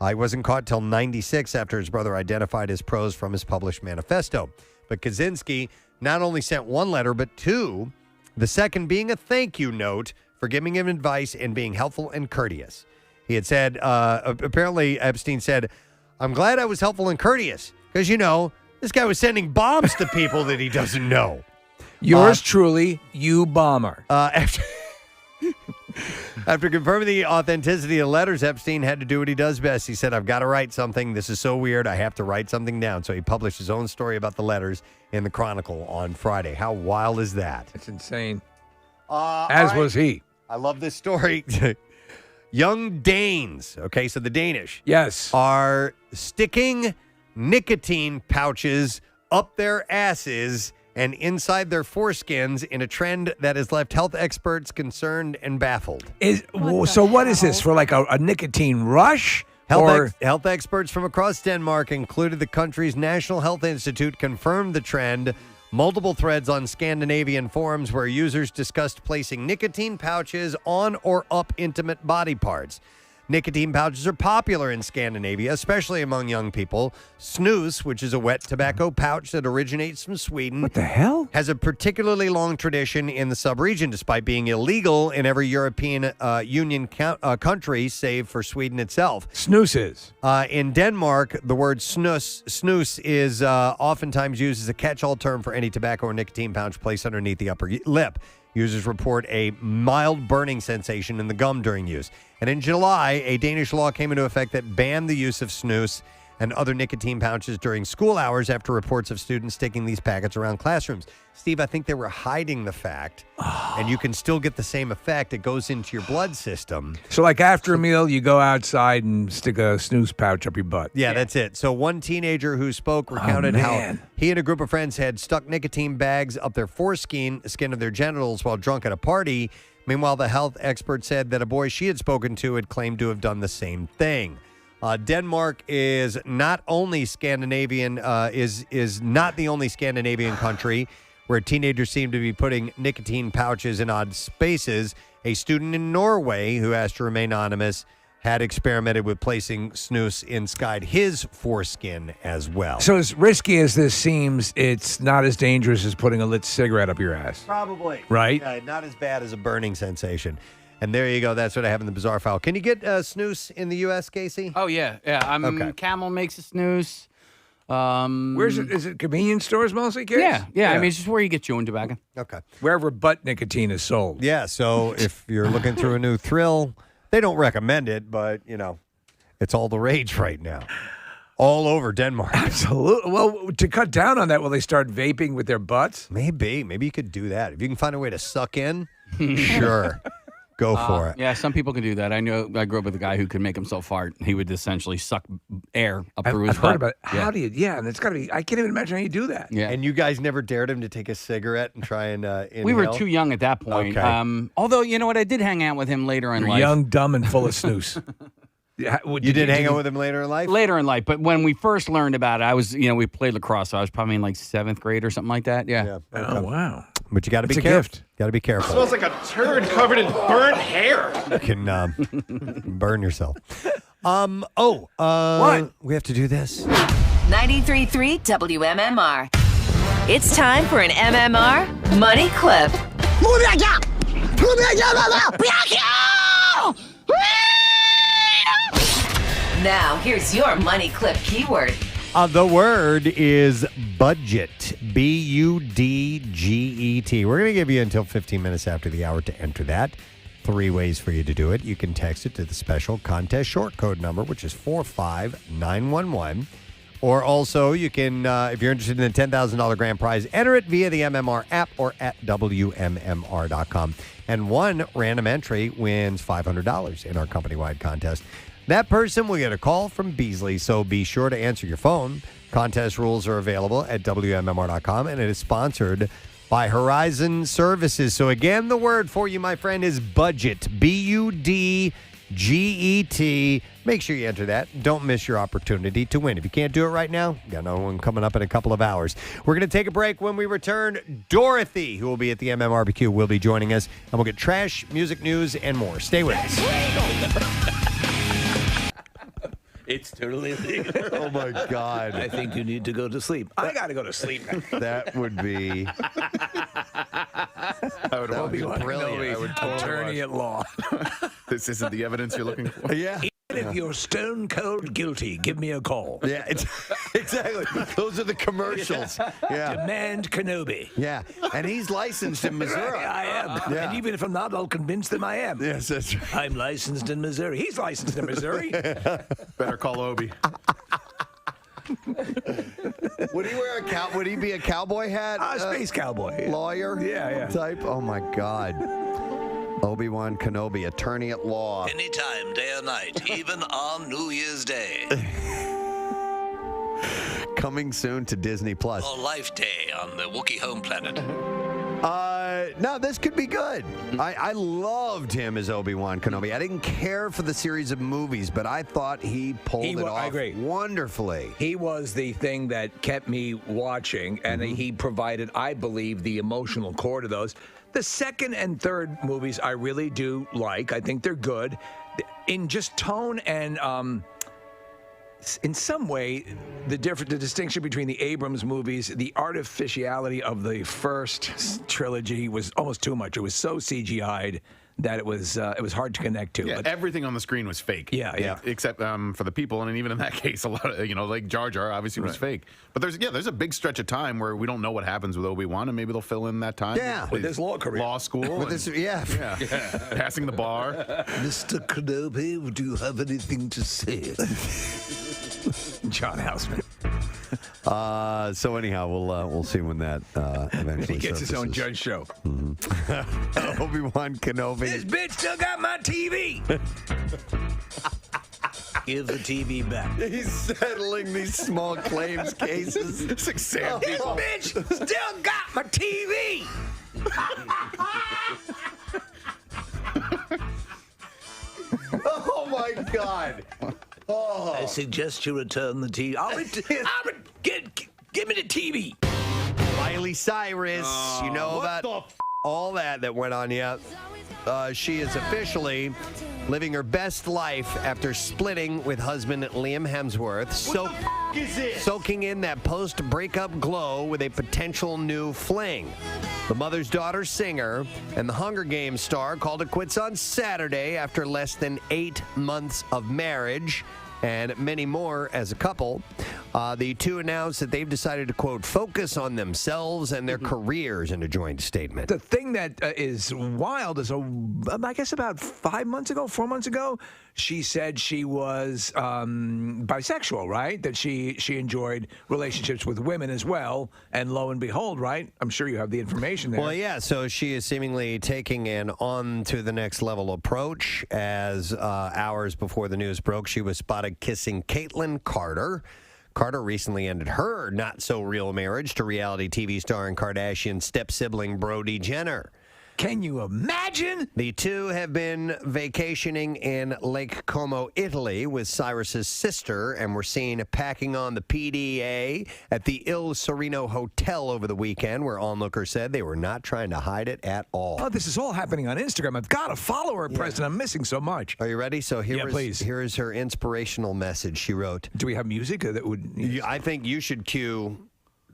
S1: He wasn't caught till 96 after his brother identified his prose from his published manifesto. But Kaczynski not only sent 1 letter, but 2, the second being a thank you note for giving him advice and being helpful and courteous. He had said, apparently Epstein said, I'm glad I was helpful and courteous because, this guy was sending bombs to people that he doesn't know.
S3: Yours truly, you bomber.
S1: After confirming the authenticity of the letters, Epstein had to do what he does best. He said, I've got to write something. This is so weird. I have to write something down. So he published his own story about the letters in the Chronicle on Friday. How wild is that?
S3: It's insane.
S1: As
S3: was he.
S1: I love this story. Young Danes, okay, so the Danish.
S3: Yes.
S1: Are sticking nicotine pouches up their asses and inside their foreskins in a trend that has left health experts concerned and baffled.
S3: What is this, for like a nicotine rush?
S1: Health experts from across Denmark, included the country's National Health Institute, confirmed the trend. Multiple threads on Scandinavian forums where users discussed placing nicotine pouches on or up intimate body parts. Nicotine pouches are popular in Scandinavia, especially among young people. Snus, which is a wet tobacco pouch that originates from Sweden.
S3: What the hell?
S1: Has a particularly long tradition in the sub-region, despite being illegal in every European Union country, save for Sweden itself.
S3: Snus is.
S1: In Denmark, the word snus is oftentimes used as a catch-all term for any tobacco or nicotine pouch placed underneath the upper lip. Users report a mild burning sensation in the gum during use. And in July, a Danish law came into effect that banned the use of snus and other nicotine pouches during school hours after reports of students sticking these packets around classrooms. Steve, I think they were hiding the fact, and you can still get the same effect. It goes into your blood system.
S3: So like after a meal, you go outside and stick a snooze pouch up your butt.
S1: Yeah, that's it. So one teenager who spoke recounted how he and a group of friends had stuck nicotine bags up their foreskin of their genitals while drunk at a party. Meanwhile, the health expert said that a boy she had spoken to had claimed to have done the same thing. Denmark is not only Scandinavian, is not the only Scandinavian country where teenagers seem to be putting nicotine pouches in odd spaces. A student in Norway who asked to remain anonymous had experimented with placing snus inside his foreskin as well.
S3: So as risky as this seems, it's not as dangerous as putting a lit cigarette up your ass.
S1: Probably.
S3: Right?
S1: Yeah, not as bad as a burning sensation. And there you go. That's what I have in the bizarre file. Can you get snus in the U.S., Casey?
S4: Oh, yeah. Yeah.
S1: Okay.
S4: Camel makes a snus.
S3: Where's it? Is it convenience stores mostly, kids?
S4: Yeah. I mean, it's just where you get chewing tobacco.
S1: Okay.
S3: Wherever butt nicotine is sold.
S1: Yeah, so if you're looking through a new thrill, they don't recommend it, but, it's all the rage right now. All over Denmark.
S3: Absolutely. Well, to cut down on that, will they start vaping with their butts?
S1: Maybe. Maybe you could do that. If you can find a way to suck in, sure. Go for it.
S4: Yeah, some people can do that. I grew up with a guy who could make himself fart. He would essentially suck air up through his
S3: I've
S4: butt.
S3: heard about it. How do you? Yeah, and it's got to be. I can't even imagine how you do that.
S4: Yeah.
S1: And you guys never dared him to take a cigarette and try and inhale?
S4: We were too young at that point.
S1: Okay.
S4: Although, you know what? I did hang out with him later in
S3: You're
S4: life.
S3: young, dumb, and full of snooze.
S1: You did hang out with him later in life?
S4: Later in life. But when we first learned about it, I was, we played lacrosse. So I was probably in like 7th grade or something like that. Yeah.
S3: Oh, wow.
S1: But you got to be
S3: It's a
S1: careful.
S3: gift.
S1: Got to be careful.
S6: Smells like a turd covered in burnt hair.
S1: You can burn yourself.
S3: What?
S1: We have to do this.
S20: 93.3 WMMR. It's time for an MMR Money Clip. Now, here's your Money Clip keyword.
S1: The word is budget. B-U-D-G-E-T. We're going to give you until 15 minutes after the hour to enter that. 3 ways for you to do it. You can text it to the special contest short code number, which is 45911. Or also, you can, if you're interested in the $10,000 grand prize, enter it via the MMR app or at WMMR.com. And one random entry wins $500 in our company-wide contest. That person will get a call from Beasley, so be sure to answer your phone. Contest rules are available at WMMR.com, and it is sponsored by Horizon Services. So again, the word for you, my friend, is budget. B-U-D-G-E-T. GET. Make sure you enter that. Don't miss your opportunity to win. If you can't do it right now, got another one coming up in a couple of hours. We're going to take a break. When we return, Dorothy, who will be at the MMRBQ, will be joining us, and we'll get trash, music news, and more. Stay with us.
S14: It's totally illegal.
S1: Oh, my God.
S3: I think you need to go to sleep. I got to go to sleep.
S1: That would be...
S2: I would
S3: be
S2: brilliant. I would totally
S3: attorney at law.
S2: This isn't the evidence you're looking for.
S1: Yeah.
S3: Even if you're stone cold guilty, give me a call.
S1: Yeah, exactly. Those are the commercials. Yeah.
S3: Demand Kenobi.
S1: Yeah. And he's licensed in Missouri.
S3: I am.
S1: Yeah.
S3: And even if I'm not, I'll convince them I am.
S1: Yes, that's right.
S3: I'm licensed in Missouri. He's licensed in Missouri.
S2: Better call Obi.
S1: Would he wear a Would he be a cowboy hat?
S3: Space cowboy.
S1: Lawyer?
S3: Yeah.
S1: Type? Oh, my God. Obi-Wan Kenobi, attorney at law.
S10: Anytime, day or night, even on New Year's Day.
S1: Coming soon to Disney Plus.
S10: Or Life Day on the Wookiee home planet.
S1: No, this could be good. I loved him as Obi-Wan Kenobi. I didn't care for the series of movies, but I thought he pulled it off wonderfully.
S3: He was the thing that kept me watching, and he provided, I believe, the emotional core to those. The second and third movies I really do like. I think they're good. In just tone and in some way, the distinction between the Abrams movies, the artificiality of the first trilogy was almost too much. It was so CGI'd that it was hard to connect to.
S2: Yeah,
S3: But
S2: everything on the screen was fake.
S3: Yeah.
S2: Except for the people, and even in that case, a lot of like Jar Jar obviously was fake. But there's a big stretch of time where we don't know what happens with Obi-Wan, and maybe they'll fill in that time.
S1: Yeah,
S3: with his law career,
S2: law school,
S1: with his,
S2: passing the bar.
S3: Mr. Kenobi, do you have anything to say? John Houseman.
S1: So anyhow, we'll see when that eventually
S3: he gets his own
S1: surfaces.
S3: judge show.
S1: Obi-Wan Kenobi.
S3: This bitch still got my TV. Give the TV back.
S1: He's settling these small claims cases.
S3: This bitch still got my TV.
S1: Oh my God. Oh.
S3: I suggest you return the TV. Give me the TV.
S1: Miley Cyrus, you know about all that went on. Yeah, she is officially living her best life after splitting with husband Liam Hemsworth. Soaking in that post-breakup glow with a potential new fling. The mother's daughter singer and the Hunger Games star called it quits on Saturday after less than 8 months of marriage and many more as a couple. The two announced that they've decided to, quote, focus on themselves and their careers in a joint statement.
S3: The thing that is wild is, I guess about 4 months ago, she said she was bisexual, right? That she enjoyed relationships with women as well. And lo and behold, right? I'm sure you have the information there.
S1: Well, yeah, so she is seemingly taking an on-to-the-next-level approach. As hours before the news broke, she was spotted kissing Caitlyn Carter. Carter recently ended her not-so-real marriage to reality TV star and Kardashian step-sibling Brody Jenner.
S3: Can you imagine?
S1: The two have been vacationing in Lake Como, Italy with Cyrus's sister and were seen packing on the PDA at the Il Sereno Hotel over the weekend, where onlookers said they were not trying to hide it at all.
S3: Oh, this is all happening on Instagram. I've got to follow her, Preston. I'm missing so much.
S1: Are you ready? So here is her inspirational message. She wrote,
S3: do we have music that would...
S1: I think you should cue...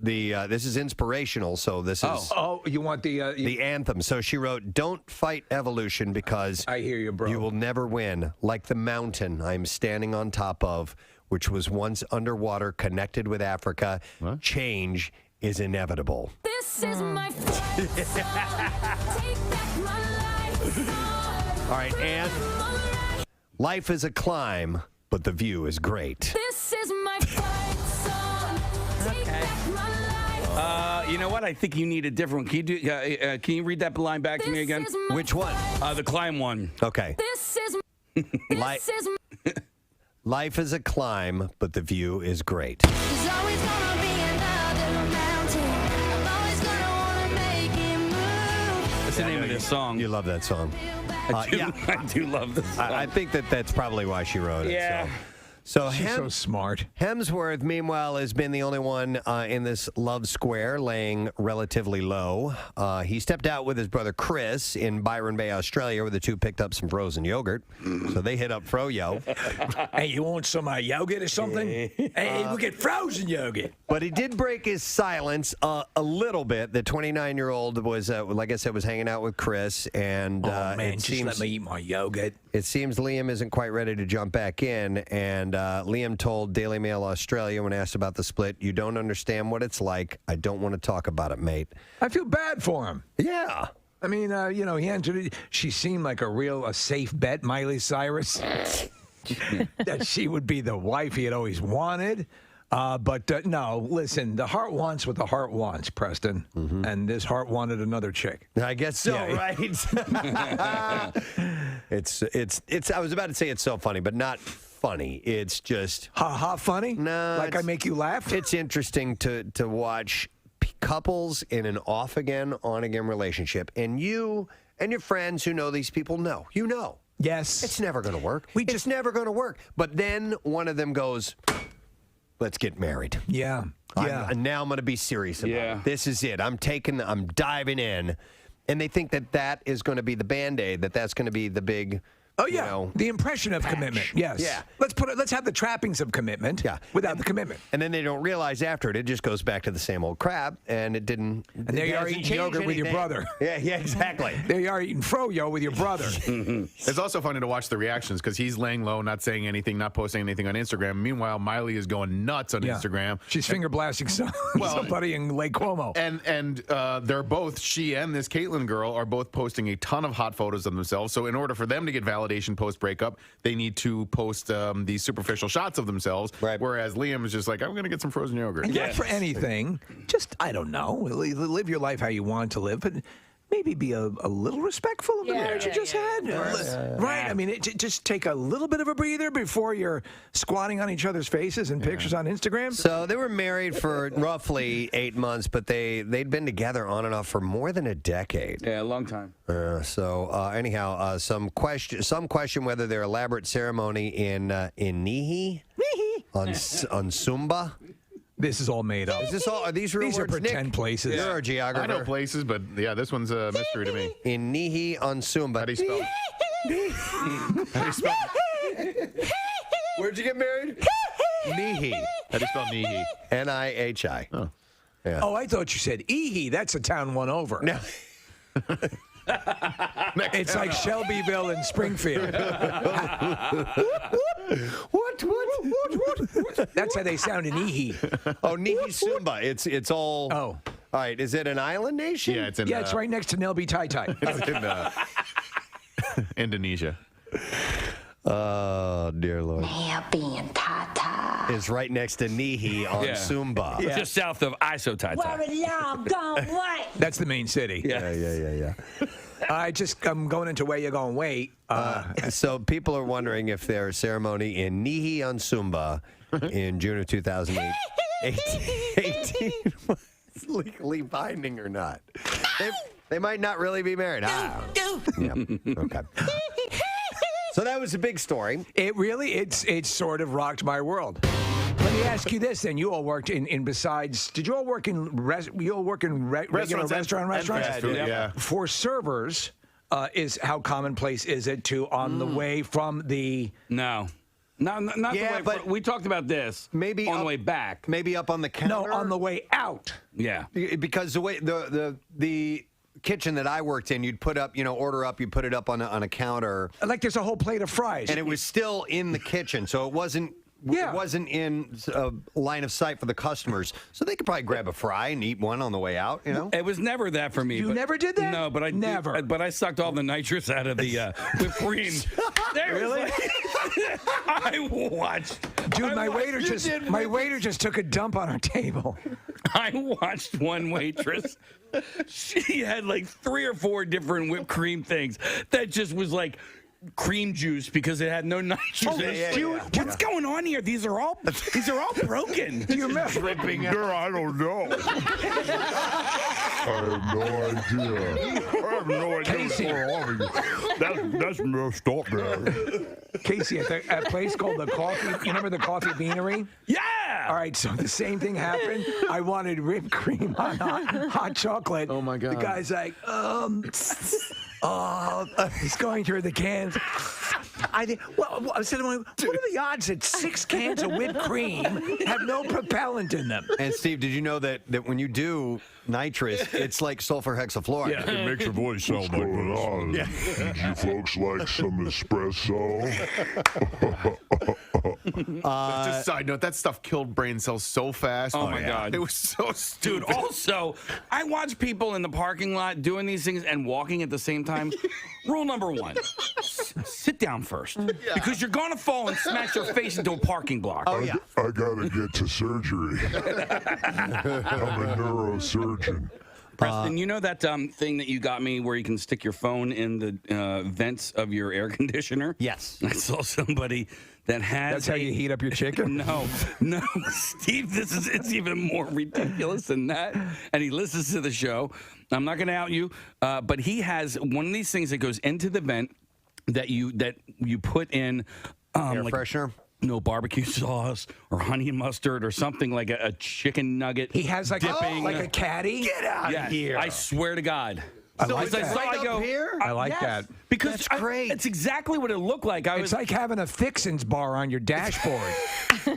S1: this is inspirational, so this is...
S3: Oh, you want
S1: the anthem. So she wrote, don't fight evolution because...
S3: I hear you, bro.
S1: You will never win. Like the mountain I'm standing on top of, which was once underwater, connected with Africa. What? Change is inevitable.
S5: This is my fight. Take back my life.
S1: All right, and life is a climb, but the view is great.
S5: This is my fight song. Take back my life.
S4: You know what? I think you need a different one. Can you read that line back to me again?
S1: Which one?
S4: The climb one.
S1: Okay.
S5: This is
S1: Life is a climb, but the view is great.
S5: There's always gonna be another mountain. I'm always gonna wanna make it move.
S4: That's the name of this song.
S1: You love that song.
S4: I do love this song.
S1: I think that's probably why she wrote it.
S4: Yeah.
S1: So
S3: She's so smart.
S1: Hemsworth, meanwhile, has been the only one in this love square, laying relatively low. He stepped out with his brother Chris in Byron Bay, Australia, where the two picked up some frozen yogurt. So they hit up Froyo.
S3: Hey, you want some yogurt or something? Hey, we'll get frozen yogurt.
S1: But he did break his silence a little bit. The 29-year-old was, like I said, was hanging out with Chris. And
S3: Man, just let me eat my yogurt.
S1: It seems Liam isn't quite ready to jump back in, and Liam told Daily Mail Australia when asked about the split, "You don't understand what it's like. I don't want to talk about it, mate."
S3: I feel bad for him.
S1: Yeah.
S3: I mean, he entered it. She seemed like a safe bet, Miley Cyrus, that she would be the wife he had always wanted. But no, listen, the heart wants what the heart wants, Preston. And this heart wanted another chick.
S1: I guess so, right? It's. I was about to say it's so funny, but not funny. It's just
S3: ha funny.
S1: No,
S3: like I make you laugh.
S1: It's interesting to watch couples in an off again, on again relationship, and you and your friends who know these people know. You know.
S3: Yes.
S1: It's never going to work. It's never going to work. But then one of them goes, "Let's get married."
S3: Yeah.
S1: And now I'm going to be serious about it. This is it. I'm diving in. And they think that is going to be the Band-Aid, that's going to be the big,
S3: the impression of commitment. Yes.
S1: Yeah.
S3: Let's have the trappings of commitment without the commitment.
S1: And then they don't realize after it just goes back to the same old crap, and it didn't.
S3: And there you are eating yogurt with your brother.
S1: Yeah, exactly.
S3: There you are eating froyo with your brother.
S2: It's also funny to watch the reactions because he's laying low, not saying anything, not posting anything on Instagram. Meanwhile, Miley is going nuts on Instagram.
S3: She's finger blasting somebody in Lake Como.
S2: And they're both, she and this Caitlyn girl are both posting a ton of hot photos of themselves. So in order for them to get validation post-breakup, they need to post these superficial shots of themselves. Right. Whereas Liam is just like, I'm going to get some frozen yogurt.
S3: And not for anything. Just, I don't know, live your life how you want to live, but maybe be a little respectful of the marriage you just had. Right? I mean, just take a little bit of a breather before you're squatting on each other's faces and pictures on Instagram.
S1: So they were married for roughly 8 months, but they'd been together on and off for more than a decade.
S4: Yeah, a long time.
S1: Anyhow, some question whether their elaborate ceremony in Nihi on Sumba.
S3: This is all made up.
S1: Is this all? Are these real
S3: These
S1: words?
S3: are pretend places.
S1: You're our geographer.
S2: I know places, but this one's a mystery to me.
S1: In Nihi on Sumba.
S2: How do you spell?
S1: Where'd you get married? Nihi.
S2: How do you spell Nihi?
S1: Nihi.
S2: Oh.
S1: Yeah.
S3: Oh, I thought you said Ehe. That's a town one over.
S1: No.
S3: It's like Shelbyville and Springfield.
S1: What?
S3: That's how they sound in Ehe.
S1: Oh, Nihi Sumba. It's all.
S3: Oh.
S1: All right. Is it an island nation?
S2: Yeah, it's in.
S3: It's right next to Nelby Tai Tai.
S2: It's in Indonesia.
S1: Oh, dear Lord.
S17: Nelby and Tata.
S1: Is right next to Nihi on Sumba.
S4: Yeah. Just south of Iso Tai Tai.
S17: Where y'all going? What?
S3: That's the main city.
S1: Yeah.
S3: I'm going into where you're going. Wait.
S1: So people are wondering if their ceremony in Nihi on Sumba in June of 2018 was legally binding or not. They might not really be married. Okay. So that was a big story.
S3: It really, it sort of rocked my world. Let me ask you this, then. You all worked in besides, did you all work in, regular restaurants?
S2: Fast food, yeah.
S3: For servers, how commonplace is it to, on the way from the...
S4: No. Not the way, but we talked about this.
S1: Maybe
S4: on the way back.
S1: Maybe up on the counter.
S3: No, on the way out.
S4: Yeah.
S1: Because the way the kitchen that I worked in, you'd put up, order up, you put it up on a counter.
S3: Like there's a whole plate of fries.
S1: And it was still in the kitchen, so it wasn't in line of sight for the customers. So they could probably grab a fry and eat one on the way out,
S4: It was never that for me.
S3: You never did that?
S4: No, but I
S3: never.
S4: But I sucked all the nitrous out of the whipped cream.
S3: Really?
S4: I watched.
S3: Dude, my waiter just took a dump on our table.
S4: I watched one waitress. She had like 3 or 4 different whipped cream things that just was like cream juice because it had no nitrogen. What's going on here? These are all broken.
S3: Do you remember?
S2: Dripping.
S11: I don't know. have no idea. I have no idea
S3: Casey.
S11: what's going on with you. That's messed up, man.
S3: Casey, at a place called the Coffee, you remember the Coffee Beanery?
S14: Yeah!
S3: All right, so the same thing happened. I wanted whipped cream on hot chocolate.
S2: Oh, my God.
S3: The guy's like, he's going through the cans. I said to him, what are the odds that 6 cans of whipped cream have no propellant in them?
S1: And Steve, did you know that when you do nitrous, it's like sulfur hexafluoride?
S11: Yeah. It makes your voice sound like this. Did you folks like some espresso?
S2: Just side note, that stuff killed brain cells so fast.
S4: Oh, my God.
S2: It was so stupid.
S4: Dude, also, I watch people in the parking lot doing these things and walking at the same time. Rule number 1, sit down first. Because you're going to fall and smash your face into a parking block.
S1: Oh, yeah.
S11: I gotta get to surgery. I'm a neurosurgeon.
S4: Preston, you know that thing that you got me where you can stick your phone in the vents of your air conditioner?
S1: Yes.
S4: I saw somebody that has.
S3: That's how you heat up your chicken?
S4: No, Steve, it's even more ridiculous than that. And he listens to the show. I'm not going to out you, but he has one of these things that goes into the vent that you put in
S1: Air freshener?
S4: No, barbecue sauce or honey mustard or something like a chicken nugget.
S3: He has like a caddy?
S1: Get out of here.
S4: I swear to God.
S3: I like that. I like that.
S4: Because
S1: That's great.
S4: It's exactly what it looked like.
S3: It's like having a Fixins bar on your dashboard.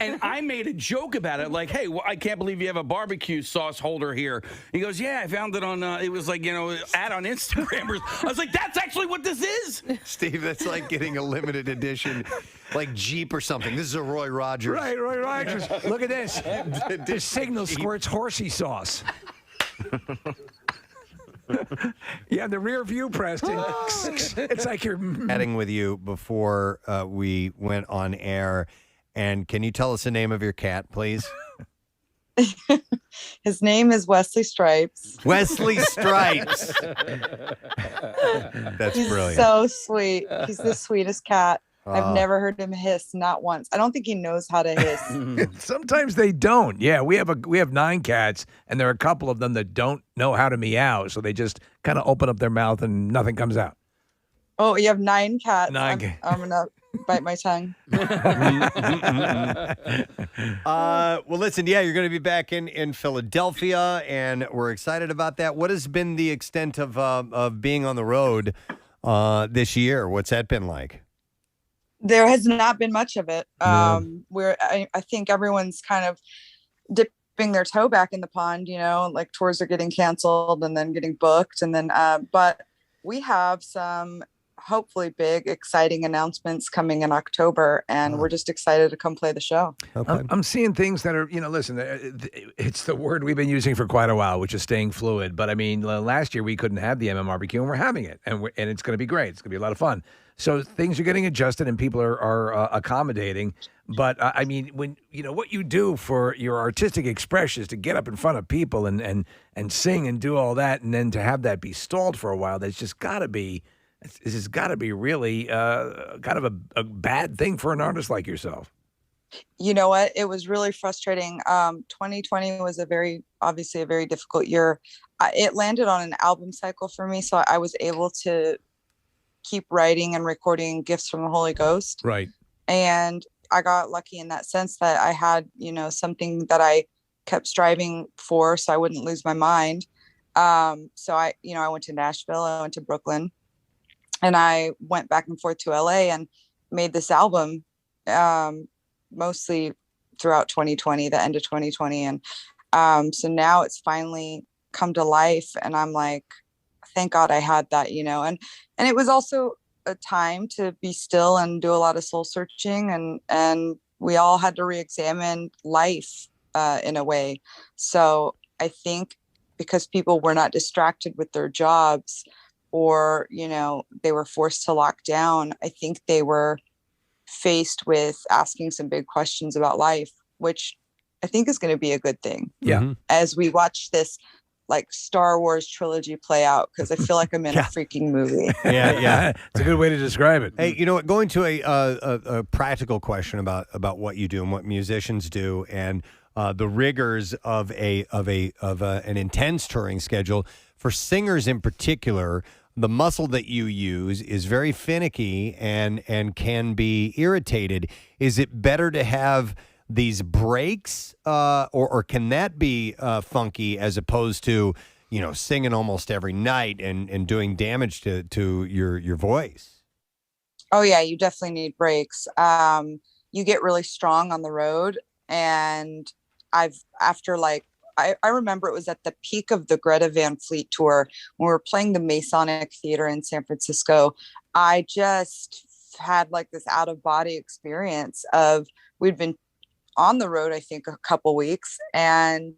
S4: And I made a joke about it, like, hey, I can't believe you have a barbecue sauce holder here. He goes, yeah, I found it on, it was like, ad on Instagram. I was like, that's actually what this is.
S1: Steve, that's like getting a limited edition, like Jeep or something. This is a Roy Rogers.
S3: Right, Roy Rogers. Look at this. This Signal squirts horsey sauce. Yeah, the rear view, Preston. It's like you're
S1: chatting with you before we went on air. And can you tell us the name of your cat, please?
S7: His name is Wesley Stripes.
S1: Wesley Stripes. That's
S7: He's
S1: brilliant.
S7: So sweet. He's the sweetest cat.
S1: Oh.
S7: I've never heard him hiss, not once. I don't think he knows how to hiss.
S3: Sometimes they don't. Yeah, we have 9 cats, and there are a couple of them that don't know how to meow, so they just kind of open up their mouth and nothing comes out.
S7: Oh, you have 9 cats.
S3: 9
S7: I'm gonna bite my tongue.
S1: Well, listen, yeah, you're going to be back in Philadelphia, and we're excited about that. What has been the extent of being on the road this year? What's that been like?
S7: There has not been much of it. I think everyone's kind of dipping their toe back in the pond, like tours are getting canceled and then getting booked. And then, but we have some hopefully big, exciting announcements coming in October, and we're just excited to come play the show.
S1: Okay.
S3: I'm seeing things that are, listen, it's the word we've been using for quite a while, which is staying fluid. But I mean, last year we couldn't have the MMRBQ, and we're having it, and it's going to be great. It's going to be a lot of fun. So things are getting adjusted, and people are accommodating. But I mean, when what you do for your artistic expression is to get up in front of people and sing and do all that, and then to have that be stalled for a while, that's just got to be. This has got to be really kind of a bad thing for an artist like yourself.
S7: You know what? It was really frustrating. 2020 was obviously a very difficult year. It landed on an album cycle for me, so I was able to keep writing and recording Gifts from the Holy Ghost.
S3: Right.
S7: And I got lucky in that sense that I had, something that I kept striving for so I wouldn't lose my mind. So I went to Nashville, I went to Brooklyn, and I went back and forth to LA and made this album mostly throughout 2020, the end of 2020. And so now it's finally come to life, and I'm like, thank God I had that, and it was also a time to be still and do a lot of soul searching, and we all had to re-examine life in a way. So I think because people were not distracted with their jobs, or, they were forced to lock down, I think they were faced with asking some big questions about life, which I think is going to be a good thing.
S3: Yeah.
S7: As we watch this like Star Wars trilogy play out, because I feel like I'm in a freaking movie.
S1: Yeah.
S3: It's a good way to describe it.
S1: Hey, you know what? Going to a practical question about what you do and what musicians do, and the rigors of an intense touring schedule. For singers in particular, the muscle that you use is very finicky and can be irritated. Is it better to have these breaks, or can that be funky as opposed to, singing almost every night and doing damage to your voice?
S7: Oh yeah, you definitely need breaks. You get really strong on the road, and I remember it was at the peak of the Greta Van Fleet tour when we were playing the Masonic Theater in San Francisco. I just had like this out of body experience of, we'd been on the road, I think a couple weeks, and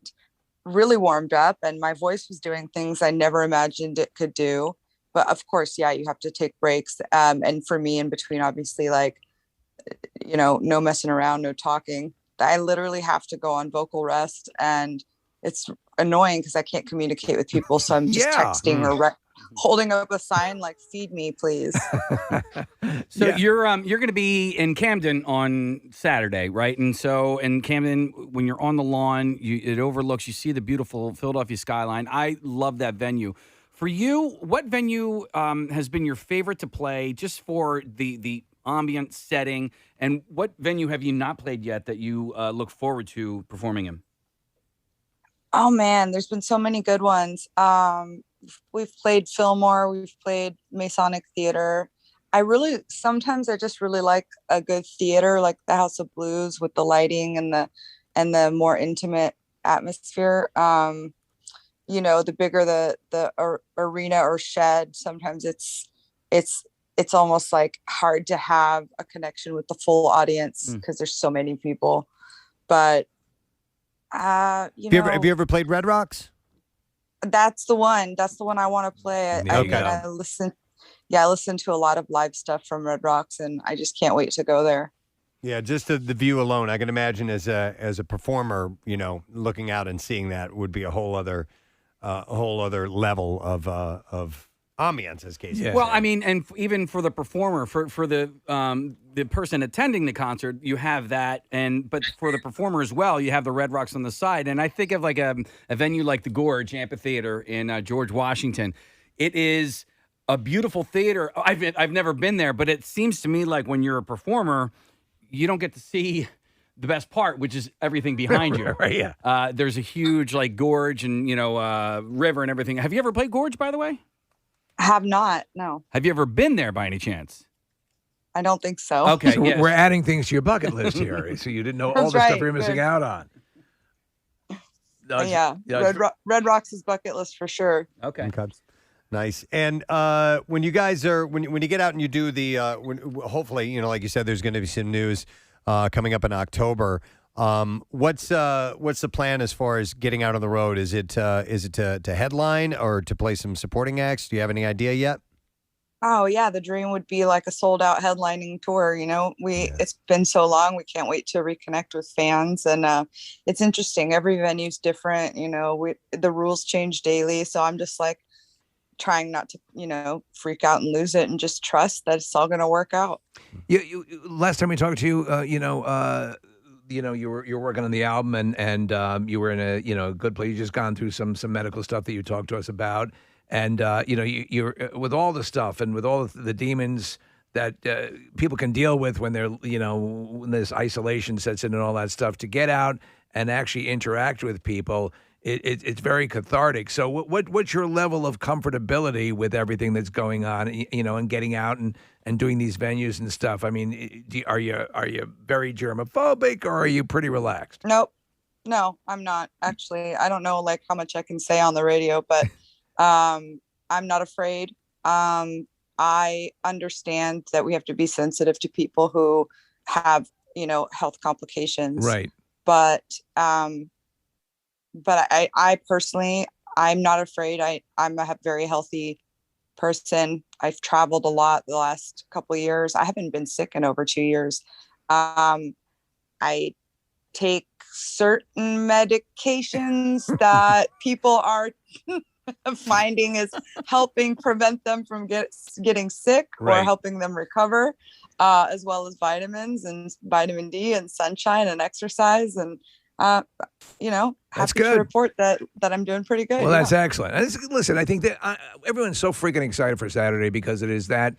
S7: really warmed up, and my voice was doing things I never imagined it could do. But of course, yeah, you have to take breaks. And for me, in between, obviously, like, no messing around, no talking. I literally have to go on vocal rest, and it's annoying because I can't communicate with people. So I'm just texting or holding up a sign like, feed me, please.
S4: So you're going to be in Camden on Saturday, right? And so in Camden, when you're on the lawn, it overlooks, you see the beautiful Philadelphia skyline. I love that venue. For you, what venue has been your favorite to play just for the ambient setting? And what venue have you not played yet that you look forward to performing in?
S7: Oh man, there's been so many good ones. We've played Fillmore, we've played Masonic Theater. Sometimes I just really like a good theater, like the House of Blues, with the lighting and the more intimate atmosphere. The bigger the arena or shed, sometimes it's almost like hard to have a connection with the full audience because there's so many people. But
S1: have you ever played Red Rocks?
S7: That's the one. That's the one I want to play. I listen to a lot of live stuff from Red Rocks, and I just can't wait to go there.
S1: Yeah, just the view alone, I can imagine as a performer, looking out and seeing that would be a whole other level of ambiance, as Casey.
S4: Well, I mean, and even for the performer, for the person attending the concert, you have that, but for the performer as well, you have the Red Rocks on the side. And I think of like a venue like the Gorge Amphitheater in George Washington. It is a beautiful theater. I've never been there, but it seems to me like when you're a performer, you don't get to see the best part, which is everything behind you.
S1: Right, yeah.
S4: There's a huge like gorge and river and everything. Have you ever played Gorge, by the way?
S7: I have not. No.
S4: Have you ever been there by any chance?
S7: I don't think so.
S4: Okay,
S3: so
S4: yes.
S3: we're adding things to your bucket list here, so you didn't know all the stuff you're missing out on.
S7: Red Rocks is bucket list for sure.
S4: Okay.
S1: Nice. And when you guys are when you get out and you do the hopefully, like you said, there's going to be some news coming up in October. What's the plan as far as getting out on the road? Is it to headline or to play some supporting acts? Do you have any idea yet?
S7: Oh yeah, the dream would be like a sold out headlining tour. It's been so long. We can't wait to reconnect with fans, and it's interesting. Every venue's different. The rules change daily, so I'm just like trying not to freak out and lose it, and just trust that it's all going to work out.
S3: You last time we talked to you, you were working on the album, and you were in a good place. You just gone through some medical stuff that you talked to us about, and you're with all the stuff and with all the demons that people can deal with when they're when this isolation sets in and all that stuff. To get out and actually interact with people, it's very cathartic. So what's your level of comfortability with everything that's going on, and getting out and doing these venues and stuff? I mean, are you very germophobic, or are you pretty relaxed?
S7: Nope. No, I'm not. Actually, I don't know like how much I can say on the radio, but I'm not afraid. I understand that we have to be sensitive to people who have, health complications.
S3: Right.
S7: But I personally, I'm not afraid. I'm a very healthy person. I've traveled a lot the last couple of years. I haven't been sick in over 2 years. I take certain medications that people are finding is helping prevent them from getting sick,
S3: right,
S7: or helping them recover, as well as vitamins and vitamin D and sunshine and exercise. And
S3: That's
S7: happy
S3: good.
S7: to report that I'm doing pretty good.
S3: Well, that's excellent. Listen, I think that everyone's so freaking excited for Saturday because it's that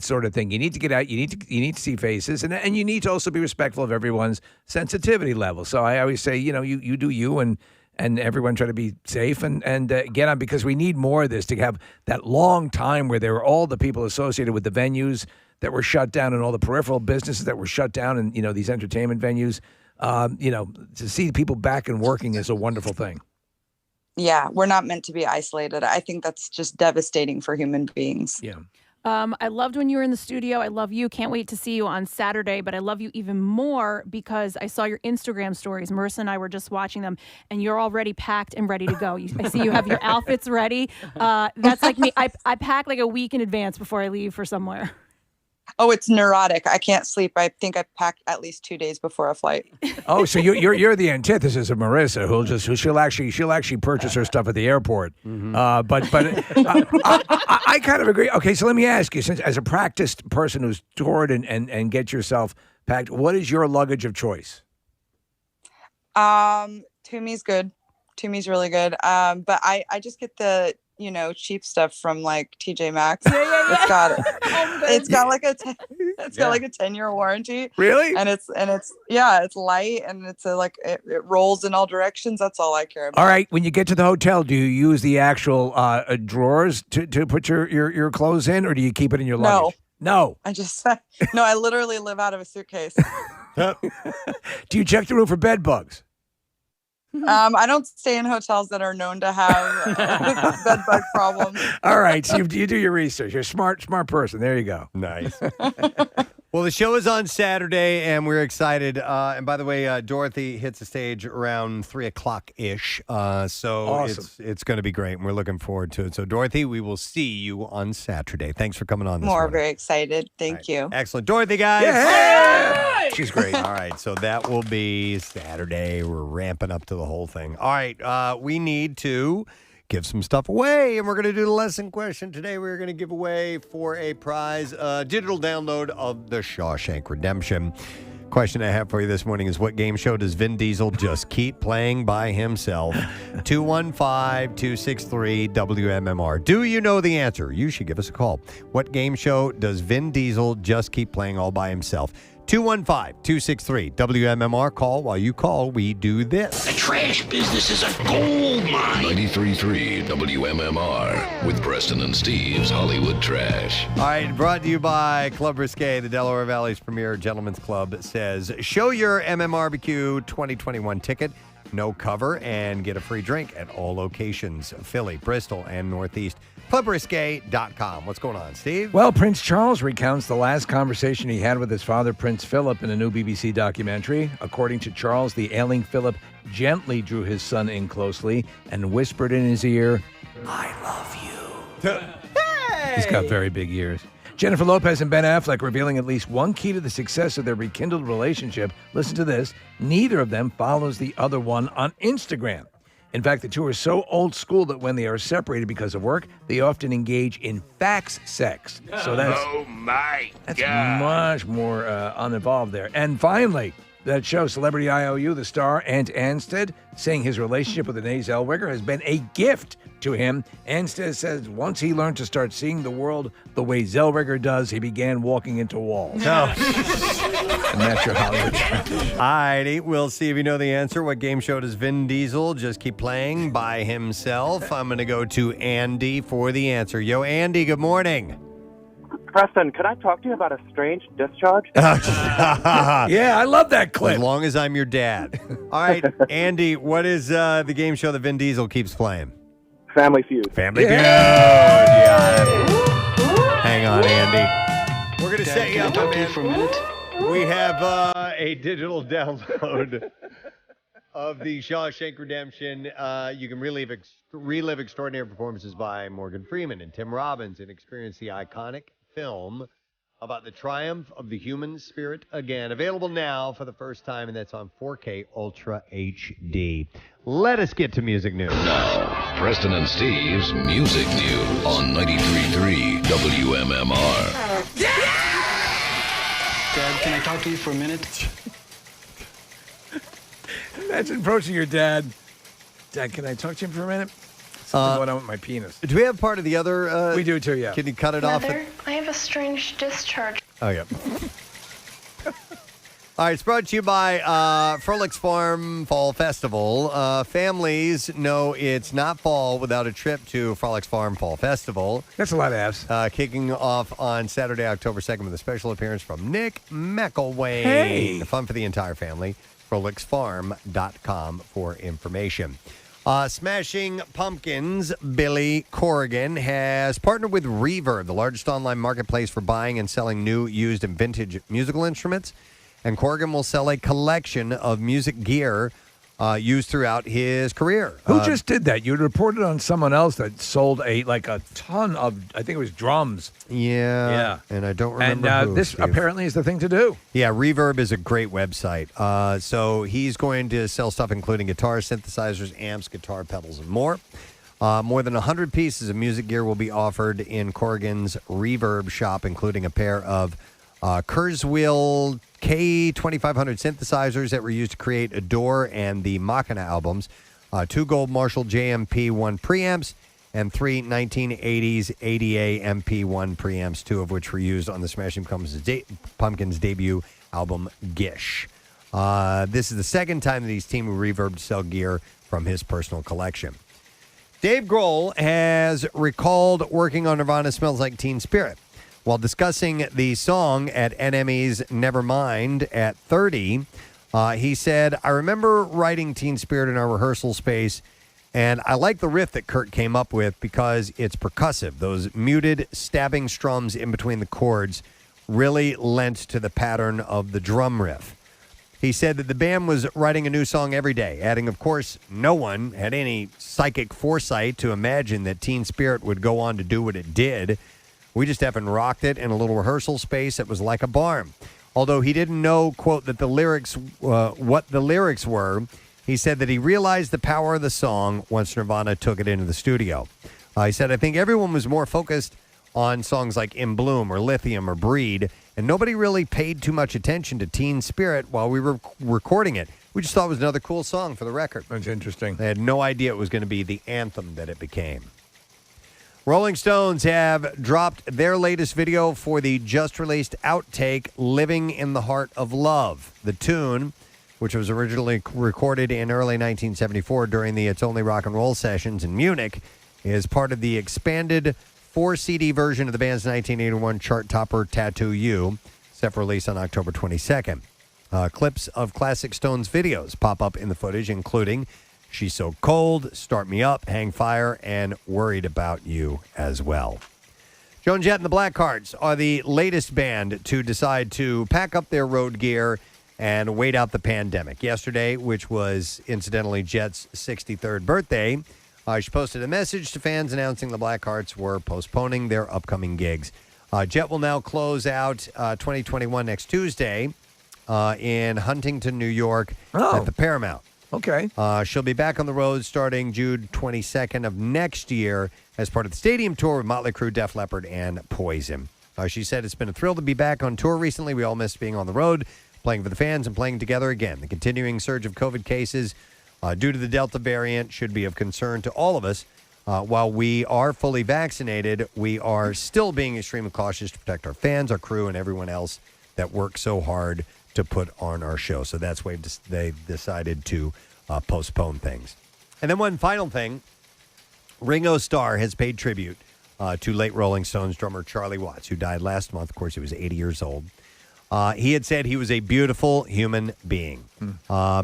S3: sort of thing. You need to get out. You need to see faces, and you need to also be respectful of everyone's sensitivity level. So I always say, you do you, and everyone try to be safe and get on, because we need more of this to have that long time where there were all the people associated with the venues that were shut down and all the peripheral businesses that were shut down, and these entertainment venues. To see people back and working is a wonderful thing.
S7: Yeah, we're not meant to be isolated. I think that's just devastating for human beings.
S3: Yeah.
S5: I loved when you were in the studio. I love you. Can't wait to see you on Saturday. But I love you even more because I saw your Instagram stories. Marissa and I were just watching them, and you're already packed and ready to go. I see you have your outfits ready. That's like me. I pack like a week in advance before I leave for somewhere.
S7: Oh, it's neurotic. I can't sleep. I think I packed at least 2 days before a flight.
S3: Oh, so you're the antithesis of Marissa, she'll actually purchase her stuff at the airport. But I kind of agree. Okay, so let me ask you, since as a practiced person who's toured and get yourself packed, what is your luggage of choice?
S7: Tumi's good. Tumi's really good. But I just get the cheap stuff from like TJ Maxx.
S5: Yeah.
S7: It's got like a 10-year warranty.
S3: Really?
S7: And it's light, and it's it rolls in all directions. That's all I care about.
S3: All right. When you get to the hotel, do you use the actual drawers to put your clothes in, or do you keep it in your luggage? No.
S7: I literally live out of a suitcase.
S3: Do you check the room for bed bugs?
S7: I don't stay in hotels that are known to have bed bug problems.
S3: All right, so you do your research. You're a smart person. There you go.
S1: Nice. Well, the show is on Saturday, and we're excited. And by the way, Dorothy hits the stage around 3 o'clock-ish. So
S3: awesome.
S1: It's going to be great, and we're looking forward to it. So, Dorothy, we will see you on Saturday. Thanks for coming on this morning.
S7: Very excited. Thank you.
S1: Excellent. Dorothy, guys.
S3: Yeah.
S1: She's great. All right, so that will be Saturday. We're ramping up to the whole thing. All right, we need to give some stuff away, and we're going to do the lesson question. Today we're going to give away for a prize a digital download of The Shawshank Redemption. Question I have for you this morning is, what game show does Vin Diesel just keep playing by himself? 215-263-WMMR. Do you know the answer? You should give us a call. What game show does Vin Diesel just keep playing all by himself? 215-263-WMMR. Call. While you call, we do this.
S9: The trash business is a gold mine. 93.3 WMMR with Preston and Steve's Hollywood Trash.
S1: All right, brought to you by Club Risque, the Delaware Valley's premier gentleman's club. Says, show your MMRBQ 2021 ticket, no cover, and get a free drink at all locations, Philly, Bristol, and Northeast. ClubRisque.com. What's going on, Steve?
S3: Well, Prince Charles recounts the last conversation he had with his father, Prince Philip, in a new BBC documentary. According to Charles, the ailing Philip gently drew his son in closely and whispered in his ear, "I love you." Hey! He's got very big ears. Jennifer Lopez and Ben Affleck revealing at least one key to the success of their rekindled relationship. Listen to this. Neither of them follows the other one on Instagram. In fact, the two are so old school that when they are separated because of work, they often engage in fax sex. So that's much more uninvolved there. And finally, that show, Celebrity IOU, the star, Ant Anstead, saying his relationship with Renee Zellweger has been a gift to him. Anstead says once he learned to start seeing the world the way Zellweger does, he began walking into walls. And that's your Hollywood Trash.
S1: All righty, we'll see if you know the answer. What game show does Vin Diesel just keep playing by himself? I'm going to go to Andy for the answer. Yo, Andy, good morning.
S13: Preston, could I talk to you about a strange discharge?
S3: Yeah, I love that clip.
S1: As long as I'm your dad. All right, Andy, what is the game show that Vin Diesel keeps playing?
S13: Family Feud.
S1: Family Feud. Yeah. Hang on, Andy. We're going to set you up, my man. For a minute? We have a digital download of The Shawshank Redemption. You can relive extraordinary performances by Morgan Freeman and Tim Robbins and experience the iconic film about the triumph of the human spirit again. Available now for the first time, and that's on 4K Ultra HD. Let us get to music news.
S9: Now, Preston and Steve's Music News on 93.3 WMMR.
S21: Dad, can I talk to you for a minute?
S3: Imagine approaching your dad. Dad, can I talk to you for a minute? Something going on with my penis.
S1: Do we have part of the other?
S3: We do too, yeah.
S1: Can you cut it off?
S8: Mother, I have a strange discharge.
S1: Oh, yeah. All right, it's brought to you by Frolics Farm Fall Festival. Families know it's not fall without a trip to Frolics Farm Fall Festival.
S3: That's a lot of F's.
S1: Kicking off on Saturday, October 2nd with a special appearance from Nick McElwain.
S3: Hey.
S1: Fun for the entire family. FrolicsFarm.com for information. Smashing Pumpkins' Billy Corrigan has partnered with Reverb, the largest online marketplace for buying and selling new, used, and vintage musical instruments. And Corrigan will sell a collection of music gear used throughout his career.
S3: Who just did that? You had reported on someone else that sold a ton of, I think it was drums.
S1: Yeah. And I don't remember
S3: And
S1: who,
S3: this
S1: Steve.
S3: apparently is the thing to do.
S1: Yeah, Reverb is a great website. So he's going to sell stuff including guitars, synthesizers, amps, guitar pedals, and more. More than 100 pieces of music gear will be offered in Corrigan's Reverb shop, including a pair of Kurzweil K2500 synthesizers that were used to create Adore and the Machina albums, 2 gold Marshall JMP1 preamps, and 3 1980s ADA MP1 preamps, 2 of which were used on the Smashing Pumpkins debut album Gish. This is the second time that he's teamed with Reverb to sell gear from his personal collection. Dave Grohl has recalled working on Nirvana's Smells Like Teen Spirit. While discussing the song at NME's Nevermind at 30, he said, I remember writing Teen Spirit in our rehearsal space, and I like the riff that Kurt came up with because it's percussive. Those muted, stabbing strums in between the chords really lent to the pattern of the drum riff. He said that the band was writing a new song every day, adding, of course, no one had any psychic foresight to imagine that Teen Spirit would go on to do what it did. We just haven't rocked it in a little rehearsal space that was like a barn. Although he didn't know, quote, that the lyrics, what the lyrics were, he said that he realized the power of the song once Nirvana took it into the studio. He said, I think everyone was more focused on songs like In Bloom or Lithium or Breed, and nobody really paid too much attention to Teen Spirit while we were recording it. We just thought it was another cool song for the record.
S3: That's interesting.
S1: They had no idea it was going to be the anthem that it became. Rolling Stones have dropped their latest video for the just-released outtake, Living in the Heart of Love. The tune, which was originally recorded in early 1974 during the It's Only Rock and Roll sessions in Munich, is part of the expanded 4-CD version of the band's 1981 chart topper, Tattoo You, set for release on October 22nd. Clips of classic Stones videos pop up in the footage, including She's So Cold, Start Me Up, Hang Fire, and Worried About You as well. Joan Jett and the Blackhearts are the latest band to decide to pack up their road gear and wait out the pandemic. Yesterday, which was incidentally Jett's 63rd birthday, she posted a message to fans announcing the Blackhearts were postponing their upcoming gigs. Jett will now close out 2021 next Tuesday in Huntington, New York at the Paramount.
S3: Okay.
S1: She'll be back on the road starting June 22nd of next year as part of the stadium tour with Motley Crue, Def Leppard, and Poison. She said, it's been a thrill to be back on tour recently. We all missed being on the road, playing for the fans, and playing together again. The continuing surge of COVID cases due to the Delta variant should be of concern to all of us. While we are fully vaccinated, we are still being extremely cautious to protect our fans, our crew, and everyone else that works so hard to put on our show. So that's why they decided to postpone things. And then one final thing, Ringo Starr has paid tribute to late Rolling Stones drummer Charlie Watts, who died last month. Of course, he was 80 years old. He had said he was a beautiful human being.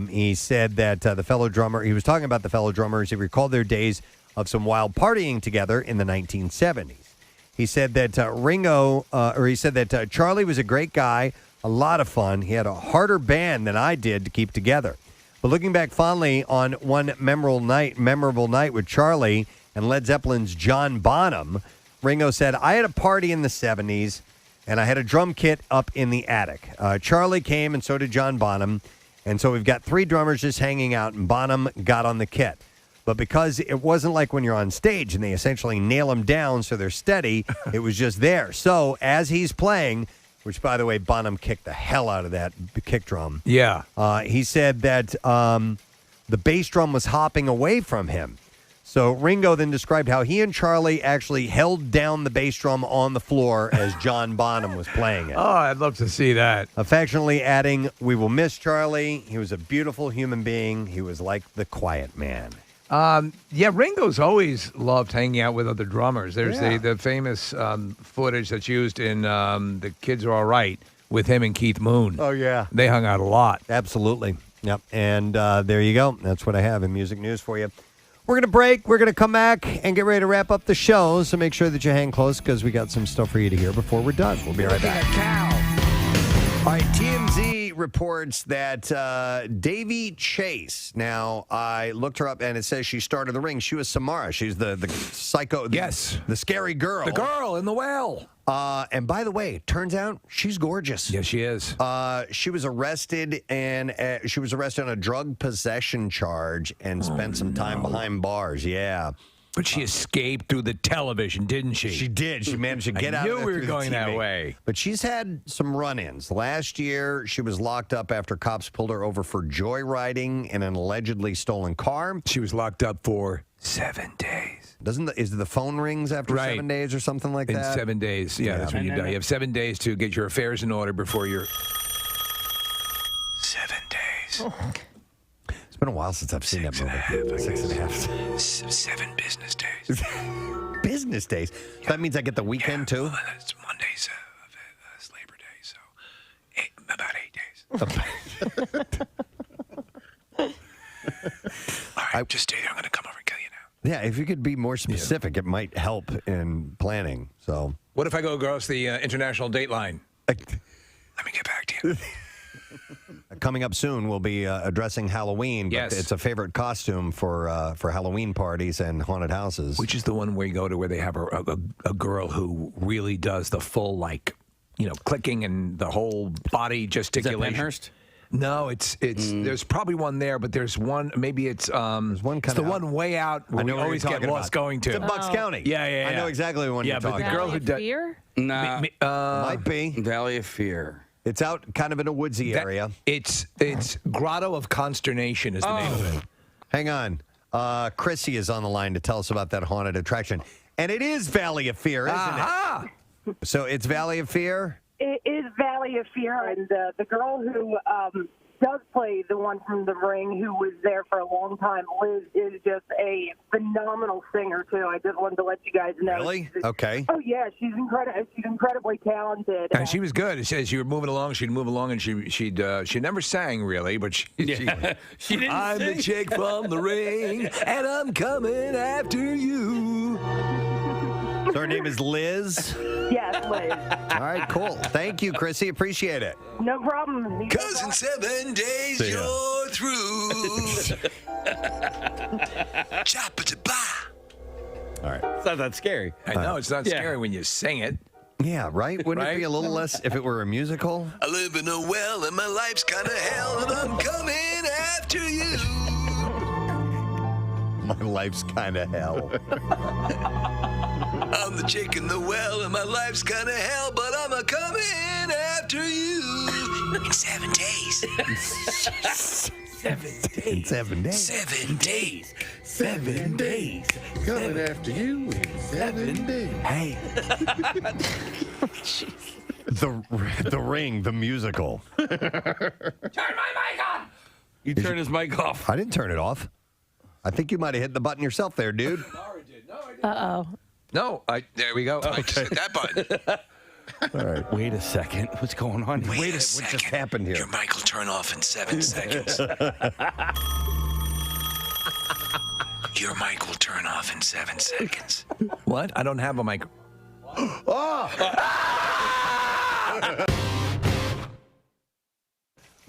S1: He said that the fellow drummer, he was talking about the fellow drummers, he recalled their days of some wild partying together in the 1970s. He said that Charlie was a great guy, a lot of fun. He had a harder band than I did to keep together. But looking back fondly on one memorable night with Charlie and Led Zeppelin's John Bonham, Ringo said, I had a party in the 70s, and I had a drum kit up in the attic. Charlie came, and so did John Bonham. And so we've got 3 drummers just hanging out, and Bonham got on the kit. But because it wasn't like when you're on stage and they essentially nail them down so they're steady, it was just there. So as he's playing, which, by the way, Bonham kicked the hell out of that kick drum.
S3: Yeah.
S1: He said that the bass drum was hopping away from him. So Ringo then described how he and Charlie actually held down the bass drum on the floor as John Bonham was playing it.
S3: Oh, I'd love to see that.
S1: Affectionately adding, "We will miss Charlie. He was a beautiful human being. He was like the quiet man."
S3: Yeah, Ringo's always loved hanging out with other drummers. There's
S1: Yeah.
S3: the famous footage that's used in The Kids Are All Right with him and Keith Moon.
S1: Oh, yeah.
S3: They hung out a lot.
S1: Absolutely. Yep. And there you go. That's what I have in music news for you. We're going to break. We're going to come back and get ready to wrap up the show. So make sure that you hang close because we got some stuff for you to hear before we're done. We'll be right back. All right, TMZ reports that Davy Chase. Now, I looked her up, and it says she started the ring. She was Samara. She's the psycho.
S3: Yes.
S1: The scary girl.
S3: The girl in the well.
S1: And by the way, turns out she's gorgeous.
S3: Yes, she is.
S1: She was arrested, and she was arrested on a drug possession charge and spent some time behind bars. Yeah.
S3: But she escaped through the television, didn't she?
S1: She did. She managed to get out
S3: I
S1: of
S3: knew
S1: there
S3: we were
S1: through the
S3: going that
S1: TV.
S3: way.
S1: But she's had some run-ins. Last year, she was locked up after cops pulled her over for joyriding in an allegedly stolen car.
S3: She was locked up for 7 days.
S1: Is the phone rings after 7 days or something like
S3: In
S1: that?
S3: 7 days. Yeah, that's when you die. You have 7 days to get your affairs in order before you're... 7 days.
S1: It's been a while since I've seen that movie. 6.5.
S3: 7 business days.
S1: Business days? So that means I get the weekend, too?
S3: Well, it's Monday's Labor Day, so about 8 days. All right, just stay there. I'm going to come over and kill you now.
S1: Yeah, if you could be more specific, it might help in planning. So,
S3: What if I go across the international date line? Let me get back to you.
S1: coming up soon, we'll be addressing Halloween. But
S3: Yes.
S1: it's a favorite costume for Halloween parties and haunted houses.
S3: Which is the one where you go to where they have a girl who really does the full, clicking and the whole body gesticulation.
S4: Is that Penhurst?
S3: No, it's there's probably one there, but there's one, maybe it's it's the one way out where we always get lost going to.
S1: It's in Bucks County.
S3: Yeah.
S1: I know exactly the one you're talking
S3: but the girl who does
S5: Fear?
S4: Nah,
S1: might be
S4: Valley of Fear.
S1: It's out kind of in a woodsy area.
S3: It's Grotto of Consternation is the name of it.
S1: Hang on. Chrissy is on the line to tell us about that haunted attraction. And it is Valley of Fear, isn't it? So it's Valley of Fear?
S15: It is Valley of Fear, and the girl who does play the one from The Ring, who was there for a long time, Liz, is just a phenomenal singer, too. I just wanted to let you guys know.
S1: Really? Okay.
S15: Oh, yeah, she's incredibly talented.
S3: And she was good. As you were moving along, she'd move along, and she never sang really, but she
S4: didn't
S3: I'm
S4: sing.
S3: the chick from The Ring, and I'm coming after you.
S1: So her name is Liz?
S15: Yes, Liz.
S1: All right, cool. Thank you, Chrissy. Appreciate it.
S15: No problem.
S16: Cause in 7 days
S1: See ya.
S16: you're through.
S1: All right.
S4: It's not that scary.
S3: I know, it's not scary when you sing it.
S1: Yeah, right? Wouldn't it be a little less if it were a musical?
S16: I live in a well and my life's kinda hell and I'm coming after you.
S1: My life's kind of hell.
S16: I'm the chick in the well and my life's kinda hell, but I'm a coming after you. In 7 days.
S1: 7 days. 7 days.
S16: 7 days.
S11: 7 days. Coming after you in 7 days.
S3: Hey.
S1: The Ring, the musical.
S4: Turn my mic on. You turn his mic off.
S1: I didn't turn it off. I think you might have hit the button yourself there, dude.
S5: Uh-oh.
S3: No, there we go. I just hit that button.
S1: All right.
S4: Wait a second. What's going on?
S16: Wait a
S1: What
S16: second.
S1: just happened here?
S16: Your mic will turn off in 7 seconds. Your mic will turn off in 7 seconds.
S3: What? I don't have a mic.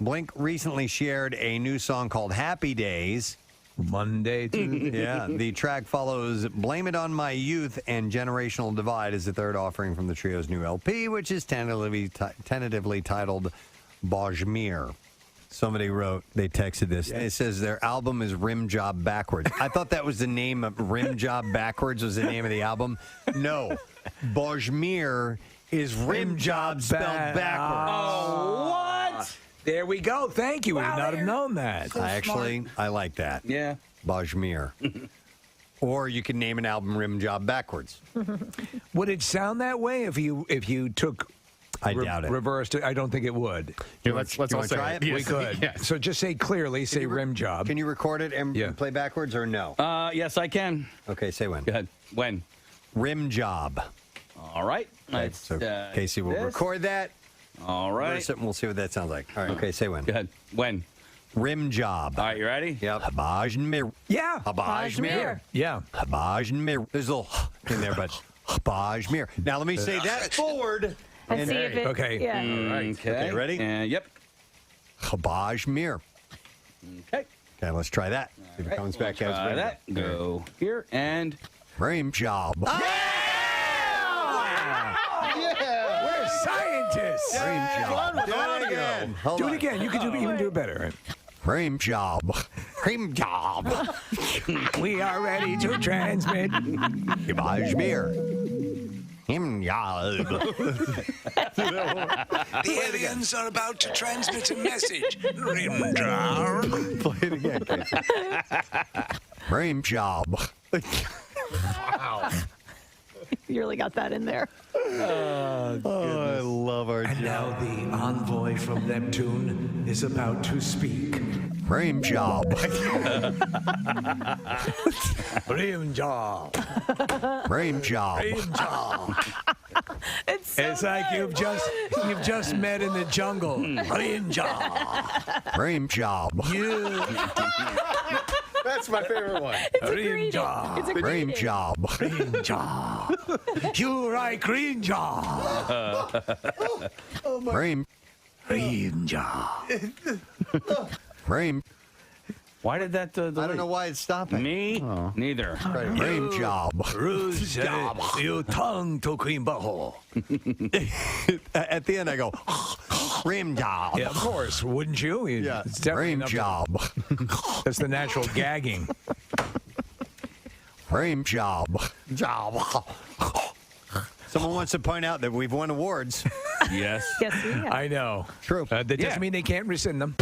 S1: Blink recently shared a new song called Happy Days.
S3: Monday, Tuesday.
S1: Yeah, the track follows Blame It On My Youth and Generational Divide as the third offering from the trio's new LP, which is tentatively titled Bajmir. Somebody wrote, they texted this, and it says their album is Rim Job Backwards. I thought that was the name of Rim Job Backwards was the name of the album. No, Bajmir is Rim Job spelled backwards.
S4: Oh, what?
S3: There we go. Thank you. We would not have known that.
S1: I like that.
S4: Yeah.
S1: Bajmir. Or you can name an album Rim Job backwards.
S3: Would it sound that way if you took?
S1: I doubt it.
S3: Reversed it. I don't think it would.
S2: Here, let's all say
S1: try
S2: it.
S1: it.
S3: We could.
S2: Yes.
S3: So just say clearly. Say rim job.
S1: Can you record it and play backwards or no?
S4: Yes, I can.
S1: Okay, say when.
S4: Go ahead. When?
S1: Rim job.
S4: All right.
S1: Okay,
S4: Let's,
S1: so Casey will record that.
S4: All right.
S1: Reverse it, and we'll see what that sounds like. All right. Okay, say when.
S4: Go ahead. When?
S1: Rim job.
S4: All right, you ready?
S1: Yep. Bajmir.
S3: Yeah.
S1: Bajmir.
S3: Yeah.
S1: Bajmir. There's a little in there, but Bajmir. Now let me say that forward.
S5: And see if it.
S3: Okay.
S5: Yeah.
S1: All right. Okay, ready?
S4: Yep.
S1: Bajmir.
S4: Okay.
S1: Okay, let's try that. See if it comes back as
S4: Try that. Go here and.
S1: Rim job.
S3: We're scientists.
S1: Rim job.
S3: Do it again. Do it again. You can even do it better.
S1: Rim job. Rim job.
S3: We are ready to transmit.
S1: Bajmir. Rim job.
S12: The aliens are about to transmit a message. Rim job.
S1: Play it again, Casey. Rim job.
S5: Wow. You really got that in there.
S1: I love our
S3: And now the envoy from Neptune is about to speak.
S1: Rim job.
S3: Rim job.
S1: Rim job.
S3: Rim job.
S5: It's
S3: like you've just met in the jungle. Rim job.
S1: Rim job.
S2: That's my favorite one.
S3: Rim job.
S5: It's a
S1: Rim
S5: greeting.
S1: job.
S3: Rim job. You like rim job.
S1: Rim.
S3: Rim job.
S1: Rim.
S4: Why did that?
S1: I don't know why it's stopping.
S4: Me? Neither.
S1: Rim job.
S3: Rouge, you tongue to cream butthole.
S1: At the end, I go, rim job.
S3: Yeah, of course. Wouldn't you?
S1: Yeah.
S3: It's definitely
S1: Rim
S3: enough
S1: job.
S3: That's the natural gagging.
S1: Rim job. Job. Someone wants to point out that we've won awards.
S4: Yes.
S5: Yes, we have.
S3: I know.
S1: True.
S3: That doesn't mean they can't rescind them.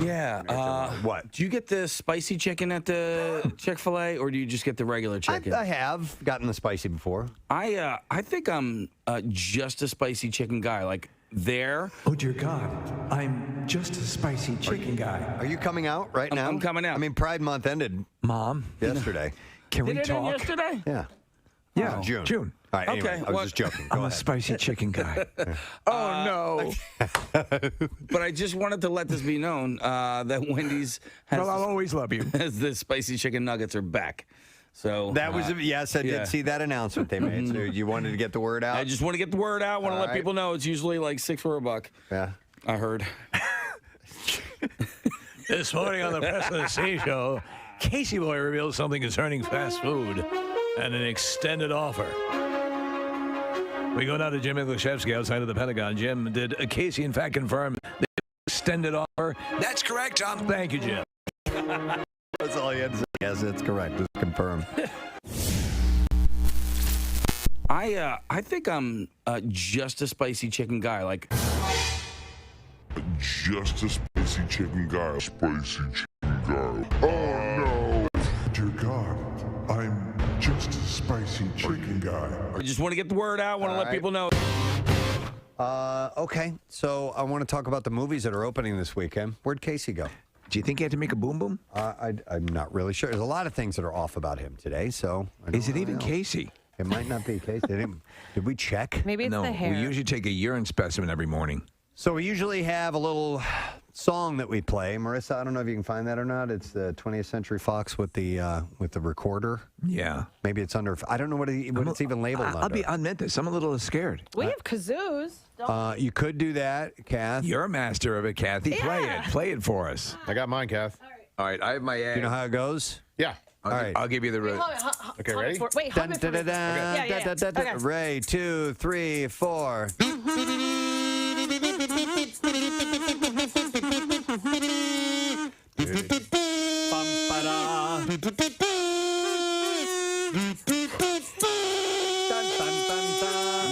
S4: Yeah.
S1: What?
S4: Do you get the spicy chicken at the Chick-fil-A, or do you just get the regular chicken?
S1: I have gotten the spicy before.
S4: I think I'm just a spicy chicken guy. Like there.
S3: Oh, dear God. I'm just a spicy chicken guy.
S1: Are you coming out right now?
S4: I'm coming out.
S1: I mean, Pride Month ended
S3: Mom.
S1: yesterday.
S3: Can we
S4: Did it end
S3: talk?
S4: yesterday?
S1: Yeah.
S3: Yeah.
S1: June.
S3: June.
S1: All right, anyway,
S4: Okay,
S1: I was
S4: what-
S1: just joking.
S3: I'm
S1: Go
S3: a
S1: ahead.
S3: spicy chicken guy.
S4: Oh, no. But I just wanted to let this be known that Wendy's has,
S3: Well, I'll always love you.
S4: has the spicy chicken nuggets are back. So
S1: That was, yes, I
S4: yeah.
S1: did see that announcement they made. So you wanted to get the word out?
S4: I just want to get the word out. Want to
S1: All
S4: let
S1: right.
S4: people know it's usually like $6 for $1.
S1: Yeah.
S4: I heard.
S3: This morning on the Preston and Steve Show, Casey Boy reveals something concerning fast food and an extended offer. We go now to Jim Englishevsky outside of the Pentagon. Jim, did Casey in fact confirm the extended offer?
S12: That's correct, Tom.
S3: Thank you, Jim.
S1: That's all you had to say. Yes, that's correct. Just confirmed.
S4: I think I'm just a spicy chicken guy. Like
S11: Just a spicy chicken guy. Spicy chicken guy. Oh no! Dear God, I'm just a spicy chicken guy.
S4: I just want to get the word out. Want to
S1: All
S4: let
S1: right.
S4: people know.
S1: Okay, so I want to talk about the movies that are opening this weekend. Where'd Casey go?
S3: Do you think he had to make a boom boom?
S1: I'm not really sure. There's a lot of things that are off about him today, so...
S3: Is it even Casey?
S1: It might not be Casey. Did we check?
S5: Maybe it's
S3: No,
S5: the hair.
S3: we usually take a urine specimen every morning.
S1: So we usually have a little song that we play. Marissa, I don't know if you can find that or not. It's the 20th Century Fox with the recorder.
S3: Yeah.
S1: Maybe it's under... I don't know what it's even labeled under.
S3: I'll admit this. I'm a little scared.
S5: We have kazoos.
S1: You could do that, Kath.
S3: You're a master of it, Kathy. Play it. Play it for us.
S2: I got mine, Kath.
S3: All right, I have my egg.
S1: You know how it goes?
S2: Yeah.
S1: All right.
S3: I'll give you the...
S2: Okay, ready?
S5: Wait,
S1: Dun,
S5: hum it
S1: dun,
S5: for me.
S1: dun, dun,
S5: Yeah, yeah,
S1: dun, dun, dun,
S5: yeah.
S1: dun. Ray, 2, 3, 4.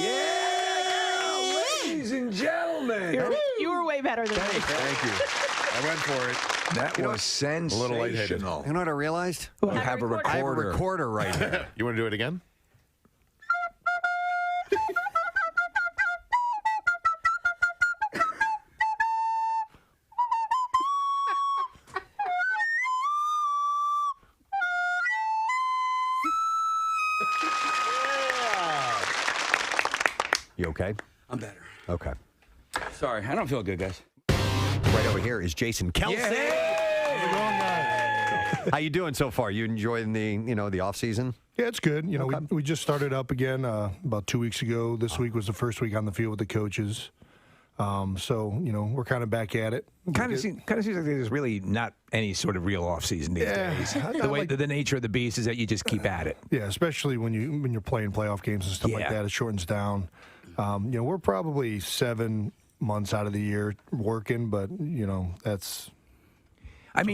S3: Yeah, ladies and gentlemen.
S5: You were way way better than me.
S2: Thank you. I went for it.
S3: That was sensational.
S2: A little lightheaded.
S1: You know what I realized?
S3: I have a recorder.
S1: I have a recorder right here.
S2: You want to do it again?
S1: You okay?
S4: I'm better.
S1: Okay.
S4: Sorry, I don't feel good, guys.
S1: Right over here is Jason Kelce. How you doing so far? You enjoying the off season?
S18: Yeah, it's good. We just started up again about 2 weeks ago. This week was the first week on the field with the coaches. So we're kind of back at it.
S3: Kind of seems like there's really not any sort of real off season these days. The nature of the beast is that you just keep at it.
S18: Yeah, especially when you're playing playoff games and stuff like that. It shortens down. We're probably 7 months out of the year working, but that's.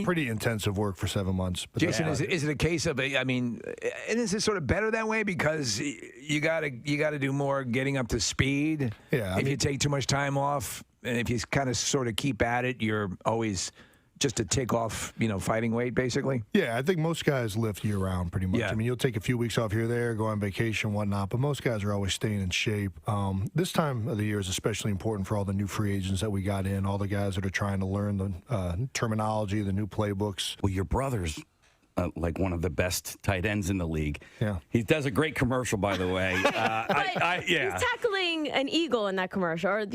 S18: Pretty intensive work for 7 months. But
S3: Jason, is it a case of, and is it sort of better that way because you gotta do more getting up to speed?
S18: Yeah.
S3: If you take too much time off, and if you kind of sort of keep at it, you're always just to take off, fighting weight, basically?
S18: Yeah, I think most guys lift year-round pretty much.
S3: Yeah.
S18: You'll take a few weeks off here or there, go on vacation, whatnot, but most guys are always staying in shape. This time of the year is especially important for all the new free agents that we got in, all the guys that are trying to learn the terminology, the new playbooks.
S4: Well, your brother's like one of the best tight ends in the league.
S18: Yeah.
S4: He does a great commercial, by the way.
S21: He's tackling an eagle in that commercial, or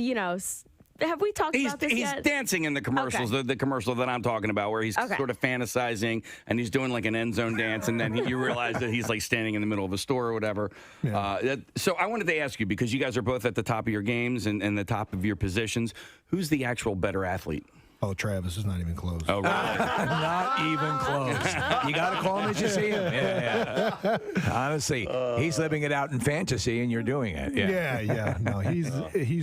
S21: have we talked about this yet?
S4: He's dancing in the commercials, the commercial that I'm talking about, where he's sort of fantasizing and he's doing like an end zone dance, and then you realize that he's like standing in the middle of a store or whatever. Yeah. So I wanted to ask you, because you guys are both at the top of your games and the top of your positions, who's the actual better athlete?
S18: Oh, Travis is not even close.
S4: Oh, really?
S3: Not even close. You got to call him as you see him. Yeah. Honestly, he's living it out in fantasy, and you're doing it.
S18: Yeah. No, he's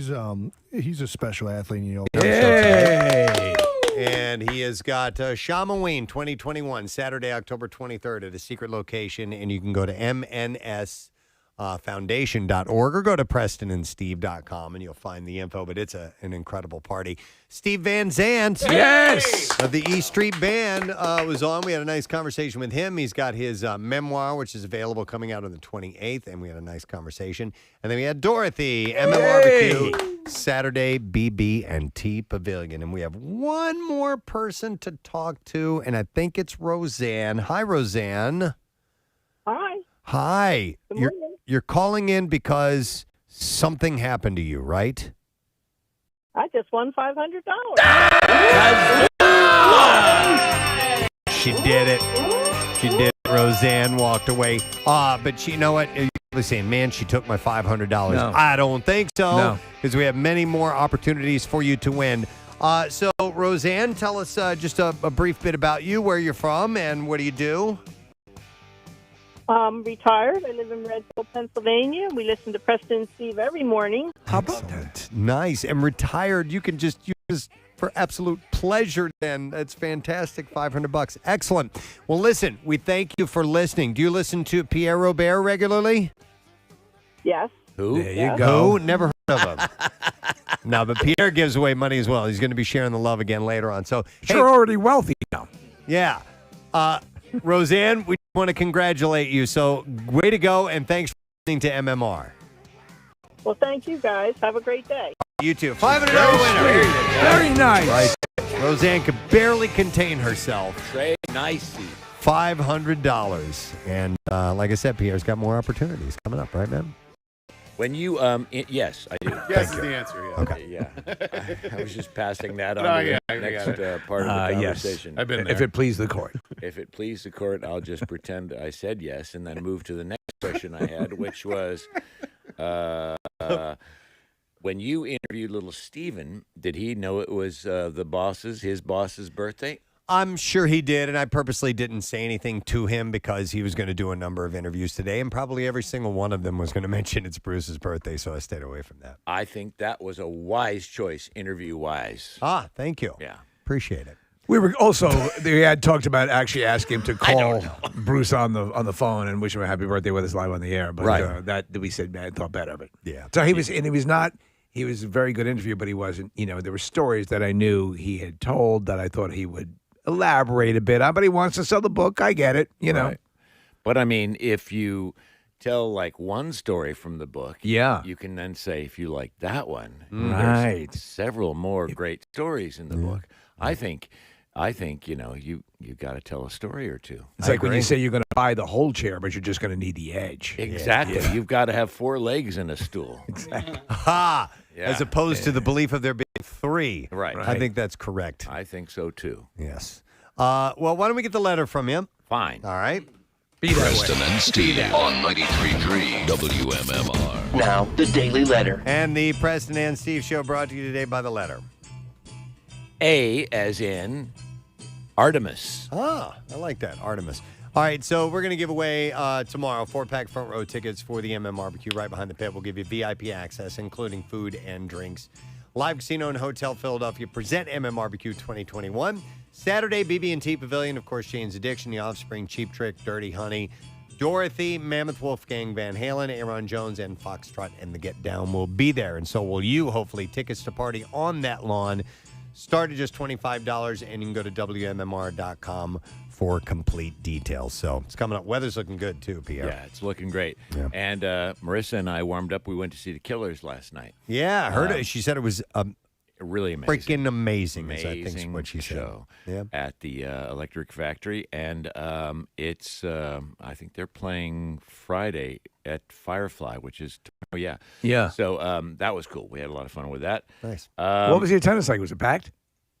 S18: a special athlete.
S1: Hey! And he has got Shyamalan 2021, Saturday, October 23rd at a secret location, and you can go to mnsfoundation.org or go to prestonandsteve.com and you'll find the info, but it's an incredible party. Steve Van Zandt,
S3: yes,
S1: of the E Street Band, was on. We had a nice conversation with him. He's got his memoir, which is available, coming out on the 28th, and we had a nice conversation. And then we had Dorothy, Barbecue, Saturday, BB&T Pavilion. And we have one more person to talk to, and I think it's Roseanne. Hi, Roseanne.
S22: Hi.
S1: Hi.
S22: Good morning.
S1: You're calling in because something happened to you, right?
S22: I just won $500.
S1: She did it. She did it. Roseanne walked away. But you know what? You're probably saying, man, she took my $500.
S3: No.
S1: I don't think so.
S3: No.
S1: Because we have many more opportunities for you to win. So, Roseanne, tell us just a brief bit about you, where you're from, and what do you do?
S22: I'm retired. I live in Redfield, Pennsylvania. We listen to Preston and Steve every morning.
S1: How about that? Nice. And retired, you can just use for absolute pleasure then. That's fantastic. $500. Excellent. Well, listen, we thank you for listening. Do you listen to Pierre Robert regularly?
S22: Yes.
S1: Who?
S3: There you go.
S1: Who? Never heard of him. No, but Pierre gives away money as well. He's going to be sharing the love again later on. So,
S3: you're already wealthy now.
S1: Yeah. Roseanne, we want to congratulate you. So, way to go, and thanks for listening to MMR.
S22: Well, thank you, guys. Have a great day.
S1: You too. $500 winner.
S3: Very nice.
S1: Right. Roseanne could barely contain herself.
S14: Trade nicey.
S1: $500. And like I said, Pierre's got more opportunities coming up, right, man?
S24: When you, yes, I do.
S2: Yes is the answer, yeah.
S1: Okay.
S24: Yeah. I was just passing that on
S2: Oh,
S24: to
S2: yeah,
S24: the
S2: I
S24: next
S2: got it.
S24: part of the
S3: Yes.
S24: conversation.
S2: I've been there.
S3: If it please the court.
S24: If it pleased the court, I'll just pretend I said yes and then move to the next question I had, which was, when you interviewed little Steven, did he know it was his boss's birthday?
S1: I'm sure he did, and I purposely didn't say anything to him because he was going to do a number of interviews today, and probably every single one of them was going to mention it's Bruce's birthday, so I stayed away from that.
S24: I think that was a wise choice, interview-wise.
S1: Thank you.
S24: Yeah.
S1: Appreciate it.
S3: We were also, they had talked about actually asking him to call Bruce on the phone and wish him a happy birthday with us live on the air, but
S1: Right.
S3: that we said, man, thought better of it.
S1: Yeah.
S3: So he was, and he was not, He was a very good interview, but he wasn't. There were stories that I knew he had told that I thought he would elaborate a bit on, but he wants to sell the book. I get it,
S24: Right. But I mean, if you tell like one story from the book, you can then say, if you like that one,
S3: Right.
S24: there's several more great stories in the book. I think you got to tell a story or two.
S3: It's like when you say you're going to buy the whole chair, but you're just going to need the edge.
S24: Exactly.
S3: Yeah.
S24: You've got to have 4 legs in a stool.
S3: Exactly.
S1: Ha!
S24: Yeah.
S1: As opposed to the belief of there being 3.
S24: Right.
S1: I think that's correct.
S24: I think so too.
S1: Yes. Well, why don't we get the letter from him?
S24: Fine.
S1: All right.
S9: Preston and Steve on 93.3 WMMR.
S10: Now, the Daily Letter.
S1: And the Preston and Steve show brought to you today by the letter.
S24: A as in Artemis.
S1: Ah, I like that, Artemis. All right, so we're going to give away tomorrow 4-pack front row tickets for the Barbecue right behind the pit. We'll give you VIP access, including food and drinks. Live Casino and Hotel Philadelphia present Barbecue 2021. Saturday, BB&T Pavilion, of course, Jane's Addiction, The Offspring, Cheap Trick, Dirty Honey, Dorothy, Mammoth Wolfgang, Van Halen, Aaron Jones, and Foxtrot and the Get Down will be there. And so will you, hopefully. Tickets to party on that lawn start at just $25, and you can go to WMMR.com for complete details. So it's coming up. Weather's looking good, too, Pierre.
S24: Yeah, it's looking great.
S1: Yeah.
S24: And Marissa and I warmed up. We went to see the Killers last night.
S1: Yeah, I heard it. She said it was
S24: really amazing.
S1: Freaking amazing, I think is what she said.
S24: Show
S1: yeah.
S24: At the Electric Factory. And it's, I think they're playing Friday at Firefly, which is,
S3: Yeah.
S24: So that was cool. We had a lot of fun with that.
S1: Nice.
S3: What was the attendance like? Was it packed?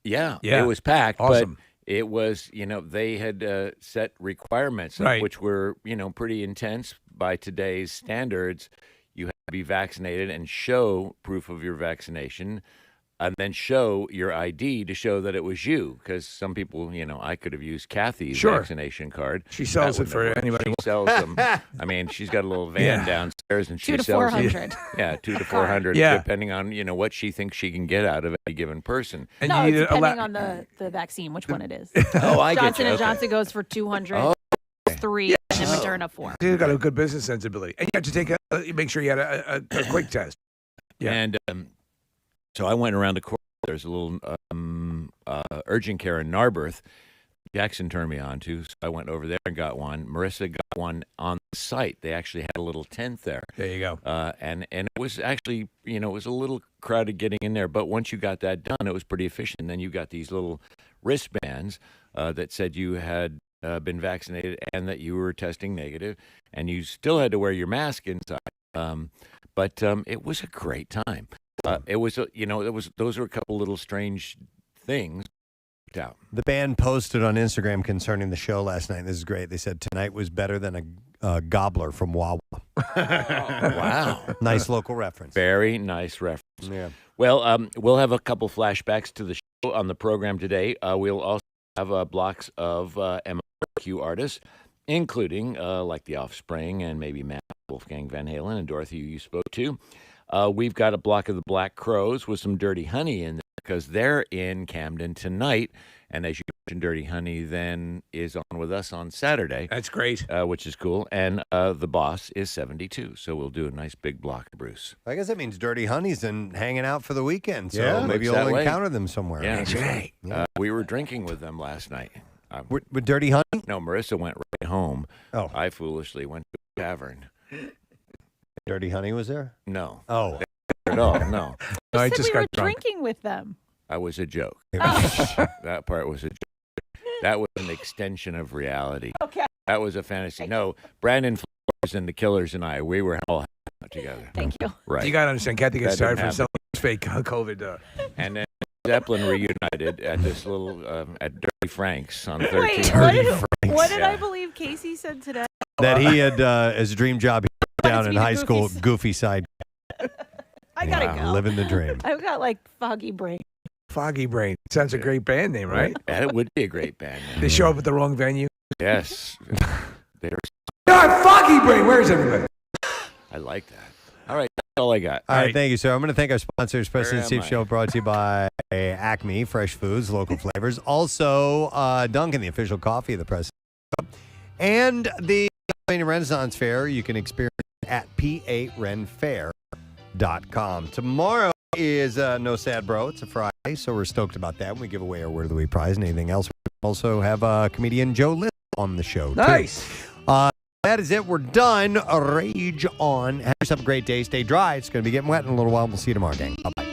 S24: Yeah,
S3: Yeah.
S24: it was packed.
S3: Awesome.
S24: But it was, they had set requirements,
S3: Right.
S24: which were, pretty intense by today's standards. You had to be vaccinated and show proof of your vaccination, and then show your ID to show that it was you. Because some people, I could have used Kathy's
S3: Sure.
S24: vaccination card.
S3: She sells
S24: That
S3: it for
S24: wouldn't have worked.
S3: anybody.
S24: She sells them. I mean, she's got a little van
S3: Yeah.
S24: downstairs, and she
S5: 2 to
S24: sells
S5: 400.
S24: Yeah, 2 to 400,
S3: Yeah.
S24: depending on what she thinks she can get out of any given person.
S3: And
S5: No,
S3: you
S5: it's
S3: need
S5: depending on the vaccine, which one it is.
S24: Oh, I get
S5: Johnson
S24: you.
S5: &
S24: Okay.
S5: Johnson goes for 200,
S24: Oh,
S5: 3, and then Moderna 4.
S3: You've got a good business sensibility. And you have to make sure you had a quick test. Yeah.
S24: And so I went around the corner. There's a little urgent care in Narberth. Jackson turned me on to, so I went over there and got one. Marissa got one on the site. They actually had a little tent there.
S3: There you go.
S24: And it was actually, it was a little crowded getting in there, but once you got that done, it was pretty efficient. And then you got these little wristbands that said you had been vaccinated and that you were testing negative, and you still had to wear your mask inside. But it was a great time. It was, those were a couple little strange things. Out.
S1: The band posted on Instagram concerning the show last night. This is great. They said tonight was better than a gobbler from Wawa.
S24: Wow.
S1: Nice local reference.
S24: Very nice reference.
S1: Yeah.
S24: Well, we'll have a couple flashbacks to the show on the program today. We'll also have blocks of MRQ artists, including like The Offspring and maybe Matt, Wolfgang Van Halen, and Dorothy, who you spoke to. We've got a block of the Black Crowes with some Dirty Honey in there, because they're in Camden tonight. And as you mentioned, Dirty Honey then is on with us on Saturday.
S3: That's great.
S24: Which is cool. And the boss is 72. So we'll do a nice big block, Bruce.
S1: I guess that means Dirty Honey's and hanging out for the weekend. So
S24: Yeah,
S1: maybe
S24: looks
S1: you'll
S24: that way.
S1: encounter them somewhere.
S24: Yeah,
S1: That's right. Yeah.
S24: We were drinking with them last night.
S1: With Dirty Honey?
S24: No, Marissa went right home.
S1: Oh.
S24: I foolishly went to a tavern.
S1: Dirty Honey was there?
S24: No.
S1: Oh.
S24: At all, no.
S3: No, I
S5: You said
S3: just
S5: we
S3: got
S5: were
S3: drunk.
S5: drinking with them.
S24: I was a joke.
S5: Oh.
S24: That part was a joke. That was an extension of reality.
S5: Okay.
S24: That was a fantasy. No, Brandon Flowers and the Killers and I, we were all together.
S5: Thank you.
S24: Right.
S3: You got to understand, Kathy gets
S24: That
S3: tired
S24: didn't
S3: from
S24: happen.
S3: selling fake COVID.
S24: And then Zeppelin reunited at this little, at Dirty Frank's on 13th.
S5: Wait, what did I believe Casey said today?
S1: That he had, as a dream job, he was down
S5: Wants
S1: in
S5: me to
S1: high school,
S5: goofy
S1: goofy side.
S5: I gotta
S1: Wow,
S5: go.
S1: living the dream.
S5: I've got like foggy brain.
S3: Foggy Brain. Sounds a great band name, right?
S24: That would be a great band name.
S3: They show up at the wrong venue.
S24: Yes. There's,
S3: God, Foggy Brain. Where's everybody?
S24: I like that. All right, that's all I got.
S1: All right, thank you, sir. I'm going to thank our sponsors, Preston
S24: am
S1: Steve
S24: I?
S1: Show, brought to you by Acme, fresh foods, local flavors. Also, Dunkin', the official coffee of the Preston Show. And the Pennsylvania Renaissance Fair, you can experience at p8renfair.com. Tomorrow, is No Sad Bro. It's a Friday, so we're stoked about that. We give away our Word of the Week prize and anything else. We also have comedian Joe List on the show, too.
S3: Nice.
S1: That is it. We're done. Rage on. Have yourself a great day. Stay dry. It's going to be getting wet in a little while. We'll see you tomorrow, gang. Bye-bye.